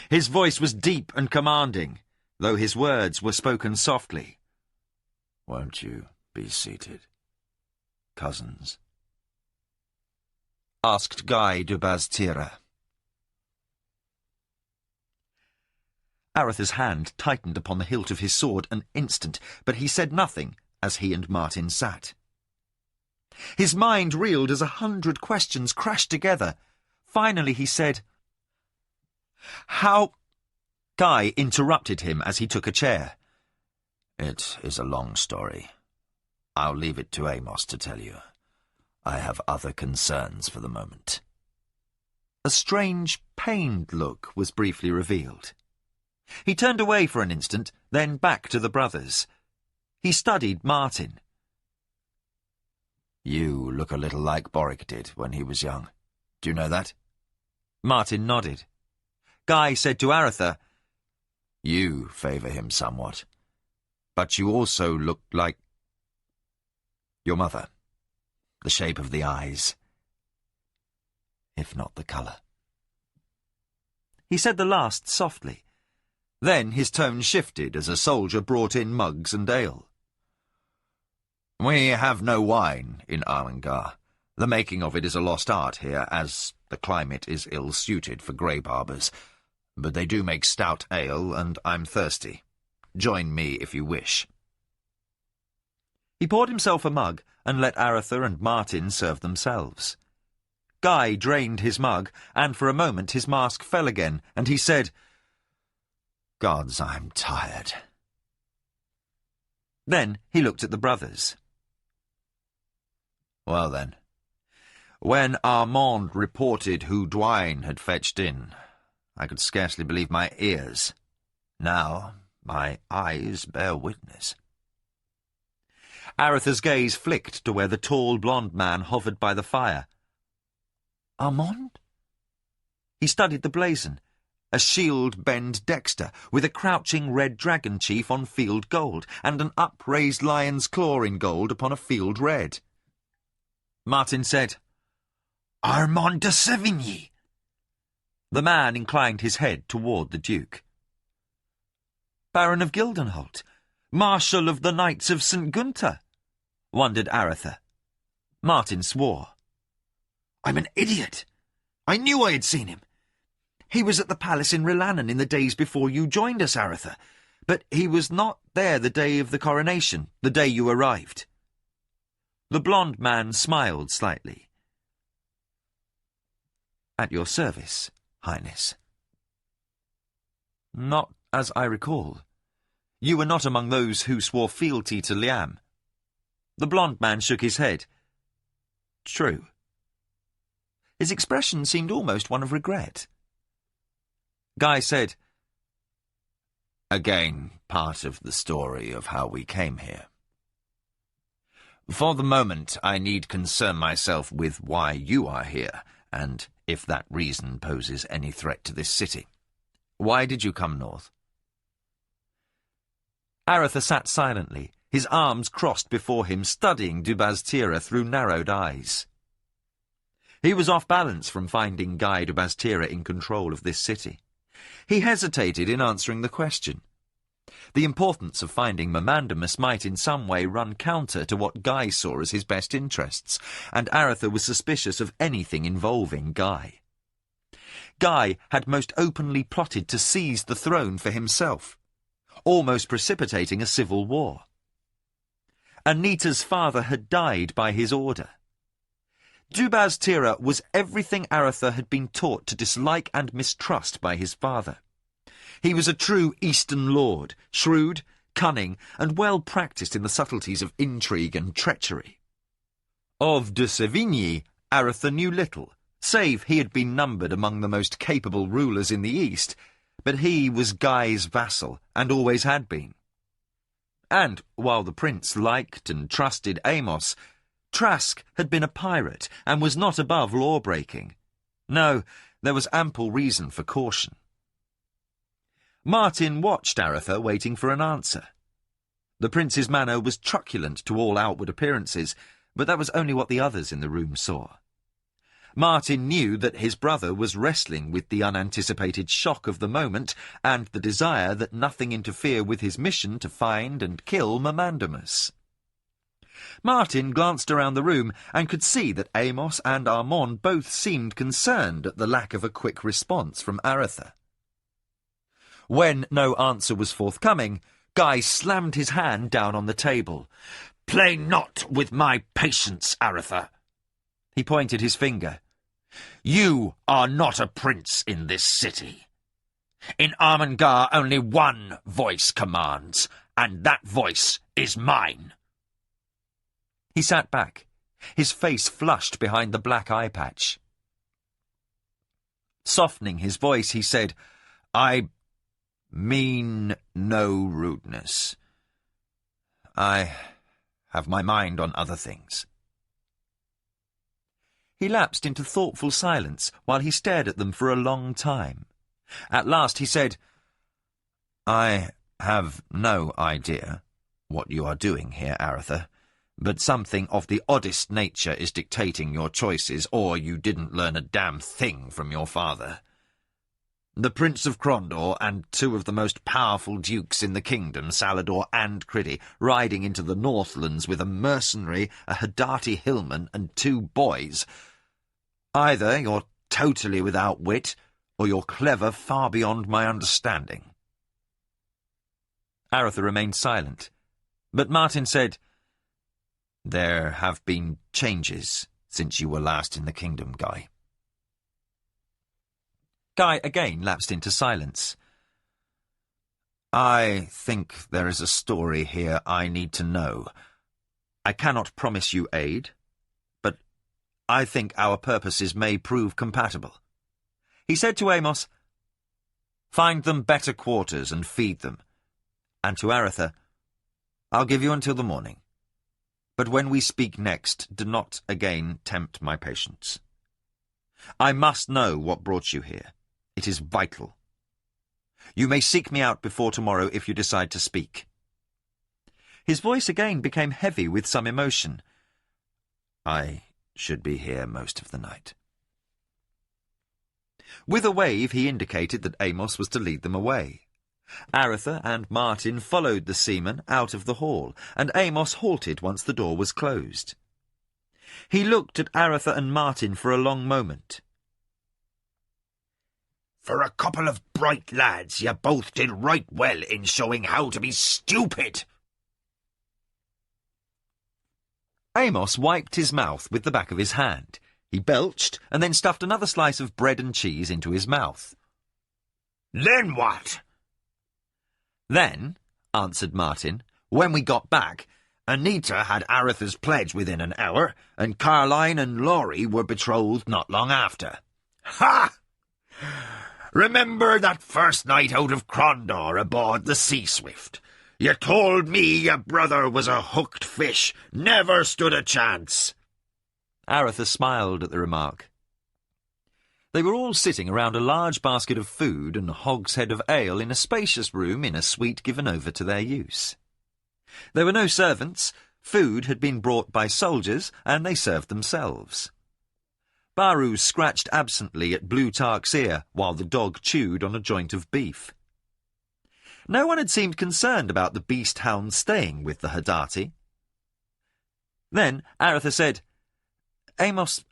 His voice was deep and commanding, though his words were spoken softly. "Won't you be seated, cousins?" asked Guy de Bastira. Aretha's hand tightened upon the hilt of his sword an instant, but he said nothing as he and Martin sat. His mind reeled as 100 questions crashed together. Finally he said, How Guy interrupted him as he took a chair. It is a long story. I'll leave it to Amos to tell you. I have other concerns for the moment. A strange, pained look was briefly revealed. He turned away for an instant, then back to the brothers. He studied Martin. You look a little like Boric did when he was young. Do you know that? Martin nodded. Guy said to Aretha, You favour him somewhat. but you also look like Your mother. The shape of the eyes, if not the colour. He said the last softly. Then his tone shifted as a soldier brought in mugs and ale. We have no wine in Arlengar. The making of it is a lost art here, as the climate is ill-suited for grey barbers. But they do make stout ale, and I'm thirsty. Join me if you wish. He poured himself a mug and let Aretha and Martin serve themselves. Guy drained his mug, and for a moment his mask fell again, and he said, Gods, I'm tired. Then he looked at the brothers. Well then, when Armand reported who Dwayne had fetched in, I could scarcely believe my ears. Now my eyes bear witness. Aretha's gaze flicked to where the tall blonde man hovered by the fire. Armand? He studied the blazon, a shield-bend dexter, with a crouching red dragon chief on field gold, and an upraised lion's claw in gold upon a field red. Martin said, Armand de Sévigny. The man inclined his head toward the Duke. Baron of Gildenholt, Marshal of the Knights of St. Gunther, wondered Aretha. Martin swore. I'm an idiot. I knew I had seen him. He was at the palace in Rilannon in the days before you joined us, Aretha, but he was not there the day of the coronation, the day you arrived. The blonde man smiled slightly. At your service, Highness. Not as I recall. You were not among those who swore fealty to Liam. The blonde man shook his head. True. His expression seemed almost one of regret. Guy said, Again, part of the story of how we came here. For the moment, I need concern myself with why you are here, and if that reason poses any threat to this city. Why did you come north? Aretha sat silently, his arms crossed before him, studying Dubaz-Tira through narrowed eyes. He was off balance from finding Guy Dubaz-Tira in control of this city. He hesitated in answering the question. The importance of finding Mamandamus might in some way run counter to what Guy saw as his best interests, and Aretha was suspicious of anything involving Guy. Guy had most openly plotted to seize the throne for himself, almost precipitating a civil war. Anita's father had died by his order. Dubaz-Tira was everything Aretha had been taught to dislike and mistrust by his father. He was a true Eastern lord, shrewd, cunning, and well practised in the subtleties of intrigue and treachery. Of de Sévigny, Aretha knew little, save he had been numbered among the most capable rulers in the East, but he was Guy's vassal, and always had been. And, while the prince liked and trusted Amos, Trask had been a pirate, and was not above law-breaking. No, there was ample reason for caution. Martin watched Aretha, waiting for an answer. The prince's manner was truculent to all outward appearances, but that was only what the others in the room saw. Martin knew that his brother was wrestling with the unanticipated shock of the moment and the desire that nothing interfere with his mission to find and kill Mamandamus. Martin glanced around the room and could see that Amos and Armand both seemed concerned at the lack of a quick response from Aretha. When no answer was forthcoming, Guy slammed his hand down on the table. Play not with my patience, Aretha. He pointed his finger. You are not a prince in this city. In Armengar only one voice commands, and that voice is mine. He sat back, his face flushed behind the black eye patch. Softening his voice, he said, I mean no rudeness. I have my mind on other things. He lapsed into thoughtful silence while he stared at them for a long time. At last he said, I have no idea what you are doing here, Aretha, but something of the oddest nature is dictating your choices, or you didn't learn a damn thing from your father. The Prince of Crondor and two of the most powerful dukes in the kingdom, Salador and Criddy, riding into the Northlands with a mercenary, a Hidati hillman, and two boys. Either you're totally without wit, or you're clever far beyond my understanding. Aretha remained silent, but Martin said, There have been changes since you were last in the kingdom, Guy. Guy again lapsed into silence. I think there is a story here I need to know. I cannot promise you aid, but I think our purposes may prove compatible. He said to Amos, Find them better quarters and feed them. And to Aretha, I'll give you until the morning. But when we speak next, do not again tempt my patience. I must know what brought you here. It is vital. You may seek me out before tomorrow if you decide to speak. His voice again became heavy with some emotion. I should be here most of the night. With a wave he indicated that Amos was to lead them away. Aretha and Martin followed the seaman out of the hall, and Amos halted once the door was closed. He looked at Aretha and Martin for a long moment. For a couple of bright lads, you both did right well in showing how to be stupid. Amos wiped his mouth with the back of his hand. He belched and then stuffed another slice of bread and cheese into his mouth. Then what? Then, answered Martin, when we got back, Anita had Aretha's pledge within an hour, and Caroline and Laurie were betrothed not long after. Ha! Remember that first night out of Crondor aboard the Sea Swift? You told me your brother was a hooked fish, never stood a chance. Aretha smiled at the remark. They were all sitting around a large basket of food and a hogshead of ale in a spacious room in a suite given over to their use. There were no servants, food had been brought by soldiers, and they served themselves. Baru scratched absently at Blue Tark's ear while the dog chewed on a joint of beef. No one had seemed concerned about the beast hound staying with the Hidati. Then Aretha said, Amos,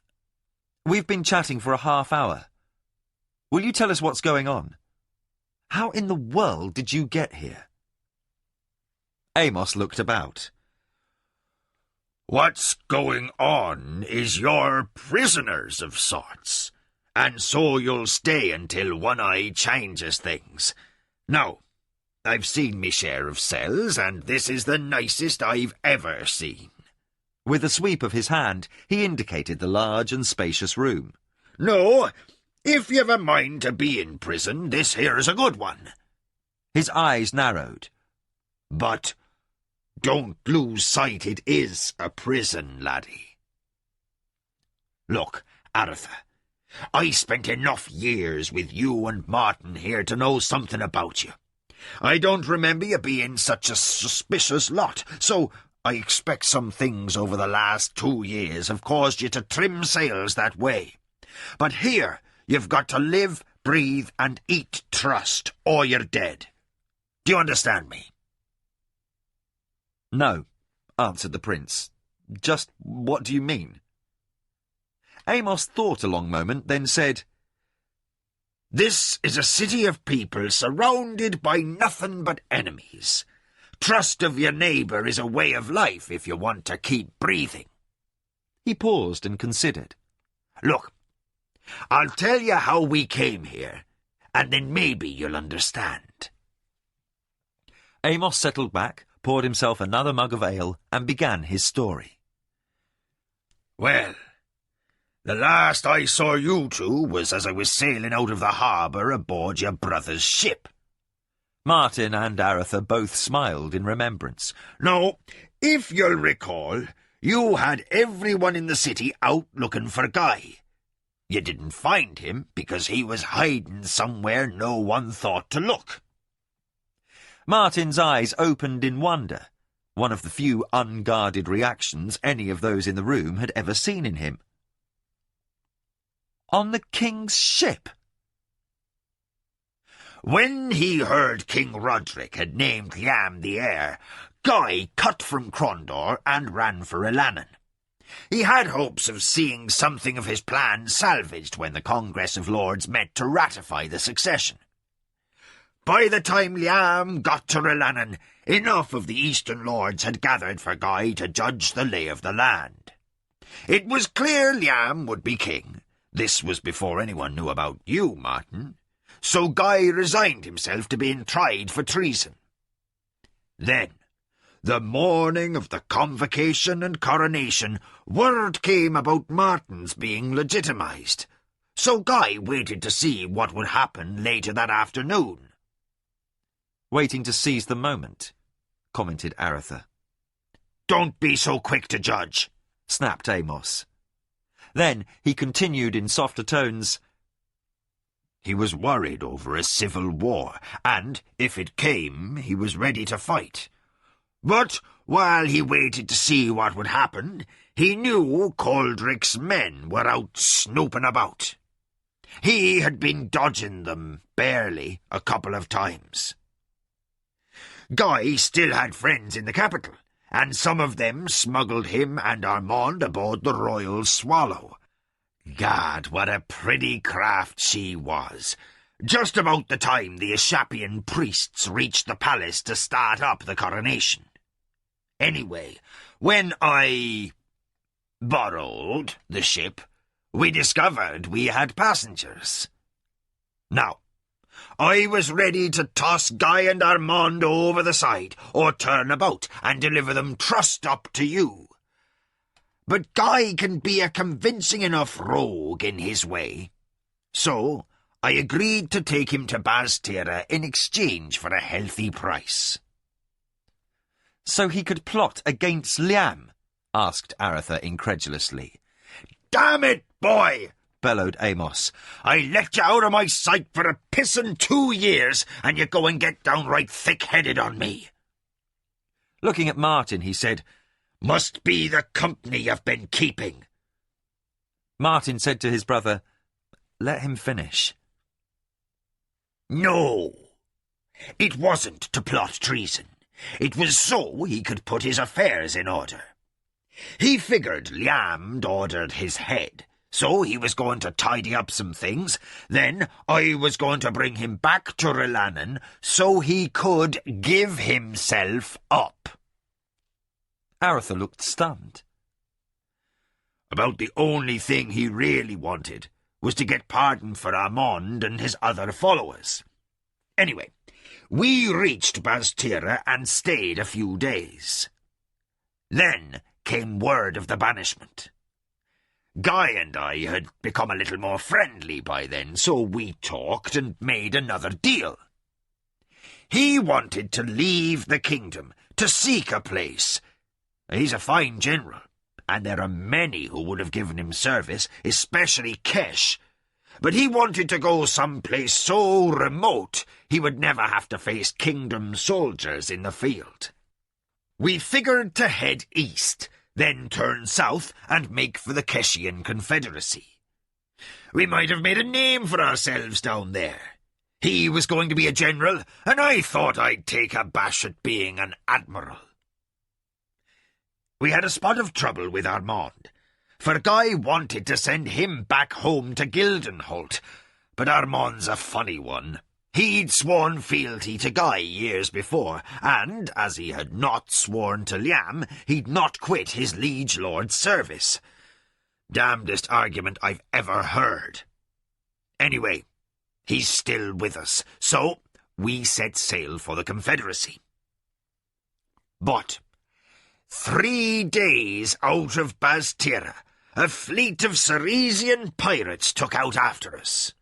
we've been chatting for a half hour. Will you tell us what's going on? How in the world did you get here? Amos looked about. What's going on is you're prisoners of sorts, and so you'll stay until One Eye changes things. Now, I've seen me share of cells, and this is the nicest I've ever seen. With a sweep of his hand, he indicated the large and spacious room. No, if you've a mind to be in prison, this here's a good one. His eyes narrowed. But don't lose sight it is a prison, laddie. Look, Aretha, I spent enough years with you and Martin here to know something about you. I don't remember you being such a suspicious lot, so I expect some things over the last 2 years have caused you to trim sails that way. But here you've got to live, breathe, and eat trust, or you're dead. Do you understand me? No, answered the prince. Just what do you mean? Amos thought a long moment, then said, This is a city of people surrounded by nothing but enemies. Trust of your neighbour is a way of life if you want to keep breathing. He paused and considered. Look, I'll tell you how we came here, and then maybe you'll understand." Amos settled back, poured himself another mug of ale, and began his story. "Well, the last I saw you two was as I was sailing out of the harbour aboard your brother's ship." Martin and Aretha both smiled in remembrance. "Now, if you'll recall, you had everyone in the city out looking for Guy. You didn't find him because he was hiding somewhere no one thought to look." Martin's eyes opened in wonder, one of the few unguarded reactions any of those in the room had ever seen in him. "On the king's ship?" "When he heard King Roderick had named Liam the heir, Guy cut from Crondor and ran for Ilanan. He had hopes of seeing something of his plan salvaged when the Congress of Lords met to ratify the succession. By the time Liam got to Ilanan, enough of the Eastern Lords had gathered for Guy to judge the lay of the land. It was clear Liam would be king. This was before anyone knew about you, Martin. So Guy resigned himself to being tried for treason. Then, the morning of the convocation and coronation, word came about Martin's being legitimised. So Guy waited to see what would happen later that afternoon. "Waiting to seize the moment," commented Aretha. "Don't be so quick to judge," snapped Amos. Then he continued in softer tones, "He was worried over a civil war, and, if it came, he was ready to fight. But while he waited to see what would happen, he knew Coldrick's men were out snooping about. He had been dodging them, barely, a couple of times. Guy still had friends in the capital, and some of them smuggled him and Armand aboard the Royal Swallow. Gad, what a pretty craft she was! Just about the time the Ashapian priests reached the palace to start up the coronation. Anyway, when I borrowed the ship, we discovered we had passengers. Now, I was ready to toss Guy and Armand over the side, or turn about and deliver them trussed up to you. But Guy can be a convincing enough rogue in his way. So I agreed to take him to Bastira in exchange for a healthy price." "So he could plot against Liam?" asked Aretha incredulously. "Damn it, boy!" bellowed Amos. "I let you out of my sight for a pissin' 2 years, and you go and get downright thick-headed on me." Looking at Martin, he said, "Must be the company you've been keeping." Martin said to his brother, "Let him finish." "No. It wasn't to plot treason. It was so he could put his affairs in order. He figured Liam'd ordered his head, so he was going to tidy up some things. Then I was going to bring him back to Ilanan so he could give himself up." Aretha looked stunned. "About the only thing he really wanted was to get pardon for Armand and his other followers. Anyway, we reached Bastira and stayed a few days. Then came word of the banishment. Guy and I had become a little more friendly by then, so we talked and made another deal. He wanted to leave the kingdom, to seek a place. He's a fine general, and there are many who would have given him service, especially Kesh. But he wanted to go someplace so remote he would never have to face kingdom soldiers in the field. We figured to head east, then turn south and make for the Keshian Confederacy. We might have made a name for ourselves down there. He was going to be a general, and I thought I'd take a bash at being an admiral. We had a spot of trouble with Armand, for Guy wanted to send him back home to Gildenholt, but Armand's a funny one. He'd sworn fealty to Guy years before, and, as he had not sworn to Liam, he'd not quit his liege lord's service. Damnedest argument I've ever heard. Anyway, He's still with us, so we set sail for the Confederacy. But 3 days out of Bastira, a fleet of Saresian pirates took out after us.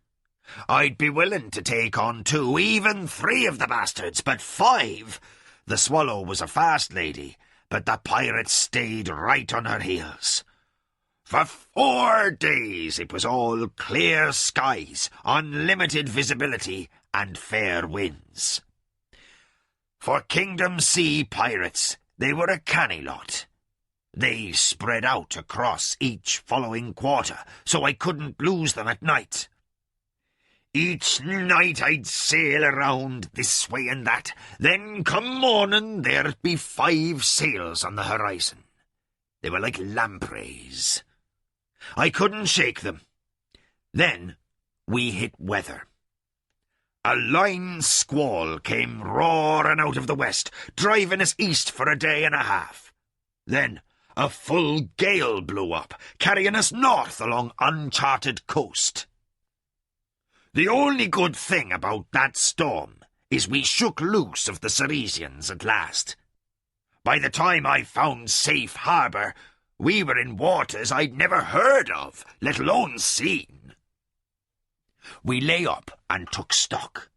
I'd be willing to take on 2, even 3 of the bastards, but 5... The Swallow was a fast lady, but the pirates stayed right on her heels. For 4 days it was all clear skies, unlimited visibility, and fair winds. For Kingdom Sea pirates, they were a canny lot. They spread out across each following quarter, so I couldn't lose them at night. Each night I'd sail around this way and that, then come morning there'd be 5 sails on the horizon. They were like lampreys. I couldn't shake them. Then we hit weather. A line squall came roaring out of the west, driving us east for a day and a half. Then a full gale blew up, carrying us north along uncharted coast. The only good thing about that storm is we shook loose of the Saresians at last. By the time I found safe harbour, we were in waters I'd never heard of, let alone seen. We lay up and took stock.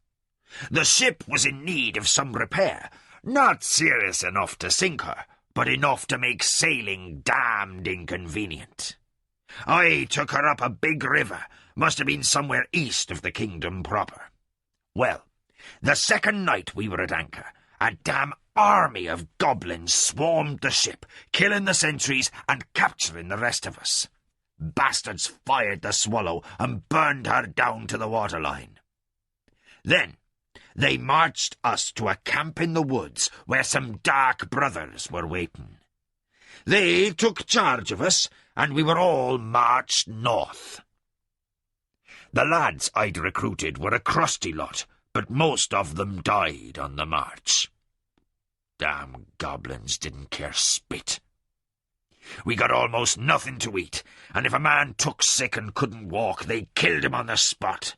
The ship was in need of some repair, not serious enough to sink her, but enough to make sailing damned inconvenient. I took her up a big river, must have been somewhere east of the kingdom proper. Well, the second night we were at anchor, a damn army of goblins swarmed the ship, killing the sentries and capturing the rest of us. Bastards fired the Swallow and burned her down to the waterline. Then they marched us to a camp in the woods where some dark brothers were waiting. They took charge of us, and we were all marched north. The lads I'd recruited were a crusty lot, but most of them died on the march. Damn goblins didn't care spit. We got almost nothing to eat, and if a man took sick and couldn't walk, they killed him on the spot.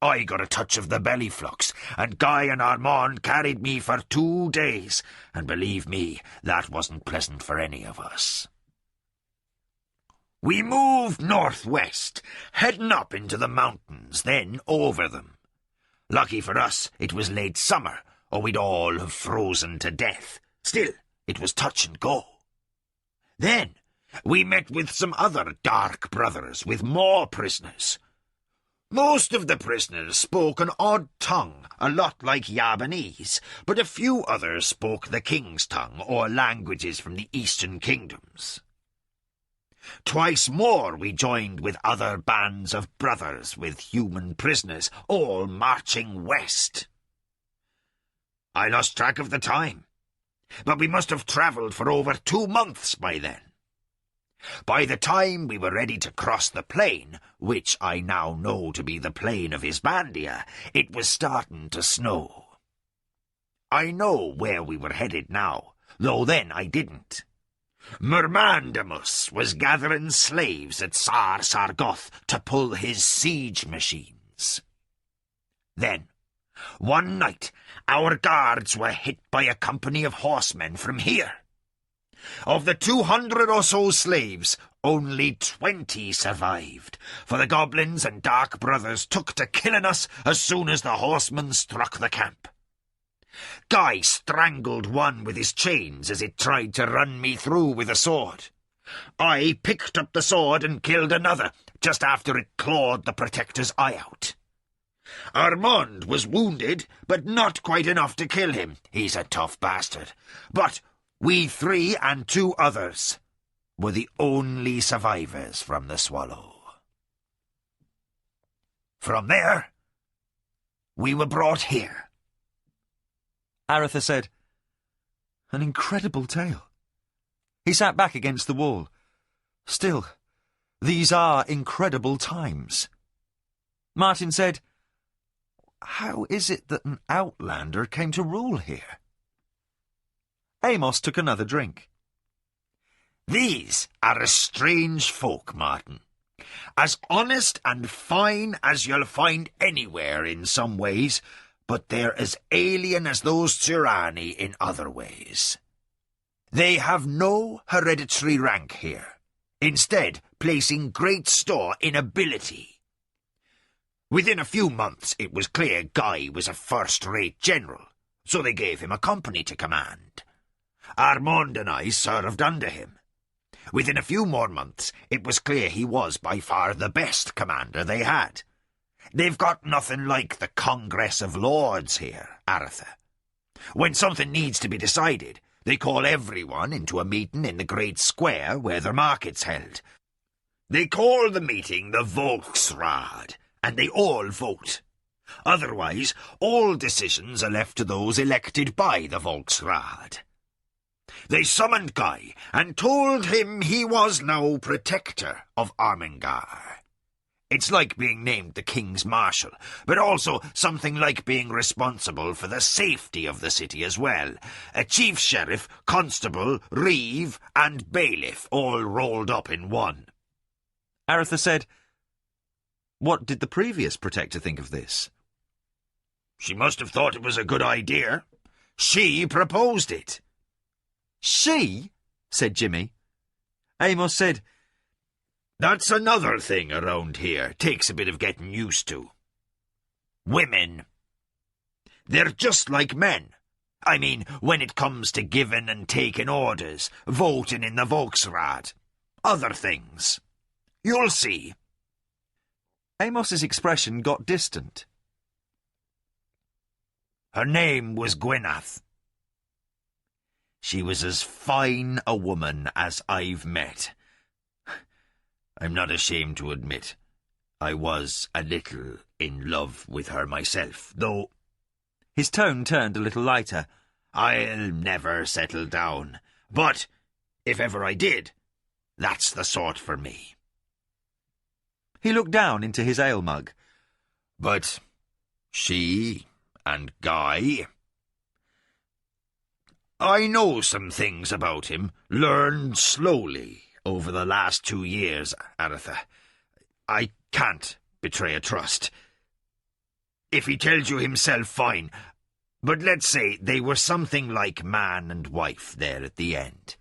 I got a touch of the belly flux, and Guy and Armand carried me for 2 days, and believe me, that wasn't pleasant for any of us. We moved northwest, heading up into the mountains, then over them. Lucky for us, it was late summer, or we'd all have frozen to death. Still, it was touch and go. Then we met with some other dark brothers with more prisoners. Most of the prisoners spoke an odd tongue, a lot like Javanese, but a few others spoke the king's tongue, or languages from the eastern kingdoms. Twice more we joined with other bands of brothers with human prisoners, all marching west. I lost track of the time, but we must have travelled for over 2 months by then. By the time we were ready to cross the plain, which I now know to be the plain of Isbandia, it was starting to snow. I know where we were headed now, though then I didn't. Myrmandamus was gathering slaves at Sargoth to pull his siege machines. Then, one night, our guards were hit by a company of horsemen from here. Of the 200 or so slaves, only 20 survived, for the goblins and dark brothers took to killing us as soon as the horsemen struck the camp. Guy strangled one with his chains as it tried to run me through with a sword. I picked up the sword and killed another, just after it clawed the protector's eye out. Armand was wounded, but not quite enough to kill him. He's a tough bastard. But we 3 and 2 others were the only survivors from the Swallow. From there, we were brought here. Aretha said, "An incredible tale." He sat back against the wall. "Still, these are incredible times." Martin said, "How is it that an outlander came to rule here?" Amos took another drink. These are a strange folk, Martin. As honest and fine as you'll find anywhere in some ways, but they're as alien as those Sorcery in other ways. They have no hereditary rank here, instead placing great store in ability. Within a few months it was clear Guy was a first-rate general, so they gave him a company to command. Raymond and I served under him. Within a few more months, it was clear he was by far the best commander they had. They've got nothing like the Congress of Lords here, Aretha. When something needs to be decided, they call everyone into a meeting in the great square where their market's held. They call the meeting the Volksrat, and they all vote. Otherwise, all decisions are left to those elected by the Volksrat. They summoned Guy and told him he was now protector of Armengar. It's like being named the King's Marshal, but also something like being responsible for the safety of the city as well. A chief sheriff, constable, reeve, and bailiff all rolled up in one. Aretha said, "What did the previous protector think of this?" She must have thought it was a good idea. She proposed it. "She?" said Jimmy. Amos said, "That's another thing around here. Takes a bit of getting used to. Women. They're just like men. I mean, when it comes to giving and taking orders, voting in the Volksrat, other things. You'll see." Amos's expression got distant. Her name was Gwyneth. She was as fine a woman as I've met. I'm not ashamed to admit I was a little in love with her myself, though his tone turned a little lighter. I'll never settle down. But if ever I did, that's the sort for me. He looked down into his ale mug. But she and Guy... I know some things about him, learned slowly over the last 2 years, Aretha. I can't betray a trust. If he tells you himself, fine. But let's say they were something like man and wife there at the end.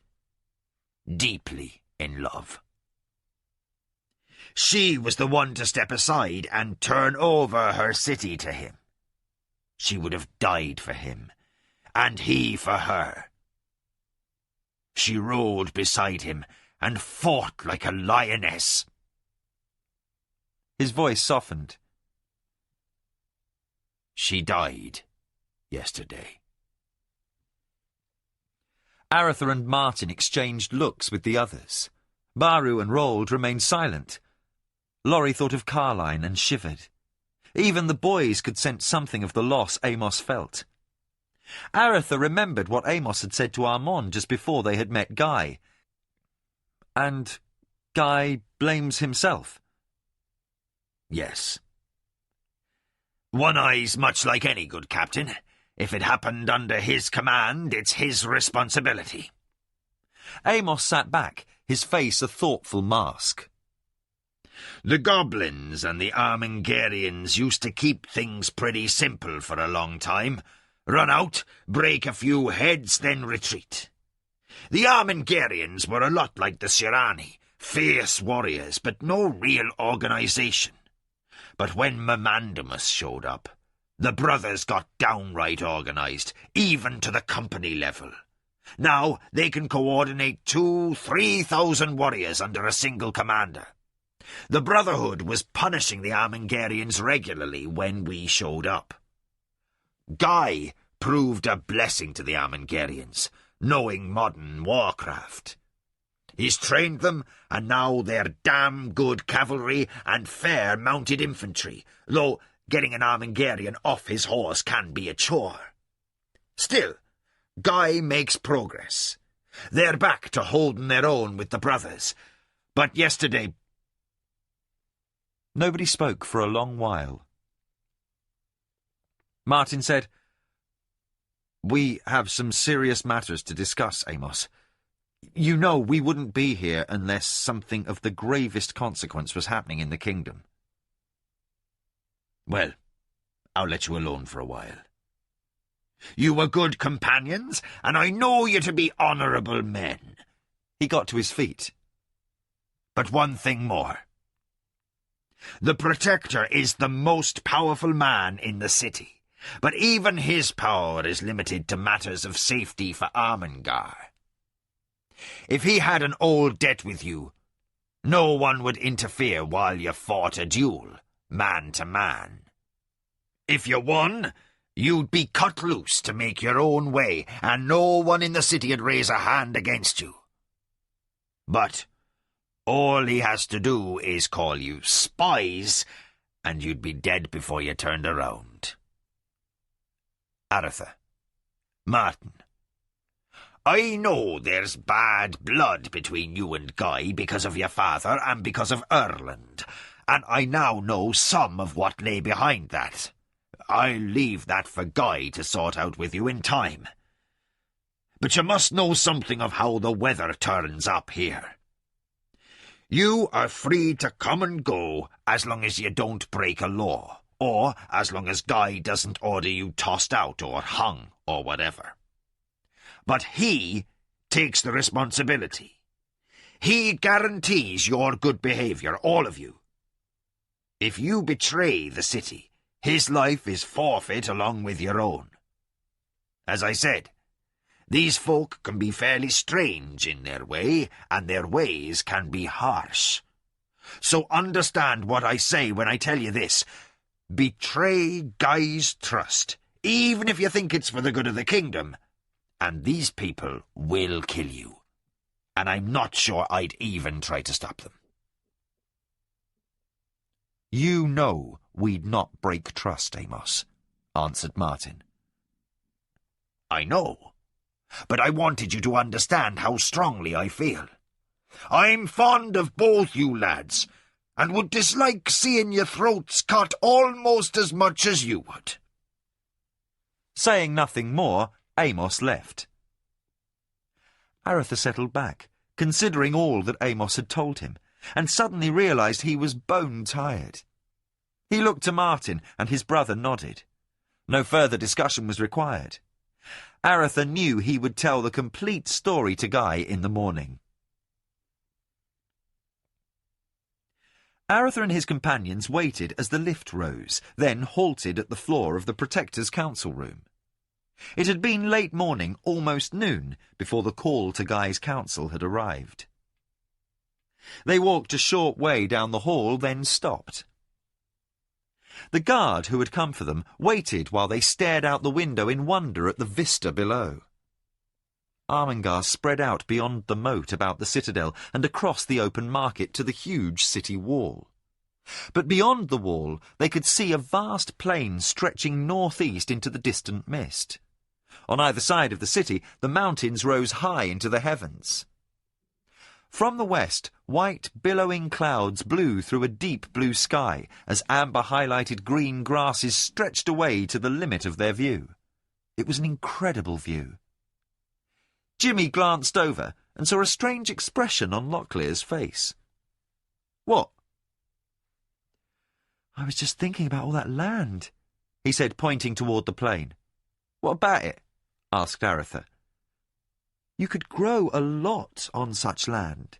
Deeply in love. She was the one to step aside and turn over her city to him. She would have died for him, and he for her. She rode beside him and fought like a lioness. His voice softened. She died yesterday. Aretha and Martin exchanged looks with the others. Baru and Roald remained silent. Laurie thought of Carline and shivered. Even the boys could sense something of the loss Amos felt. Aretha remembered what Amos had said to Armand just before they had met Guy. And Guy blames himself. Yes. One Eye's much like any good captain. If it happened under his command, it's his responsibility. Amos sat back, his face a thoughtful mask. The goblins and the Armengarians used to keep things pretty simple for a long time. Run out, break a few heads, then retreat. The Armengarians were a lot like the Sorcery, fierce warriors, but no real organization. But when Memandamus showed up, the brothers got downright organized, even to the company level. Now they can coordinate 2,000-3,000 warriors under a single commander. The Brotherhood was punishing the Armengarians regularly when we showed up. Guy proved a blessing to the Armengarians, knowing modern warcraft. He's trained them, and now they're damn good cavalry and fair mounted infantry, though getting an Armengarian off his horse can be a chore. Still, Guy makes progress. They're back to holding their own with the brothers. But yesterday... Nobody spoke for a long while. Martin said, "We have some serious matters to discuss, Amos. You know we wouldn't be here unless something of the gravest consequence was happening in the kingdom. Well, I'll let you alone for a while. You were good companions, and I know you to be honourable men. He got to his feet. But one thing more. The Protector is the most powerful man in the city, but even his power is limited to matters of safety for Armengar. If he had an old debt with you, no one would interfere while you fought a duel, man to man. If you won, you'd be cut loose to make your own way, and no one in the city would raise a hand against you. But all he has to do is call you spies, and you'd be dead before you turned around. Aretha, Martin, I know there's bad blood between you and Guy because of your father and because of Erland, and I now know some of what lay behind that. I'll leave that for Guy to sort out with you in time. But you must know something of how the weather turns up here. You are free to come and go as long as you don't break a law, or as long as Guy doesn't order you tossed out or hung or whatever. But he takes the responsibility. He guarantees your good behavior, all of you. If you betray the city, his life is forfeit along with your own. As I said, these folk can be fairly strange in their way, and their ways can be harsh. So understand what I say when I tell you this. Betray Guy's trust, even if you think it's for the good of the kingdom, and these people will kill you. And I'm not sure I'd even try to stop them. You know we'd not break trust, Amos, answered Martin. I know, but I wanted you to understand how strongly I feel. I'm fond of both you lads, and would dislike seeing your throats cut almost as much as you would. Saying nothing more, Amos left. Aretha settled back, considering all that Amos had told him, and suddenly realised he was bone-tired. He looked to Martin, and his brother nodded. No further discussion was required. Aretha knew he would tell the complete story to Guy in the morning. Aretha and his companions waited as the lift rose, then halted at the floor of the Protector's council room. It had been late morning, almost noon, before the call to Guy's council had arrived. They walked a short way down the hall, then stopped. The guard who had come for them waited while they stared out the window in wonder at the vista below. Armengar spread out beyond the moat about the citadel and across the open market to the huge city wall. But beyond the wall they could see a vast plain stretching northeast into the distant mist. On either side of the city the mountains rose high into the heavens. From the west, white, billowing clouds blew through a deep blue sky as amber-highlighted green grasses stretched away to the limit of their view. It was an incredible view. Jimmy glanced over and saw a strange expression on Locklear's face. "What?" "I was just thinking about all that land," he said, pointing toward the plain. "What about it?" asked Aretha. "You could grow a lot on such land."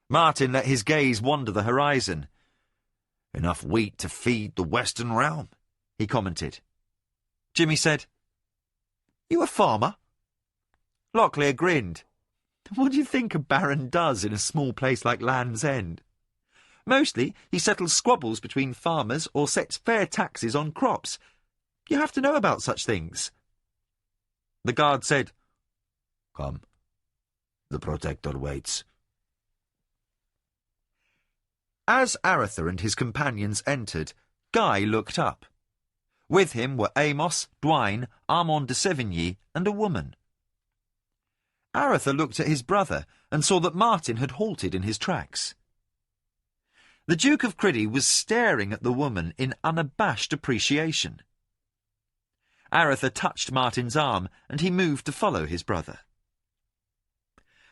Martin let his gaze wander the horizon. "Enough wheat to feed the Western realm," he commented. Jimmy said, "You a farmer?" Locklear grinned. "What do you think a baron does in a small place like Land's End? Mostly he settles squabbles between farmers or sets fair taxes on crops. You have to know about such things." The guard said, "Come, the Protector waits." As Aretha and his companions entered, Guy looked up. With him were Amos, Dwayne, Armand de Sevigny, and a woman. Aretha looked at his brother and saw that Martin had halted in his tracks. The Duke of Criddy was staring at the woman in unabashed appreciation. Aretha touched Martin's arm, and he moved to follow his brother.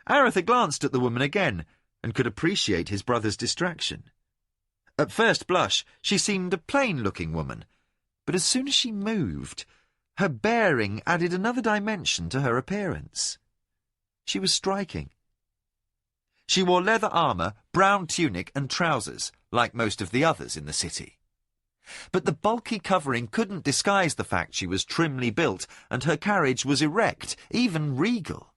Aretha glanced at the woman again and could appreciate his brother's distraction. At first blush, she seemed a plain-looking woman, but as soon as she moved, her bearing added another dimension to her appearance. She was striking. She wore leather armour, brown tunic and trousers, like most of the others in the city. But the bulky covering couldn't disguise the fact she was trimly built, and her carriage was erect, even regal.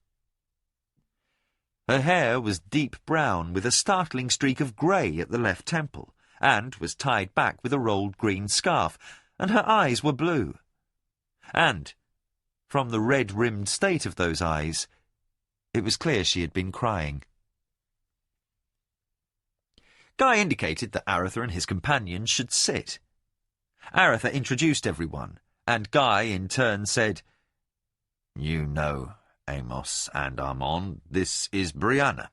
Her hair was deep brown with a startling streak of grey at the left temple, and was tied back with a rolled green scarf, and her eyes were blue. And, from the red-rimmed state of those eyes, it was clear she had been crying. Guy indicated that Aretha and his companions should sit. Aretha introduced everyone, and Guy in turn said, "You know Amos and Armand. This is Brianna."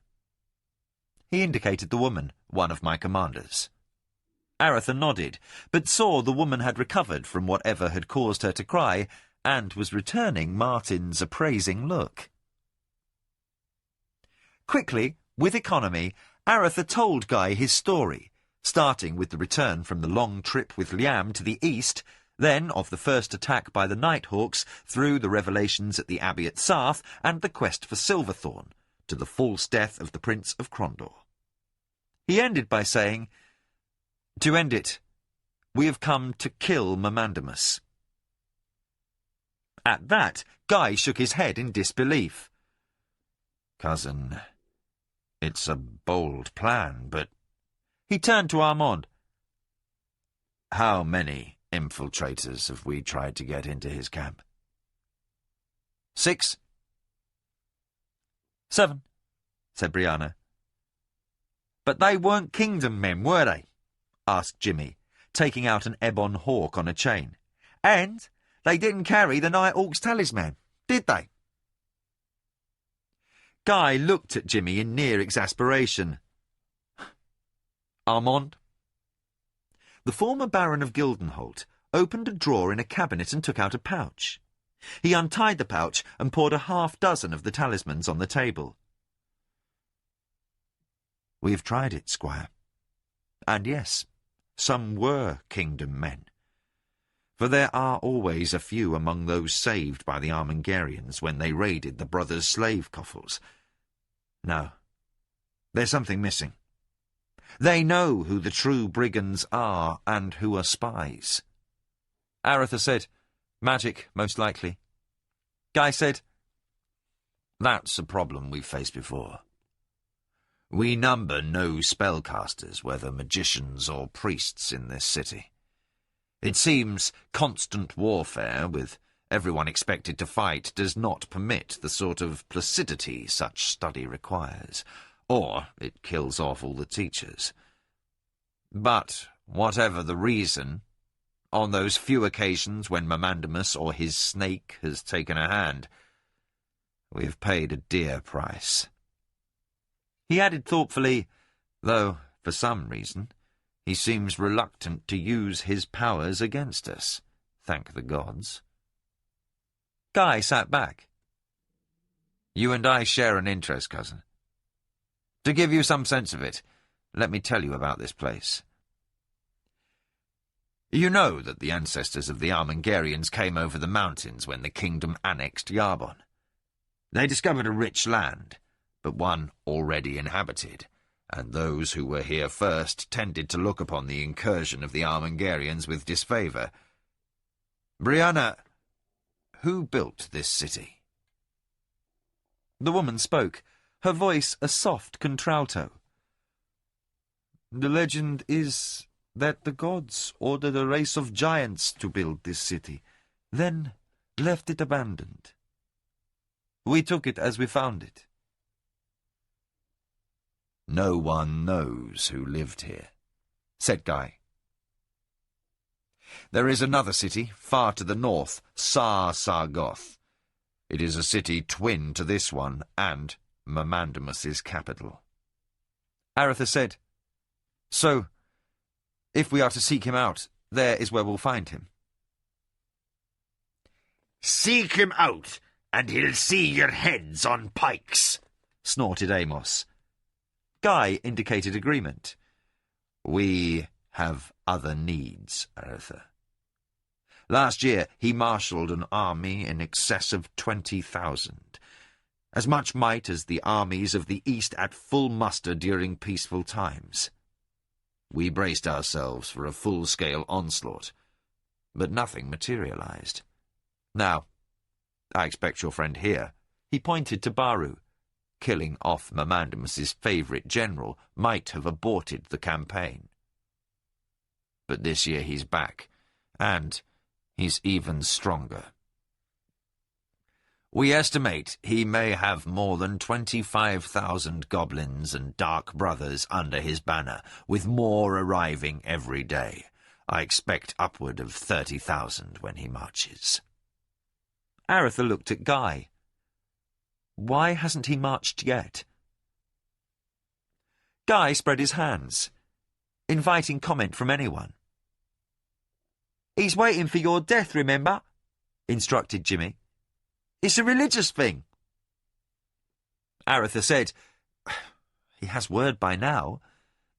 He indicated the woman, one of my commanders. Aretha nodded, but saw the woman had recovered from whatever had caused her to cry, and was returning Martin's appraising look. Quickly, with economy, Aretha told Guy his story, starting with the return from the long trip with Liam to the east, then of the first attack by the Nighthawks, through the revelations at the Abbey at Sarth, and the quest for Silverthorn, to the false death of the Prince of Crondor. He ended by saying, "To end it, we have come to kill Mamandamus." At that, Guy shook his head in disbelief. "Cousin, it's a bold plan, but—" He turned to Armand. "How many infiltrators have we tried to get into his camp?" 6. 7, said Brianna. "But they weren't kingdom men, were they?" asked Jimmy, taking out an ebon hawk on a chain. "And they didn't carry the Nighthawk's talisman, did they?" Guy looked at Jimmy in near exasperation. "Armand?" The former Baron of Gildenholt opened a drawer in a cabinet and took out a pouch. He untied the pouch and poured a half-dozen of the talismans on the table. "We have tried it, Squire. And yes, some were kingdom men. For there are always a few among those saved by the Armengarians when they raided the brothers' slave coffles. No, there's something missing. They know who the true brigands are and who are spies." Aretha said, "Magic, most likely." Guy said, "That's a problem we've faced before. We number no spellcasters, whether magicians or priests, in this city. It seems constant warfare, with everyone expected to fight, does not permit the sort of placidity such study requires, or it kills off all the teachers. But, whatever the reason, on those few occasions when Mamandamus or his snake has taken a hand, we have paid a dear price." He added thoughtfully, though, for some reason, he seems reluctant to use his powers against us, thank the gods. Guy sat back. "You and I share an interest, cousin. To give you some sense of it, let me tell you about this place. You know that the ancestors of the Armengarians came over the mountains when the kingdom annexed Yarbon. They discovered a rich land, but one already inhabited, and those who were here first tended to look upon the incursion of the Armengarians with disfavour. Brianna, who built this city?" The woman spoke, her voice a soft contralto. "The legend is that the gods ordered a race of giants to build this city, then left it abandoned. We took it as we found it." "No one knows who lived here," said Guy. "There is another city, far to the north, Sargoth. It is a city twin to this one, and Mamandamus's capital." Aretha said, "So, if we are to seek him out, there is where we'll find him." "Seek him out, and he'll see your heads on pikes," snorted Amos. Guy indicated agreement. We have other needs, Arthur. Last year he marshalled an army in excess of 20,000. As much might as the armies of the East at full muster during peaceful times. We braced ourselves for a full-scale onslaught, but nothing materialized. Now, I expect your friend here, he pointed to Baru, killing off Mamandamus's favourite general, might have aborted the campaign. But this year he's back, and he's even stronger. We estimate he may have more than 25,000 goblins and dark brothers under his banner, with more arriving every day. I expect upward of 30,000 when he marches. Arthur looked at Guy. Why hasn't he marched yet? Guy spread his hands, inviting comment from anyone. He's waiting for your death, remember? Instructed Jimmy. It's a religious thing. Arthur said, he has word by now.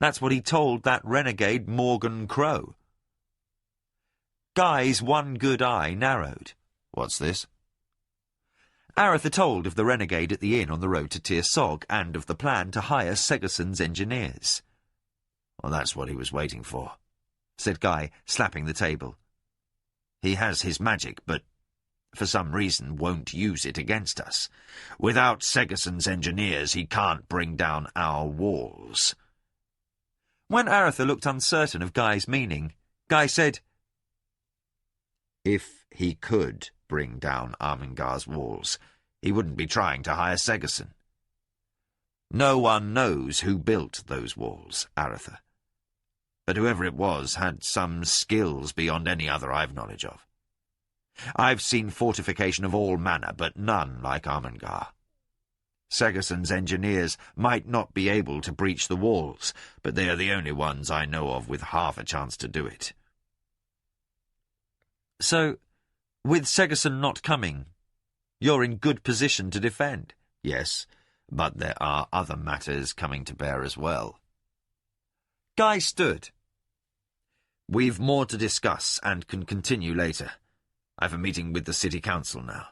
That's what he told that renegade Morgan Crow. Guy's one good eye narrowed. What's this? Arthur told of the renegade at the inn on the road to Tir Sog and of the plan to hire Segerson's engineers. Well, that's what he was waiting for, said Guy, slapping the table. He has his magic, but for some reason won't use it against us. Without Segerson's engineers, he can't bring down our walls. When Arthur looked uncertain of Guy's meaning, Guy said, if he could bring down Armingar's walls, he wouldn't be trying to hire Segerson. No one knows who built those walls, Arthur. But whoever it was had some skills beyond any other I've knowledge of. I've seen fortification of all manner, but none like Armingar. Segerson's engineers might not be able to breach the walls, but they are the only ones I know of with half a chance to do it. So, with Segerson not coming, you're in good position to defend? Yes, but there are other matters coming to bear as well. Guy stood. We've more to discuss and can continue later. I've a meeting with the City Council now.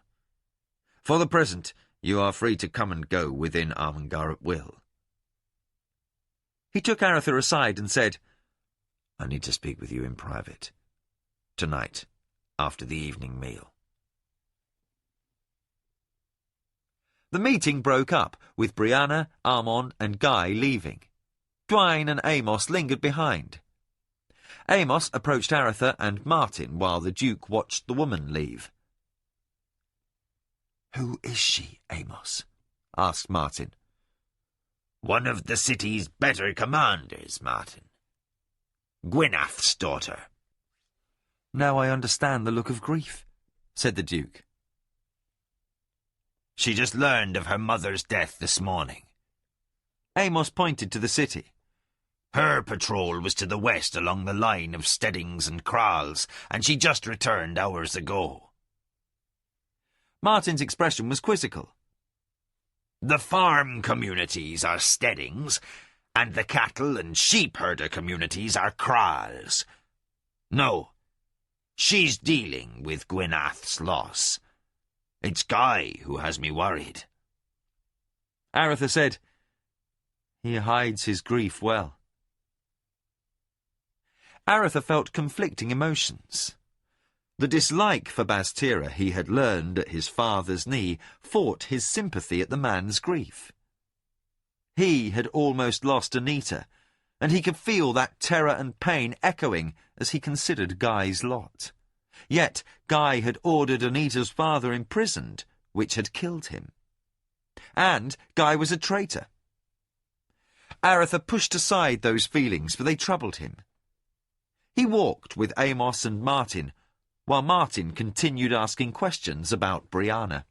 For the present, you are free to come and go within Armingar at will. He took Arthur aside and said, I need to speak with you in private. Tonight, after the evening meal. The meeting broke up, with Brianna, Armand and Guy leaving. Dwayne and Amos lingered behind. Amos approached Arthur and Martin while the Duke watched the woman leave. Who is she, Amos? Asked Martin. One of the city's better commanders, Martin. Gwyneth's daughter. Now I understand the look of grief, said the Duke. She just learned of her mother's death this morning. Amos pointed to the city. Her patrol was to the west along the line of steadings and kraals, and she just returned hours ago. Martin's expression was quizzical. The farm communities are steadings, and the cattle and sheep herder communities are kraals. No, she's dealing with Gwyneth's loss. It's Guy who has me worried. Arthur said, he hides his grief well. Arthur felt conflicting emotions. The dislike for Bastira he had learned at his father's knee fought his sympathy at the man's grief. He had almost lost Anita, and he could feel that terror and pain echoing as he considered Guy's lot. Yet Guy had ordered Anita's father imprisoned, which had killed him. And Guy was a traitor. Arthur pushed aside those feelings, for they troubled him. He walked with Amos and Martin, while Martin continued asking questions about Brianna.